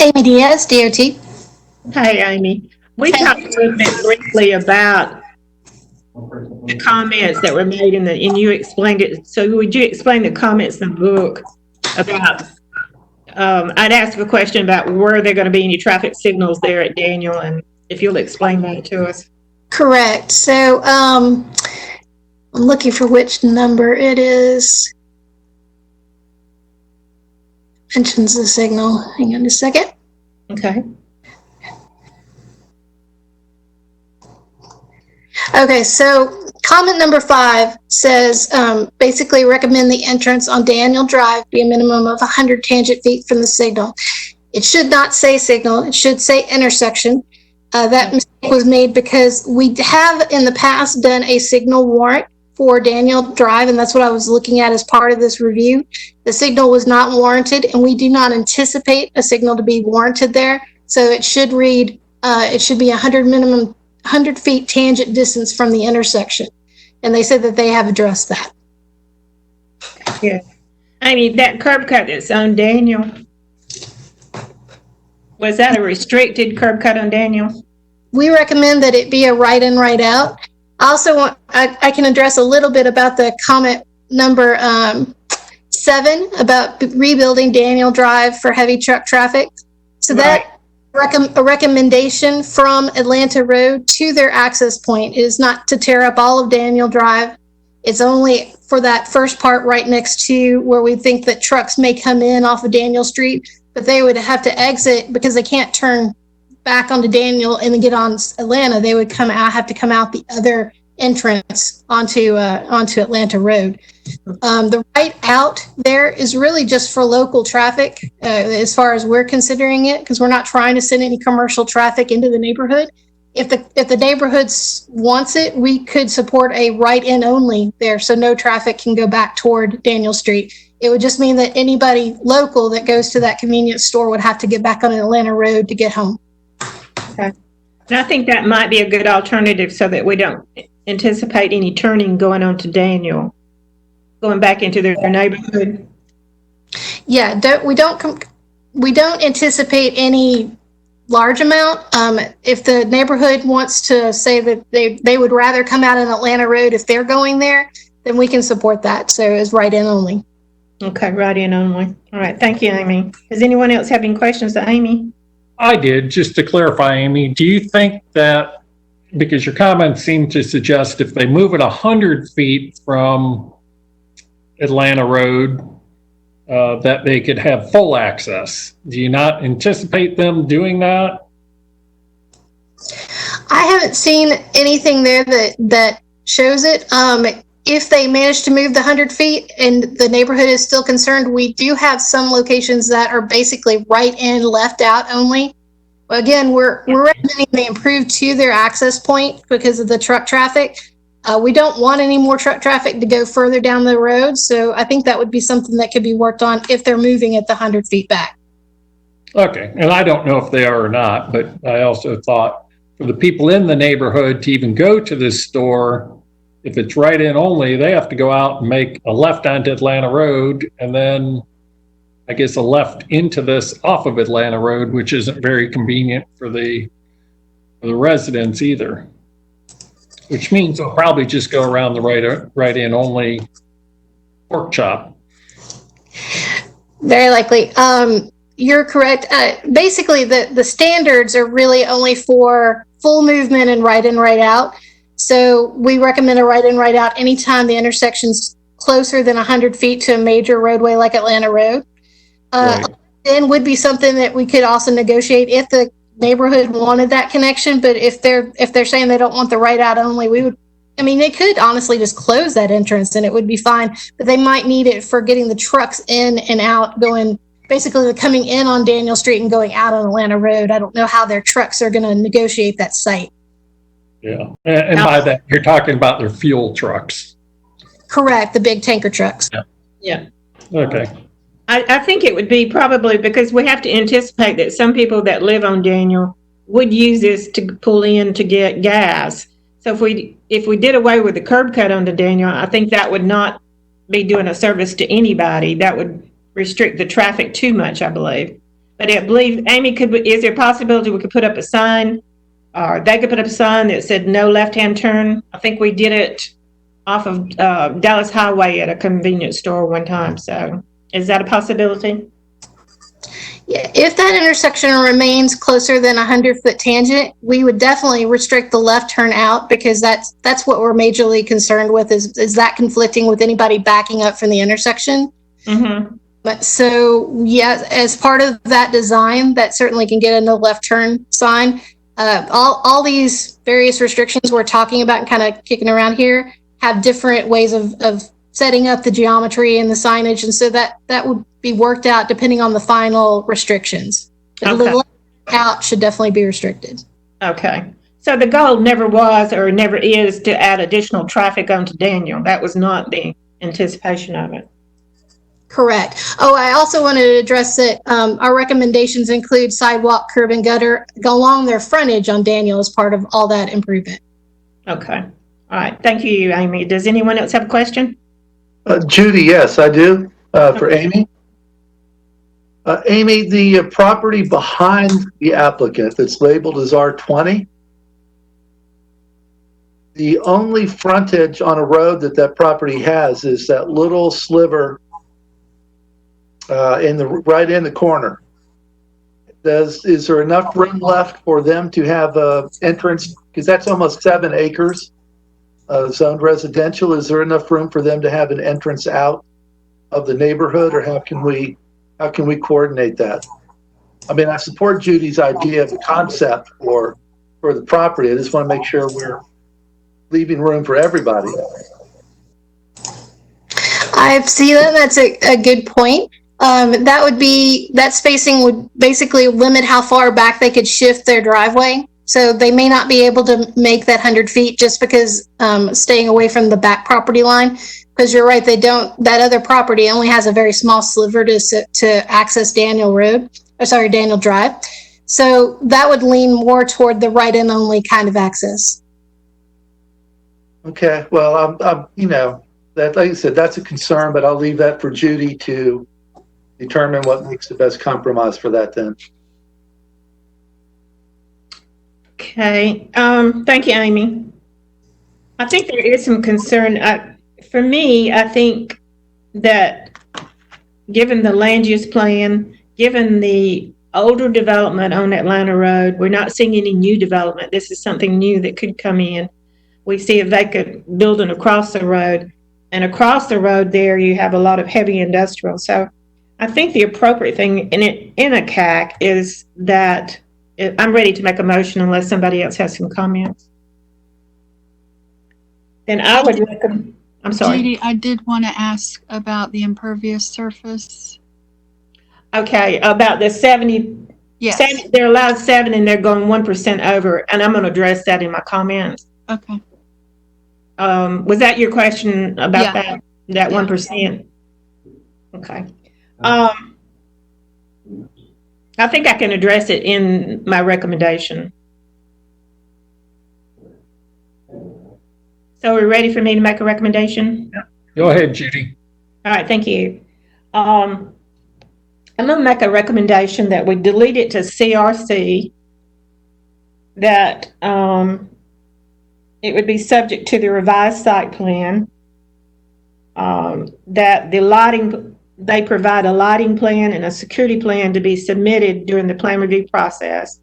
Amy Diaz, DOT. Hey, Amy. We talked a little bit briefly about the comments that were made and you explained it. So would you explain the comments in the book about, I'd asked a question about were there going to be any traffic signals there at Daniel, and if you'll explain that to us. Correct. So I'm looking for which number it is. Mentions the signal. Hang on a second. Okay. Okay, so comment number 5 says basically recommend the entrance on Daniel Drive be a minimum of 100 tangent feet from the signal. It should not say signal. It should say intersection. That mistake was made because we have in the past done a signal warrant for Daniel Drive, and that's what I was looking at as part of this review. The signal was not warranted, and we do not anticipate a signal to be warranted there. So it should read, it should be 100 feet tangent distance from the intersection. And they said that they have addressed that. Yeah. I mean, that curb cut that's on Daniel, was that a restricted curb cut on Daniel? We recommend that it be a right in, right out. I also want, I can address a little bit about the comment number 7 about rebuilding Daniel Drive for heavy truck traffic. So that a recommendation from Atlanta Road to their access point is not to tear up all of Daniel Drive. It's only for that first part right next to where we think that trucks may come in off of Daniel Street, but they would have to exit because they can't turn back onto Daniel and then get on Atlanta. They would have to come out the other entrance onto Atlanta Road. The right out there is really just for local traffic as far as we're considering it, because we're not trying to send any commercial traffic into the neighborhood. If the neighborhood wants it, we could support a right in only there, so no traffic can go back toward Daniel Street. It would just mean that anybody local that goes to that convenience store would have to get back on an Atlanta road to get home. Okay. And I think that might be a good alternative so that we don't anticipate any turning going on to Daniel, going back into their neighborhood. Yeah, we don't anticipate any large amount. If the neighborhood wants to say that they would rather come out on Atlanta Road if they're going there, then we can support that. So it's write-in only. Okay, write-in only. All right, thank you, Amy. Does anyone else have any questions to Amy? I did. Just to clarify, Amy, do you think that, because your comments seem to suggest if they move it 100 feet from Atlanta Road, that they could have full access? Do you not anticipate them doing that? I haven't seen anything there that shows it. If they manage to move the 100 feet and the neighborhood is still concerned, we do have some locations that are basically right in, left out only. Again, we're recommending they improve to their access point because of the truck traffic. We don't want any more truck traffic to go further down the road. So I think that would be something that could be worked on if they're moving it the 100 feet back. Okay. And I don't know if they are or not, but I also thought for the people in the neighborhood to even go to this store, if it's write-in only, they have to go out and make a left onto Atlanta Road and then I guess a left into this off of Atlanta Road, which isn't very convenient for the residents either. Which means they'll probably just go around the write-in only pork chop. Very likely. You're correct. Basically, the standards are really only for full movement and right in, right out. So we recommend a right in, right out anytime the intersection's closer than 100 feet to a major roadway like Atlanta Road. Right. Then would be something that we could also negotiate if the neighborhood wanted that connection. But if they're saying they don't want the right out only, they could honestly just close that entrance and it would be fine. But they might need it for getting the trucks in and out, basically coming in on Daniel Street and going out on Atlanta Road. I don't know how their trucks are going to negotiate that site. Yeah. And by that, you're talking about their fuel trucks. Correct. The big tanker trucks. Yeah. Okay. I think it would be probably because we have to anticipate that some people that live on Daniel would use this to pull in to get gas. So if we did away with the curb cut onto Daniel, I think that would not be doing a service to anybody. That would restrict the traffic too much, I believe. But I believe, Amy, is there a possibility we could put up a sign, or they could put up a sign that said no left-hand turn? I think we did it off of Dallas Highway at a convenience store one time. So is that a possibility? Yeah, if that intersection remains closer than 100-foot tangent, we would definitely restrict the left turn out because that's what we're majorly concerned with is that conflicting with anybody backing up from the intersection. Mm-hmm. But so, yeah, as part of that design, that certainly can get a no left turn sign. All these various restrictions we're talking about and kind of kicking around here have different ways of setting up the geometry and the signage. And so that would be worked out depending on the final restrictions. But the left out should definitely be restricted. Okay. So the goal never was or never is to add additional traffic onto Daniel. That was not the anticipation of it. Correct. Oh, I also wanted to address that our recommendations include sidewalk, curb, and gutter along their frontage on Daniel as part of all that improvement. Okay. All right. Thank you, Amy. Does anyone else have a question? Judy, yes, I do, for Amy. Amy, the property behind the applicant that's labeled as R20, the only frontage on a road that property has is that little sliver right in the corner. Is there enough room left for them to have an entrance? Because that's almost 7 acres. Zoned residential, is there enough room for them to have an entrance out of the neighborhood, or how can we coordinate that? I mean, I support Judy's idea of the concept for the property. I just want to make sure we're leaving room for everybody. I see that. That's a good point. That spacing would basically limit how far back they could shift their driveway. So they may not be able to make that 100 feet just because staying away from the back property line. Because you're right, that other property only has a very small sliver to access Daniel Drive. So that would lean more toward the right and only kind of access. Okay, well, that, like I said, that's a concern, but I'll leave that for Judy to determine what makes the best compromise for that then. Okay, thank you, Amy. I think there is some concern. For me, I think that given the land use plan, given the older development on Atlanta Road, we're not seeing any new development. This is something new that could come in. We see a vacant building across the road, and across the road there you have a lot of heavy industrial. So I think the appropriate thing in a CAC is that I'm ready to make a motion unless somebody else has some comments. Then I would recommend, I'm sorry. Judy, I did want to ask about the impervious surface. Okay, about the 70. Yes. They're allowed 7 and they're going 1% over, and I'm going to address that in my comments. Okay. Was that your question about that 1%? Okay. I think I can address it in my recommendation. So we're ready for me to make a recommendation? Yeah. Go ahead, Judy. All right, thank you. I'm going to make a recommendation that we delete it to CRC, that it would be subject to the revised site plan, that the lighting, they provide a lighting plan and a security plan to be submitted during the plan review process,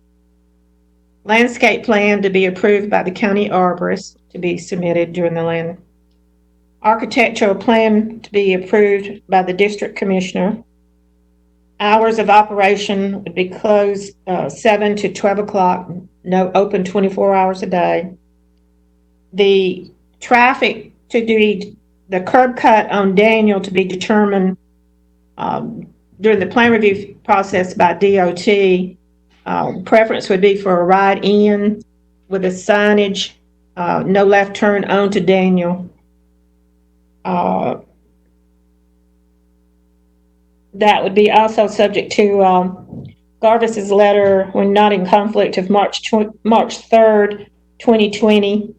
landscape plan to be approved by the county arborist to be submitted during the land, architectural plan to be approved by the district commissioner. Hours of operation would be closed 7 to 12 o'clock, no open 24 hours a day. The traffic to be, the curb cut on Daniel to be determined during the plan review process by DOT. Preference would be for a right in with a signage, no left turn onto Daniel. That would be also subject to Garvis's letter when not in conflict of March 3rd, 2020.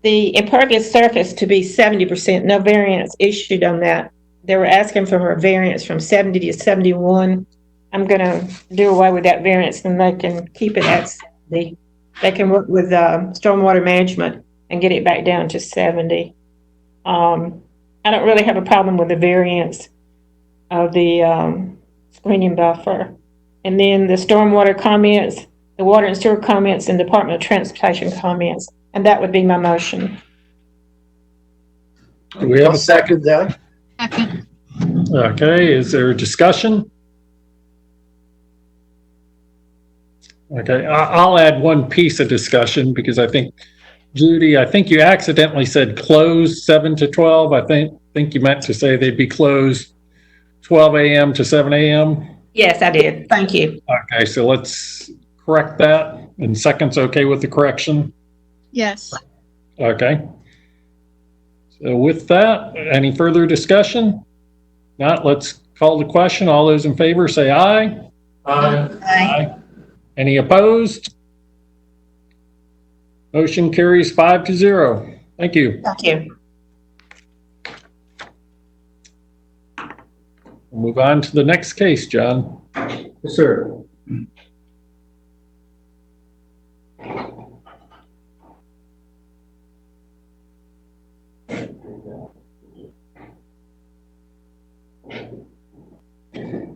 The impervious surface to be 70%, no variance issued on that. They were asking for a variance from 70 to 71. I'm going to do away with that variance and they can keep it at 70. They can work with stormwater management and get it back down to 70. I don't really have a problem with the variance of the screening buffer. And then the stormwater comments, the water and sewer comments, and Department of Transportation comments. And that would be my motion. Do we have a second? That. Second. Okay, is there a discussion? Okay, I'll add one piece of discussion because I think, Judy, I think you accidentally said closed 7 to 12. I think you meant to say they'd be closed 12 a.m. to 7 a.m. Yes, I did. Thank you. Okay, so let's correct that. And second's okay with the correction? Yes. Okay. So with that, any further discussion? Not, let's call the question. All those in favor say aye. Aye. Aye. Any opposed? Motion carries 5-0. Thank you. Thank you. We'll move on to the next case, John. Yes, sir.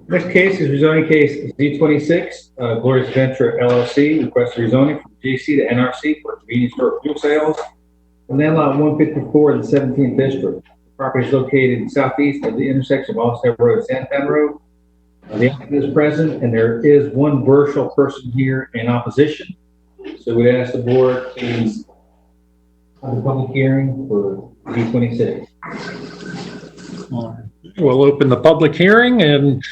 Next case is rezoning case Z26, Glorious Venture LLC, request rezoning from GC to NRC for convenience store fuel sales. On land lot 154 in the 17th district. The property is located southeast of the intersection of Allstate Road and Santan Road. The applicant is present, and there is one virtual person here in opposition. So we'd ask the board please have a public hearing for Z26. We'll open the public hearing and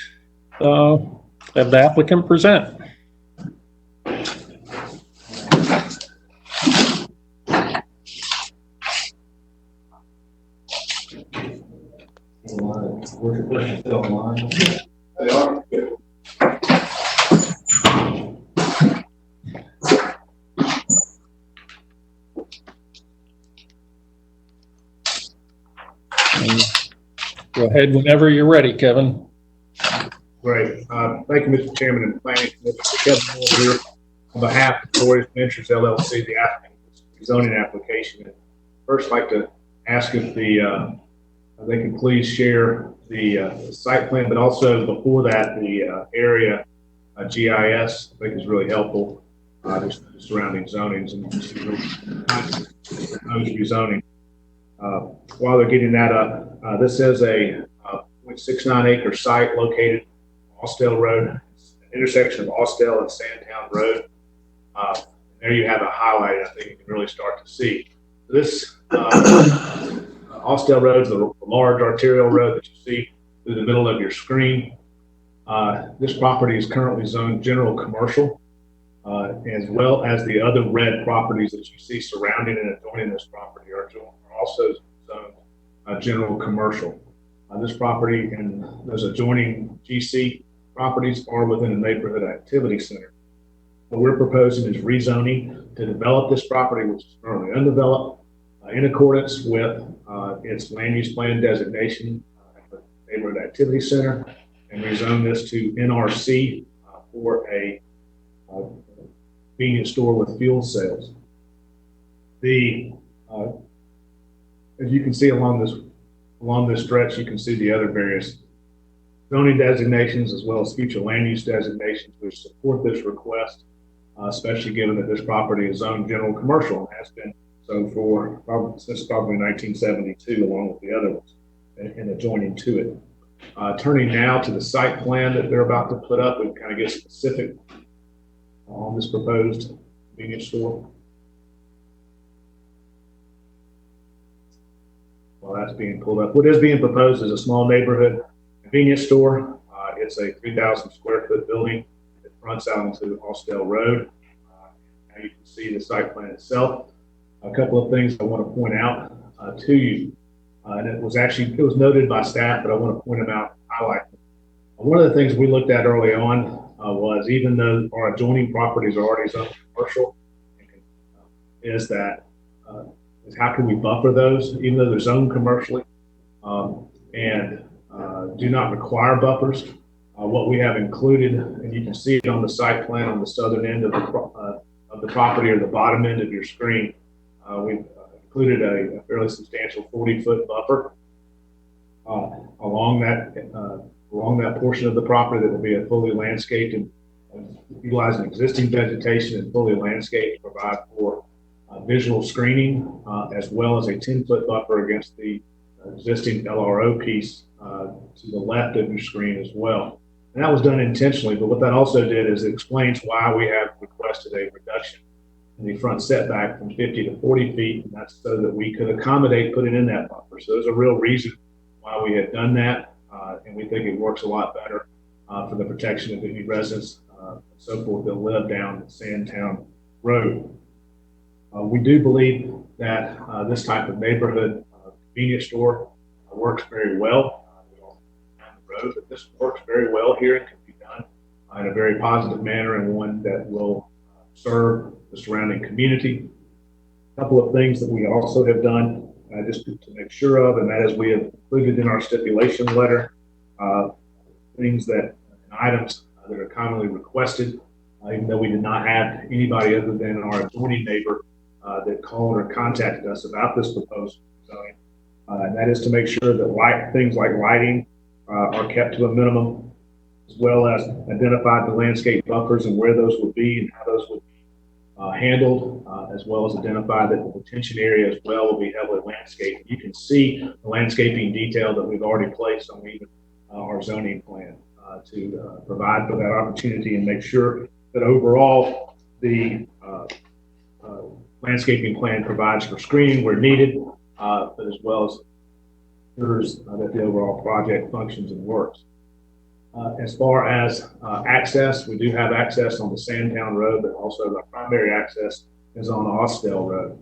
have the applicant present. still online? They are. Go ahead whenever you're ready, Kevin. Great. Thank you, Mr. Chairman and Planning Commission. Kevin Moore here on behalf of Glorious Ventures LLC, the applicant zoning application. First, I'd like to ask if they can please share the site plan, but also before that, the area GIS, I think is really helpful. Just the surrounding zonings and rezoning. While they're getting that up, this is a 0.69 acre site located on Austell Road, intersection of Austell and Sandtown Road. There you have a highlight, I think you can really start to see. This Austell Road is a large arterial road that you see through the middle of your screen. This property is currently zoned general commercial, as well as the other red properties that you see surrounding and adjoining this property are also zoned general commercial. This property and those adjoining GC properties are within a neighborhood activity center. What we're proposing is rezoning to develop this property, which is currently undeveloped, in accordance with its land use plan designation at the neighborhood activity center, and rezone this to NRC for a convenience store with fuel sales. As you can see along this stretch, you can see the other various zoning designations as well as future land use designations which support this request, especially given that this property is zoned general commercial and has been so since probably 1972, along with the other ones and adjoining to it. Turning now to the site plan that they're about to put up and kind of get specific on this proposed convenience store. While that's being pulled up, what is being proposed is a small neighborhood convenience store. It's a 3,000 square foot building that fronts out into Austell Road. Now you can see the site plan itself. A couple of things I want to point out to you, and it was noted by staff, but I want to point them out, highlight them. One of the things we looked at early on was, even though our adjoining properties are already zoned commercial, is how can we buffer those, even though they're zoned commercially, and do not require buffers. What we have included, and you can see it on the site plan on the southern end of the property or the bottom end of your screen, we've included a fairly substantial 40-foot buffer along that portion of the property that will be a fully landscaped and utilizing existing vegetation and fully landscaped to provide for visual screening, as well as a 10-foot buffer against the existing LRO piece to the left of your screen as well. And that was done intentionally, but what that also did is it explains why we have requested a reduction in the front setback from 50 to 40 feet, and that's so that we could accommodate putting in that buffer. So there's a real reason why we have done that, and we think it works a lot better for the protection of any residents and so forth that live down Sandtown Road. We do believe that this type of neighborhood convenience store works very well. Down the road, but this works very well here and can be done in a very positive manner and one that will serve the surrounding community. A couple of things that we also have done just to make sure of, and that is we have included in our stipulation letter things that items that are commonly requested, even though we did not have anybody other than our adjoining neighbor that called or contacted us about this proposed zoning. And that is to make sure that things like lighting are kept to a minimum, as well as identify the landscape buffers and where those would be and how those would be handled, as well as identify that the detention area as well will be heavily landscaped. You can see the landscaping detail that we've already placed on even our zoning plan to provide for that opportunity and make sure that overall the landscaping plan provides for screening where needed, but as well as ensures that the overall project functions and works. As far as access, we do have access on the Sandtown Road, but also the primary access is on Austell Road.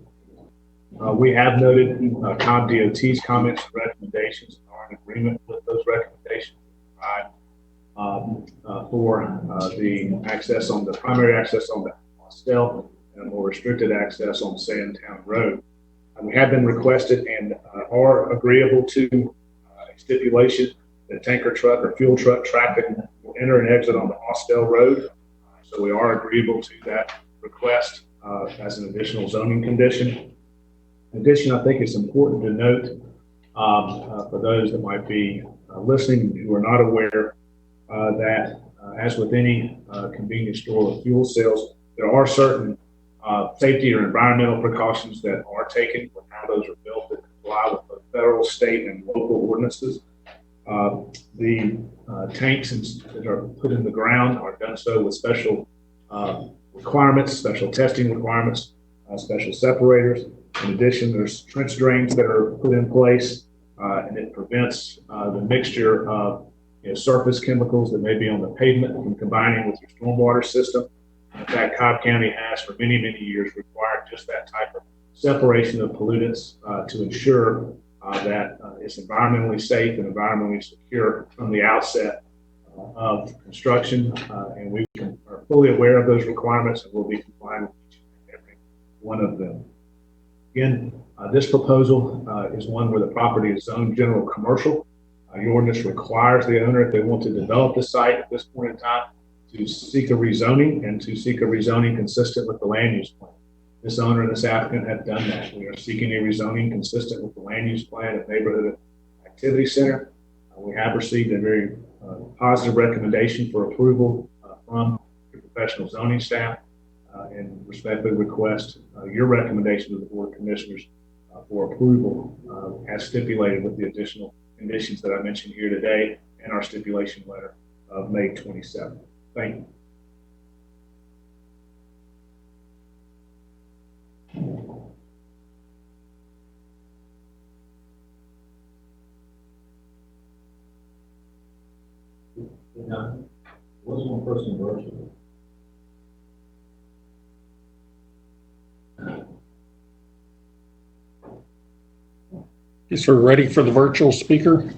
We have noted Cobb DOT's comments and recommendations and are in agreement with those recommendations. for the access on the primary access on the Austell and a more restricted access on Sandtown Road. We have been requested and are agreeable to a stipulation that tanker truck or fuel truck traffic will enter and exit on the Austell Road. So we are agreeable to that request as an additional zoning condition. In addition, I think it's important to note for those that might be listening who are not aware that as with any convenience store with fuel sales, there are certain safety or environmental precautions that are taken with how those are built that comply with the federal, state, and local ordinances. The tanks that are put in the ground are done so with special requirements, special testing requirements, special separators. In addition, there's trench drains that are put in place, and it prevents the mixture of surface chemicals that may be on the pavement from combining with your stormwater system. In fact, Cobb County has for many, many years required just that type of separation of pollutants to ensure that it's environmentally safe and environmentally secure from the outset of construction. And we are fully aware of those requirements and will be complying with each and every one of them. Again, this proposal is one where the property is zoned general commercial. Your ordinance requires the owner, if they want to develop the site at this point in time, to seek a rezoning and to seek a rezoning consistent with the land use plan. This owner and this applicant have done that. We are seeking a rezoning consistent with the land use plan of Neighborhood Activity Center. We have received a very positive recommendation for approval from the professional zoning staff and respectfully request your recommendation to the Board of Commissioners for approval as stipulated with the additional conditions that I mentioned here today and our stipulation letter of May 27th. Thank you. What's one person virtual? Guess we're ready for the virtual speaker.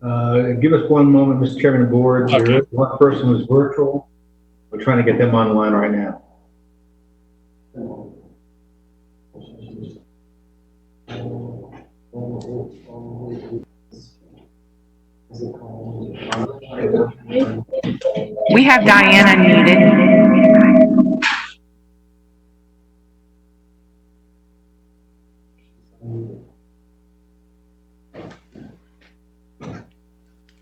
Give us one moment, Mr. Chairman of the Board. Okay. There is one person who's virtual. We're trying to get them on the line right now. We have Diane unmuted.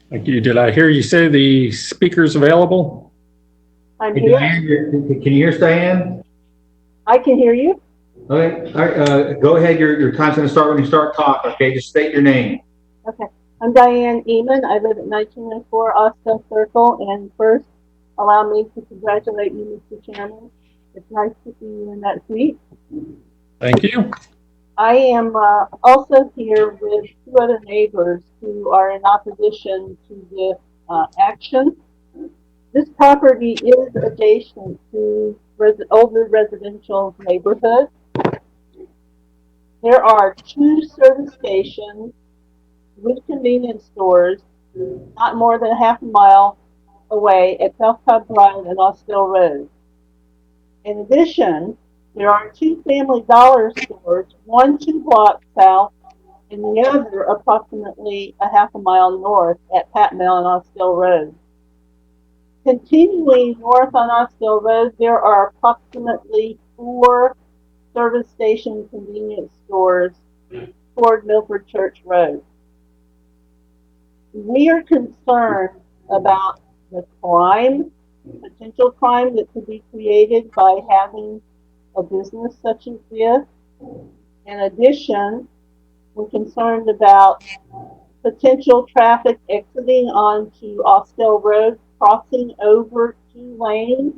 Thank you. Did I hear you say the speaker's available? I'm Hey, here. Diane, can you hear us, Diane? I can hear you. Okay. All right. Go ahead. Your time's going to start when you start talking. Okay. Just state your name. Okay. I'm Diane Eman. I live at 1904 Austin Circle. And first, allow me to congratulate you, Mr. Chairman. It's nice to see you in that seat. Thank you. I am also here with two other neighbors who are in opposition to this action. This property is adjacent to older residential neighborhood. There are 2 service stations with convenience stores not more than half a mile away at South Cobb Drive and Austell Road. In addition, there are 2 Family Dollar stores, one 2 blocks south and the other approximately a half a mile north at Pat Mill and Austell Road. Continuing north on Austell Road, there are approximately 4 service station convenience stores toward Milford Church Road. We are concerned about the crime, potential crime that could be created by having a business such as this. In addition, we're concerned about potential traffic exiting onto Austell Road, crossing over 2 lanes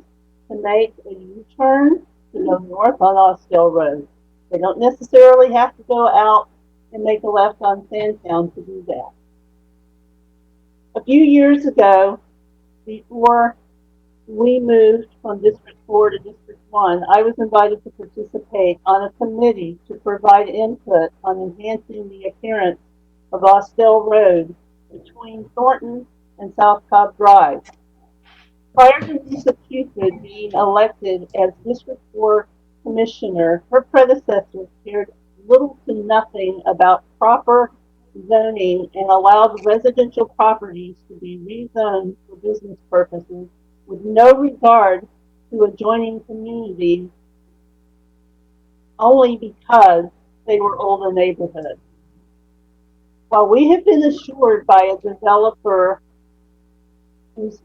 to make a U-turn to go north on Austell Road. They don't necessarily have to go out and make a left on Sandtown to do that. A few years ago, before we moved from District 4 to District 1, I was invited to participate on a committee to provide input on enhancing the appearance of Austell Road between Thornton and South Cobb Drive. Prior to Lisa Cupid being elected as District 4 Commissioner, her predecessor cared little to nothing about proper zoning and allowed residential properties to be rezoned for business purposes with no regard to adjoining communities only because they were older neighborhoods. While we have been assured by a developer who's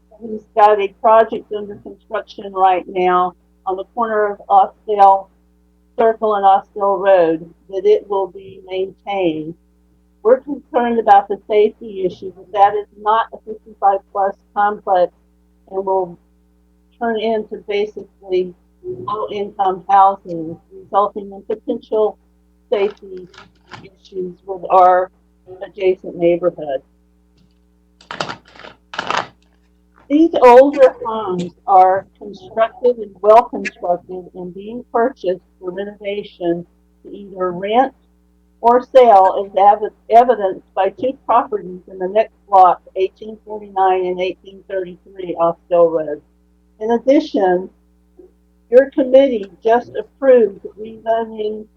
got a project under construction right now on the corner of Austell Circle and Austell Road that it will be maintained, we're concerned about the safety issue, but that is not a 55 plus complex and will turn into basically low income housing, resulting in potential safety issues with our adjacent neighborhood. These older homes are constructed and well constructed and being purchased for renovation to either rent or sale is evidenced by two properties in the next block, 1849 and 1833 Austell Road. In addition, your committee just approved rezoning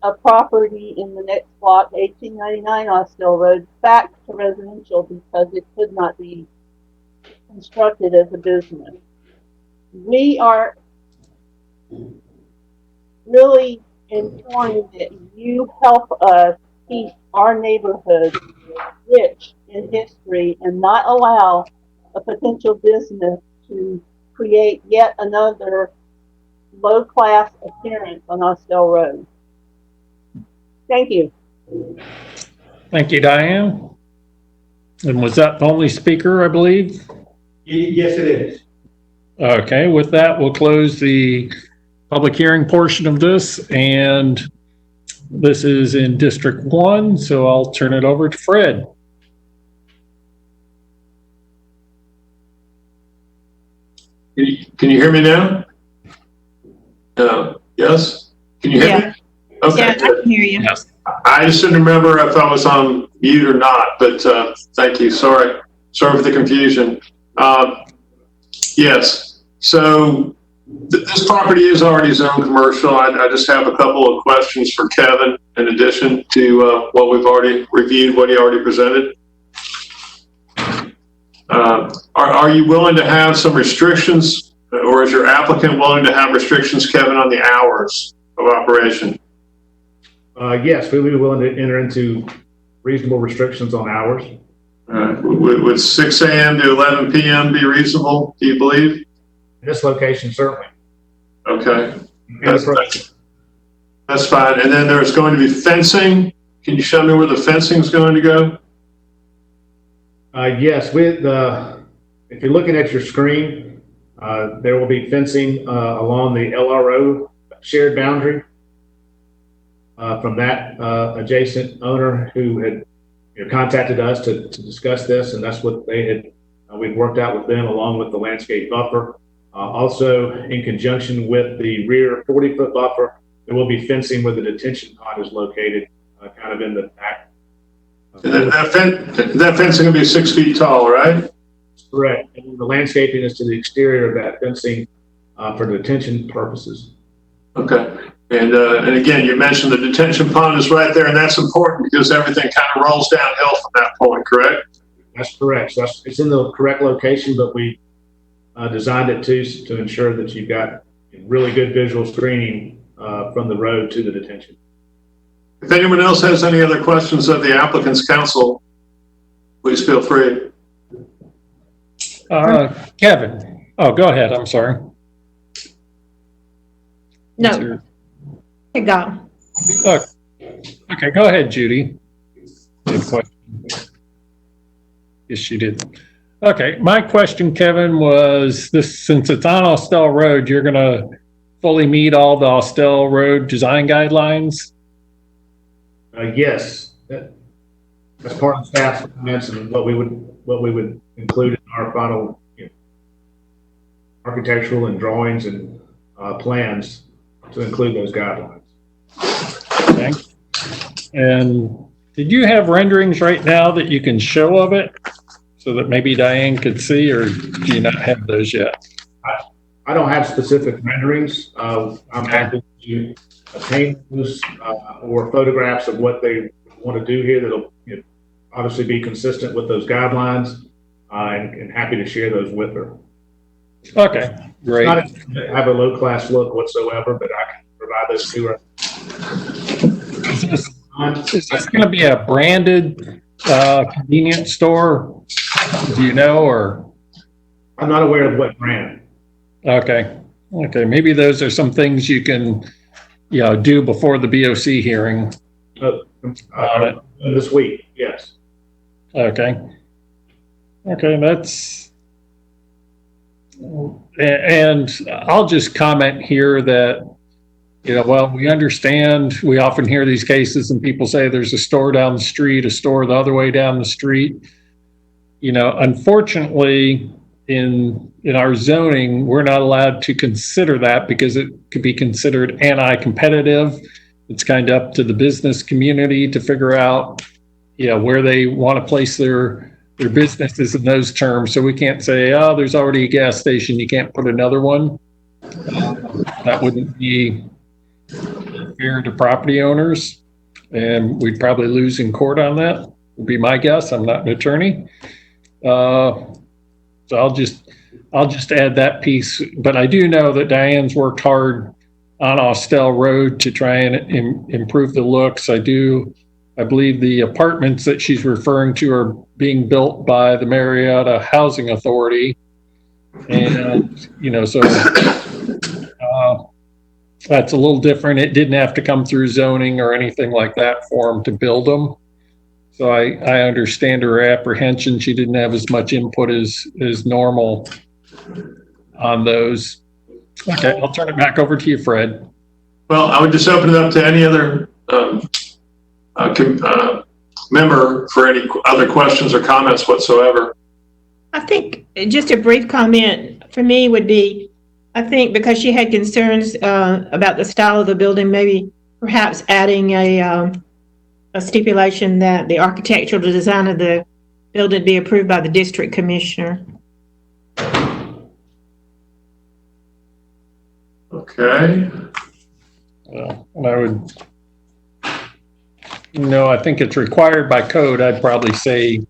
a property in the next block, 1899 Austell Road, back to residential because it could not be constructed as a business. We are really imploring that you help us keep our neighborhood rich in history and not allow a potential business to create yet another low-class appearance on Austell Road. Thank you. Thank you, Diane. And was that the only speaker, I believe? Yes, it is. Okay, with that, we'll close the public hearing portion of this, and this is in District 1, so I'll turn it over to Fred. Can you hear me now? Yes? Can you hear me? Okay. Yeah, I can hear you. Yes. I just didn't remember if I was on mute or not, but thank you. Sorry for the confusion. Yes, so this property is already zoned commercial. I just have a couple of questions for Kevin in addition to what we've already reviewed, what he already presented. Are you willing to have some restrictions, or is your applicant willing to have restrictions, Kevin, on the hours of operation? Yes, we would be willing to enter into reasonable restrictions on hours. Would 6 a.m. to 11 p.m. be reasonable, do you believe? In this location, certainly. Okay. That's fine. And then there's going to be fencing. Can you show me where the fencing is going to go? Yes, if you're looking at your screen, there will be fencing along the LRO shared boundary from that adjacent owner who had contacted us to discuss this, and that's what they had. We've worked out with them along with the landscape buffer. Also, in conjunction with the rear 40-foot buffer, there will be fencing where the detention pond is located, kind of in the back. That fencing will be 6 feet tall, right? Correct. And the landscaping is to the exterior of that fencing for detention purposes. Okay. And again, you mentioned the detention pond is right there, and that's important because everything kind of rolls downhill from that point, correct? That's correct. So it's in the correct location, but we designed it to ensure that you've got really good visual screening from the road to the detention. If anyone else has any other questions of the applicant's counsel, please feel free. Kevin. Oh, go ahead. I'm sorry. No. Here go. Okay, go ahead, Judy. Yes, you did. Okay, my question, Kevin, was this: since it's on Austell Road, you're going to fully meet all the Austell Road design guidelines? Yes, that's part of the staff's comments and what we would include in our final architectural and drawings and plans to include those guidelines. Okay. And did you have renderings right now that you can show of it? so that maybe Diane could see, or do you not have those yet? I don't have specific renderings. I'm happy to obtain those or photographs of what they want to do here that'll obviously be consistent with those guidelines, and happy to share those with her. Okay, great. It's not have a low-class look whatsoever, but I can provide those to her. Is this going to be a branded convenience store? Do you know, or? I'm not aware of what brand. Okay. Maybe those are some things you can, do before the BOC hearing. This week, yes. Okay, that's, and I'll just comment here that, well, we understand, we often hear these cases and people say there's a store down the street, a store the other way down the street. Unfortunately, in our zoning, we're not allowed to consider that because it could be considered anti-competitive. It's kind of up to the business community to figure out, where they want to place their businesses in those terms. So we can't say, oh, there's already a gas station, you can't put another one. That wouldn't be fair to property owners, and we'd probably lose in court on that, would be my guess. I'm not an attorney. So I'll just add that piece, but I do know that Diane's worked hard on Austell Road to try and improve the looks. I believe the apartments that she's referring to are being built by the Marietta Housing Authority. And, so that's a little different. It didn't have to come through zoning or anything like that for them to build them. So I understand her apprehension. She didn't have as much input as normal on those. Okay, I'll turn it back over to you, Fred. Well, I would just open it up to any other member for any other questions or comments whatsoever. I think just a brief comment for me would be, I think because she had concerns about the style of the building, maybe perhaps adding a stipulation that the architectural design of the building be approved by the district commissioner. Okay. Well, and I would, I think it's required by code. I'd probably say,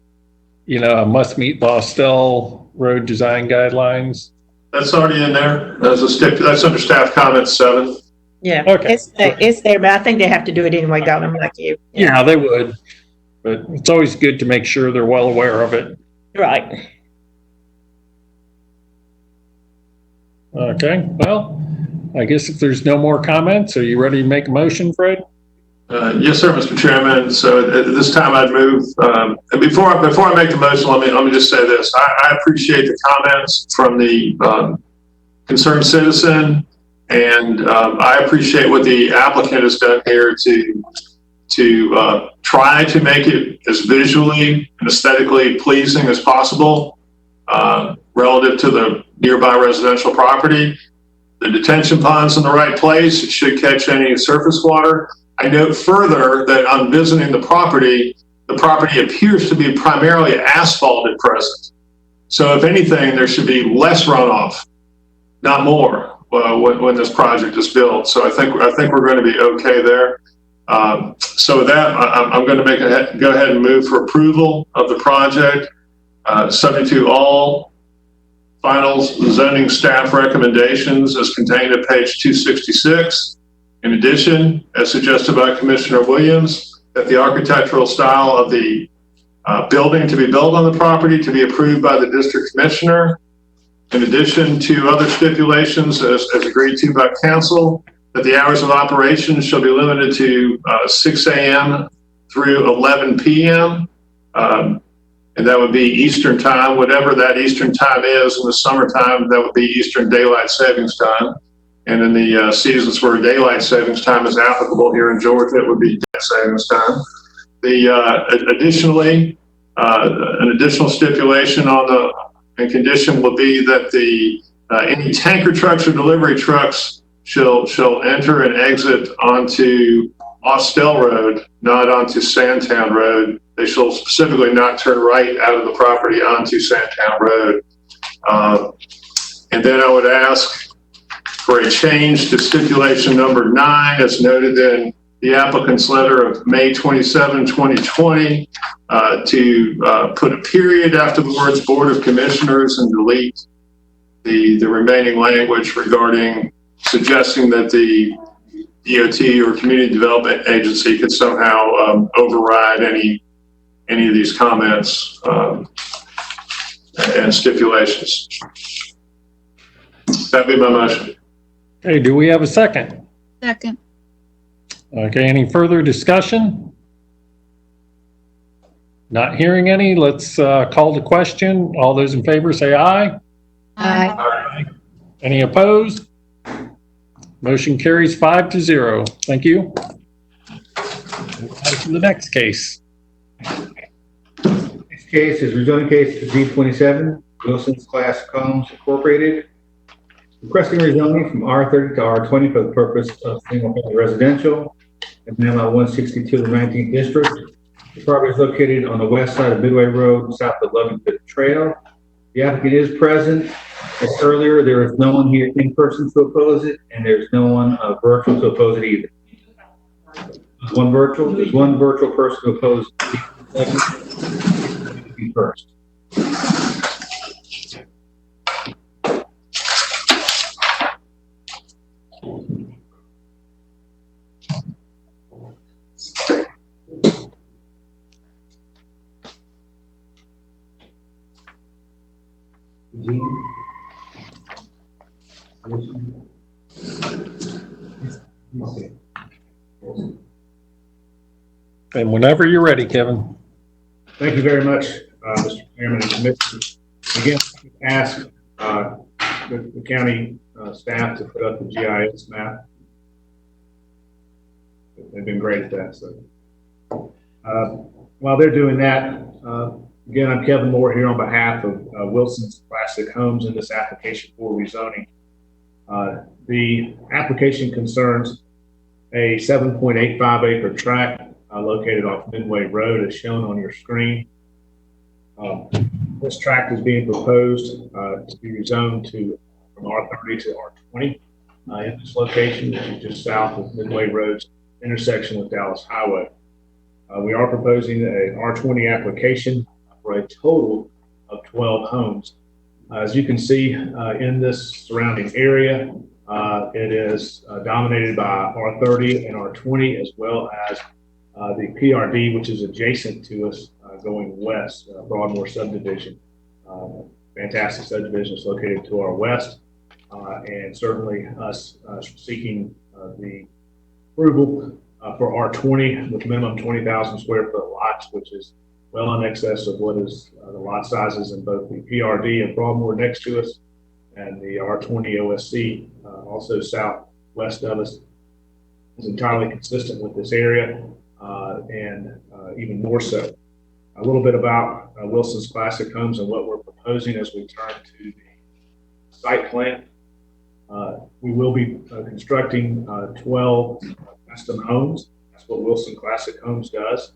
must meet Austell Road design guidelines. That's already in there. That's under staff comments 7. Yeah, okay. It's there, but I think they have to do it anyway, Governor, like you. Yeah, they would. But it's always good to make sure they're well aware of it. Right. Okay, well, I guess if there's no more comments, are you ready to make a motion, Fred? Yes, sir, Mr. Chairman. So at this time I'd move, and before I make the motion, let me just say this. I appreciate the comments from the concerned citizen, and I appreciate what the applicant has done here to try to make it as visually and aesthetically pleasing as possible relative to the nearby residential property. The detention pond's in the right place. It should catch any surface water. I note further that on visiting the property appears to be primarily asphalt at present. So if anything, there should be less runoff, not more, when this project is built. So I think we're going to be okay there. So with that, I'm going to go ahead and move for approval of the project, subject to all final zoning staff recommendations as contained at page 266. In addition, as suggested by Commissioner Williams, that the architectural style of the building to be built on the property to be approved by the district commissioner. In addition to other stipulations as agreed to by council, that the hours of operation shall be limited to 6 a.m. through 11 p.m. And that would be Eastern time, whatever that Eastern time is. In the summertime, that would be Eastern Daylight Savings Time. And in the seasons where daylight savings time is applicable here in Georgia, it would be day savings time. Additionally, an additional stipulation on the condition will be that any tanker trucks or delivery trucks shall enter and exit onto Austell Road, not onto Sandtown Road. They shall specifically not turn right out of the property onto Sandtown Road. And then I would ask for a change to stipulation number 9, as noted in the applicant's letter of May 27, 2020, to put a period after the words Board of Commissioners and delete the remaining language regarding suggesting that the DOT or Community Development Agency could somehow override any of these comments and stipulations. That'd be my motion. Okay, do we have a second? Second. Okay, any further discussion? Not hearing any. Let's call the question. All those in favor say aye. Aye. Any opposed? Motion carries 5-0. Thank you. On to the next case. Next case is rezoning case Z27, Wilson's Classic Homes Incorporated. Requesting rezoning from R30 to R20 for the purpose of single-family residential in the lot 162 of the 19th district. The property is located on the west side of Midway Road, south of Lovington Trail. The applicant is present. As earlier, there is no one here in person to oppose it, and there's no one virtual to oppose it either. One virtual. There's one virtual person to oppose it first. And whenever you're ready, Kevin. Thank you very much, Mr. Chairman and Commissioners. Again, ask the county staff to put up the GIS map. They've been great at that. So while they're doing that, again, I'm Kevin Moore here on behalf of Wilson's Classic Homes in this application for rezoning. The application concerns a 7.85 acre tract located off Midway Road, as shown on your screen. This tract is being proposed to be rezoned from R30 to R20 in this location, which is just south of Midway Road's intersection with Dallas Highway. We are proposing an R20 application for a total of 12 homes. As you can see in this surrounding area, it is dominated by R30 and R20, as well as the PRD, which is adjacent to us going west, Broadmoor subdivision. Fantastic subdivision is located to our west, and certainly us seeking the approval for R20 with minimum 20,000 square foot lots, which is well in excess of what is the lot sizes in both the PRD and Broadmoor next to us, and the R20 OSC also southwest of us is entirely consistent with this area, and even more so. A little bit about Wilson's Classic Homes and what we're proposing as we turn to the site plan. We will be constructing 12 custom homes. That's what Wilson Classic Homes does.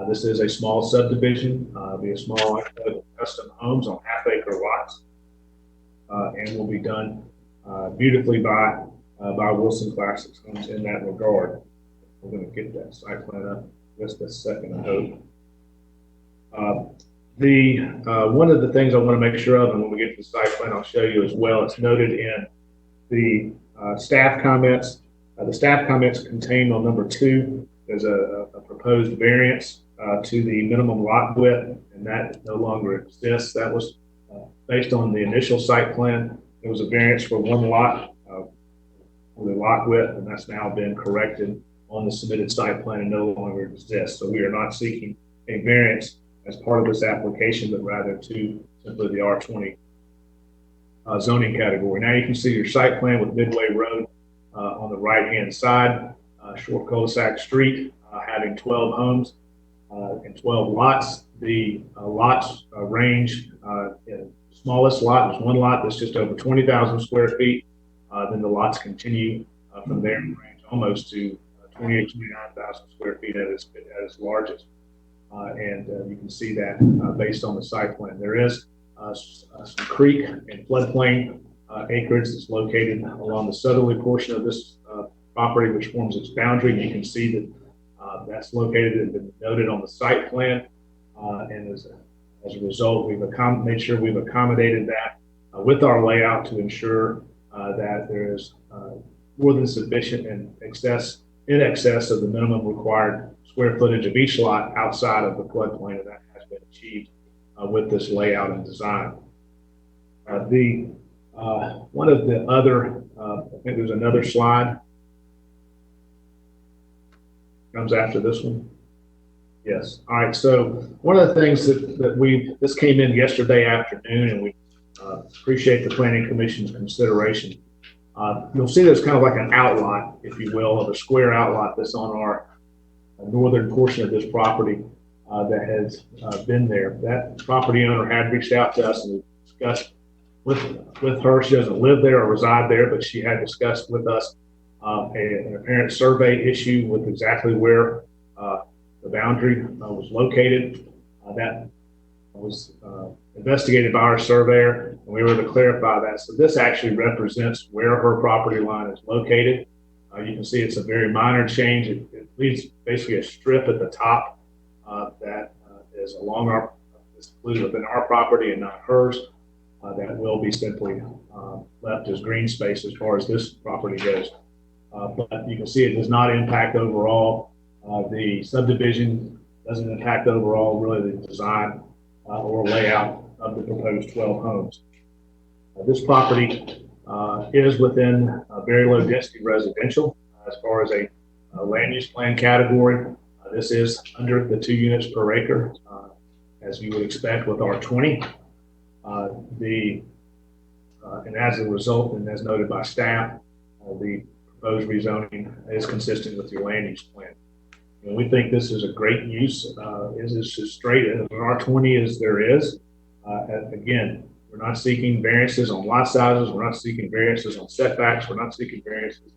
This is a small subdivision, be a small custom homes on half-acre lots, and will be done beautifully by Wilson Classic Homes in that regard. We're going to get that site plan up just a second, I hope. One of the things I want to make sure of, and when we get to the site plan, I'll show you as well. It's noted in the staff comments. The staff comments contained on number 2. There's a proposed variance to the minimum lot width, and that no longer exists. That was based on the initial site plan. There was a variance for one lot for the lot width, and that's now been corrected on the submitted site plan and no longer exists. So we are not seeking a variance as part of this application, but rather to simply the R20 zoning category. Now you can see your site plan with Midway Road on the right-hand side, short cul-de-sac street, having 12 homes and 12 lots. The lots range, the smallest lot is one lot that's just over 20,000 square feet. Then the lots continue from there and range almost to 29,000 square feet at its largest. And you can see that based on the site plan. There is some creek and floodplain acreage that's located along the southerly portion of this property, which forms its boundary. And you can see that that's located and been noted on the site plan. And as a result, we've made sure we've accommodated that with our layout to ensure that there is more than sufficient in excess of the minimum required square footage of each lot outside of the floodplain, and that has been achieved with this layout and design. One of the other, I think there's another slide comes after this one. Yes. All right. So one of the things that this came in yesterday afternoon, and we appreciate the Planning Commission's consideration. You'll see there's kind of like an outlot, if you will, of a square outlot that's on our northern portion of this property that has been there. That property owner had reached out to us and we discussed with her. She doesn't live there or reside there, but she had discussed with us an apparent survey issue with exactly where the boundary was located. That was investigated by our surveyor, and we were able to clarify that. So this actually represents where her property line is located. You can see it's a very minor change. It leaves basically a strip at the top that is along is included within our property and not hers. That will be simply left as green space as far as this property goes. But you can see it does not impact overall. The subdivision doesn't impact overall really the design or layout of the proposed 12 homes. This property is within a very low density residential as far as a land use plan category. This is under the 2 units per acre, as you would expect with R20. And as a result, and as noted by staff, the proposed rezoning is consistent with your land use plan. And we think this is a great use. This is straight in R20 as there is. Again, we're not seeking variances on lot sizes. We're not seeking variances on setbacks. We're not seeking variances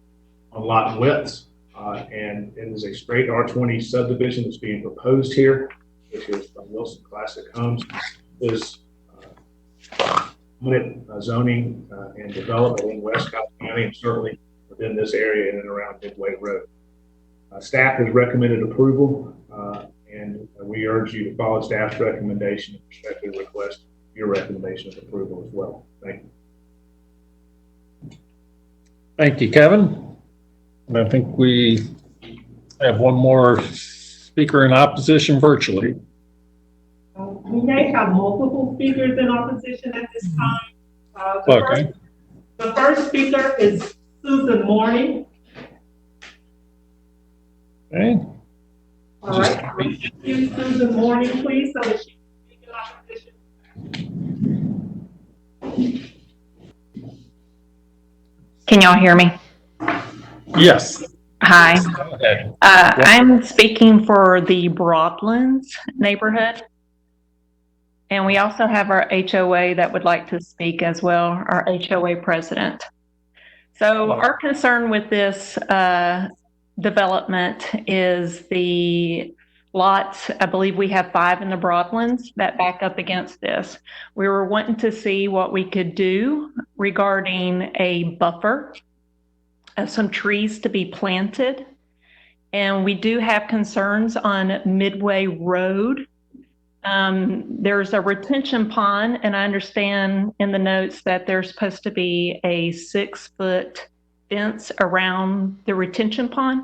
on lot widths. And it is a straight R20 subdivision that's being proposed here, which is Wilson Classic Homes. Is zoning and development in West Cobb County, and certainly within this area in and around Midway Road. Staff has recommended approval, and we urge you to follow staff's recommendation and respectfully request your recommendation of approval as well. Thank you. Thank you, Kevin. And I think we have one more speaker in opposition virtually. We may have multiple speakers in opposition at this time. The first speaker is Susan Morning. Okay. All right. Use Susan Morning, please, so that she can speak in opposition. Can y'all hear me? Yes. Hi. I'm speaking for the Broadlands neighborhood. And we also have our HOA that would like to speak as well, our HOA president. So our concern with this development is the lots. I believe we have 5 in the Broadlands that back up against this. We were wanting to see what we could do regarding a buffer of some trees to be planted. And we do have concerns on Midway Road. There's a retention pond, and I understand in the notes that there's supposed to be a 6-foot fence around the retention pond.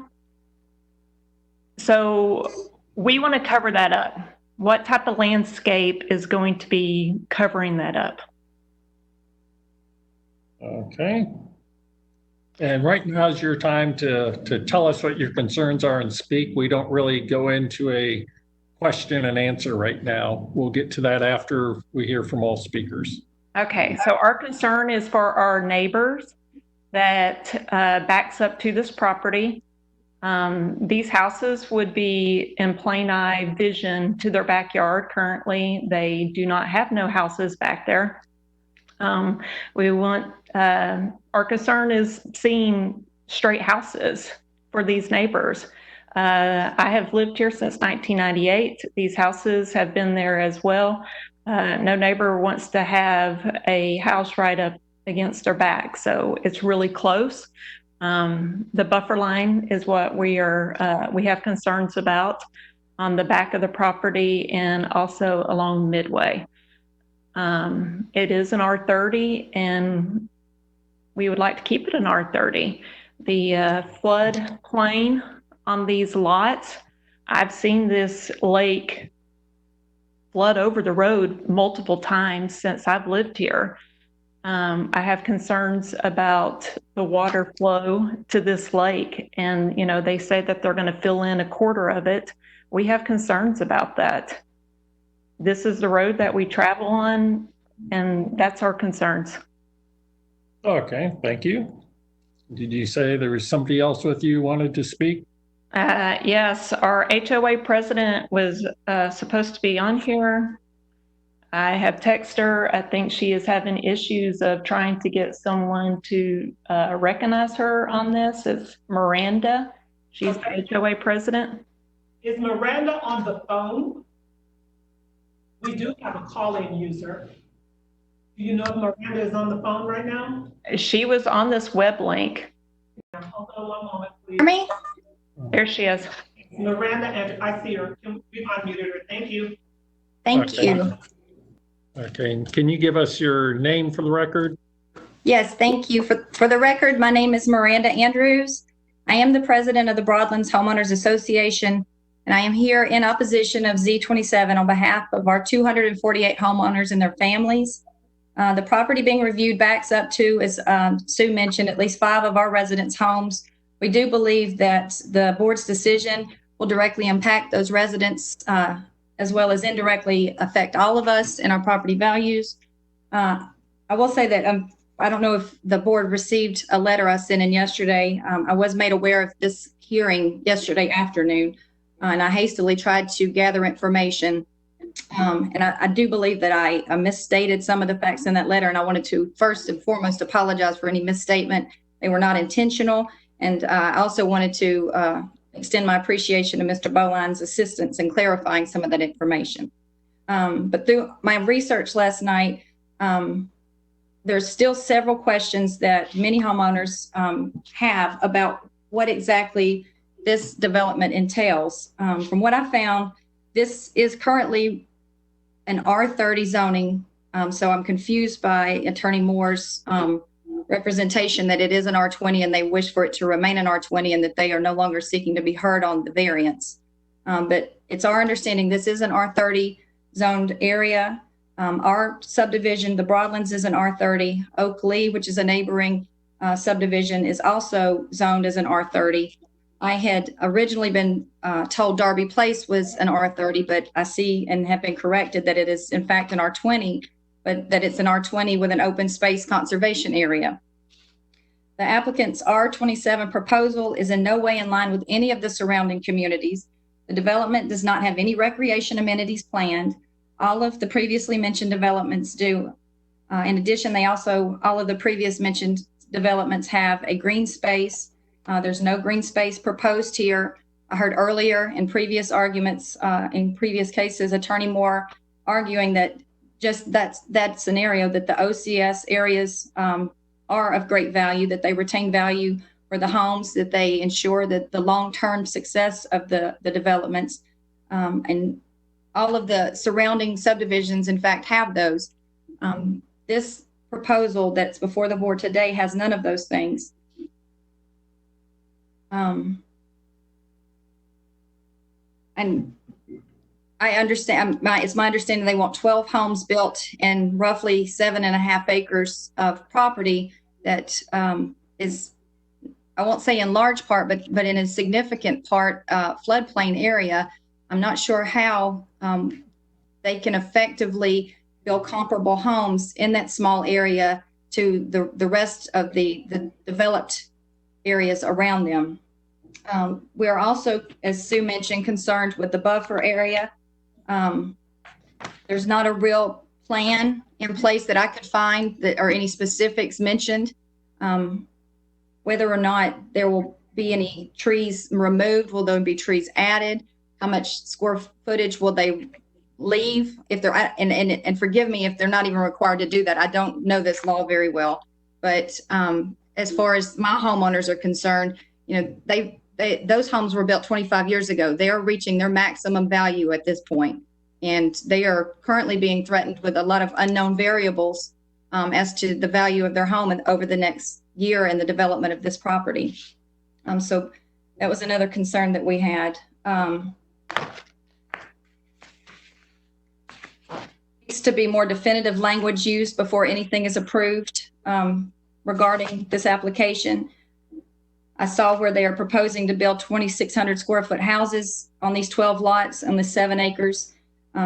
So we want to cover that up. What type of landscape is going to be covering that up? Okay. And right now is your time to tell us what your concerns are and speak. We don't really go into a question and answer right now. We'll get to that after we hear from all speakers. Okay, so our concern is for our neighbors that backs up to this property. These houses would be in plain eye vision to their backyard. Currently, they do not have no houses back there. We want, our concern is seeing straight houses for these neighbors. I have lived here since 1998. These houses have been there as well. No neighbor wants to have a house right up against their back, so it's really close. The buffer line is what we have concerns about on the back of the property and also along Midway. It is an R30, and we would like to keep it an R30. The flood plain on these lots, I've seen this lake flood over the road multiple times since I've lived here. I have concerns about the water flow to this lake, and they say that they're going to fill in a quarter of it. We have concerns about that. This is the road that we travel on, and that's our concerns. Okay, thank you. Did you say there was somebody else with you who wanted to speak? Yes, our HOA president was supposed to be on here. I have texted her. I think she is having issues of trying to get someone to recognize her on this. It's Miranda. She's the HOA president. Is Miranda on the phone? We do have a call-in user. Do you know if Miranda is on the phone right now? She was on this web link. Hold on one moment, please. Me? There she is. Miranda, and I see her. We unmuted her. Thank you. Thank you. Okay, and can you give us your name for the record? Yes, thank you. For the record, my name is Miranda Andrews. I am the president of the Broadlands Homeowners Association, and I am here in opposition of Z27 on behalf of our 248 homeowners and their families. The property being reviewed backs up to, as Sue mentioned, at least 5 of our residents' homes. We do believe that the board's decision will directly impact those residents as well as indirectly affect all of us and our property values. I will say that I don't know if the board received a letter I sent in yesterday. I was made aware of this hearing yesterday afternoon, and I hastily tried to gather information. And I do believe that I misstated some of the facts in that letter, and I wanted to first and foremost apologize for any misstatement. They were not intentional, and I also wanted to extend my appreciation to Mr. Boline's assistance in clarifying some of that information. But through my research last night, there's still several questions that many homeowners have about what exactly this development entails. From what I found, this is currently an R30 zoning, so I'm confused by Attorney Moore's representation that it is an R20 and they wish for it to remain an R20 and that they are no longer seeking to be heard on the variance. But it's our understanding this is an R30 zoned area. Our subdivision, the Broadlands, is an R30. Oakley, which is a neighboring subdivision, is also zoned as an R30. I had originally been told Darby Place was an R30, but I see and have been corrected that it is in fact an R20, but that it's an R20 with an open space conservation area. The applicant's R27 proposal is in no way in line with any of the surrounding communities. The development does not have any recreation amenities planned. All of the previously mentioned developments do. In addition, all of the previous mentioned developments have a green space. There's no green space proposed here. I heard earlier in previous arguments, in previous cases, Attorney Moore arguing that just that scenario, that the OCS areas are of great value, that they retain value for the homes, that they ensure that the long-term success of the developments, and all of the surrounding subdivisions, in fact, have those. This proposal that's before the board today has none of those things. And I understand, it's my understanding they want 12 homes built in roughly 7.5 acres of property that is, I won't say in large part, but in a significant part, floodplain area. I'm not sure how they can effectively build comparable homes in that small area to the rest of the developed areas around them. We are also, as Sue mentioned, concerned with the buffer area. There's not a real plan in place that I could find that or any specifics mentioned. Whether or not there will be any trees removed? Will there be trees added? How much square footage will they leave if they're, and forgive me if they're not even required to do that. I don't know this law very well, but as far as my homeowners are concerned, you know, those homes were built 25 years ago. They are reaching their maximum value at this point, and they are currently being threatened with a lot of unknown variables as to the value of their home and over the next year and the development of this property. So that was another concern that we had. Needs to be more definitive language used before anything is approved regarding this application. I saw where they are proposing to build 2,600 square foot houses on these 12 lots on the 7 acres.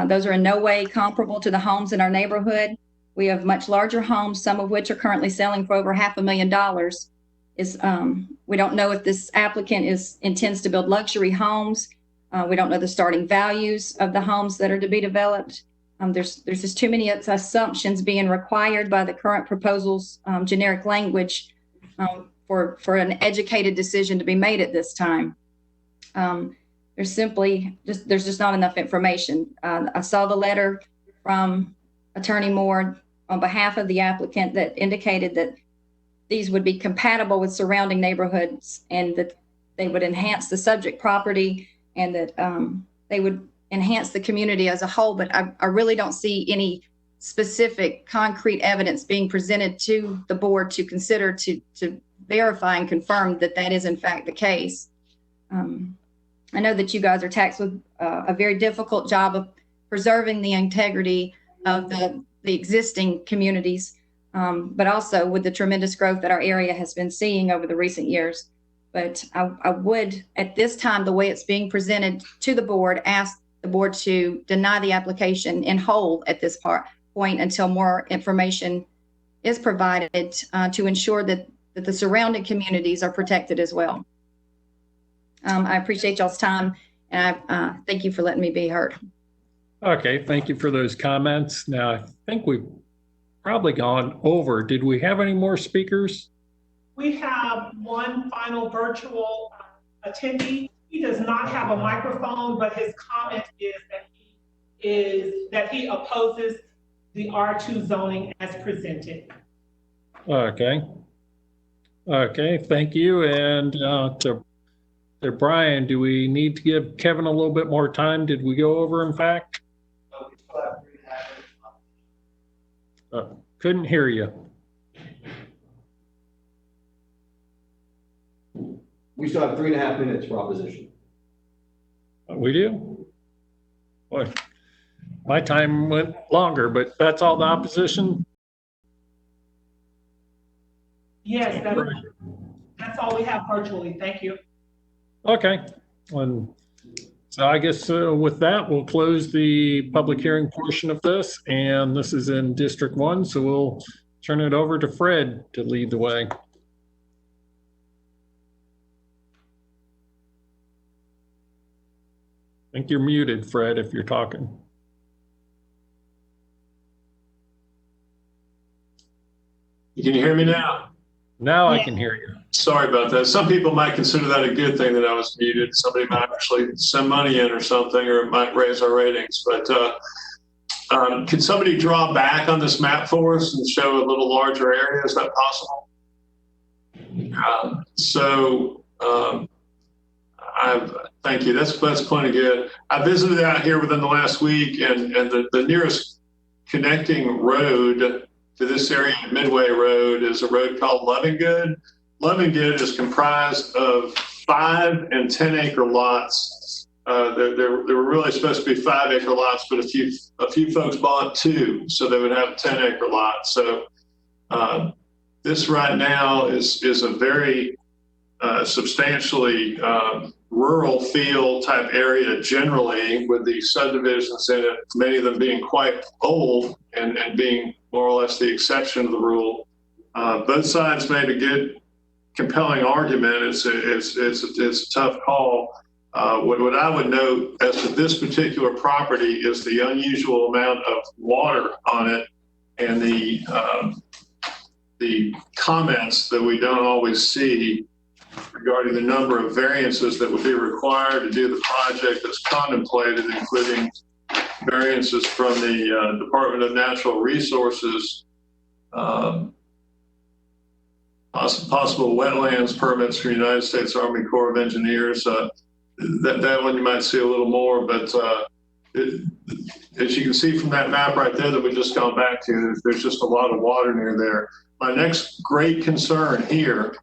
Those are in no way comparable to the homes in our neighborhood. We have much larger homes, some of which are currently selling for over $500,000. We don't know if this applicant intends to build luxury homes. We don't know the starting values of the homes that are to be developed. There's just too many assumptions being required by the current proposal's generic language for an educated decision to be made at this time. There's just not enough information. I saw the letter from Attorney Moore on behalf of the applicant that indicated that these would be compatible with surrounding neighborhoods and that they would enhance the subject property and that they would enhance the community as a whole. But I really don't see any specific concrete evidence being presented to the board to consider to verify and confirm that that is in fact the case. I know that you guys are tasked with a very difficult job of preserving the integrity of the existing communities, but also with the tremendous growth that our area has been seeing over the recent years. But I would, at this time, the way it's being presented to the board, ask the board to deny the application in whole at this point until more information is provided to ensure that the surrounding communities are protected as well. I appreciate y'all's time, and I thank you for letting me be heard. Okay, thank you for those comments. Now, I think we've probably gone over. Did we have any more speakers? We have one final virtual attendee. He does not have a microphone, but his comment is that he opposes the R2 zoning as presented. Okay. Okay, thank you. And to Brian, do we need to give Kevin a little bit more time? Did we go over, in fact? Couldn't hear you. We still have 3.5 minutes for opposition. We do? Boy, my time went longer, but that's all the opposition? Yes, that's all we have virtually. Thank you. Okay. So I guess with that, we'll close the public hearing portion of this. And this is in District 1, so we'll turn it over to Fred to lead the way. I think you're muted, Fred, if you're talking. Can you hear me now? Now I can hear you. Sorry about that. Some people might consider that a good thing that I was muted. Somebody might actually send money in or something, or it might raise our ratings. But can somebody draw back on this map for us and show a little larger area? Is that possible? Thank you. That's plenty good. I visited out here within the last week, and the nearest connecting road to this area, Midway Road, is a road called Lovingood. Lovingood is comprised of 5 and 10 acre lots. There were really supposed to be 5 acre lots, but a few folks bought 2, so they would have a 10 acre lot. So this right now is a very substantially rural feel type area generally, with the subdivisions in it, many of them being quite old and being more or less the exception of the rule. Both sides made a good, compelling argument. It's a tough call. What I would note as to this particular property is the unusual amount of water on it and the comments that we don't always see regarding the number of variances that would be required to do the project that's contemplated, including variances from the Department of Natural Resources, possible wetlands permits for United States Army Corps of Engineers. That one you might see a little more, but as you can see from that map right there that we just gone back to, there's just a lot of water near there. My next great concern here,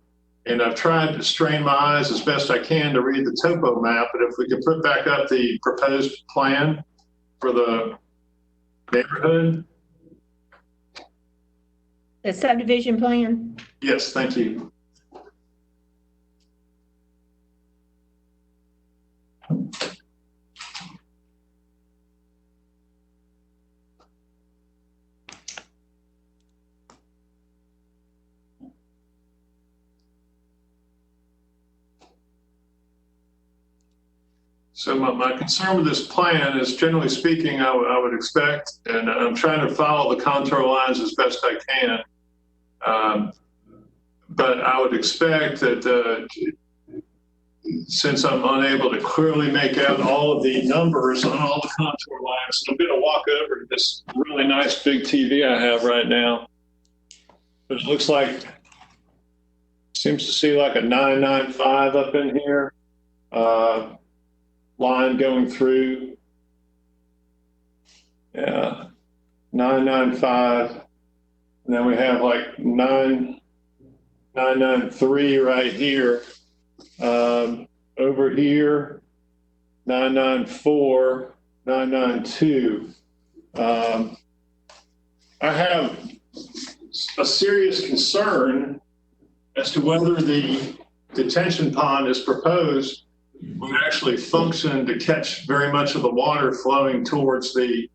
and I've tried to strain my eyes as best I can to read the topo map, but if we could put back up the proposed plan for the neighborhood. The subdivision plan? Yes, thank you. So my concern with this plan is, generally speaking, I would expect, and I'm trying to follow the contour lines as best I can, but I would expect that since I'm unable to clearly make out all of the numbers on all the contour lines, I'm going to walk over to this really nice big TV I have right now. But it looks like, seems to see like a 995 up in here. Line going through, yeah, 995, and then we have like 993 right here. Over here, 994, 992. I have a serious concern as to whether the detention pond is proposed would actually function to catch very much of the water flowing towards the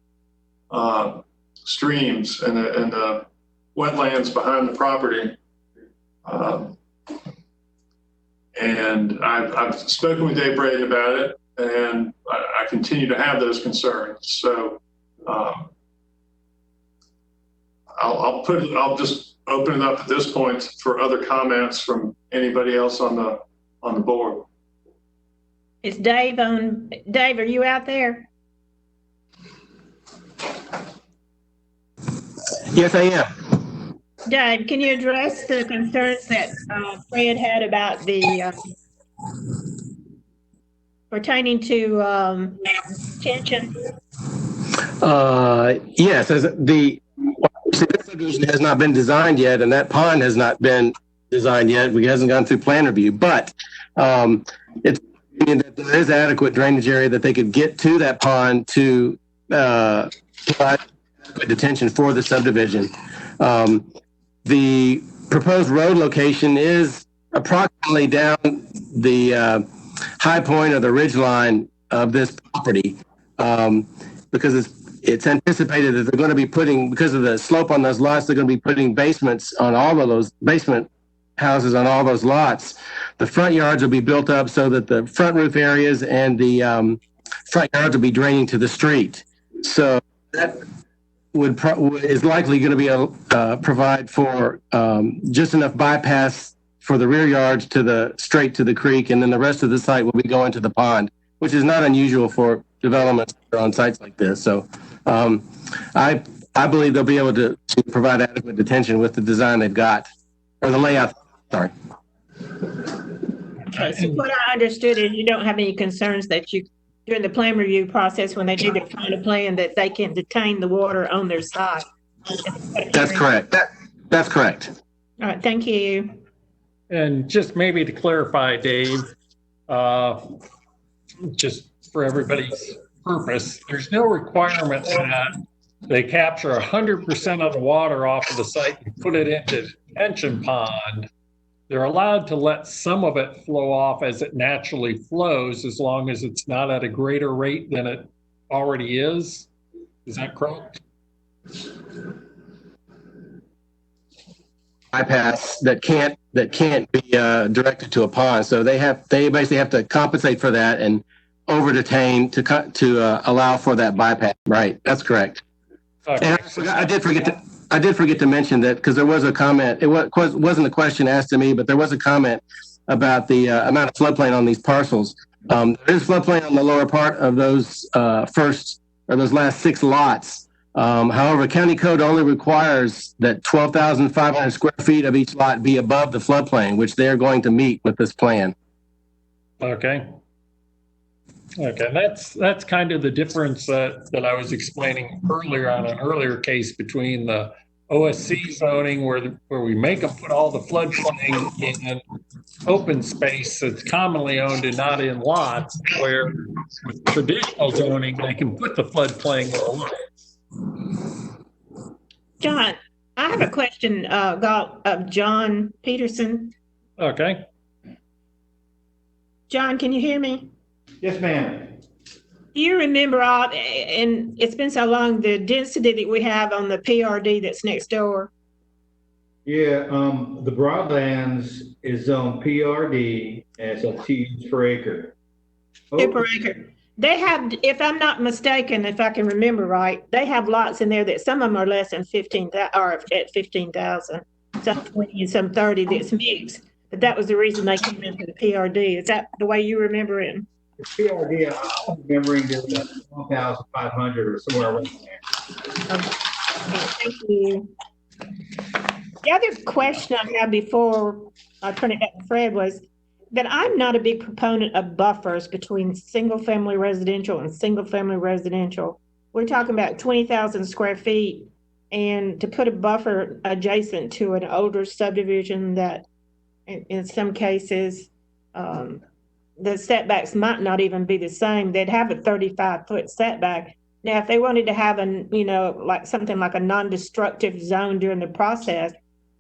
streams and the wetlands behind the property. And I've spoken with Dave Braden about it, and I continue to have those concerns. So I'll just open it up at this point for other comments from anybody else on the board. Is Dave on? Dave, are you out there? Yes, I am. Dave, can you address the concerns that Fred had about the pertaining to detention? Yes, as this subdivision has not been designed yet, and that pond has not been designed yet. We hasn't gone through plan review, but it's that there is adequate drainage area that they could get to that pond to provide detention for the subdivision. The proposed road location is approximately down the high point of the ridge line of this property, because it's anticipated that they're going to be putting, because of the slope on those lots, they're going to be putting basements on all of those basement houses on all those lots. The front yards will be built up so that the front roof areas and the front yards will be draining to the street. So that is likely going to be provide for just enough bypass for the rear yards to straight to the creek, and then the rest of the site will be going to the pond, which is not unusual for developments on sites like this. So I believe they'll be able to provide adequate detention with the design they've got, or the layout. Sorry. Okay, so what I understood is you don't have any concerns that you, during the plan review process, when they do their final plan, that they can detain the water on their side. That's correct. That's correct. All right, thank you. And just maybe to clarify, Dave, just for everybody's purpose, there's no requirement that they capture 100% of the water off of the site and put it into the detention pond. They're allowed to let some of it flow off as it naturally flows, as long as it's not at a greater rate than it already is. Is that correct? Bypass that can't be directed to a pond. So they basically have to compensate for that and over detain to allow for that bypass. Right. That's correct. Okay. And I did forget to mention that, because there was a comment. It wasn't a question asked to me, but there was a comment about the amount of floodplain on these parcels. There is floodplain on the lower part of those those last 6 lots. However, county code only requires that 12,500 square feet of each lot be above the floodplain, which they're going to meet with this plan. Okay. Okay, that's kind of the difference that I was explaining earlier on an earlier case between the OSC zoning where we make them put all the floodplain in open space that's commonly owned and not in lots, where with traditional zoning, they can put the floodplain in the lots. John, I have a question of John Peterson. Okay. John, can you hear me? Yes, ma'am. Do you remember and it's been so long, the density that we have on the PRD that's next door? Yeah, the Broadlands is zone PRD, and it's a 2 units per acre. 2 per acre. They have, if I'm not mistaken, if I can remember right, they have lots in there that some of them are less than 15,000, or at 15,000, some 20 and some 30 that's mixed. But that was the reason they came into the PRD. Is that the way you remember it? The PRD, I'm remembering there's 1,500 or somewhere around there. Okay, thank you. The other question I had before I turn it back to Fred was that I'm not a big proponent of buffers between single-family residential and single-family residential. We're talking about 20,000 square feet, and to put a buffer adjacent to an older subdivision that in some cases, the setbacks might not even be the same. They'd have a 35-foot setback. Now, if they wanted to have like something like a non-destructive zone during the process,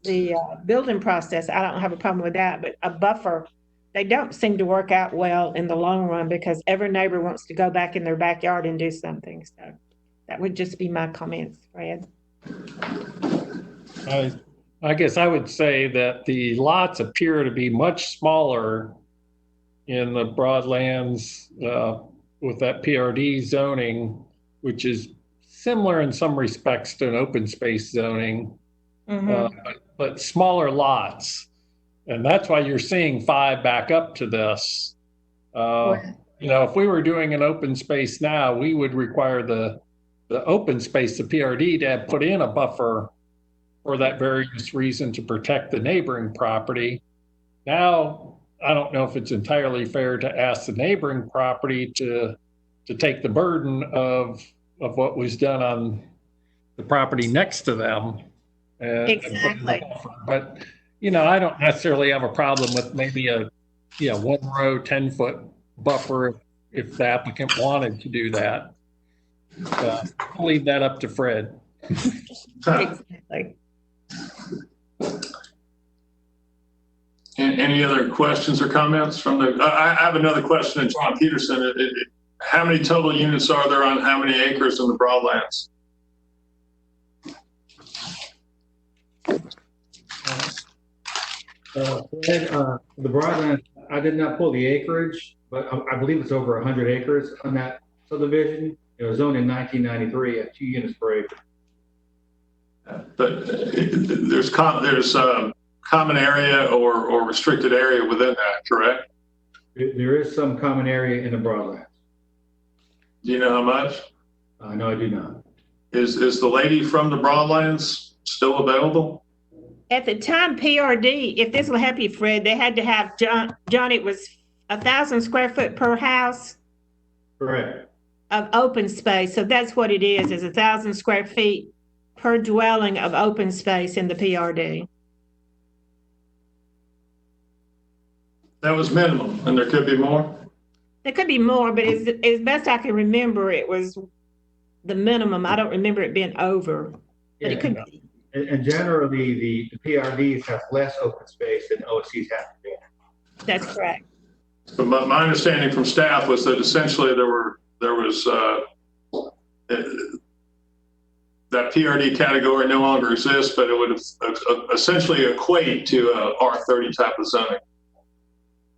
the building process, I don't have a problem with that, but a buffer, they don't seem to work out well in the long run because every neighbor wants to go back in their backyard and do something. So that would just be my comments, Fred. I guess I would say that the lots appear to be much smaller in the Broadlands with that PRD zoning, which is similar in some respects to an open space zoning, but smaller lots. And that's why you're seeing 5 back up to this. If we were doing an open space now, we would require the open space, the PRD, to have put in a buffer for that various reason to protect the neighboring property. Now, I don't know if it's entirely fair to ask the neighboring property to take the burden of what was done on the property next to them. Exactly. But, I don't necessarily have a problem with maybe a 1 row, 10-foot buffer if the applicant wanted to do that. I'll leave that up to Fred. Exactly. Any other questions or comments from I have another question to John Peterson. How many total units are there on how many acres in the Broadlands? Fred, the Broadlands, I did not pull the acreage, but I believe it's over 100 acres on that subdivision. It was zoned in 1993 at 2 units per acre. But there's common area or restricted area within that, correct? There is some common area in the Broadlands. Do you know how much? No, I do not. Is the lady from the Broadlands still available? At the time PRD, if this will help you, Fred, they had to have John, it was 1,000 square foot per house. Correct. Of open space. So that's what it is 1,000 square feet per dwelling of open space in the PRD. That was minimum, and there could be more? There could be more, but as best I can remember, it was the minimum. I don't remember it being over, but it could be. And generally, the PRDs have less open space than OSCs have. That's correct. But my understanding from staff was that essentially there was that PRD category no longer exists, but it would essentially equate to a R30 type of zoning.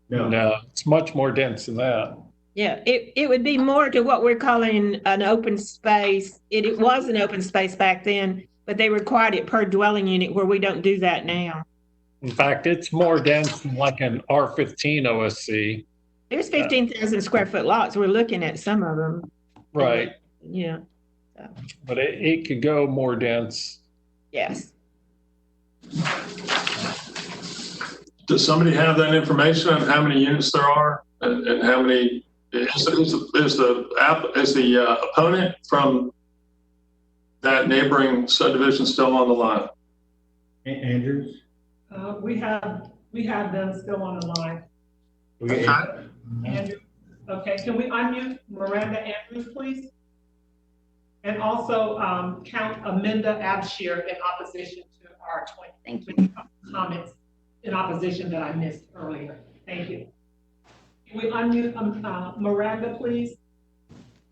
No, it's much more dense than that. Yeah, it would be more to what we're calling an open space. It was an open space back then, but they required it per dwelling unit where we don't do that now. In fact, it's more dense than like an R15 OSC. There's 15,000 square foot lots. We're looking at some of them. Right. Yeah. But it could go more dense. Yes. Does somebody have that information on how many units there are and how many, is the opponent from that neighboring subdivision still on the line? Andrews? We have them still on the line. Okay. Andrew, okay, can we unmute Miranda Andrews, please? And also count Amanda Abshir in opposition to our 20 comments in opposition that I missed earlier. Thank you. Can we unmute Miranda, please?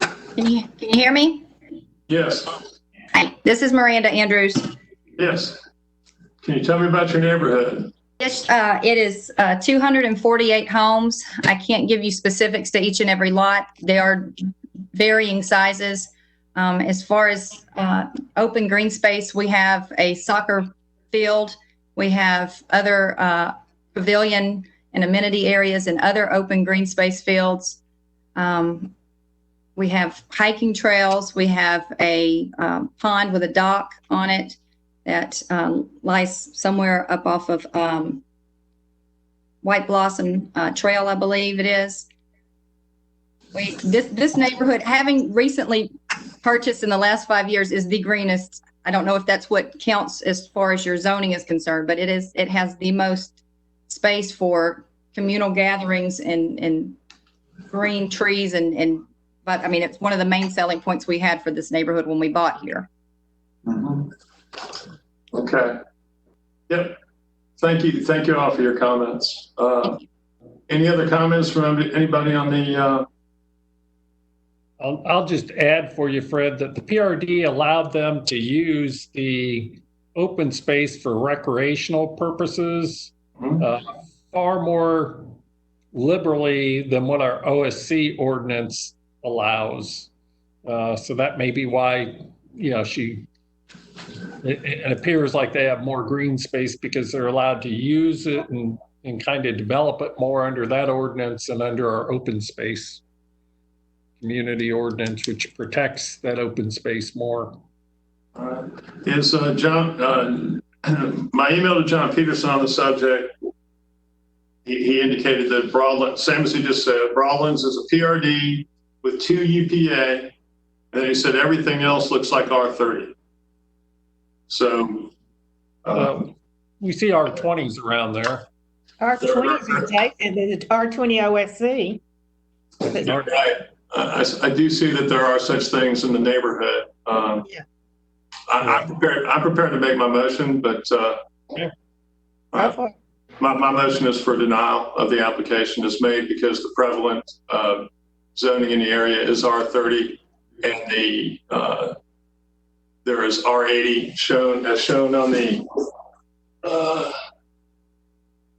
Can you hear me? Yes. Hi, this is Miranda Andrews. Yes. Can you tell me about your neighborhood? Yes, it is 248 homes. I can't give you specifics to each and every lot. They are varying sizes. As far as open green space, we have a soccer field. We have other pavilion and amenity areas and other open green space fields. We have hiking trails. We have a pond with a dock on it that lies somewhere up off of White Blossom Trail, I believe it is. This neighborhood, having recently purchased in the last 5 years, is the greenest. I don't know if that's what counts as far as your zoning is concerned, but it has the most space for communal gatherings and green trees but I mean, it's one of the main selling points we had for this neighborhood when we bought here. Mm-hmm. Okay. Yep. Thank you all for your comments. Any other comments from anybody on the? I'll just add for you, Fred, that the PRD allowed them to use the open space for recreational purposes far more liberally than what our OSC ordinance allows. So that may be why, it appears like they have more green space because they're allowed to use it and kind of develop it more under that ordinance and under our open space community ordinance, which protects that open space more. Is John, my email to John Peterson on the subject, he indicated that Broadlands, same as he just said, Broadlands is a PRD with 2 UPA, and then he said everything else looks like R30. So we see R20s around there. R20s are adjacent to the R20 OSC. Right. I do see that there are such things in the neighborhood. Yeah. I'm prepared to make my motion, but my motion is for denial of the application is made because the prevalent zoning in the area is R30, and there is R80 shown on the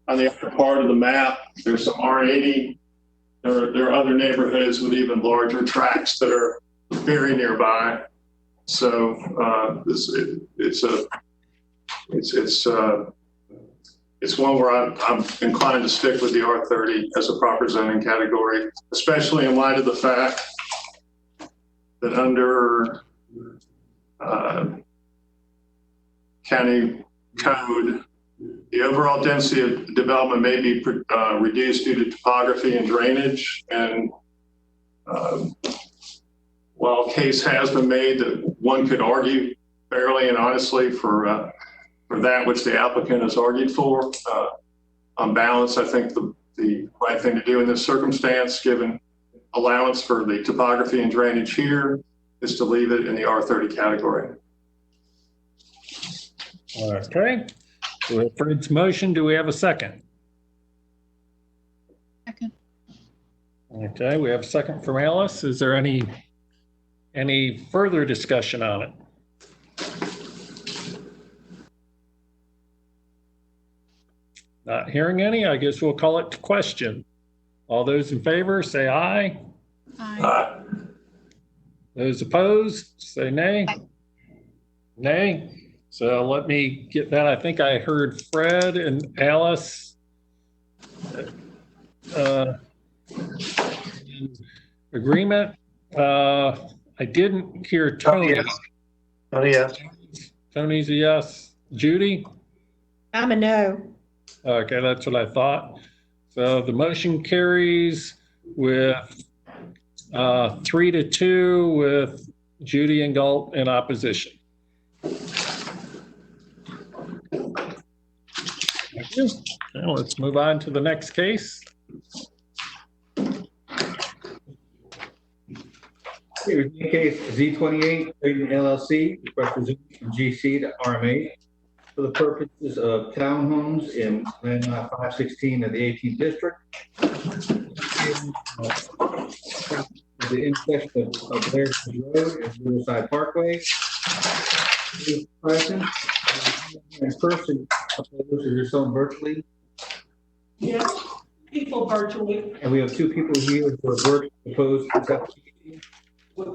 upper part of the map. There's some R80. There are other neighborhoods with even larger tracts that are very nearby. So it's one where I'm inclined to stick with the R30 as a proper zoning category, especially in light of the fact that under county code, the overall density of development may be reduced due to topography and drainage. And while a case has been made that one could argue fairly and honestly for that which the applicant has argued for, on balance, I think the right thing to do in this circumstance, given allowance for the topography and drainage here, is to leave it in the R30 category. Okay. With Fred's motion, do we have a second? Second. Okay, we have a second from Alice. Is there any further discussion on it? Not hearing any, I guess we'll call it to question. All those in favor, say aye. Aye. Those opposed, say nay. Nay. So let me get that. I think I heard Fred and Alice. Agreement. I didn't hear Tony. Tony, yes. Tony's a yes. Judy? I'm a no. Okay, that's what I thought. So the motion carries with 3-2 with Judy and Galt in opposition. Thank you. Now let's move on to the next case. Review case Z28, Trading LLC, requesting from GC to RMA for the purposes of townhomes in Land 516 of the 18th district. The intersection of Blair's Road and Riverside Parkway. Present in person, opposed to your phone virtually. Yes, people virtually. And we have two people here who are virtually opposed to this application.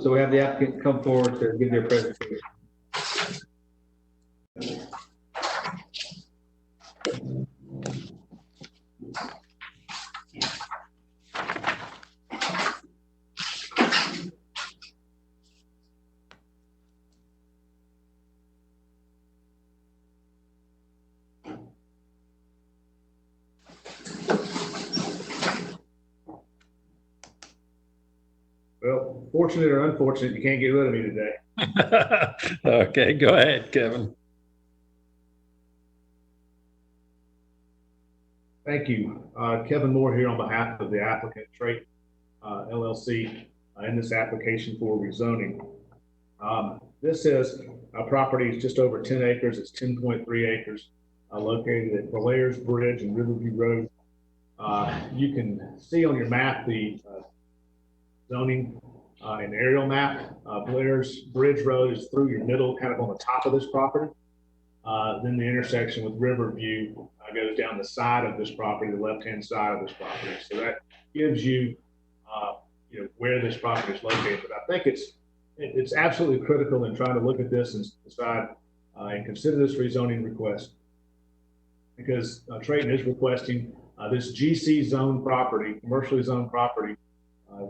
So we have the applicant come forward to give their presentation. Well, fortunate or unfortunate, you can't get rid of me today. Okay, go ahead, Kevin. Thank you. Kevin Moore here on behalf of the applicant, Trait LLC, in this application for rezoning. This is a property just over 10 acres. It's 10.3 acres, located at Blair's Bridge and Riverview Road. You can see on your map the zoning and aerial map. Blair's Bridge Road is through your middle, kind of on the top of this property. Then the intersection with Riverview goes down the side of this property, the left-hand side of this property. So that gives you, where this property is located. But I think it's absolutely critical in trying to look at this and decide and consider this rezoning request, because Trayton is requesting this GC zone property, commercially zoned property,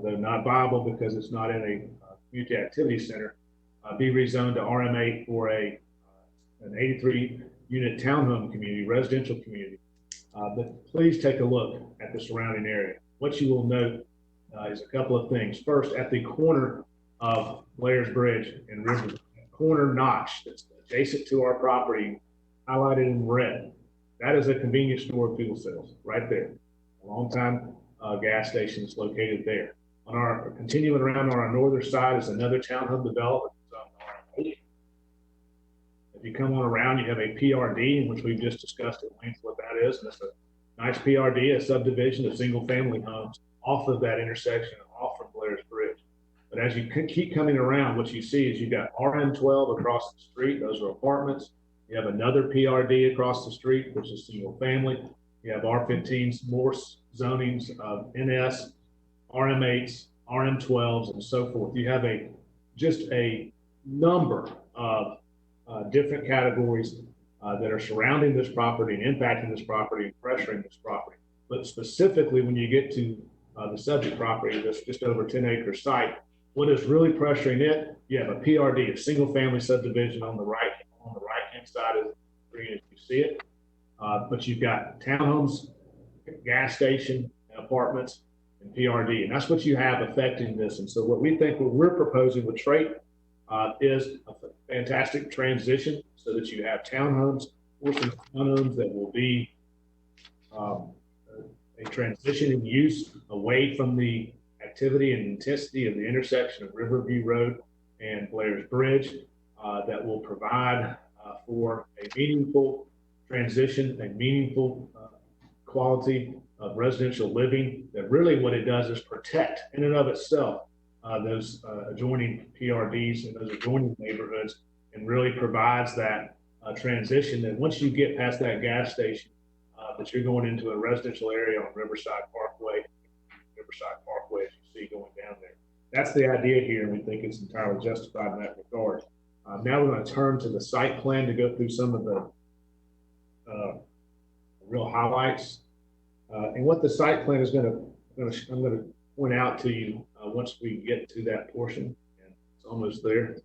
though not viable because it's not in a community activity center, be rezoned to RM8 for an 83-unit townhome community, residential community. But please take a look at the surrounding area. What you will note is a couple of things. First, at the corner of Blair's Bridge and River, corner notch that's adjacent to our property, highlighted in red, that is a convenience store fuel cells right there. A long time gas station is located there. On our continuing around on our northern side is another townhome development. If you come on around, you have a PRD, in which we've just discussed at length what that is. And it's a nice PRD, a subdivision of single family homes off of that intersection, off from Blair's Bridge. But as you keep coming around, what you see is you've got RM12 across the street. Those are apartments. You have another PRD across the street, which is single family. You have R15s, more zonings of NS, RM8s, RM12s, and so forth. You have just a number of different categories that are surrounding this property and impacting this property and pressuring this property. But specifically, when you get to the subject property, that's just over 10-acre site, what is really pressuring it? You have a PRD, a single-family subdivision on the right-hand side of the screen as you see it. But you've got townhomes, gas station, apartments, and PRD, and that's what you have affecting this. And so what we're proposing with Trait is a fantastic transition so that you have townhomes or some townhomes that will be a transition in use away from the activity and intensity of the intersection of Riverview Road and Blair's Bridge that will provide for a meaningful transition, a meaningful quality of residential living, that really what it does is protect in and of itself those adjoining PRDs and those adjoining neighborhoods, and really provides that transition that once you get past that gas station, that you're going into a residential area on Riverside Parkway as you see going down there. That's the idea here, and we think it's entirely justified in that regard. Now we're going to turn to the site plan to go through some of the real highlights. And what the site plan is I'm going to point out to you once we get to that portion. And it's almost there.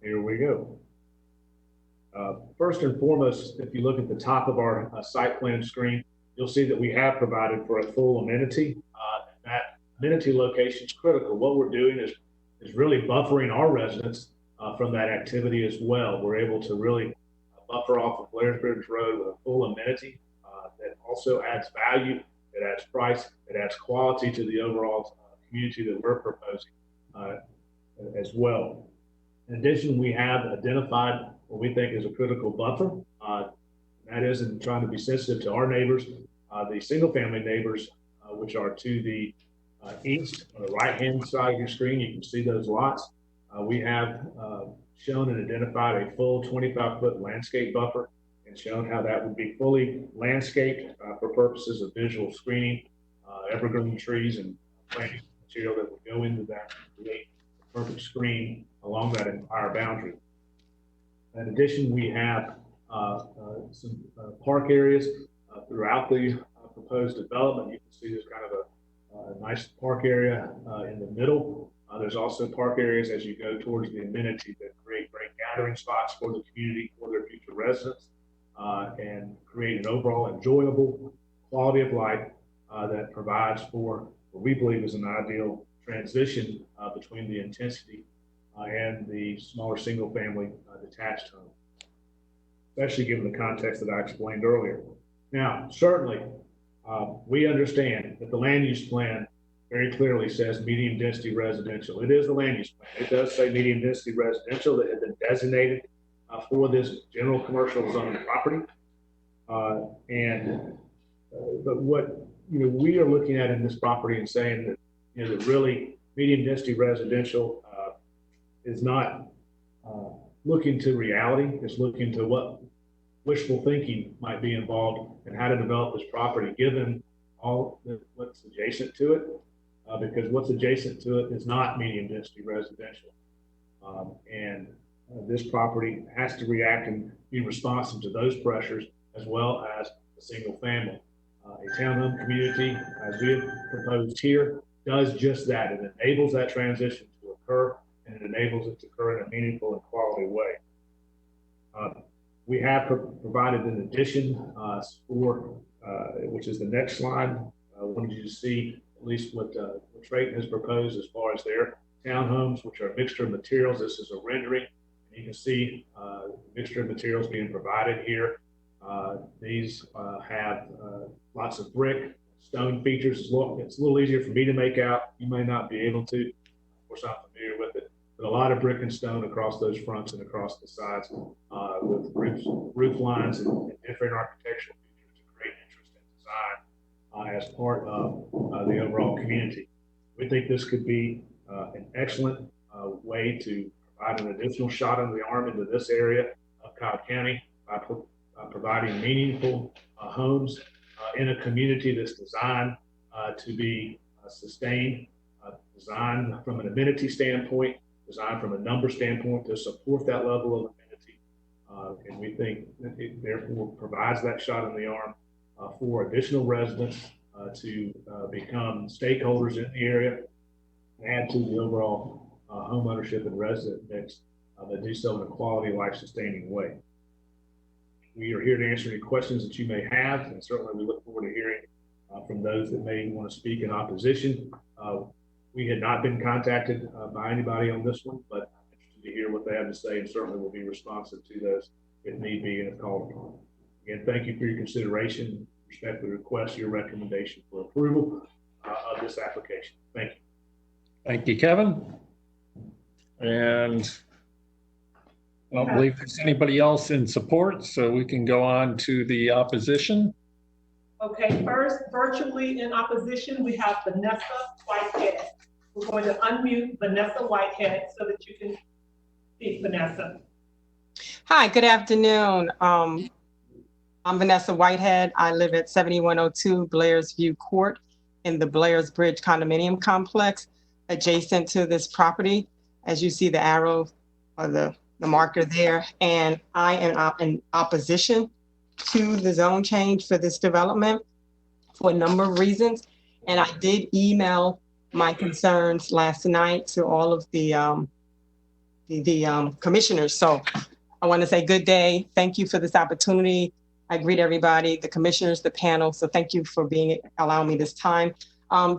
Here we go. First and foremost, if you look at the top of our site plan screen, you'll see that we have provided for a full amenity. That amenity location is critical. What we're doing is really buffering our residents from that activity as well. We're able to really buffer off of Blair's Bridge Road with a full amenity that also adds value, it adds price, it adds quality to the overall community that we're proposing as well. In addition, we have identified what we think is a critical buffer. That is in trying to be sensitive to our neighbors, the single family neighbors, which are to the east on the right-hand side of your screen. You can see those lots. We have shown and identified a full 25-foot landscape buffer and shown how that would be fully landscaped for purposes of visual screening, evergreen trees and planting material that would go into that to create a perfect screen along that entire boundary. In addition, we have some park areas throughout the proposed development. You can see there's kind of a nice park area in the middle. There's also park areas as you go towards the amenity that create great gathering spots for the community, for their future residents, and create an overall enjoyable quality of life that provides for what we believe is an ideal transition between the intensity and the smaller single family detached home, especially given the context that I explained earlier. Now, certainly, we understand that the land use plan very clearly says medium density residential. It is the land use plan. It does say medium density residential that has been designated for this general commercial zone property. But what we are looking at in this property and saying that that really medium density residential is not looking to reality. It's looking to what wishful thinking might be involved in how to develop this property, given all what's adjacent to it. Because what's adjacent to it is not medium density residential. This property has to react and be responsive to those pressures as well as a single family. A townhome community, as we have proposed here, does just that. It enables that transition to occur, and it enables it to occur in a meaningful and quality way. We have provided an addition for, which is the next slide. I wanted you to see at least what Trayton has proposed as far as their townhomes, which are a mixture of materials. This is a rendering, and you can see the mixture of materials being provided here. These have lots of brick, stone features. It's a little easier for me to make out. You may not be able to. Of course, I'm familiar with it. But a lot of brick and stone across those fronts and across the sides with roof lines and different architectural features to create interest and design as part of the overall community. We think this could be an excellent way to provide an additional shot in the arm into this area of Cobb County by providing meaningful homes in a community that's designed to be sustained, designed from an amenity standpoint, designed from a number standpoint to support that level of amenity. And we think that it therefore provides that shot in the arm for additional residents to become stakeholders in the area, add to the overall home ownership and resident mix that do so in a quality, life-sustaining way. We are here to answer any questions that you may have, and certainly we look forward to hearing from those that may want to speak in opposition. We had not been contacted by anybody on this one, but I'm interested to hear what they have to say, and certainly will be responsive to those if need be and if called upon. Again, thank you for your consideration. Respectfully request your recommendation for approval of this application. Thank you. Thank you, Kevin. And I don't believe there's anybody else in support, so we can go on to the opposition. Okay, first, virtually in opposition, we have Vanessa Whitehead. We're going to unmute Vanessa Whitehead so that you can speak, Vanessa. Hi, good afternoon. I'm Vanessa Whitehead. I live at 7102 Blairs View Court. in the Blairs Bridge condominium complex adjacent to this property. As you see the arrow or the marker there, and I am in opposition to the zone change for this development for a number of reasons. And I did email my concerns last night to all of the commissioners. So I want to say good day. Thank you for this opportunity. I greet everybody, the commissioners, the panel. So thank you for allowing me this time.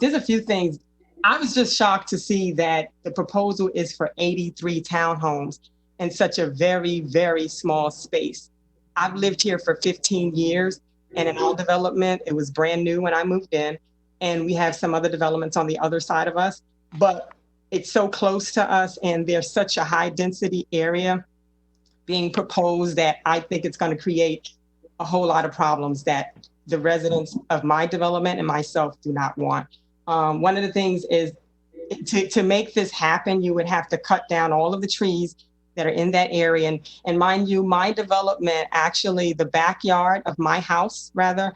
There's a few things. I was just shocked to see that the proposal is for 83 townhomes in such a very, very small space. I've lived here for 15 years, and in our development, it was brand new when I moved in, and we have some other developments on the other side of us, but it's so close to us, and there's such a high density area being proposed that I think it's going to create a whole lot of problems that the residents of my development and myself do not want. One of the things is to make this happen, you would have to cut down all of the trees that are in that area. And mind you, my development, actually the backyard of my house rather,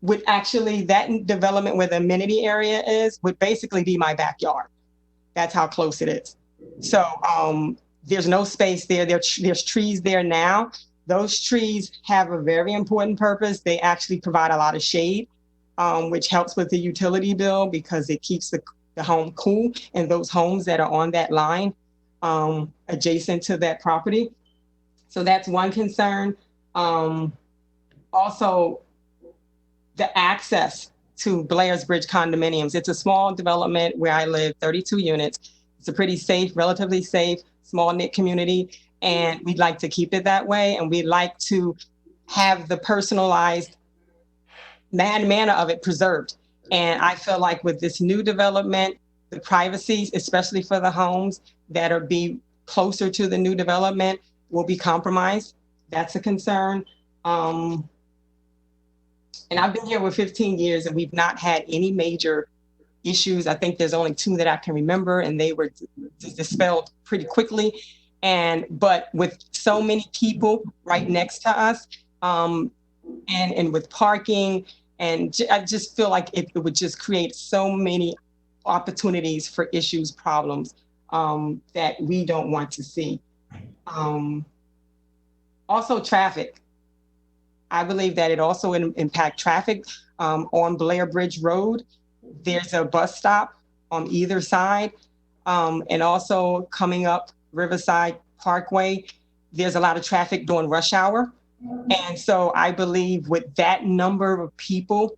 would actually, that development where the amenity area is, would basically be my backyard. That's how close it is. So there's no space there. There's trees there now. Those trees have a very important purpose. They actually provide a lot of shade, which helps with the utility bill because it keeps the home cool and those homes that are on that line adjacent to that property. So that's one concern. Also, the access to Blairs Bridge condominiums. It's a small development where I live, 32 units. It's a pretty safe, relatively safe, small knit community. And we'd like to keep it that way. And we'd like to have the personalized manner of it preserved. And I feel like with this new development, the privacy, especially for the homes that are be closer to the new development, will be compromised. That's a concern. And I've been here for 15 years and we've not had any major issues. I think there's only 2 that I can remember, and they were dispelled pretty quickly. But with so many people right next to us, and with parking, and I just feel like it would just create so many opportunities for issues, problems that we don't want to see. Also traffic. I believe that it also impact traffic on Blair Bridge Road. There's a bus stop on either side. And also coming up Riverside Parkway, there's a lot of traffic during rush hour. And so I believe with that number of people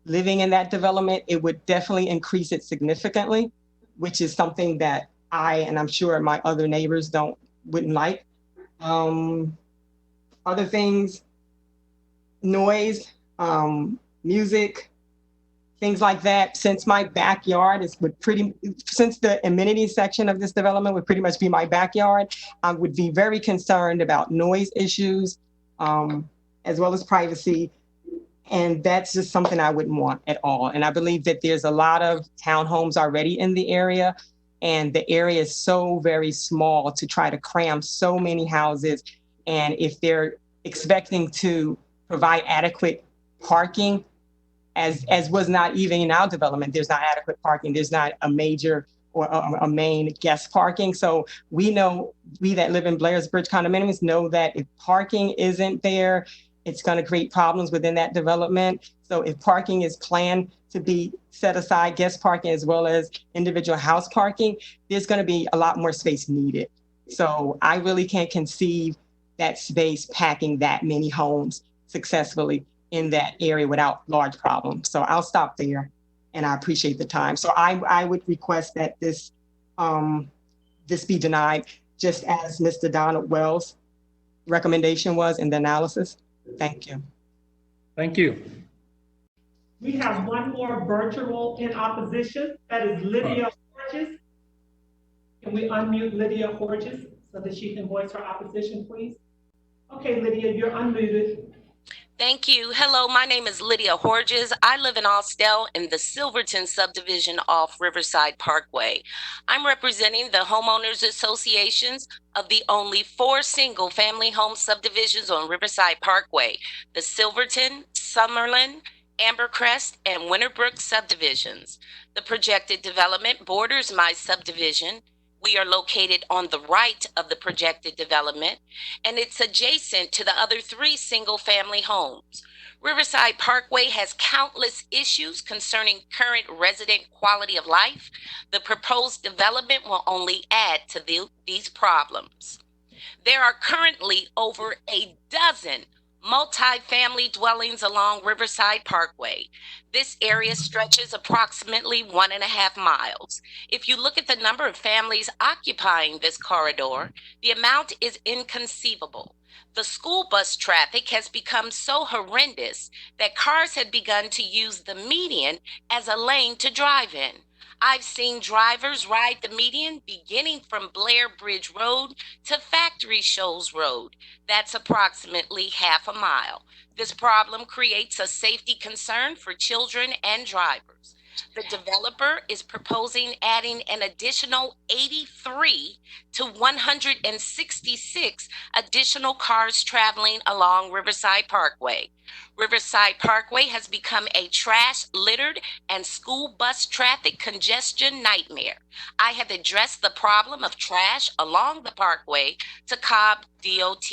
living in that development, it would definitely increase it significantly, which is something that and I'm sure my other neighbors wouldn't like. Other things, noise, music, things like that. Since my backyard since the amenities section of this development would pretty much be my backyard, I would be very concerned about noise issues, as well as privacy. And that's just something I wouldn't want at all. And I believe that there's a lot of townhomes already in the area, and the area is so very small to try to cram so many houses. And if they're expecting to provide adequate parking, as was not even in our development, there's not adequate parking. There's not a major or a main guest parking. So we that live in Blairs Bridge condominiums know that if parking isn't there, it's going to create problems within that development. So if parking is planned to be set aside, guest parking as well as individual house parking, there's going to be a lot more space needed. So I really can't conceive that space packing that many homes successfully in that area without large problems. So I'll stop there, and I appreciate the time. So I would request that this be denied, just as Mr. Donald Wells' recommendation was in the analysis. Thank you. Thank you. We have one more virtual in opposition. That is Lydia Horges. Can we unmute Lydia Horges so that she can voice her opposition, please? Okay, Lydia, you're unmuted. Thank you. Hello, my name is Lydia Horges. I live in Austell in the Silverton subdivision off Riverside Parkway. I'm representing the homeowners associations of the only 4 single-family home subdivisions on Riverside Parkway: the Silverton, Summerlin, Ambercrest, and Winterbrook subdivisions. The projected development borders my subdivision. We are located on the right of the projected development, and it's adjacent to the other 3 single-family homes. Riverside Parkway has countless issues concerning current resident quality of life. The proposed development will only add to these problems. There are currently over a dozen multi-family dwellings along Riverside Parkway. This area stretches approximately 1.5 miles. If you look at the number of families occupying this corridor, the amount is inconceivable. The school bus traffic has become so horrendous that cars have begun to use the median as a lane to drive in. I've seen drivers ride the median beginning from Blair Bridge Road to Factory Shoals Road. That's approximately half a mile. This problem creates a safety concern for children and drivers. The developer is proposing adding an additional 83 to 166 additional cars traveling along Riverside Parkway. Riverside Parkway has become a trash, littered, and school bus traffic congestion nightmare. I have addressed the problem of trash along the parkway to Cobb DOT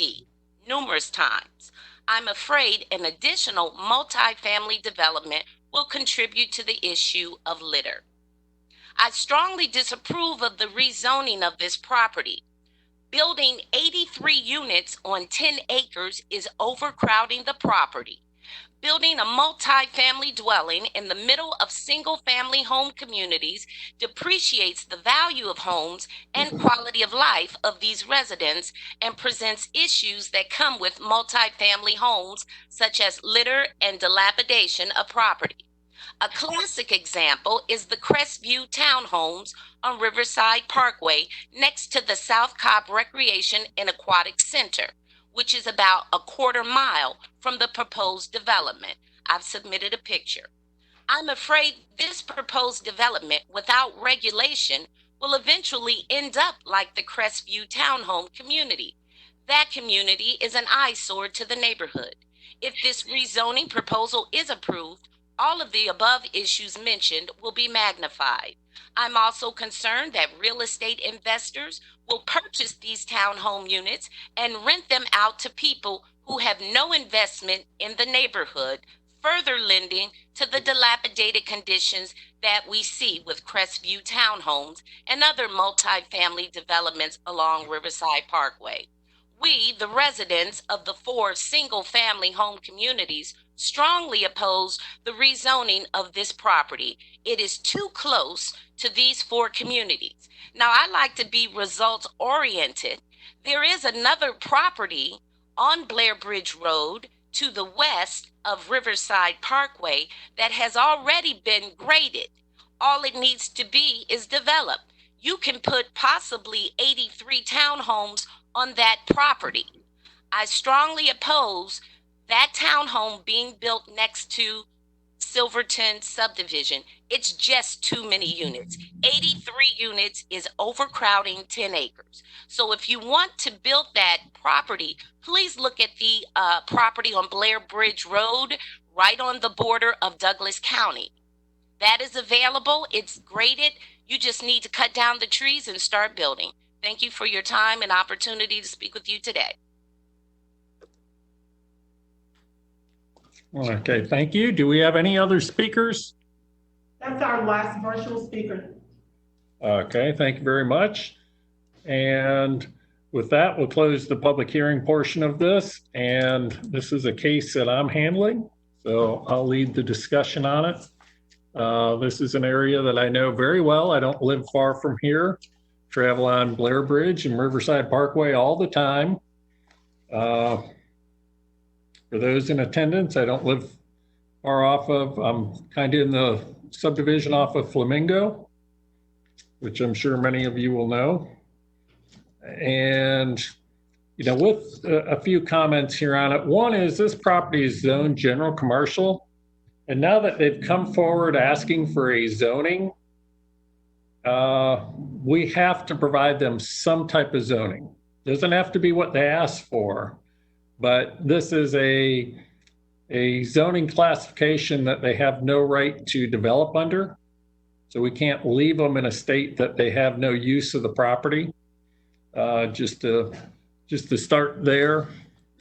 numerous times. I'm afraid an additional multi-family development will contribute to the issue of litter. I strongly disapprove of the rezoning of this property. Building 83 units on 10 acres is overcrowding the property. Building a multi-family dwelling in the middle of single-family home communities depreciates the value of homes and quality of life of these residents and presents issues that come with multi-family homes, such as litter and dilapidation of property. A classic example is the Crestview Townhomes on Riverside Parkway next to the South Cobb Recreation and Aquatic Center, which is about a 1/4 mile from the proposed development. I've submitted a picture. I'm afraid this proposed development without regulation will eventually end up like the Crestview Townhome community. That community is an eyesore to the neighborhood. If this rezoning proposal is approved, all of the above issues mentioned will be magnified. I'm also concerned that real estate investors will purchase these townhome units and rent them out to people who have no investment in the neighborhood, further lending to the dilapidated conditions that we see with Crestview Townhomes and other multi-family developments along Riverside Parkway. We, the residents of the 4 single-family home communities, strongly oppose the rezoning of this property. It is too close to these 4 communities. Now, I like to be results-oriented. There is another property on Blair Bridge Road to the west of Riverside Parkway that has already been graded. All it needs to be is developed. You can put possibly 83 townhomes on that property. I strongly oppose that townhome being built next to Silverton subdivision. It's just too many units. 83 units is overcrowding 10 acres. So if you want to build that property, please look at the property on Blair Bridge Road, right on the border of Douglas County. That is available. It's graded. You just need to cut down the trees and start building. Thank you for your time and opportunity to speak with you today. Okay, thank you. Do we have any other speakers? That's our last virtual speaker. Okay, thank you very much. And with that, we'll close the public hearing portion of this. And this is a case that I'm handling, so I'll lead the discussion on it. This is an area that I know very well. I don't live far from here. Travel on Blair Bridge and Riverside Parkway all the time. For those in attendance, I don't live far off of, I'm kind of in the subdivision off of Flamingo, which I'm sure many of you will know. And, you know, with a few comments here on it. One is this property is zoned general commercial. And now that they've come forward asking for a zoning, we have to provide them some type of zoning. Doesn't have to be what they asked for, but this is a a zoning classification that they have no right to develop under. So we can't leave them in a state that they have no use of the property. Just to start there,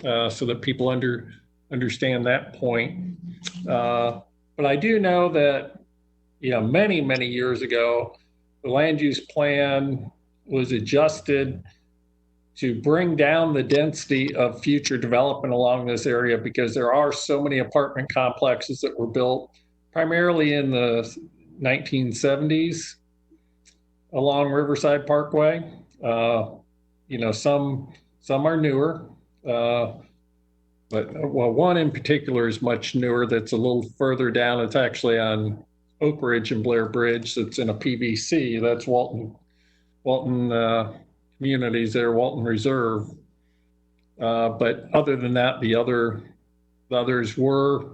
so that people understand that point. But I do know that, many, many years ago, the land use plan was adjusted to bring down the density of future development along this area, because there are so many apartment complexes that were built primarily in the 1970s along Riverside Parkway. Some are newer, but one in particular is much newer that's a little further down. It's actually on Oak Ridge and Blair Bridge. That's in a PVC. That's Walton Communities there, Walton Reserve. But other than that, the others were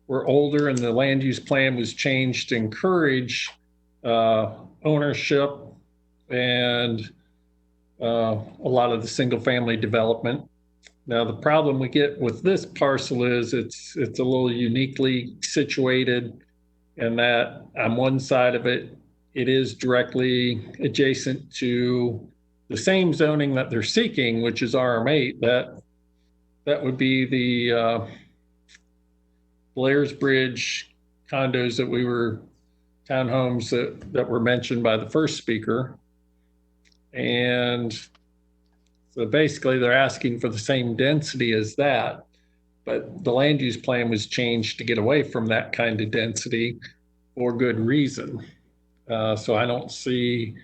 older, and the land use plan was changed to encourage ownership and a lot of the single family development. Now, the problem we get with this parcel is it's a little uniquely situated, in that on one side of it, it is directly adjacent to the same zoning that they're seeking, which is RM8. That would be the Blair's Bridge condos townhomes that were mentioned by the first speaker. And so basically they're asking for the same density as that, but the land use plan was changed to get away from that kind of density for good reason. So I don't see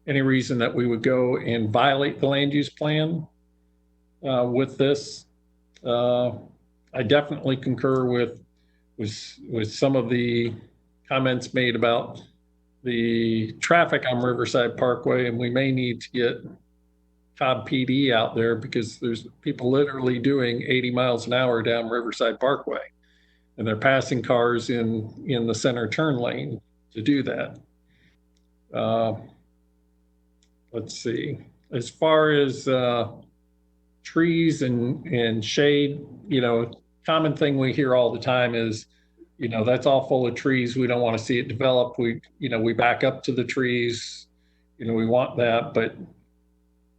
any reason that we would go and violate the land use plan with this. I definitely concur with some of the comments made about the traffic on Riverside Parkway, and we may need to get Cobb PD out there, because there's people literally doing 80 miles an hour down Riverside Parkway, and they're passing cars in the center turn lane to do that. Let's see. As far as trees and shade, common thing we hear all the time is, that's all full of trees. We don't want to see it develop. We back up to the trees. We want that, but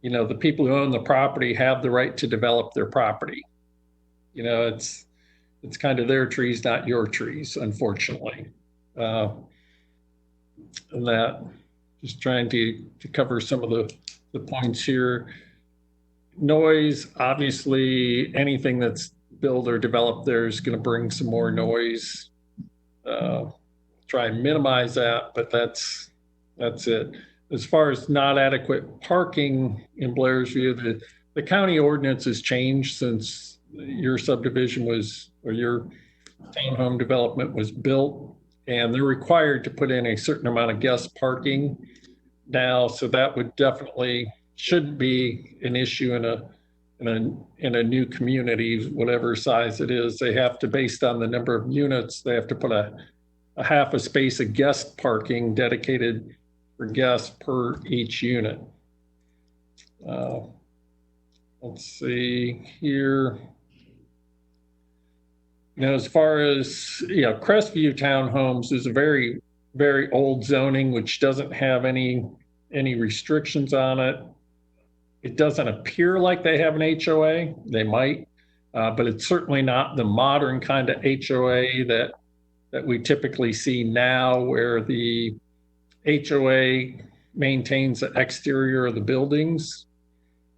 the people who own the property have the right to develop their property. It's kind of their trees, not your trees, unfortunately. And that, just trying to cover some of the points here. Noise, obviously, anything that's built or developed there is going to bring some more noise. Try and minimize that, but that's it. As far as not adequate parking in Blairsview, the county ordinance has changed since your subdivision or your townhome development was built, and they're required to put in a certain amount of guest parking now. So that would definitely shouldn't be an issue in a new community, whatever size it is. They have to, based on the number of units, they have to put a half a space of guest parking dedicated for guests per each unit. Let's see here. As far as, Crestview Townhomes is a very, very old zoning, which doesn't have any restrictions on it. It doesn't appear like they have an HOA. They might, but it's certainly not the modern kind of HOA that we typically see now, where the HOA maintains the exterior of the buildings.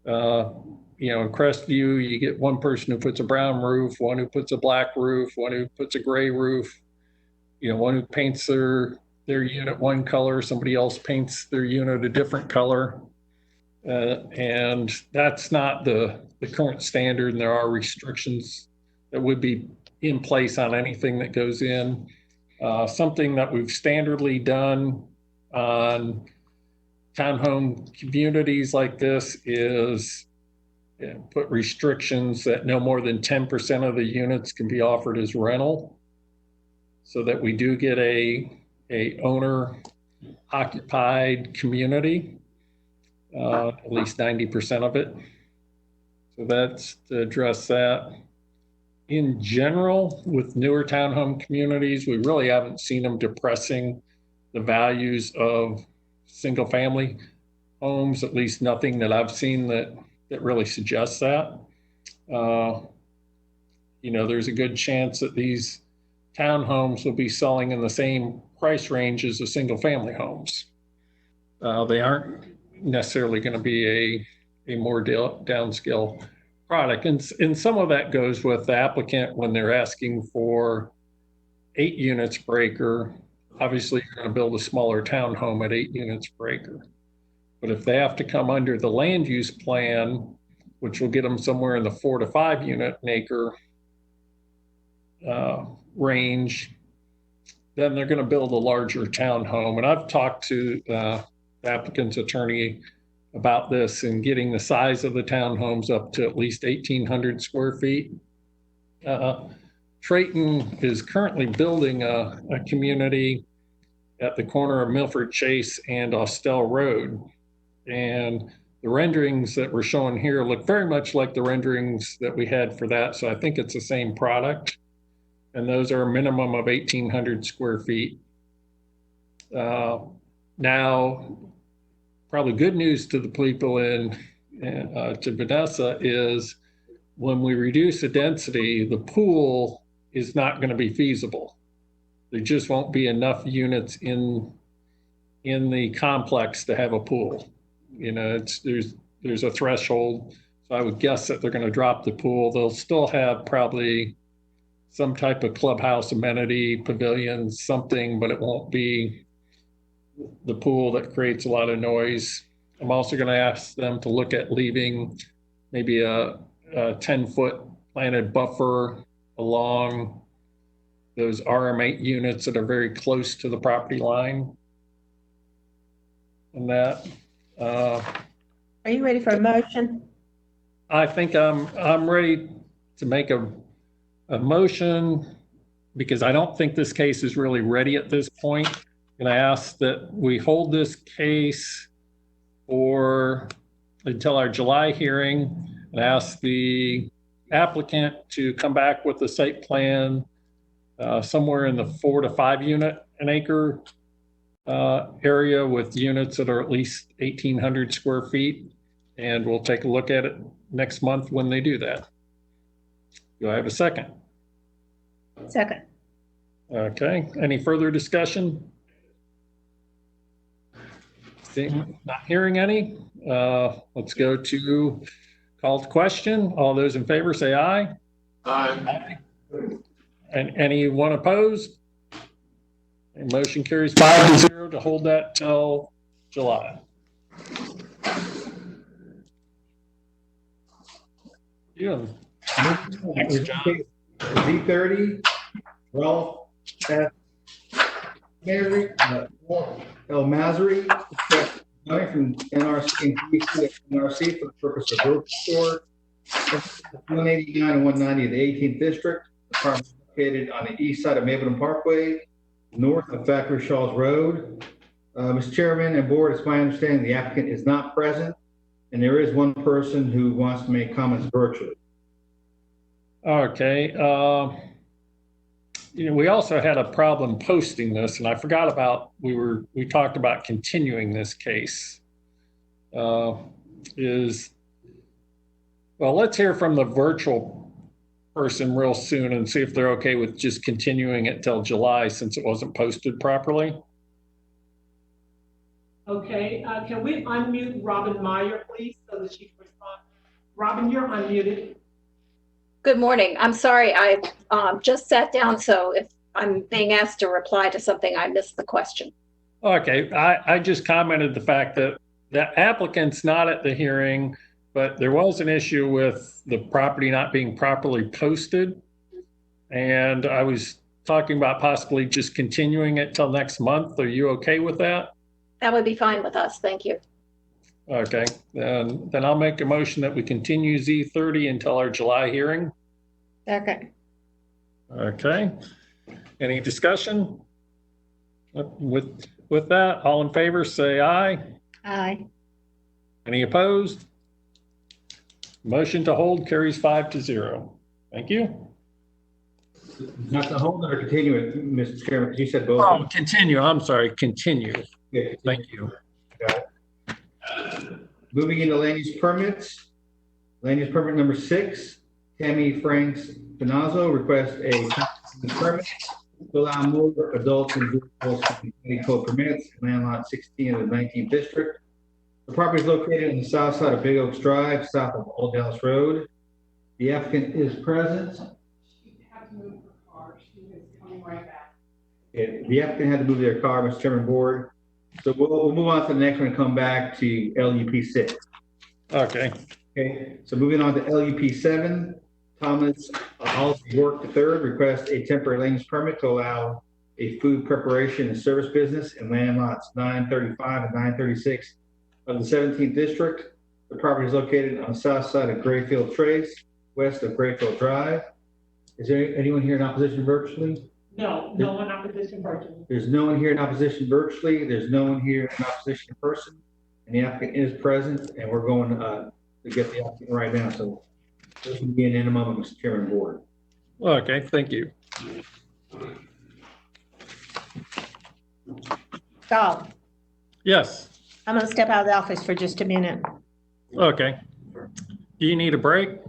In Crestview, you get one person who puts a brown roof, one who puts a black roof, one who puts a gray roof, one who paints their unit one color, somebody else paints their unit a different color. And that's not the current standard, and there are restrictions that would be in place on anything that goes in. Something that we've standardly done on townhome communities like this is put restrictions that no more than 10% of the units can be offered as rental, so that we do get a owner occupied community, at least 90% of it. So that's to address that. in general, with newer townhome communities, we really haven't seen them depressing the values of single-family homes, at least nothing that I've seen that really suggests that. You know, there's a good chance that these townhomes will be selling in the same price range as the single-family homes. They aren't necessarily going to be a more downscale product. And some of that goes with the applicant when they're asking for 8 units per acre. Obviously, you're going to build a smaller townhome at 8 units per acre. But if they have to come under the land use plan, which will get them somewhere in the 4 to 5 unit an acre range, then they're going to build a larger townhome. And I've talked to the applicant's attorney about this and getting the size of the townhomes up to at least 1,800 square feet. Trayton is currently building a community at the corner of Milford Chase and Austell Road. And the renderings that we're showing here look very much like the renderings that we had for that. So I think it's the same product. And those are a minimum of 1,800 square feet. Now, probably good news to the people to Vanessa is when we reduce the density, the pool is not going to be feasible. There just won't be enough units in the complex to have a pool. You know, there's a threshold. So I would guess that they're going to drop the pool. They'll still have probably some type of clubhouse amenity, pavilion, something, but it won't be the pool that creates a lot of noise. I'm also going to ask them to look at leaving maybe a 10-foot planted buffer along those RM8 units that are very close to the property line. And that. Are you ready for a motion? I think I'm ready to make a motion because I don't think this case is really ready at this point. And I ask that we hold this case until our July hearing and ask the applicant to come back with a site plan somewhere in the 4 to 5 unit an acre area with units that are at least 1,800 square feet. And we'll take a look at it next month when they do that. Do I have a second? Second. Okay. Any further discussion? Not hearing any. Let's go to call to question. All those in favor say aye. Aye. And anyone opposed? And motion carries 5-0 to hold that till July. Yeah. Z30, Ralph F. Mary, El Mazari, from NRC and NRC for the purpose of road store. 189 and 190 of the 18th district. The apartment located on the east side of Mapleton Parkway, north of Factory Shaw's Road. Mr. Chairman and board, it's my understanding the applicant is not present, and there is one person who wants to make comments virtually. Okay. You know, we also had a problem posting this, and I forgot about, we talked about continuing this case. Well, let's hear from the virtual person real soon and see if they're okay with just continuing it till July since it wasn't posted properly. Okay, can we unmute Robin Meyer, please, so that she can respond? Robin, you're unmuted. Good morning. I'm sorry, I just sat down, so if I'm being asked to reply to something, I missed the question. Okay, I just commented the fact that the applicant's not at the hearing, but there was an issue with the property not being properly posted. And I was talking about possibly just continuing it till next month. Are you okay with that? That would be fine with us. Thank you. Okay, then I'll make a motion that we continue Z30 until our July hearing. Second. Okay, any discussion? With that, all in favor say aye. Aye. Any opposed? Motion to hold carries 5-0. Thank you. Not to hold it or continue it, Mr. Chairman, because you said both. Oh, continue. I'm sorry. Continue. Yeah, Thank you. got it. Moving into land use permits. Land use permit number 6, Tammy Franks Finazzo requests a permit to allow more adults and vehicles to be co-permits, land lot 16 of the 19th district. The property is located on the south side of Big Oaks Drive, south of Old Dallas Road. The applicant is present. The applicant had to move their car, Mr. Chairman, board. So we'll move on to the next one and come back to LUP-6. Okay. Okay. So moving on to LUP-7, Thomas Halsey York III requests a temporary land use permit to allow a food preparation and service business in land lots 935 and 936 of the 17th district. The property is located on the south side of Grayfield Trace, west of Grayfield Drive. Is there anyone here in opposition virtually? No, no one in opposition virtually. There's no one here in opposition virtually. There's no one here in opposition in person. And the applicant is present, and we're going to get the applicant right now. So this will be an minimum, Mr. Chairman, board. Okay, thank you. Cobb, Yes. I'm gonna step out of the office for just a minute. Okay. Do you need a break?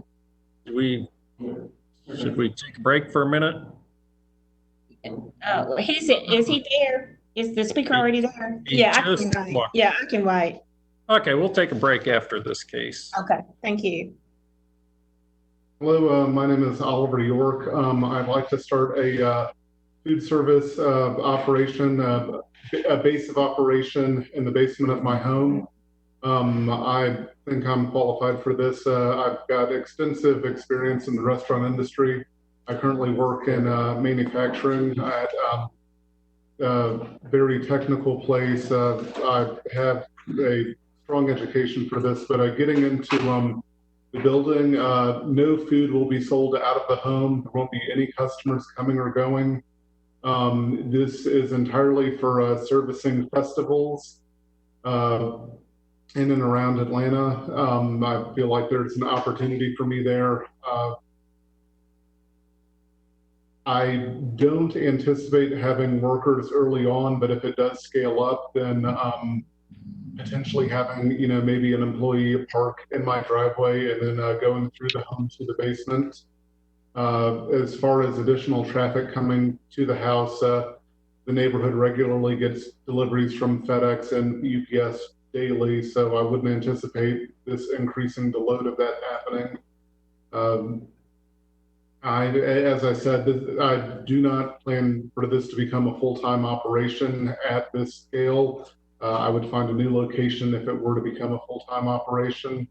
Should we take a break for a minute? Is he there? Is the speaker already there? He Yeah, I just can wait. walked. Yeah, I can wait. Okay, we'll take a break after this case. Okay, thank you. Hello, my name is Oliver York. I'd like to start a food service operation, a base of operation in the basement of my home. I think I'm qualified for this. I've got extensive experience in the restaurant industry. I currently work in manufacturing at a very technical place. I have a strong education for this, but getting into the building, no food will be sold out of the home. There won't be any customers coming or going. This is entirely for servicing festivals in and around Atlanta. I feel like there's an opportunity for me there. I don't anticipate having workers early on, but if it does scale up, then potentially having, maybe an employee park in my driveway and then going through the home to the basement. As far as additional traffic coming to the house, the neighborhood regularly gets deliveries from FedEx and UPS daily, so I wouldn't anticipate this increasing the load of that happening. As I said, I do not plan for this to become a full-time operation at this scale. I would find a new location if it were to become a full-time operation.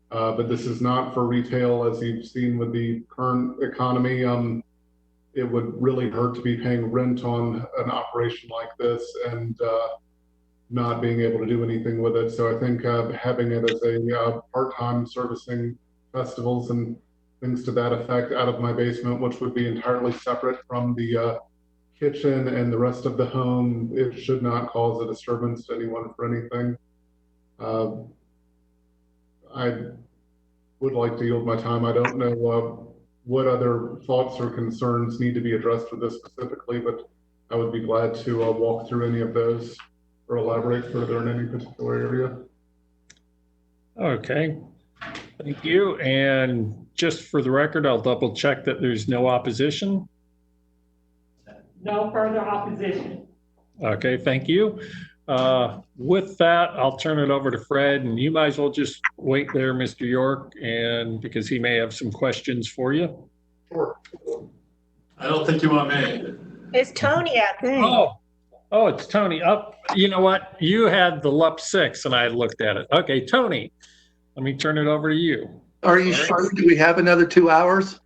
But this is not for retail, as you've seen with the current economy. It would really hurt to be paying rent on an operation like this and not being able to do anything with it. So I think having it as a part-time servicing festivals and things to that effect out of my basement, which would be entirely separate from the kitchen and the rest of the home, it should not cause a disturbance to anyone for anything. I would like to yield my time. I don't know what other thoughts or concerns need to be addressed with this specifically, but I would be glad to walk through any of those or elaborate further in any particular area. Okay, thank you. And just for the record, I'll double check that there's no opposition. No further opposition. Okay, thank you. With that, I'll turn it over to Fred, and you might as well just wait there, Mr. York, and because he may have some questions for you. Sure. I don't think you want me. It's Tony, I think. Oh, it's Tony. You know what? You had the LUP-6 and I looked at it. Okay, Tony, let me turn it over to you. Are you sure? Do we have another 2 hours?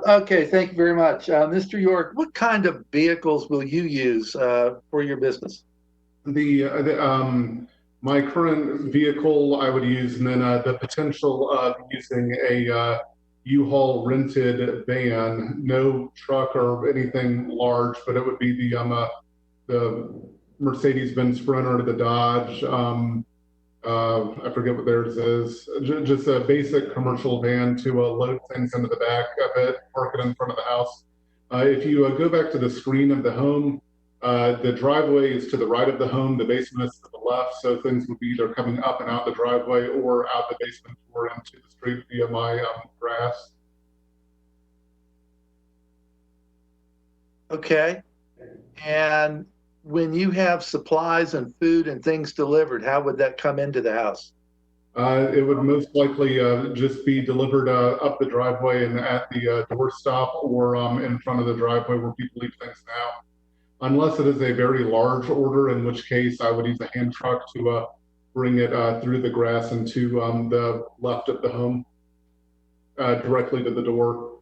Okay, thank you very much. Mr. York, what kind of vehicles will you use for your business? My current vehicle I would use, and then the potential of using a U-Haul rented van, no truck or anything large, but it would be the Mercedes-Benz Sprinter, the Dodge, I forget what theirs is, just a basic commercial van to load things into the back of it, park it in front of the house. If you go back to the screen of the home, the driveway is to the right of the home, the basement is to the left, so things would be either coming up and out the driveway or out the basement door into the street via my grass. Okay. And when you have supplies and food and things delivered, how would that come into the house? It would most likely just be delivered up the driveway and at the doorstop or in front of the driveway where people leave things now. Unless it is a very large order, in which case I would use a hand truck to bring it through the grass and to the left of the home, directly to the door.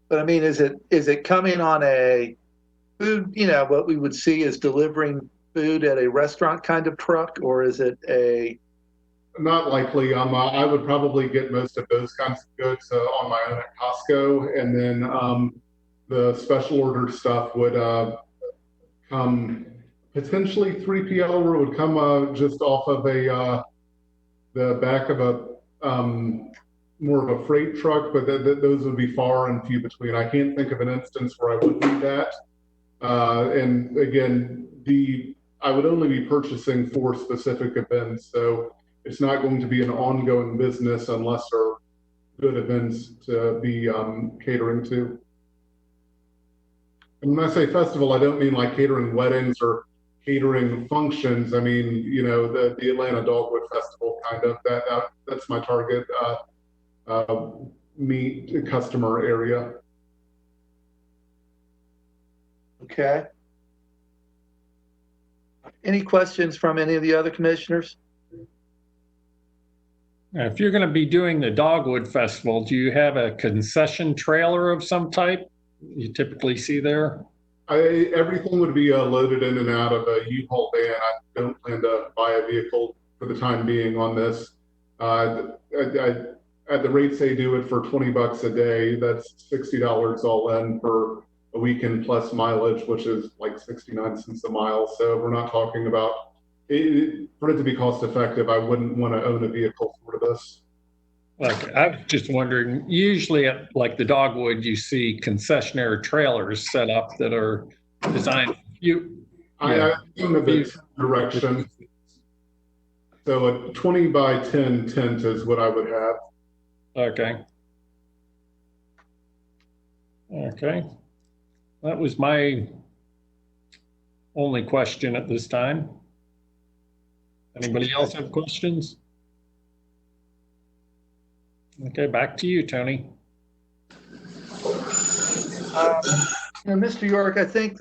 But I mean, is it coming on a food, you know, what we would see is delivering food at a restaurant kind of truck, or is it a? Not likely. I would probably get most of those kinds of goods on my own at Costco, and then the special order stuff would come potentially 3PL, or it would come just off of the back of a more of a freight truck, but those would be far and few between. I can't think of an instance where I would need that. And again, I would only be purchasing for specific events, so it's not going to be an ongoing business unless there are good events to be catering to. And when I say festival, I don't mean like catering weddings or catering functions. I mean, you know, the Atlanta Dogwood Festival kind of, that's my target meet customer area. Okay. Any questions from any of the other commissioners? Now, if you're going to be doing the Dogwood Festival, do you have a concession trailer of some type you typically see there? Everything would be loaded in and out of a U-Haul van. I don't plan to buy a vehicle for the time being on this. At the rates they do it for $20 a day, that's $60 all in for a weekend plus mileage, which is like 69 cents a mile. So we're not talking about it. For it to be cost effective, I wouldn't want to own a vehicle for this. Okay, I was just wondering, usually at like the Dogwood, you see concessionaire trailers set up that are designed. I think of the direction. So a 20 by 10 tent is what I would have. Okay. Okay. That was my only question at this time. Anybody else have questions? Okay, back to you, Tony. Mr. York, I think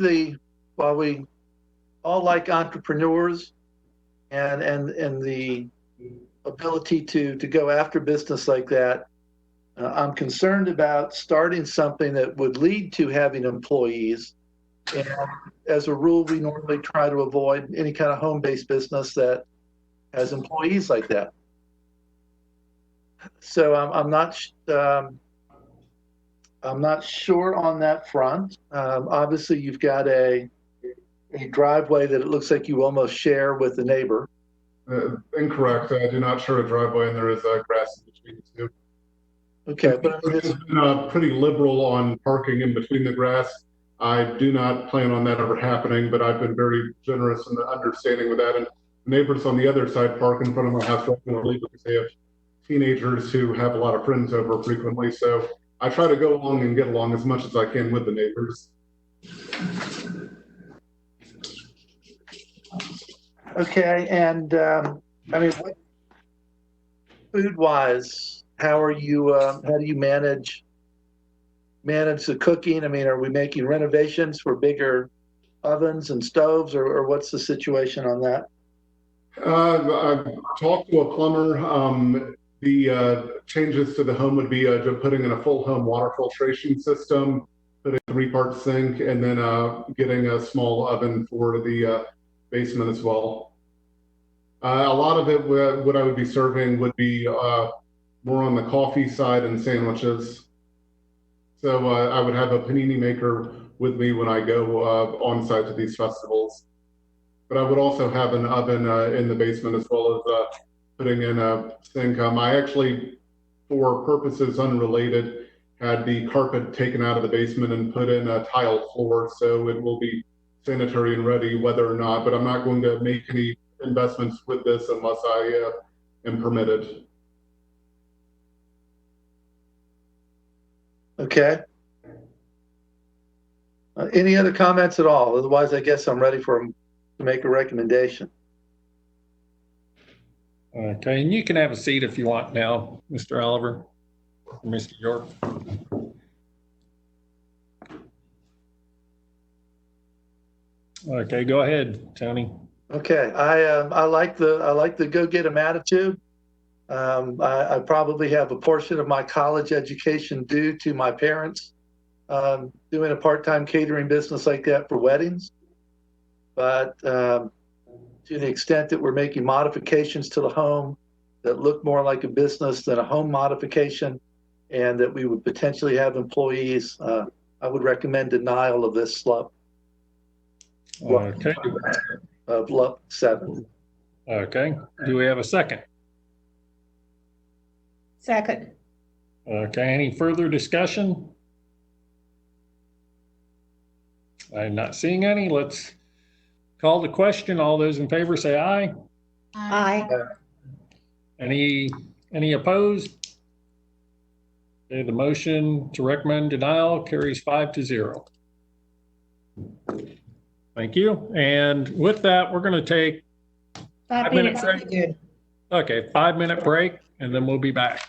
while we all like entrepreneurs and the ability to go after business like that, I'm concerned about starting something that would lead to having employees. And as a rule, we normally try to avoid any kind of home-based business that has employees like that. So I'm not sure on that front. Obviously, you've got a driveway that it looks like you almost share with the neighbor. Incorrect. I do not share a driveway, and there is grass in between the two. Okay, but it's been pretty liberal on parking in between the grass. I do not plan on that ever happening, but I've been very generous in the understanding with that. And neighbors on the other side park in front of my house regularly because they have teenagers who have a lot of friends over frequently. So I try to go along and get along as much as I can with the neighbors. Okay, and I mean, food-wise, how do you manage the cooking? I mean, are we making renovations for bigger ovens and stoves, or what's the situation on that? I've talked to a plumber. The changes to the home would be putting in a full home water filtration system, putting a 3-part sink, and then getting a small oven for the basement as well. A lot of it, what I would be serving would be more on the coffee side and sandwiches. So I would have a panini maker with me when I go on site to these festivals. but I would also have an oven in the basement, as well as putting in a sink. I actually, for purposes unrelated, had the carpet taken out of the basement and put in a tile floor, so it will be sanitary and ready whether or not, but I'm not going to make any investments with this unless I am permitted. Okay. Any other comments at all? Otherwise, I guess I'm ready for him to make a recommendation. Okay, and you can have a seat if you want now, Mr. Oliver, or Mr. York. Okay, go ahead, Tony. Okay, I like the go get 'em attitude. I probably have a portion of my college education due to my parents doing a part-time catering business like that for weddings. But to the extent that we're making modifications to the home that look more like a business than a home modification, and that we would potentially have employees, I would recommend denial of this LUP. Okay. Of LUP-7. Okay, do we have a second? Second. Okay, any further discussion? I'm not seeing any. Let's call the question. All those in favor say aye. Aye. Any opposed? Okay, the motion to recommend denial carries 5-0. Thank you. And with that, we're going to take 5 minutes. break. Okay, 5-minute break, and then we'll be back.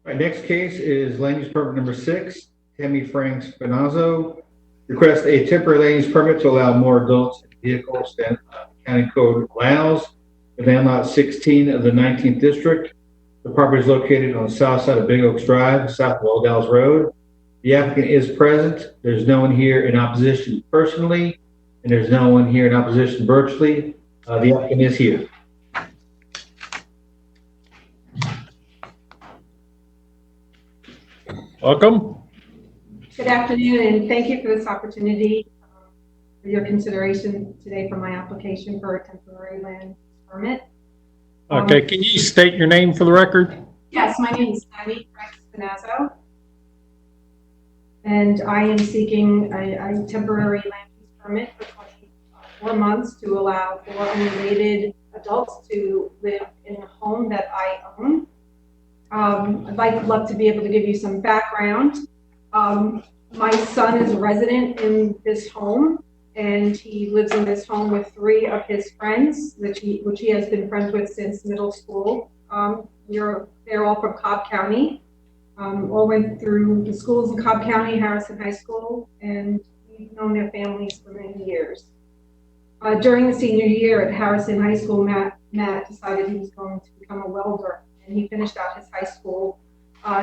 All right, next case is land use permit number 6, Tammy Frank Spinazzo. Request a temporary land use permit to allow more adults in vehicles than county code allows within lot 16 of the 19th district. The property is located on the south side of Big Oaks Drive, south of Old Dalles Road. The applicant is present. There's no one here in opposition personally, and there's no one here in opposition virtually. The applicant is here. Welcome. Good afternoon, and thank you for this opportunity for your consideration today for my application for a temporary land permit. Okay, can you state your name for the record? Yes, my name is Tammy Frank Spinazzo, and I am seeking a temporary land use permit for 24 months to allow for unrelated adults to live in a home that I own. I'd love to be able to give you some background. My son is a resident in this home, and he lives in this home with 3 of his friends, which he has been friends with since middle school. They're all from Cobb County. All went through the schools in Cobb County, Harrison High School, and we've known their families for many years. During the senior year at Harrison High School, Matt decided he was going to become a welder, and he finished out his high school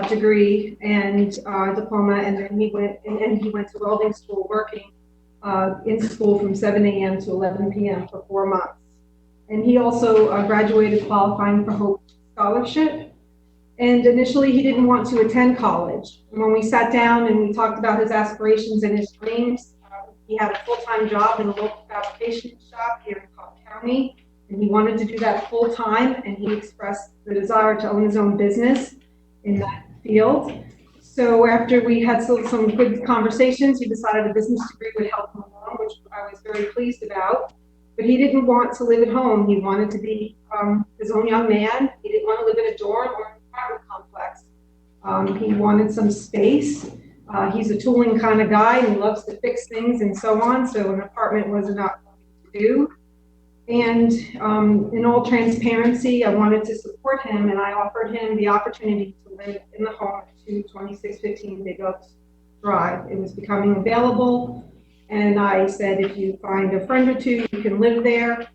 degree and diploma, and then he went to welding school, working in school from 7 a.m. to 11 p.m. for 4 months. And he also graduated qualifying for Hope Scholarship. And initially he didn't want to attend college. And when we sat down and we talked about his aspirations and his dreams, he had a full-time job in a local fabrication shop here in Cobb County, and he wanted to do that full-time, and he expressed the desire to own his own business in that field. So after we had some good conversations, he decided a business degree would help him along, which I was very pleased about. But he didn't want to live at home. He wanted to be his own young man. He didn't want to live in a dorm or an apartment complex. He wanted some space. He's a tooling kind of guy, and he loves to fix things and so on. So an apartment was not going to do. And in all transparency, I wanted to support him, and I offered him the opportunity to live in the home at 2615 Big Oaks Drive. It was becoming available, and I said, if you find a friend or two, you can live there.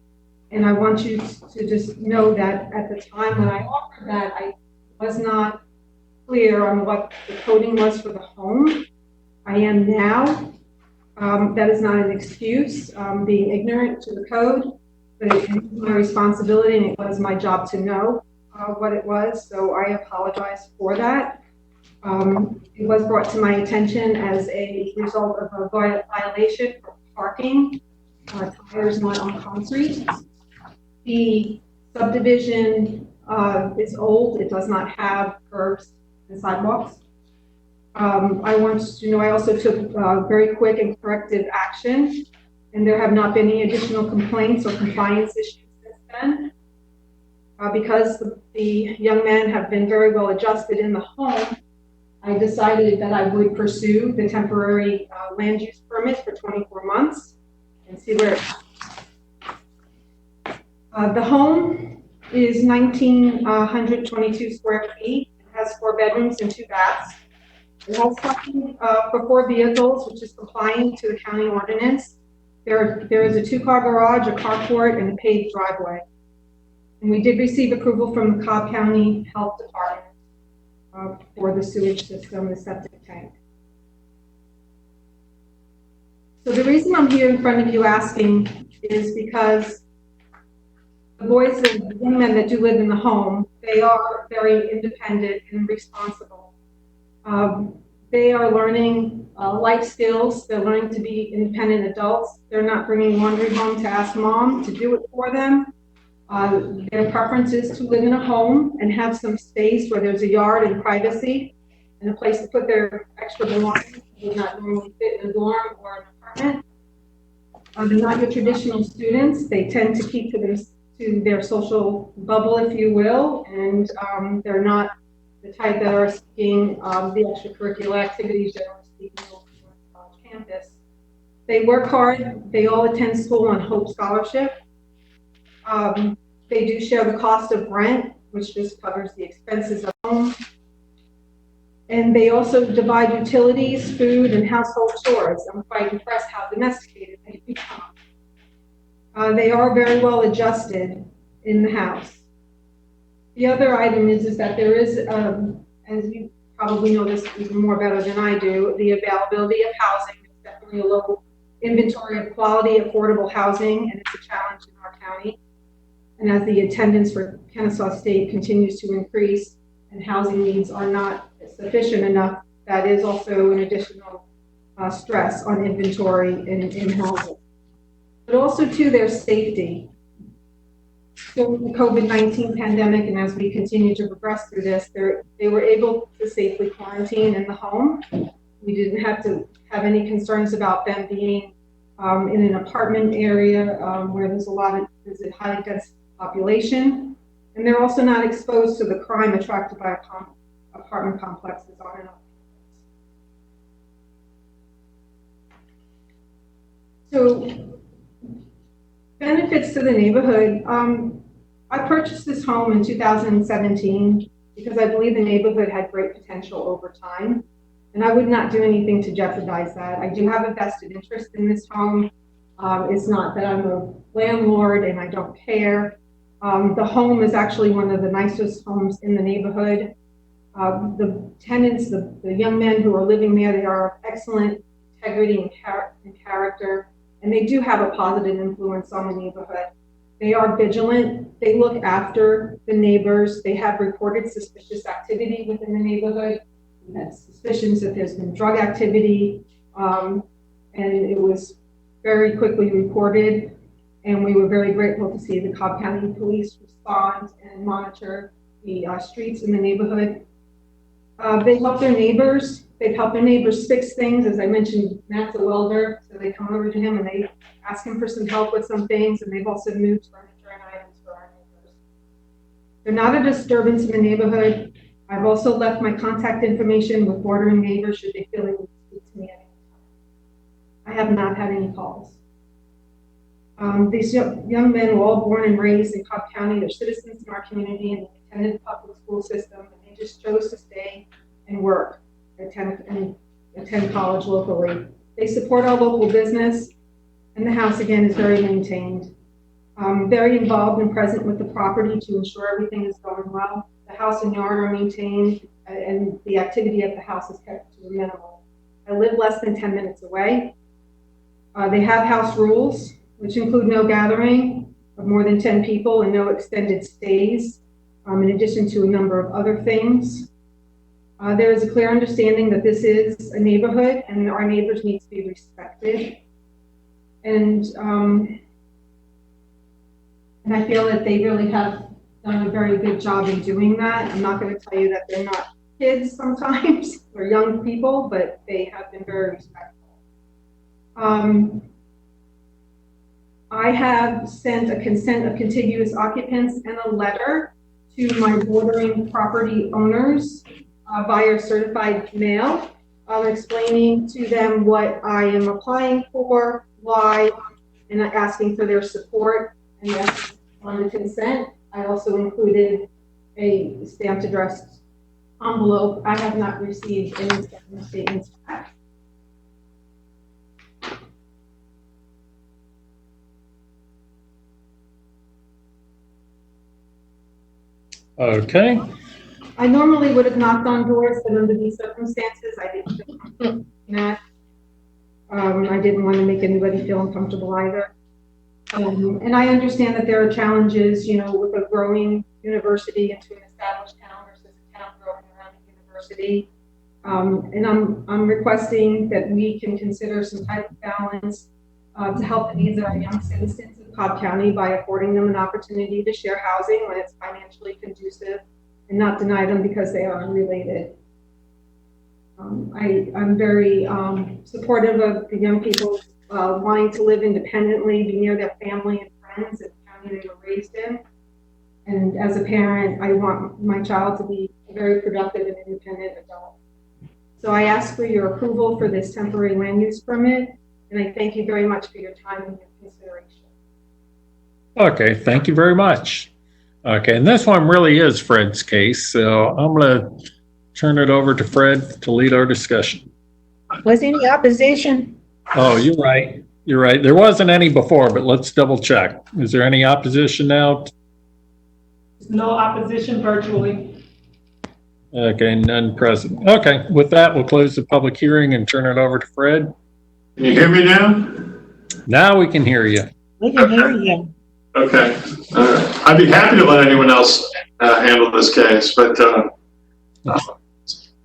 And I want you to just know that at the time when I offered that, I was not clear on what the coding was for the home. I am now. That is not an excuse, being ignorant to the code. But it was my responsibility, and it was my job to know what it was, so I apologize for that. It was brought to my attention as a result of a violation for parking, tires not on concrete. The subdivision is old. It does not have curbs and sidewalks. I want you to know I also took very quick and corrective action, and there have not been any additional complaints or compliance issues since then. Because the young men have been very well adjusted in the home, I decided that I would pursue the temporary land use permit for 24 months and see where the home is 1,922 square feet. It has 4 bedrooms and 2 baths. It has parking for 4 vehicles, which is complying to the county ordinance. There is a 2-car garage, a carport, and a paved driveway. And we did receive approval from the Cobb County Health Department for the sewage system, the septic tank. So the reason I'm here in front of you asking is because the boys and young men that do live in the home, they are very independent and responsible. They are learning life skills. They're learning to be independent adults. They're not bringing laundry home to ask mom to do it for them. Their preference is to live in a home and have some space where there's a yard and privacy and a place to put their extra belongings that would not normally fit in a dorm or an apartment. They're not your traditional students. They tend to keep to their social bubble, if you will, and they're not the type that are seeking the extracurricular activities, generally speaking, on the college campus. They work hard. They all attend school on Hope Scholarship. They do share the cost of rent, which just covers the expenses of home. And they also divide utilities, food, and household chores. I'm quite impressed how domesticated they've become. They are very well adjusted in the house. The other item is that there is, as you probably know this even more better than I do, the availability of housing. It's definitely a low inventory of quality, affordable housing, and it's a challenge in our county. And as the attendance for Kennesaw State continues to increase and housing needs are not sufficient enough, that is also an additional stress on inventory in housing. But also to their safety. During the COVID-19 pandemic, and as we continue to progress through this, they were able to safely quarantine in the home. We didn't have to have any concerns about them being in an apartment area where there's a highly dense population. And they're also not exposed to the crime attracted by apartment complexes on and off. So, benefits to the neighborhood. I purchased this home in 2017 because I believe the neighborhood had great potential over time. And I would not do anything to jeopardize that. I do have a vested interest in this home. It's not that I'm a landlord and I don't care. The home is actually one of the nicest homes in the neighborhood. The tenants, the young men who are living there, they are of excellent integrity and character, and they do have a positive influence on the neighborhood. They are vigilant. They look after the neighbors. They have reported suspicious activity within the neighborhood. We had suspicions that there's been drug activity, and it was very quickly reported. And we were very grateful to see the Cobb County Police respond and monitor the streets in the neighborhood. They help their neighbors. They've helped their neighbors fix things. As I mentioned, Matt's a welder, so they come over to him and they ask him for some help with some things, and they've also moved furniture and items for our neighbors. They're not a disturbance in the neighborhood. I've also left my contact information with bordering neighbors should they feel they need to speak to me at any time. I have not had any calls. These young men were all born and raised in Cobb County. They're citizens in our community and they attended the public school system, and they just chose to stay and work, attend college locally. They support our local business, and the house, again, is very maintained. Very involved and present with the property to ensure everything is going well. The house and yard are maintained, and the activity at the house is kept to a minimal. I live less than 10 minutes away. They have house rules, which include no gathering of more than 10 people and no extended stays, in addition to a number of other things. There is a clear understanding that this is a neighborhood and our neighbors need to be respected. And I feel that they really have done a very good job in doing that. I'm not going to tell you that they're not kids sometimes or young people, but they have been very respectful. I have sent a consent of contiguous occupants and a letter to my bordering property owners via certified mail, explaining to them what I am applying for, why, and asking for their support. And yes, on the consent, I also included a stamped addressed envelope. I have not received any statements back. Okay. I normally would have knocked on doors, but under these circumstances, I didn't feel comfortable doing that. I didn't want to make anybody feel uncomfortable either. And I understand that there are challenges, you know, with a growing university into an established town versus a town growing around a university. And I'm requesting that we can consider some type of balance to help the needs of our young citizens of Cobb County by affording them an opportunity to share housing when it's financially conducive and not deny them because they are unrelated. I'm very supportive of the young people wanting to live independently, be near their family and friends in the county they were raised in. And as a parent, I want my child to be a very productive and independent adult. So I ask for your approval for this temporary land use permit, and I thank you very much for your time and your consideration. Okay, thank you very much. Okay, and this one really is Fred's case, so I'm going to turn it over to Fred to lead our discussion. Was any opposition? Oh, you're right. You're right. There wasn't any before, but let's double check. Is there any opposition now? No opposition virtually. Okay, none present. Okay, with that, we'll close the public hearing and turn it over to Fred. Can you hear me now? Now we can hear you. We can hear you. Okay. I'd be happy to let anyone else handle this case, but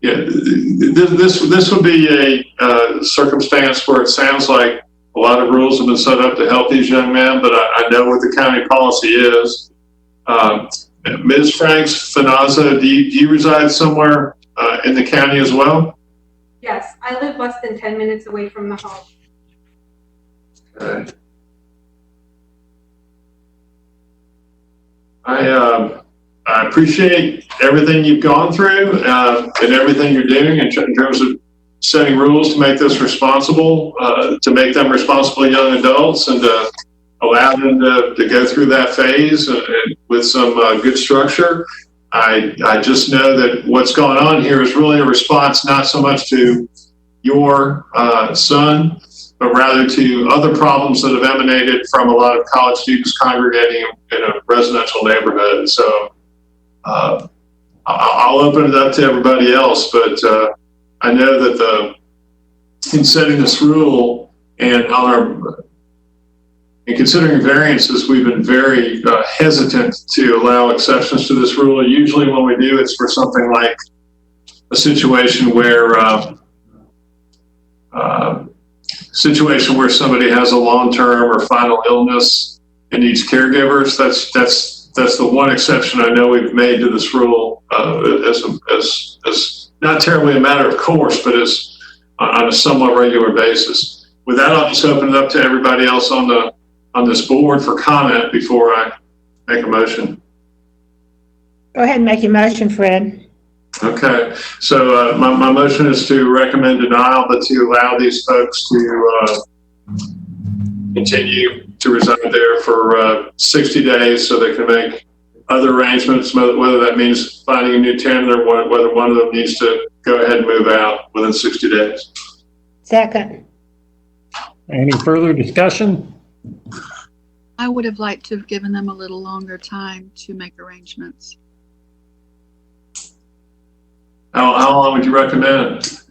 yeah, this would be a circumstance where it sounds like a lot of rules have been set up to help these young men, but I know what the county policy is. Ms. Franks Fanaza, do you reside somewhere in the county as well? Yes, I live less than 10 minutes away from the home. Okay. I appreciate everything you've gone through and everything you're doing in terms of setting rules to make this responsible, to make them responsible young adults, and to allow them to go through that phase and with some good structure. I just know that what's going on here is really a response not so much to your son, but rather to other problems that have emanated from a lot of college students congregating in a residential neighborhood. So I'll open it up to everybody else, but I know that in setting this rule and in considering variances, we've been very hesitant to allow exceptions to this rule. Usually when we do, it's for something like a situation where somebody has a long-term or final illness and needs caregivers. That's the one exception I know we've made to this rule as not terribly a matter of course, but as on a somewhat regular basis. With that, I'll just open it up to everybody else on this board for comment before I make a motion. Go ahead and make your motion, Fred. Okay, so my motion is to recommend denial, but to allow these folks to continue to reside there for 60 days so they can make other arrangements, whether that means finding a new tenant or whether one of them needs to go ahead and move out within 60 days. Second. Any further discussion? I would have liked to have given them a little longer time to make arrangements. How long would you recommend?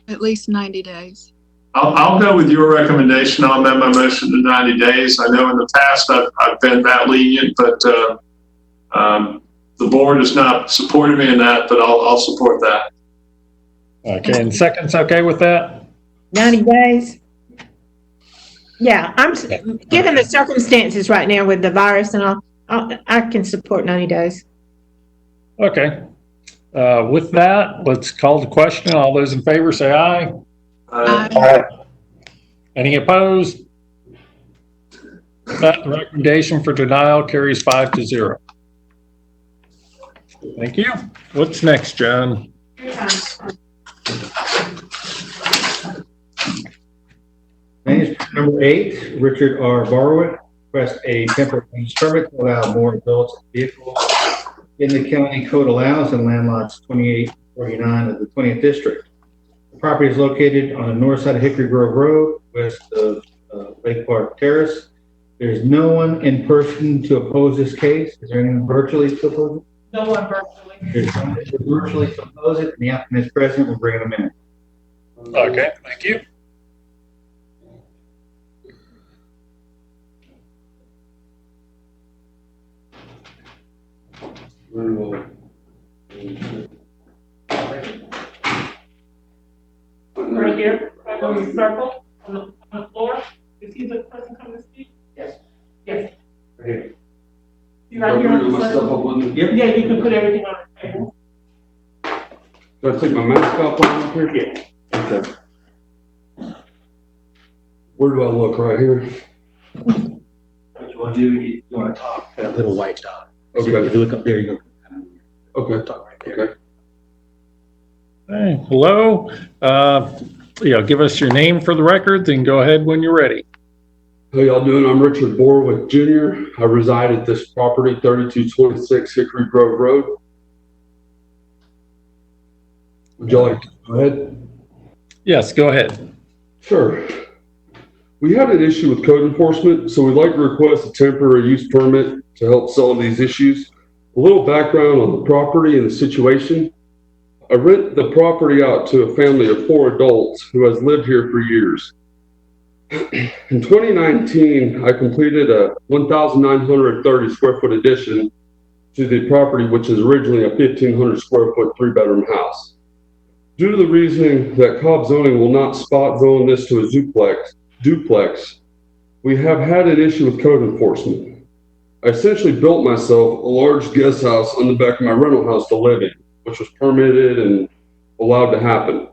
At least 90 days. I'll go with your recommendation. I'll amend my motion to 90 days. I know in the past I've been that lenient, but the board has not supported me in that, but I'll support that. Okay, and second's okay with that? 90 days? Yeah, given the circumstances right now with the virus and all, I can support 90 days. Okay. With that, let's call the question. All those in favor say aye. Aye. Any opposed? That recommendation for denial carries 5-0. Thank you. What's next, John? Management number 8, Richard R. Barwick requests a temporary use permit to allow more adults and vehicles in the county code allows in land lots 28 and 49 of the 20th district. The property is located on the north side of Hickory Grove Road, west of Lake Park Terrace. There's no one in person to oppose this case. Is there anyone virtually to oppose it? No one virtually. There's no one virtually to oppose it, and the applicant is present. We'll bring them in. Okay, thank you. Right here, right on the circle, on the floor. Is he the person coming to speak? Yes. Yes. Right here. You right here on the circle? Yep. Yeah, you can put everything on the table. Do I take my mask off when I'm up here? Yeah. Okay. Where do I look? Right here? What you want to do, you want to talk that little white dot. Okay. So if you look up there, you go. Okay. Talk right there. Okay. Hey, hello. Give us your name for the record, then go ahead when you're ready. How y'all doing? I'm Richard Borwick Jr. I reside at this property, 3226 Hickory Grove Road. Would you like to go ahead? Yes, go ahead. Sure. We had an issue with code enforcement, so we'd like to request a temporary use permit to help solve these issues. A little background on the property and the situation. I rent the property out to a family of 4 adults who has lived here for years. In 2019, I completed a 1,930 square foot addition to the property, which is originally a 1,500 square foot 3-bedroom house. Due to the reasoning that Cobb zoning will not spot zone this to a duplex, we have had an issue with code enforcement. I essentially built myself a large guest house on the back of my rental house to live in, which was permitted and allowed to happen.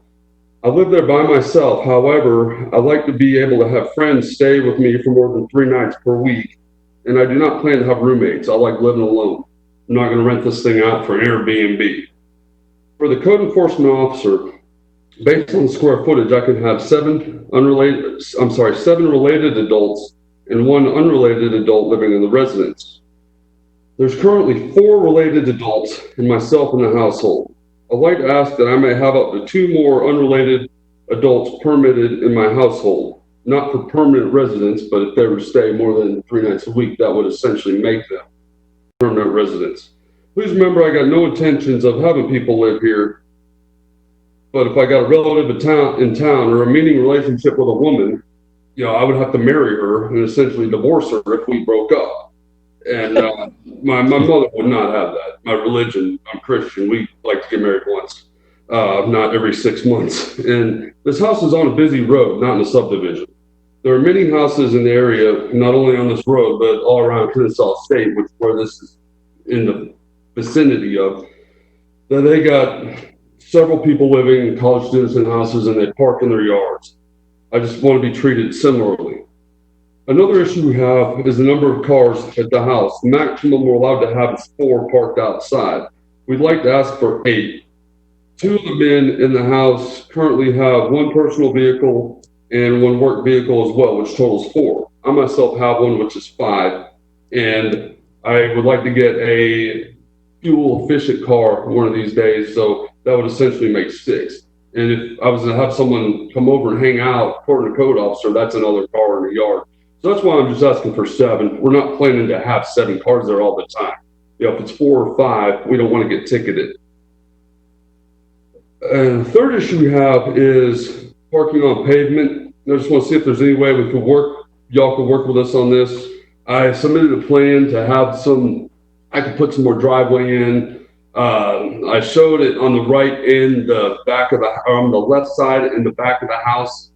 I live there by myself. However, I like to be able to have friends stay with me for more than 3 nights per week, and I do not plan to have roommates. I like living alone. I'm not going to rent this thing out for an Airbnb. For the code enforcement officer, based on the square footage, I can have 7 related adults and 1 unrelated adult living in the residence. There's currently 4 related adults and myself in the household. I'd like to ask that I may have up to 2 more unrelated adults permitted in my household, not for permanent residents, but if they were to stay more than 3 nights a week, that would essentially make them permanent residents. Please remember, I got no intentions of having people live here, but if I got a relative in town or a meaning relationship with a woman, I would have to marry her and essentially divorce her if we broke up. And my mother would not have that. My religion, I'm Christian, we like to get married once, not every 6 months. And this house is on a busy road, not in a subdivision. There are many houses in the area, not only on this road, but all around Kennesaw State, where this is in the vicinity of, that they got several people living, college students in houses, and they park in their yards. I just want to be treated similarly. Another issue we have is the number of cars at the house. The maximum we're allowed to have is 4 parked outside. We'd like to ask for 8. 2 of the men in the house currently have 1 personal vehicle and 1 work vehicle as well, which totals 4. I myself have 1, which is 5. And I would like to get a fuel efficient car one of these days, so that would essentially make 6. And if I was to have someone come over and hang out, according to code officer, that's another car in the yard. So that's why I'm just asking for 7. We're not planning to have 7 cars there all the time. If it's 4 or 5, we don't want to get ticketed. And the third issue we have is parking on pavement. I just want to see if there's any way we could y'all could work with us on this. I submitted a plan to have I could put some more driveway in. I showed it on the right and the back of on the left side and the back of the house.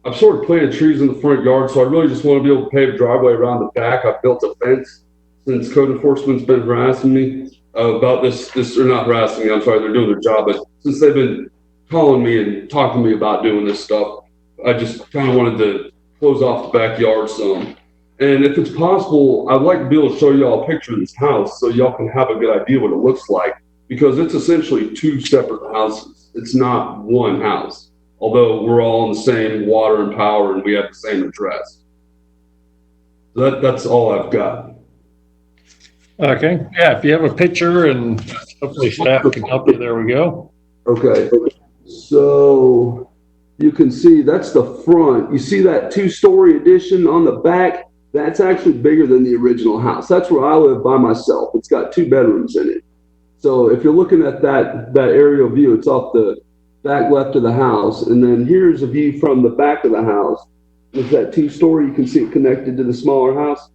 I've sort of planted trees in the front yard, so I really just want to be able to pave a driveway around the back. I've built a fence since code enforcement's been harassing me about this, or not harassing me, I'm sorry, they're doing their job, but since they've been calling me and talking to me about doing this stuff, I just kind of wanted to close off the backyard some. And if it's possible, I'd like to be able to show y'all a picture of this house so y'all can have a good idea what it looks like, because it's essentially 2 separate houses. It's not 1 house, although we're all on the same water and power and we have the same address. That's all I've got. Okay, yeah, if you have a picture and hopefully staff can help you, there we go. Okay, so you can see that's the front. You see that 2-story addition on the back? That's actually bigger than the original house. That's where I live by myself. It's got 2 bedrooms in it. So if you're looking at that aerial view, it's off the back left of the house. And then here's a view from the back of the house. With that 2-story, you can see it connected to the smaller house.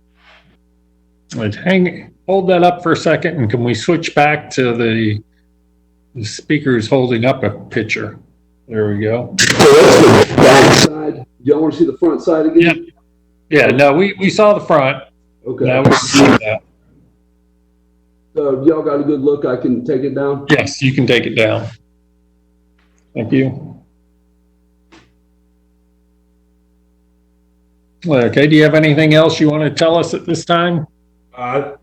Hold that up for a second, and can we switch back to the speakers holding up a picture? There we go. So that's the back side. Do y'all want to see the front side again? Yeah, no, we saw the front. Okay. Now we see that. So y'all got a good look. I can take it down? Yes, you can take it down. Thank you. Okay, do you have anything else you want to tell us at this time? I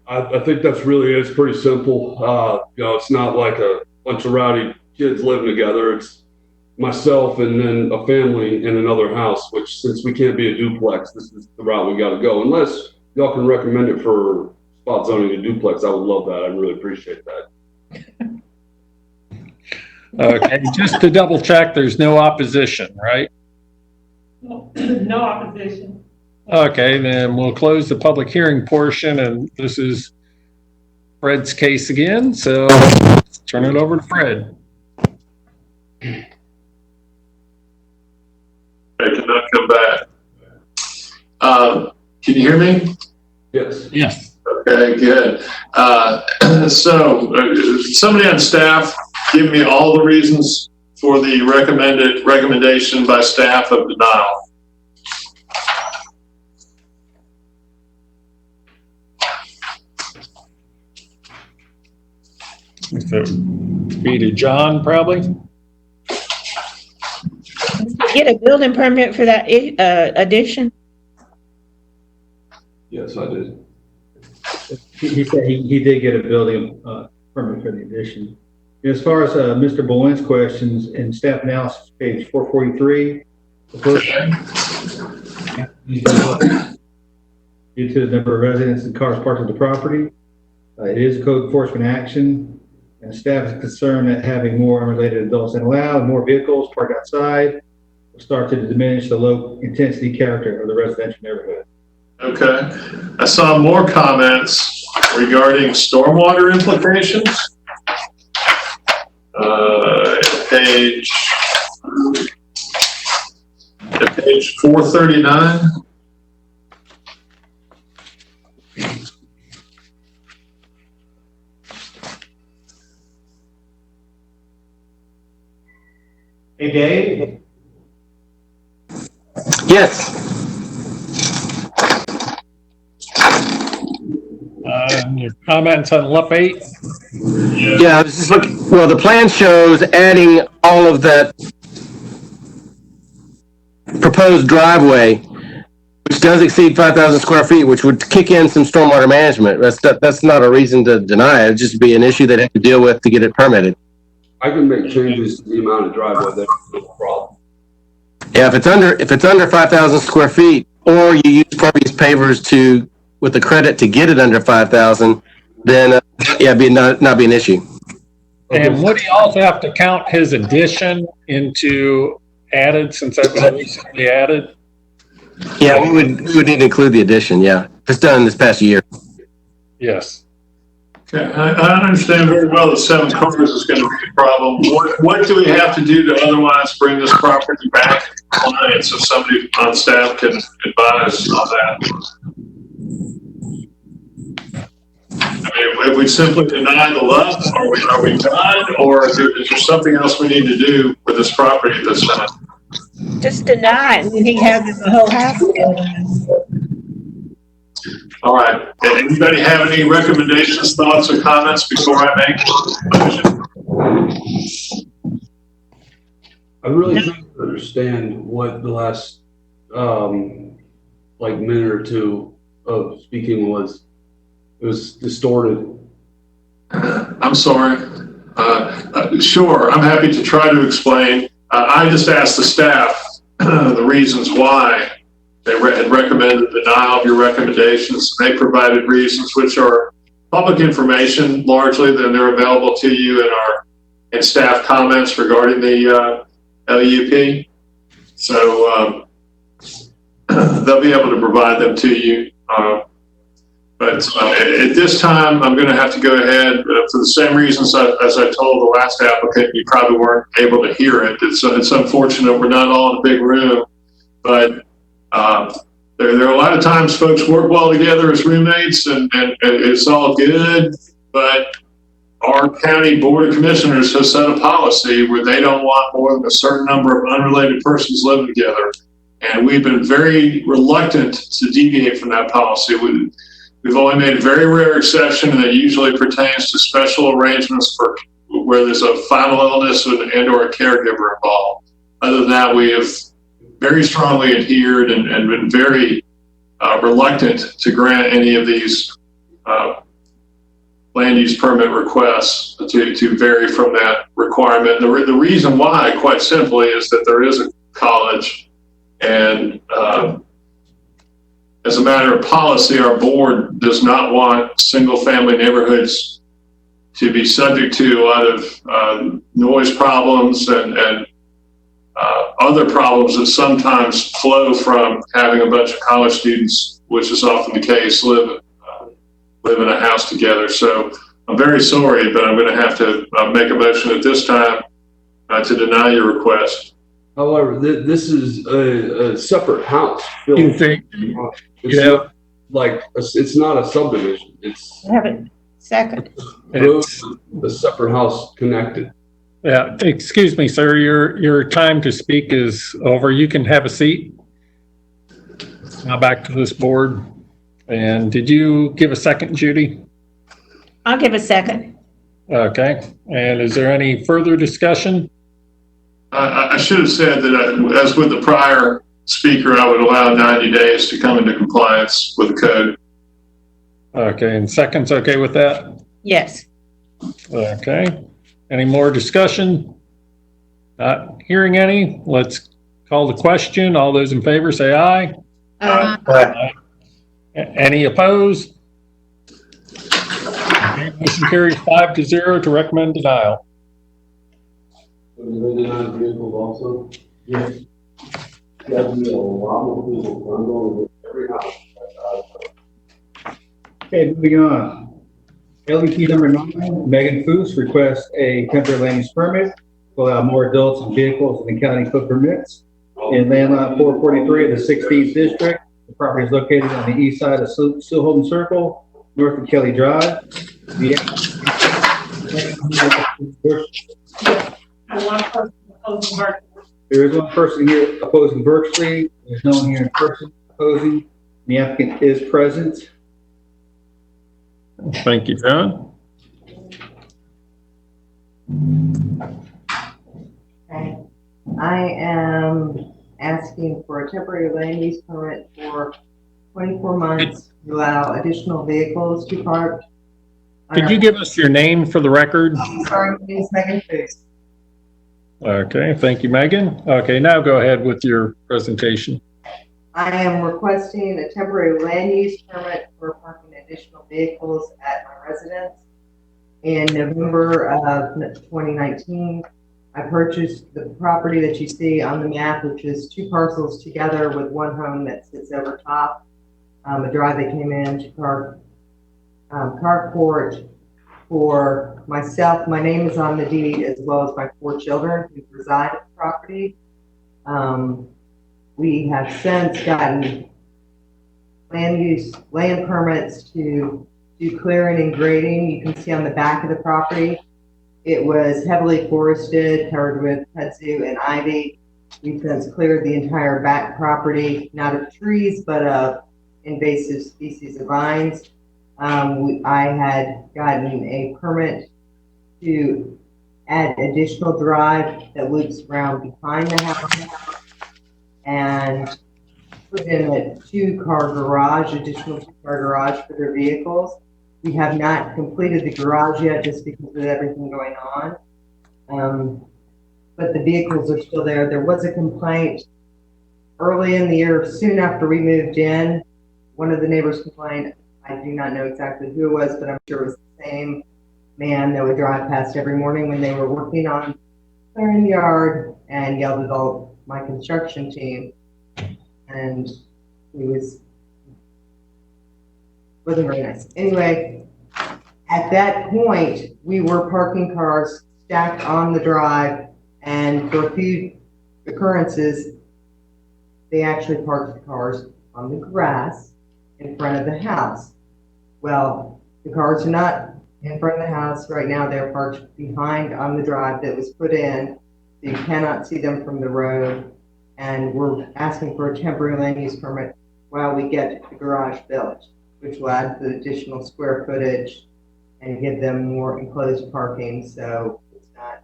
think that's really it. It's pretty simple. It's not like a bunch of rowdy kids living together. It's myself and then a family in another house, which since we can't be a duplex, this is the route we got to go. Unless y'all can recommend it for spot zoning a duplex, I would love that. I'd really appreciate that. Okay, just to double check, there's no opposition, right? No opposition. Okay, then we'll close the public hearing portion, and this is Fred's case again, so let's turn it over to Fred. I cannot come back. Can you hear me? Yes. Yes. Okay, good. So somebody on staff give me all the reasons for the recommendation by staff of denial. So, be to John, probably. Get a building permit for that addition? Yes, I did. He said he did get a building permit for the addition. As far as Mr. Bowen's questions in staff analysis, page 443, the first due to the number of residents and cars parked at the property, it is a code enforcement action, and staff is concerned that having more unrelated adults than allowed, more vehicles parked outside, will start to diminish the low intensity character of the residential neighborhood. Okay. I saw more comments regarding stormwater implications. Page 439. Hey, Dave? Yes. Your comments on LUP-8? Yeah, I was just looking. Well, the plan shows adding all of that proposed driveway, which does exceed 5,000 square feet, which would kick in some stormwater management. That's not a reason to deny it. It'd just be an issue they'd have to deal with to get it permitted. I can make changes to the amount of driveway. That's no problem. Yeah, if it's under 5,000 square feet, or you use previous pavers with the credit to get it under 5,000, then not be an issue. And would he also have to count his addition into added, since that was recently added? Yeah, we would need to include the addition. Yeah, it's done this past year. Yes. Okay, I understand very well that 7 cars is going to be a problem. What do we have to do to otherwise bring this property back in compliance? If somebody on staff can advise on that. I mean, if we simply deny the LUP, are we done, or is there something else we need to do with this property that's not? Just deny it, and he has the whole house. All right. Anybody have any recommendations, thoughts, or comments before I make a motion? I really don't understand what the last minute or two of speaking was. It was distorted. I'm sorry. Sure, I'm happy to try to explain. I just asked the staff the reasons why they had recommended denial of your recommendations. They provided reasons which are public information largely, then they're available to you in staff comments regarding the LUP. So they'll be able to provide them to you. But at this time, I'm going to have to go ahead for the same reasons as I told the last applicant. You probably weren't able to hear it. It's unfortunate we're not all in a big room, but there are a lot of times folks work well together as roommates, and it's all good. But our county board of commissioners has set a policy where they don't want more than a certain number of unrelated persons living together, and we've been very reluctant to deviate from that policy. We've only made a very rare exception, and that usually pertains to special arrangements for where there's a final illness and or a caregiver involved. Other than that, we have very strongly adhered and been very reluctant to grant any of these land use permit requests to vary from that requirement. The reason why, quite simply, is that there is a college, and as a matter of policy, our board does not want single-family neighborhoods to be subject to a lot of noise problems and other problems that sometimes flow from having a bunch of college students, which is often the case, live in a house together. So I'm very sorry, but I'm going to have to make a motion at this time to deny your request. However, this is a separate house. Phil. You think? It's not like it's not a subdivision. It's Have it second. a separate house connected. Yeah, excuse me, sir, your time to speak is over. You can have a seat. Now back to this board. And did you give a second, Judy? I'll give a second. Okay. And is there any further discussion? I should have said that as with the prior speaker, I would allow 90 days to come into compliance with the code. Okay, and second's okay with that? Yes. Okay. Any more discussion? Not hearing any. Let's call the question. All those in favor say aye. Aye. Any opposed? Okay, motion carries 5-0 to recommend denial. Vehicles also? Yes. Okay, moving on. LUP number 9, Megan Foos requests a temporary land use permit to allow more adults and vehicles than the county code permits. In land lot 443 of the 16th district, the property is located on the east side of Stillholden Circle, north of Kelly Drive. There is one person here opposing virtually. There's no one here in person opposing. The applicant is present. Thank you, John. Okay. I am asking for a temporary land use permit for 24 months to allow additional vehicles to park. Could you give us your name for the record? Sorry, my name is Megan Foos. Okay, thank you, Megan. Okay, now go ahead with your presentation. I am requesting a temporary land use permit for parking additional vehicles at my residence. In November of 2019, I purchased the property that you see on the map, which is 2 parcels together with 1 home that sits over top. A drive that came in to park carport for myself. My name is on the deed as well as my 4 children who reside at the property. We have since gotten land permits to do clearing and grading. You can see on the back of the property, it was heavily forested, covered with kudzu and ivy. We've since cleared the entire back property, not of trees, but of invasive species of vines. I had gotten a permit to add additional drive that loops around behind the house and put in a 2-car garage, additional 2-car garage for their vehicles. We have not completed the garage yet just because of everything going on. But the vehicles are still there. There was a complaint early in the year, soon after we moved in. One of the neighbors complained. I do not know exactly who it was, but I'm sure it was the same man that would drive past every morning when they were working on clearing the yard and yelled at all my construction team. And he wasn't very nice. Anyway, at that point, we were parking cars stacked on the drive, and for a few occurrences, they actually parked the cars on the grass in front of the house. Well, the cars are not in front of the house right now. They're parked behind on the drive that was put in, so you cannot see them from the road. And we're asking for a temporary land use permit while we get the garage built, which will add the additional square footage and give them more enclosed parking, so it's not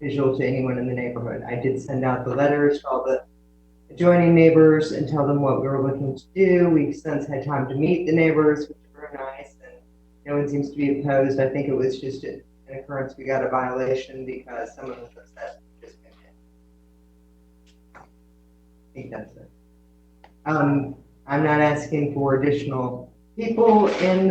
visual to anyone in the neighborhood. I did send out the letters to all the adjoining neighbors and tell them what we were looking to do. We've since had time to meet the neighbors, which are very nice, and no one seems to be opposed. I think it was just an occurrence. We got a violation because someone was upset. I think that's it. I'm not asking for additional people in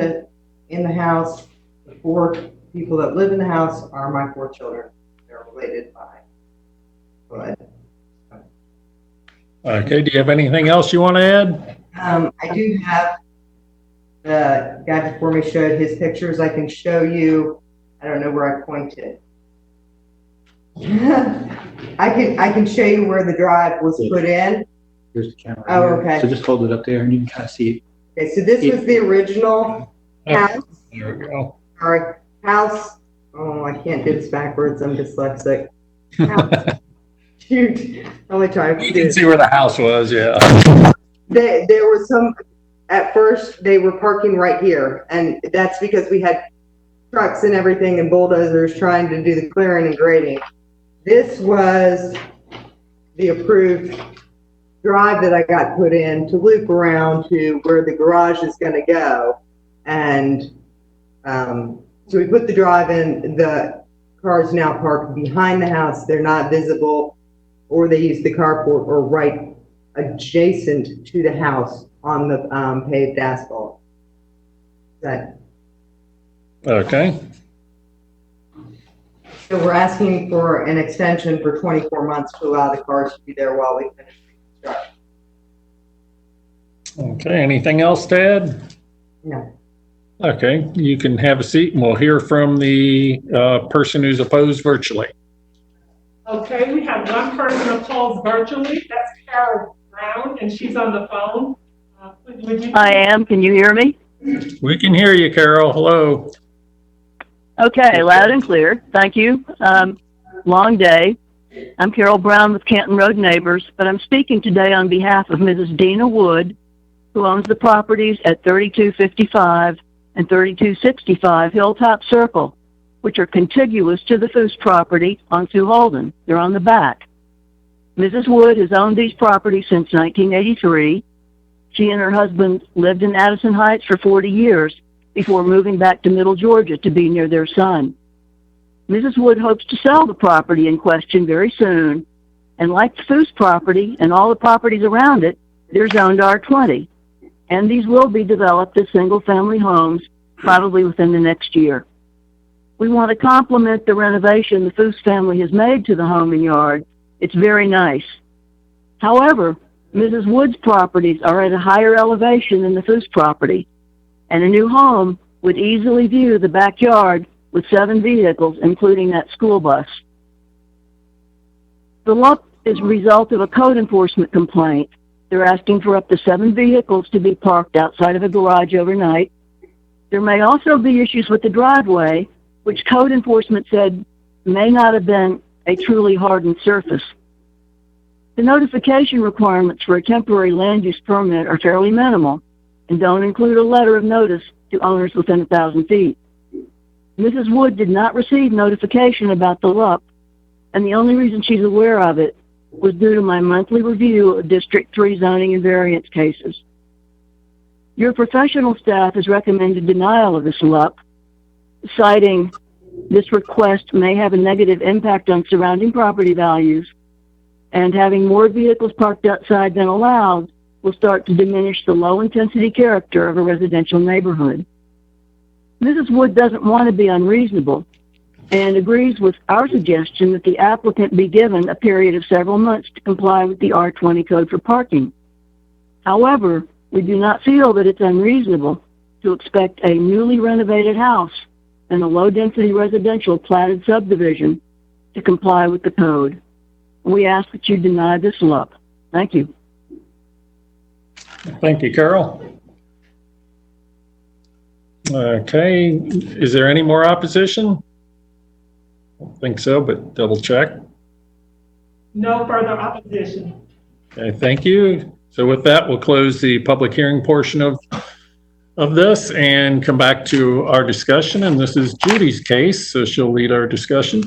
the house. The 4 people that live in the house are my 4 children. They're related by blood. Okay, do you have anything else you want to add? I do have, the guy before me showed his pictures. I can show you, I don't know where I pointed. I can show you where the drive was put in. Here's the camera. Oh, here. okay. So just hold it up there and you can kind of see it. Okay, so this was the original house. There we go. Sorry, house. Oh, I can't do this backwards. I'm dyslexic. House. Shoot, only trying to You do can it. see where the house was, yeah. There was some, at first, they were parking right here, and that's because we had trucks and everything and bulldozers trying to do the clearing and grading. This was the approved drive that I got put in to loop around to where the garage is gonna go. And so we put the drive in, the cars now parked behind the house. They're not visible, or they use the carport or right adjacent to the house on the paved asphalt. That. Okay. So we're asking for an extension for 24 months to allow the cars to be there while we finish reconstruction. Okay, anything else to add? No. Okay, you can have a seat and we'll hear from the person who's opposed virtually. Okay, we have one person opposed virtually. That's Carol Brown, and she's on the phone. Would you? I am. Can you hear me? We can hear you, Carol. Hello. Okay, loud and clear. Thank you. Long day. I'm Carol Brown with Canton Road Neighbors, but I'm speaking today on behalf of Mrs. Dina Wood, who owns the properties at 3255 and 3265 Hilltop Circle, which are contiguous to the Foose property on Sue Holden. They're on the back. Mrs. Wood has owned these properties since 1983. She and her husband lived in Addison Heights for 40 years before moving back to Middle Georgia to be near their son. Mrs. Wood hopes to sell the property in question very soon, and like the Foose property and all the properties around it, they're zoned R20, and these will be developed as single-family homes probably within the next year. We want to compliment the renovation the Foose family has made to the home and yard. It's very nice. However, Mrs. Wood's properties are at a higher elevation than the Foose property, and a new home would easily view the backyard with 7 vehicles, including that school bus. The LUP is a result of a code enforcement complaint. They're asking for up to 7 vehicles to be parked outside of a garage overnight. There may also be issues with the driveway, which code enforcement said may not have been a truly hardened surface. The notification requirements for a temporary land use permit are fairly minimal and don't include a letter of notice to owners within 1,000 feet. Mrs. Wood did not receive notification about the LUP, and the only reason she's aware of it was due to my monthly review of District 3 zoning and variance cases. Your professional staff has recommended denial of this LUP, citing this request may have a negative impact on surrounding property values, and having more vehicles parked outside than allowed will start to diminish the low-intensity character of a residential neighborhood. Mrs. Wood doesn't want to be unreasonable and agrees with our suggestion that the applicant be given a period of several months to comply with the R20 code for parking. However, we do not feel that it's unreasonable to expect a newly renovated house in a low-density residential platted subdivision to comply with the code. We ask that you deny this LUP. Thank you. Thank you, Carol. Okay, is there any more opposition? I don't think so, but double check. No further opposition. Okay, thank you. So with that, we'll close the public hearing portion of this and come back to our discussion. And this is Judy's case, so she'll lead our discussion.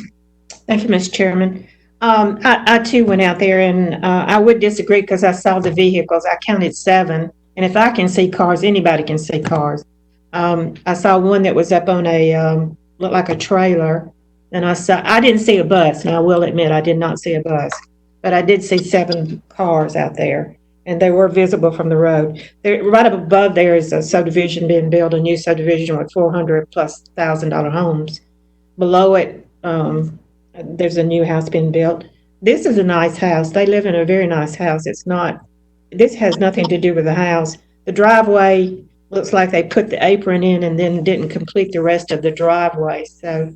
Thank you, Mr. Chairman. I too went out there, and I would disagree because I saw the vehicles. I counted 7, and if I can see cars, anybody can see cars. I saw one that was up on a looked like a trailer, and I didn't see a bus. Now I will admit I did not see a bus, but I did see 7 cars out there, and they were visible from the road. Right up above there is a subdivision being built, a new subdivision with $400,000+ homes. below it, there's a new house being built. This is a nice house. They live in a very nice house. This has nothing to do with the house. The driveway looks like they put the apron in and then didn't complete the rest of the driveway, so.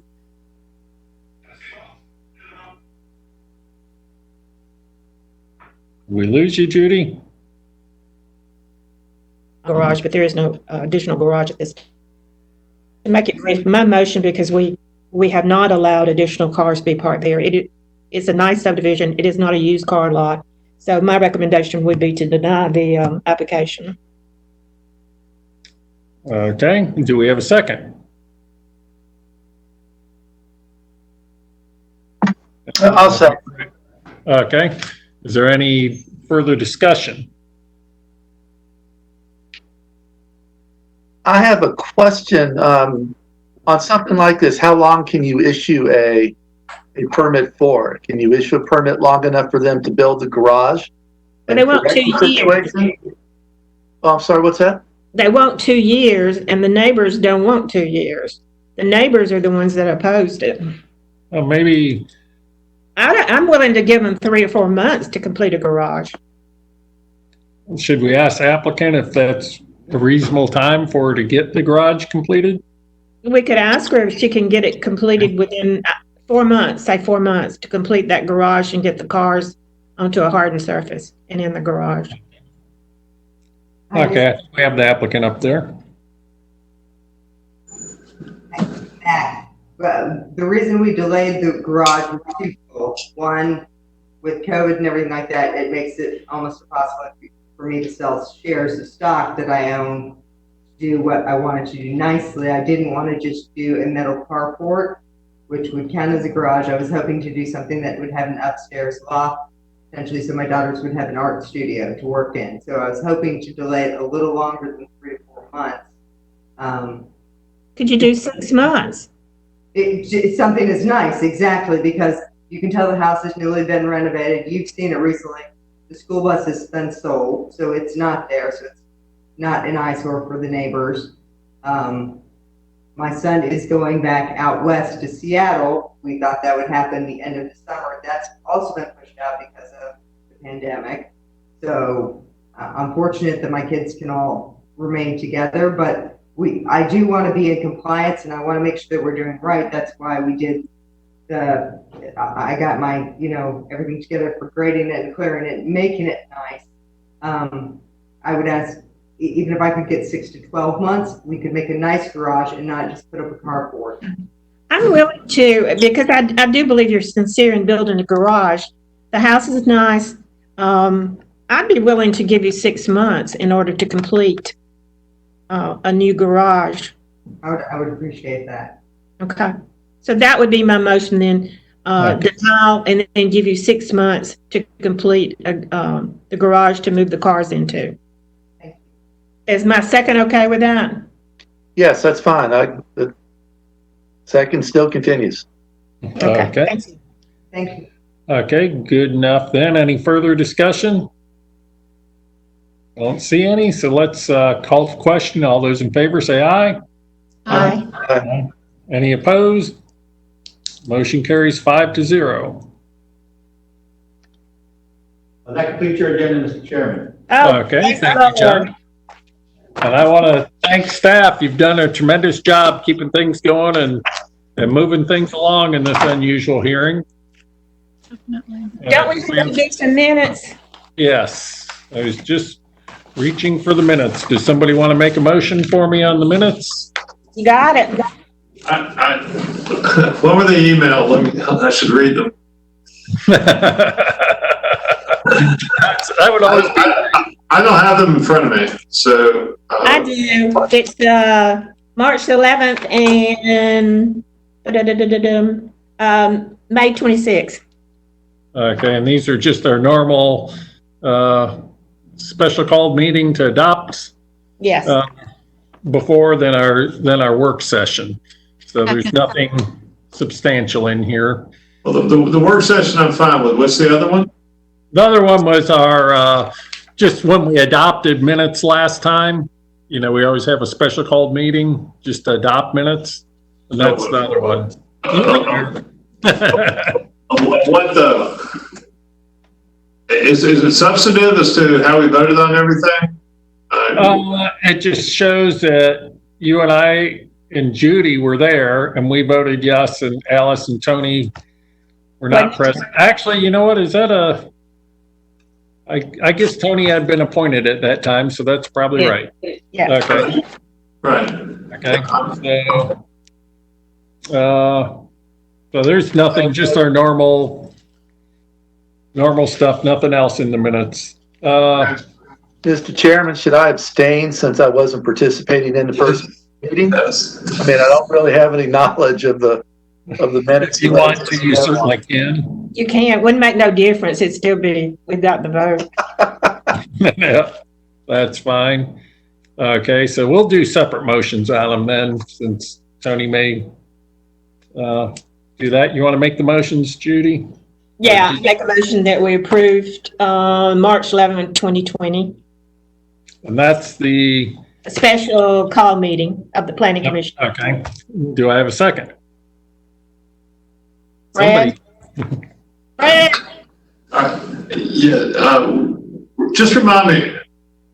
We lose you, Judy? Garage, but there is no additional garage at this. To make it brief, my motion, because we have not allowed additional cars to be parked there. It's a nice subdivision. It is not a used car lot. So my recommendation would be to deny the application. Okay, do we have a second? I'll second. Okay, is there any further discussion? I have a question on something like this. How long can you issue a permit for? Can you issue a permit long enough for them to build the garage? But they want 2 years. Oh, I'm sorry, what's that? They want 2 years, and the neighbors don't want 2 years. The neighbors are the ones that opposed it. Well, maybe. I'm willing to give them 3 or 4 months to complete a garage. Should we ask the applicant if that's a reasonable time for her to get the garage completed? We could ask her if she can get it completed within 4 months, say 4 months, to complete that garage and get the cars onto a hardened surface and in the garage. Okay, we have the applicant up there. But the reason we delayed the garage was twofold. One, with COVID and everything like that, it makes it almost impossible for me to sell shares of stock that I own, do what I wanted to do nicely. I didn't want to just do a metal carport, which would count as a garage. I was hoping to do something that would have an upstairs loft, potentially, so my daughters would have an art studio to work in. So I was hoping to delay it a little longer than 3 to 4 months. Could you do 6 months? It's something that's nice, exactly, because you can tell the house has newly been renovated. You've seen it recently. The school bus has been sold, so it's not there. So it's not an eyesore for the neighbors. My son is going back out west to Seattle. We thought that would happen the end of the summer. That's also been pushed out because of the pandemic. So I'm fortunate that my kids can all remain together, but I do want to be in compliance, and I want to make sure that we're doing right. That's why we did I got my, everything together for grading it and clearing it and making it nice. I would ask, even if I could get 6 to 12 months, we could make a nice garage and not just put up a carport. I'm willing to, because I do believe you're sincere in building a garage. The house is nice. I'd be willing to give you 6 months in order to complete a new garage. I would appreciate that. Okay. So that would be my motion then, denial, and then give you 6 months to complete the garage to move the cars into. Is my second okay with that? Yes, that's fine. The second still continues. Okay. Thank you. Thank you. Okay, good enough then. Any further discussion? I don't see any, so let's call the question. All those in favor say aye. Aye. Aye. Any opposed? Motion carries 5-0. Well, that completes your agenda, Mr. Chairman. Okay, thank you, John. And I want to thank staff. You've done a tremendous job keeping things going and moving things along in this unusual hearing. Definitely. Don't we still do some minutes? Yes, I was just reaching for the minutes. Does somebody want to make a motion for me on the minutes? You got it. What were they emailed? I should read them. I would always. I don't have them in front of me, so. I do. It's March 11th and May 26th. Okay, and these are just our normal special called meeting to adopt. Yes. Before than our work session. So there's nothing substantial in here. Well, the work session I'm fine with. What's the other one? The other one was our, just when we adopted minutes last time. We always have a special called meeting just to adopt minutes. And that's the other one. What is it substantive as to how we voted on everything? It just shows that you and I and Judy were there, and we voted yes, and Alice and Tony were not present. Actually, you know what? Is that I guess Tony had been appointed at that time, so that's probably right. Yeah. Okay. Right. Okay. So there's nothing, just our normal stuff, nothing else in the minutes. Mr. Chairman, should I abstain since I wasn't participating in the first meeting? Yes. I mean, I don't really have any knowledge of the minutes. If you want to, you certainly can. You can. Wouldn't make no difference. It'd still be, we got the vote. Yeah, that's fine. Okay, so we'll do separate motions on them then, since Tony may do that. You want to make the motions, Judy? Yeah, make a motion that we approved March 11th, 2020. And that's the special call meeting of the Planning Commission. Okay. Do I have a second? Brad? Brad? Just remind me.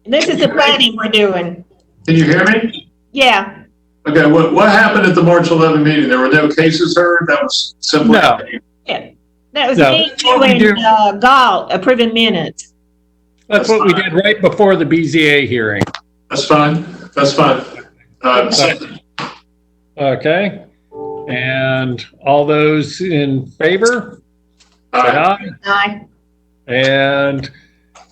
This is the planning we're doing. Can you hear me? Yeah. Okay, what happened at the March 11 meeting? There were no cases heard? That was simple. No. Yeah. That was me doing Galt approving minutes. That's what we did right before the BZA hearing. That's fine. That's fine. Okay. And all those in favor? Say aye. Aye. And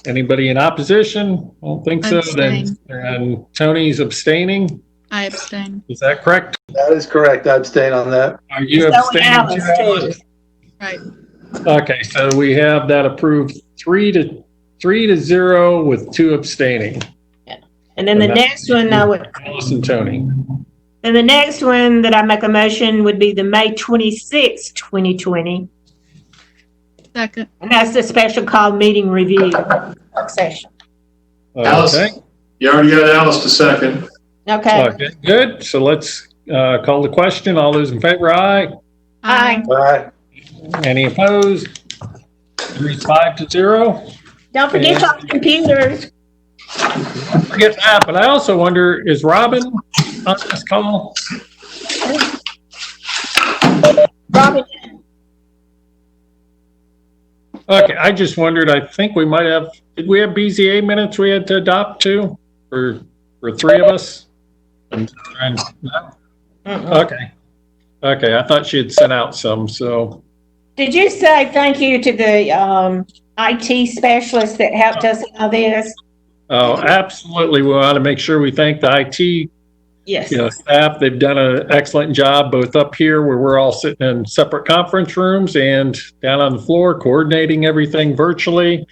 anybody in opposition? I don't think so. Then and Tony's abstaining. I abstain. Is that correct? That is correct. I abstain on that. Are you abstaining too, Alice? Right. Okay, so we have that approved 3-0 with 2 abstaining. Yeah. And then the next one I would. Alice and Tony. And the next one that I make a motion would be the May 26, 2020. Second. And that's the special call meeting review work session. Alice, Okay. you already got Alice to second. Okay. Okay, good. So let's call the question. All those in favor, aye. Aye. Aye. Any opposed? It's 5-0. Don't forget your computers. Forget that, but I also wonder, is Robin on this call? Robin. Okay, I just wondered, I think we might have, did we have BZA minutes we had to adopt too? For 3 of us? No? Okay. Okay, I thought she had sent out some, so. Did you say thank you to the IT specialist that helped us in all this? Oh, absolutely. We want to make sure we thank the IT staff. They've done an excellent job, both up here where we're all sitting in separate conference rooms and down on the floor coordinating everything virtually.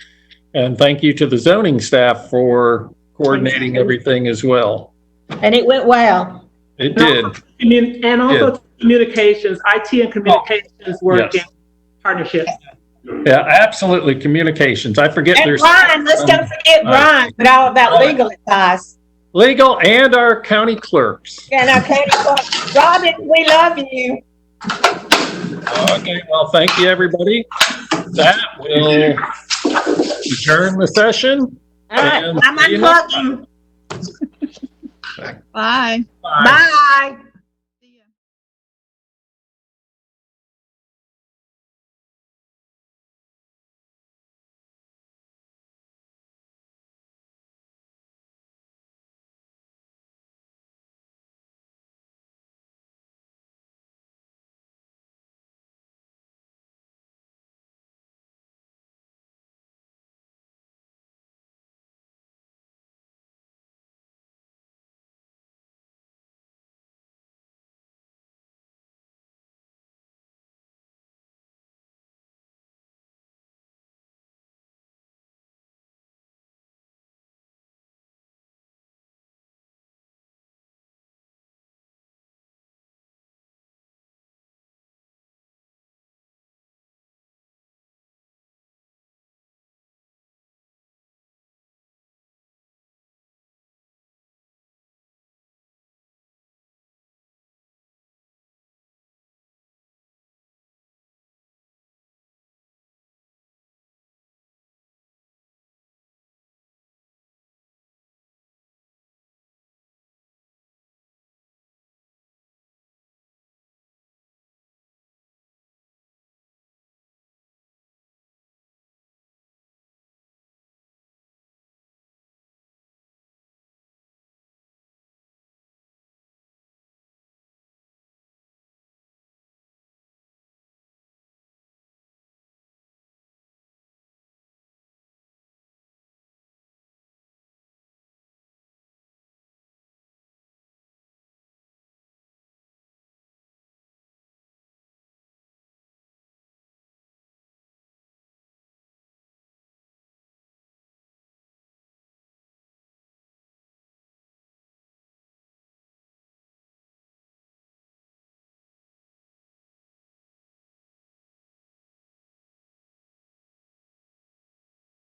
And thank you to the zoning staff for coordinating everything as well. And it went well. It did. And also communications, IT and communications work in partnership. Yeah, absolutely. Communications. I forget And there's Brian, let's don't forget Brian, but all about legal advice. legal and our county clerks. And our county clerk. Robin, we love you. Okay, well, thank you, everybody. That will adjourn the session. All right, I'm unplugging. Bye. Bye.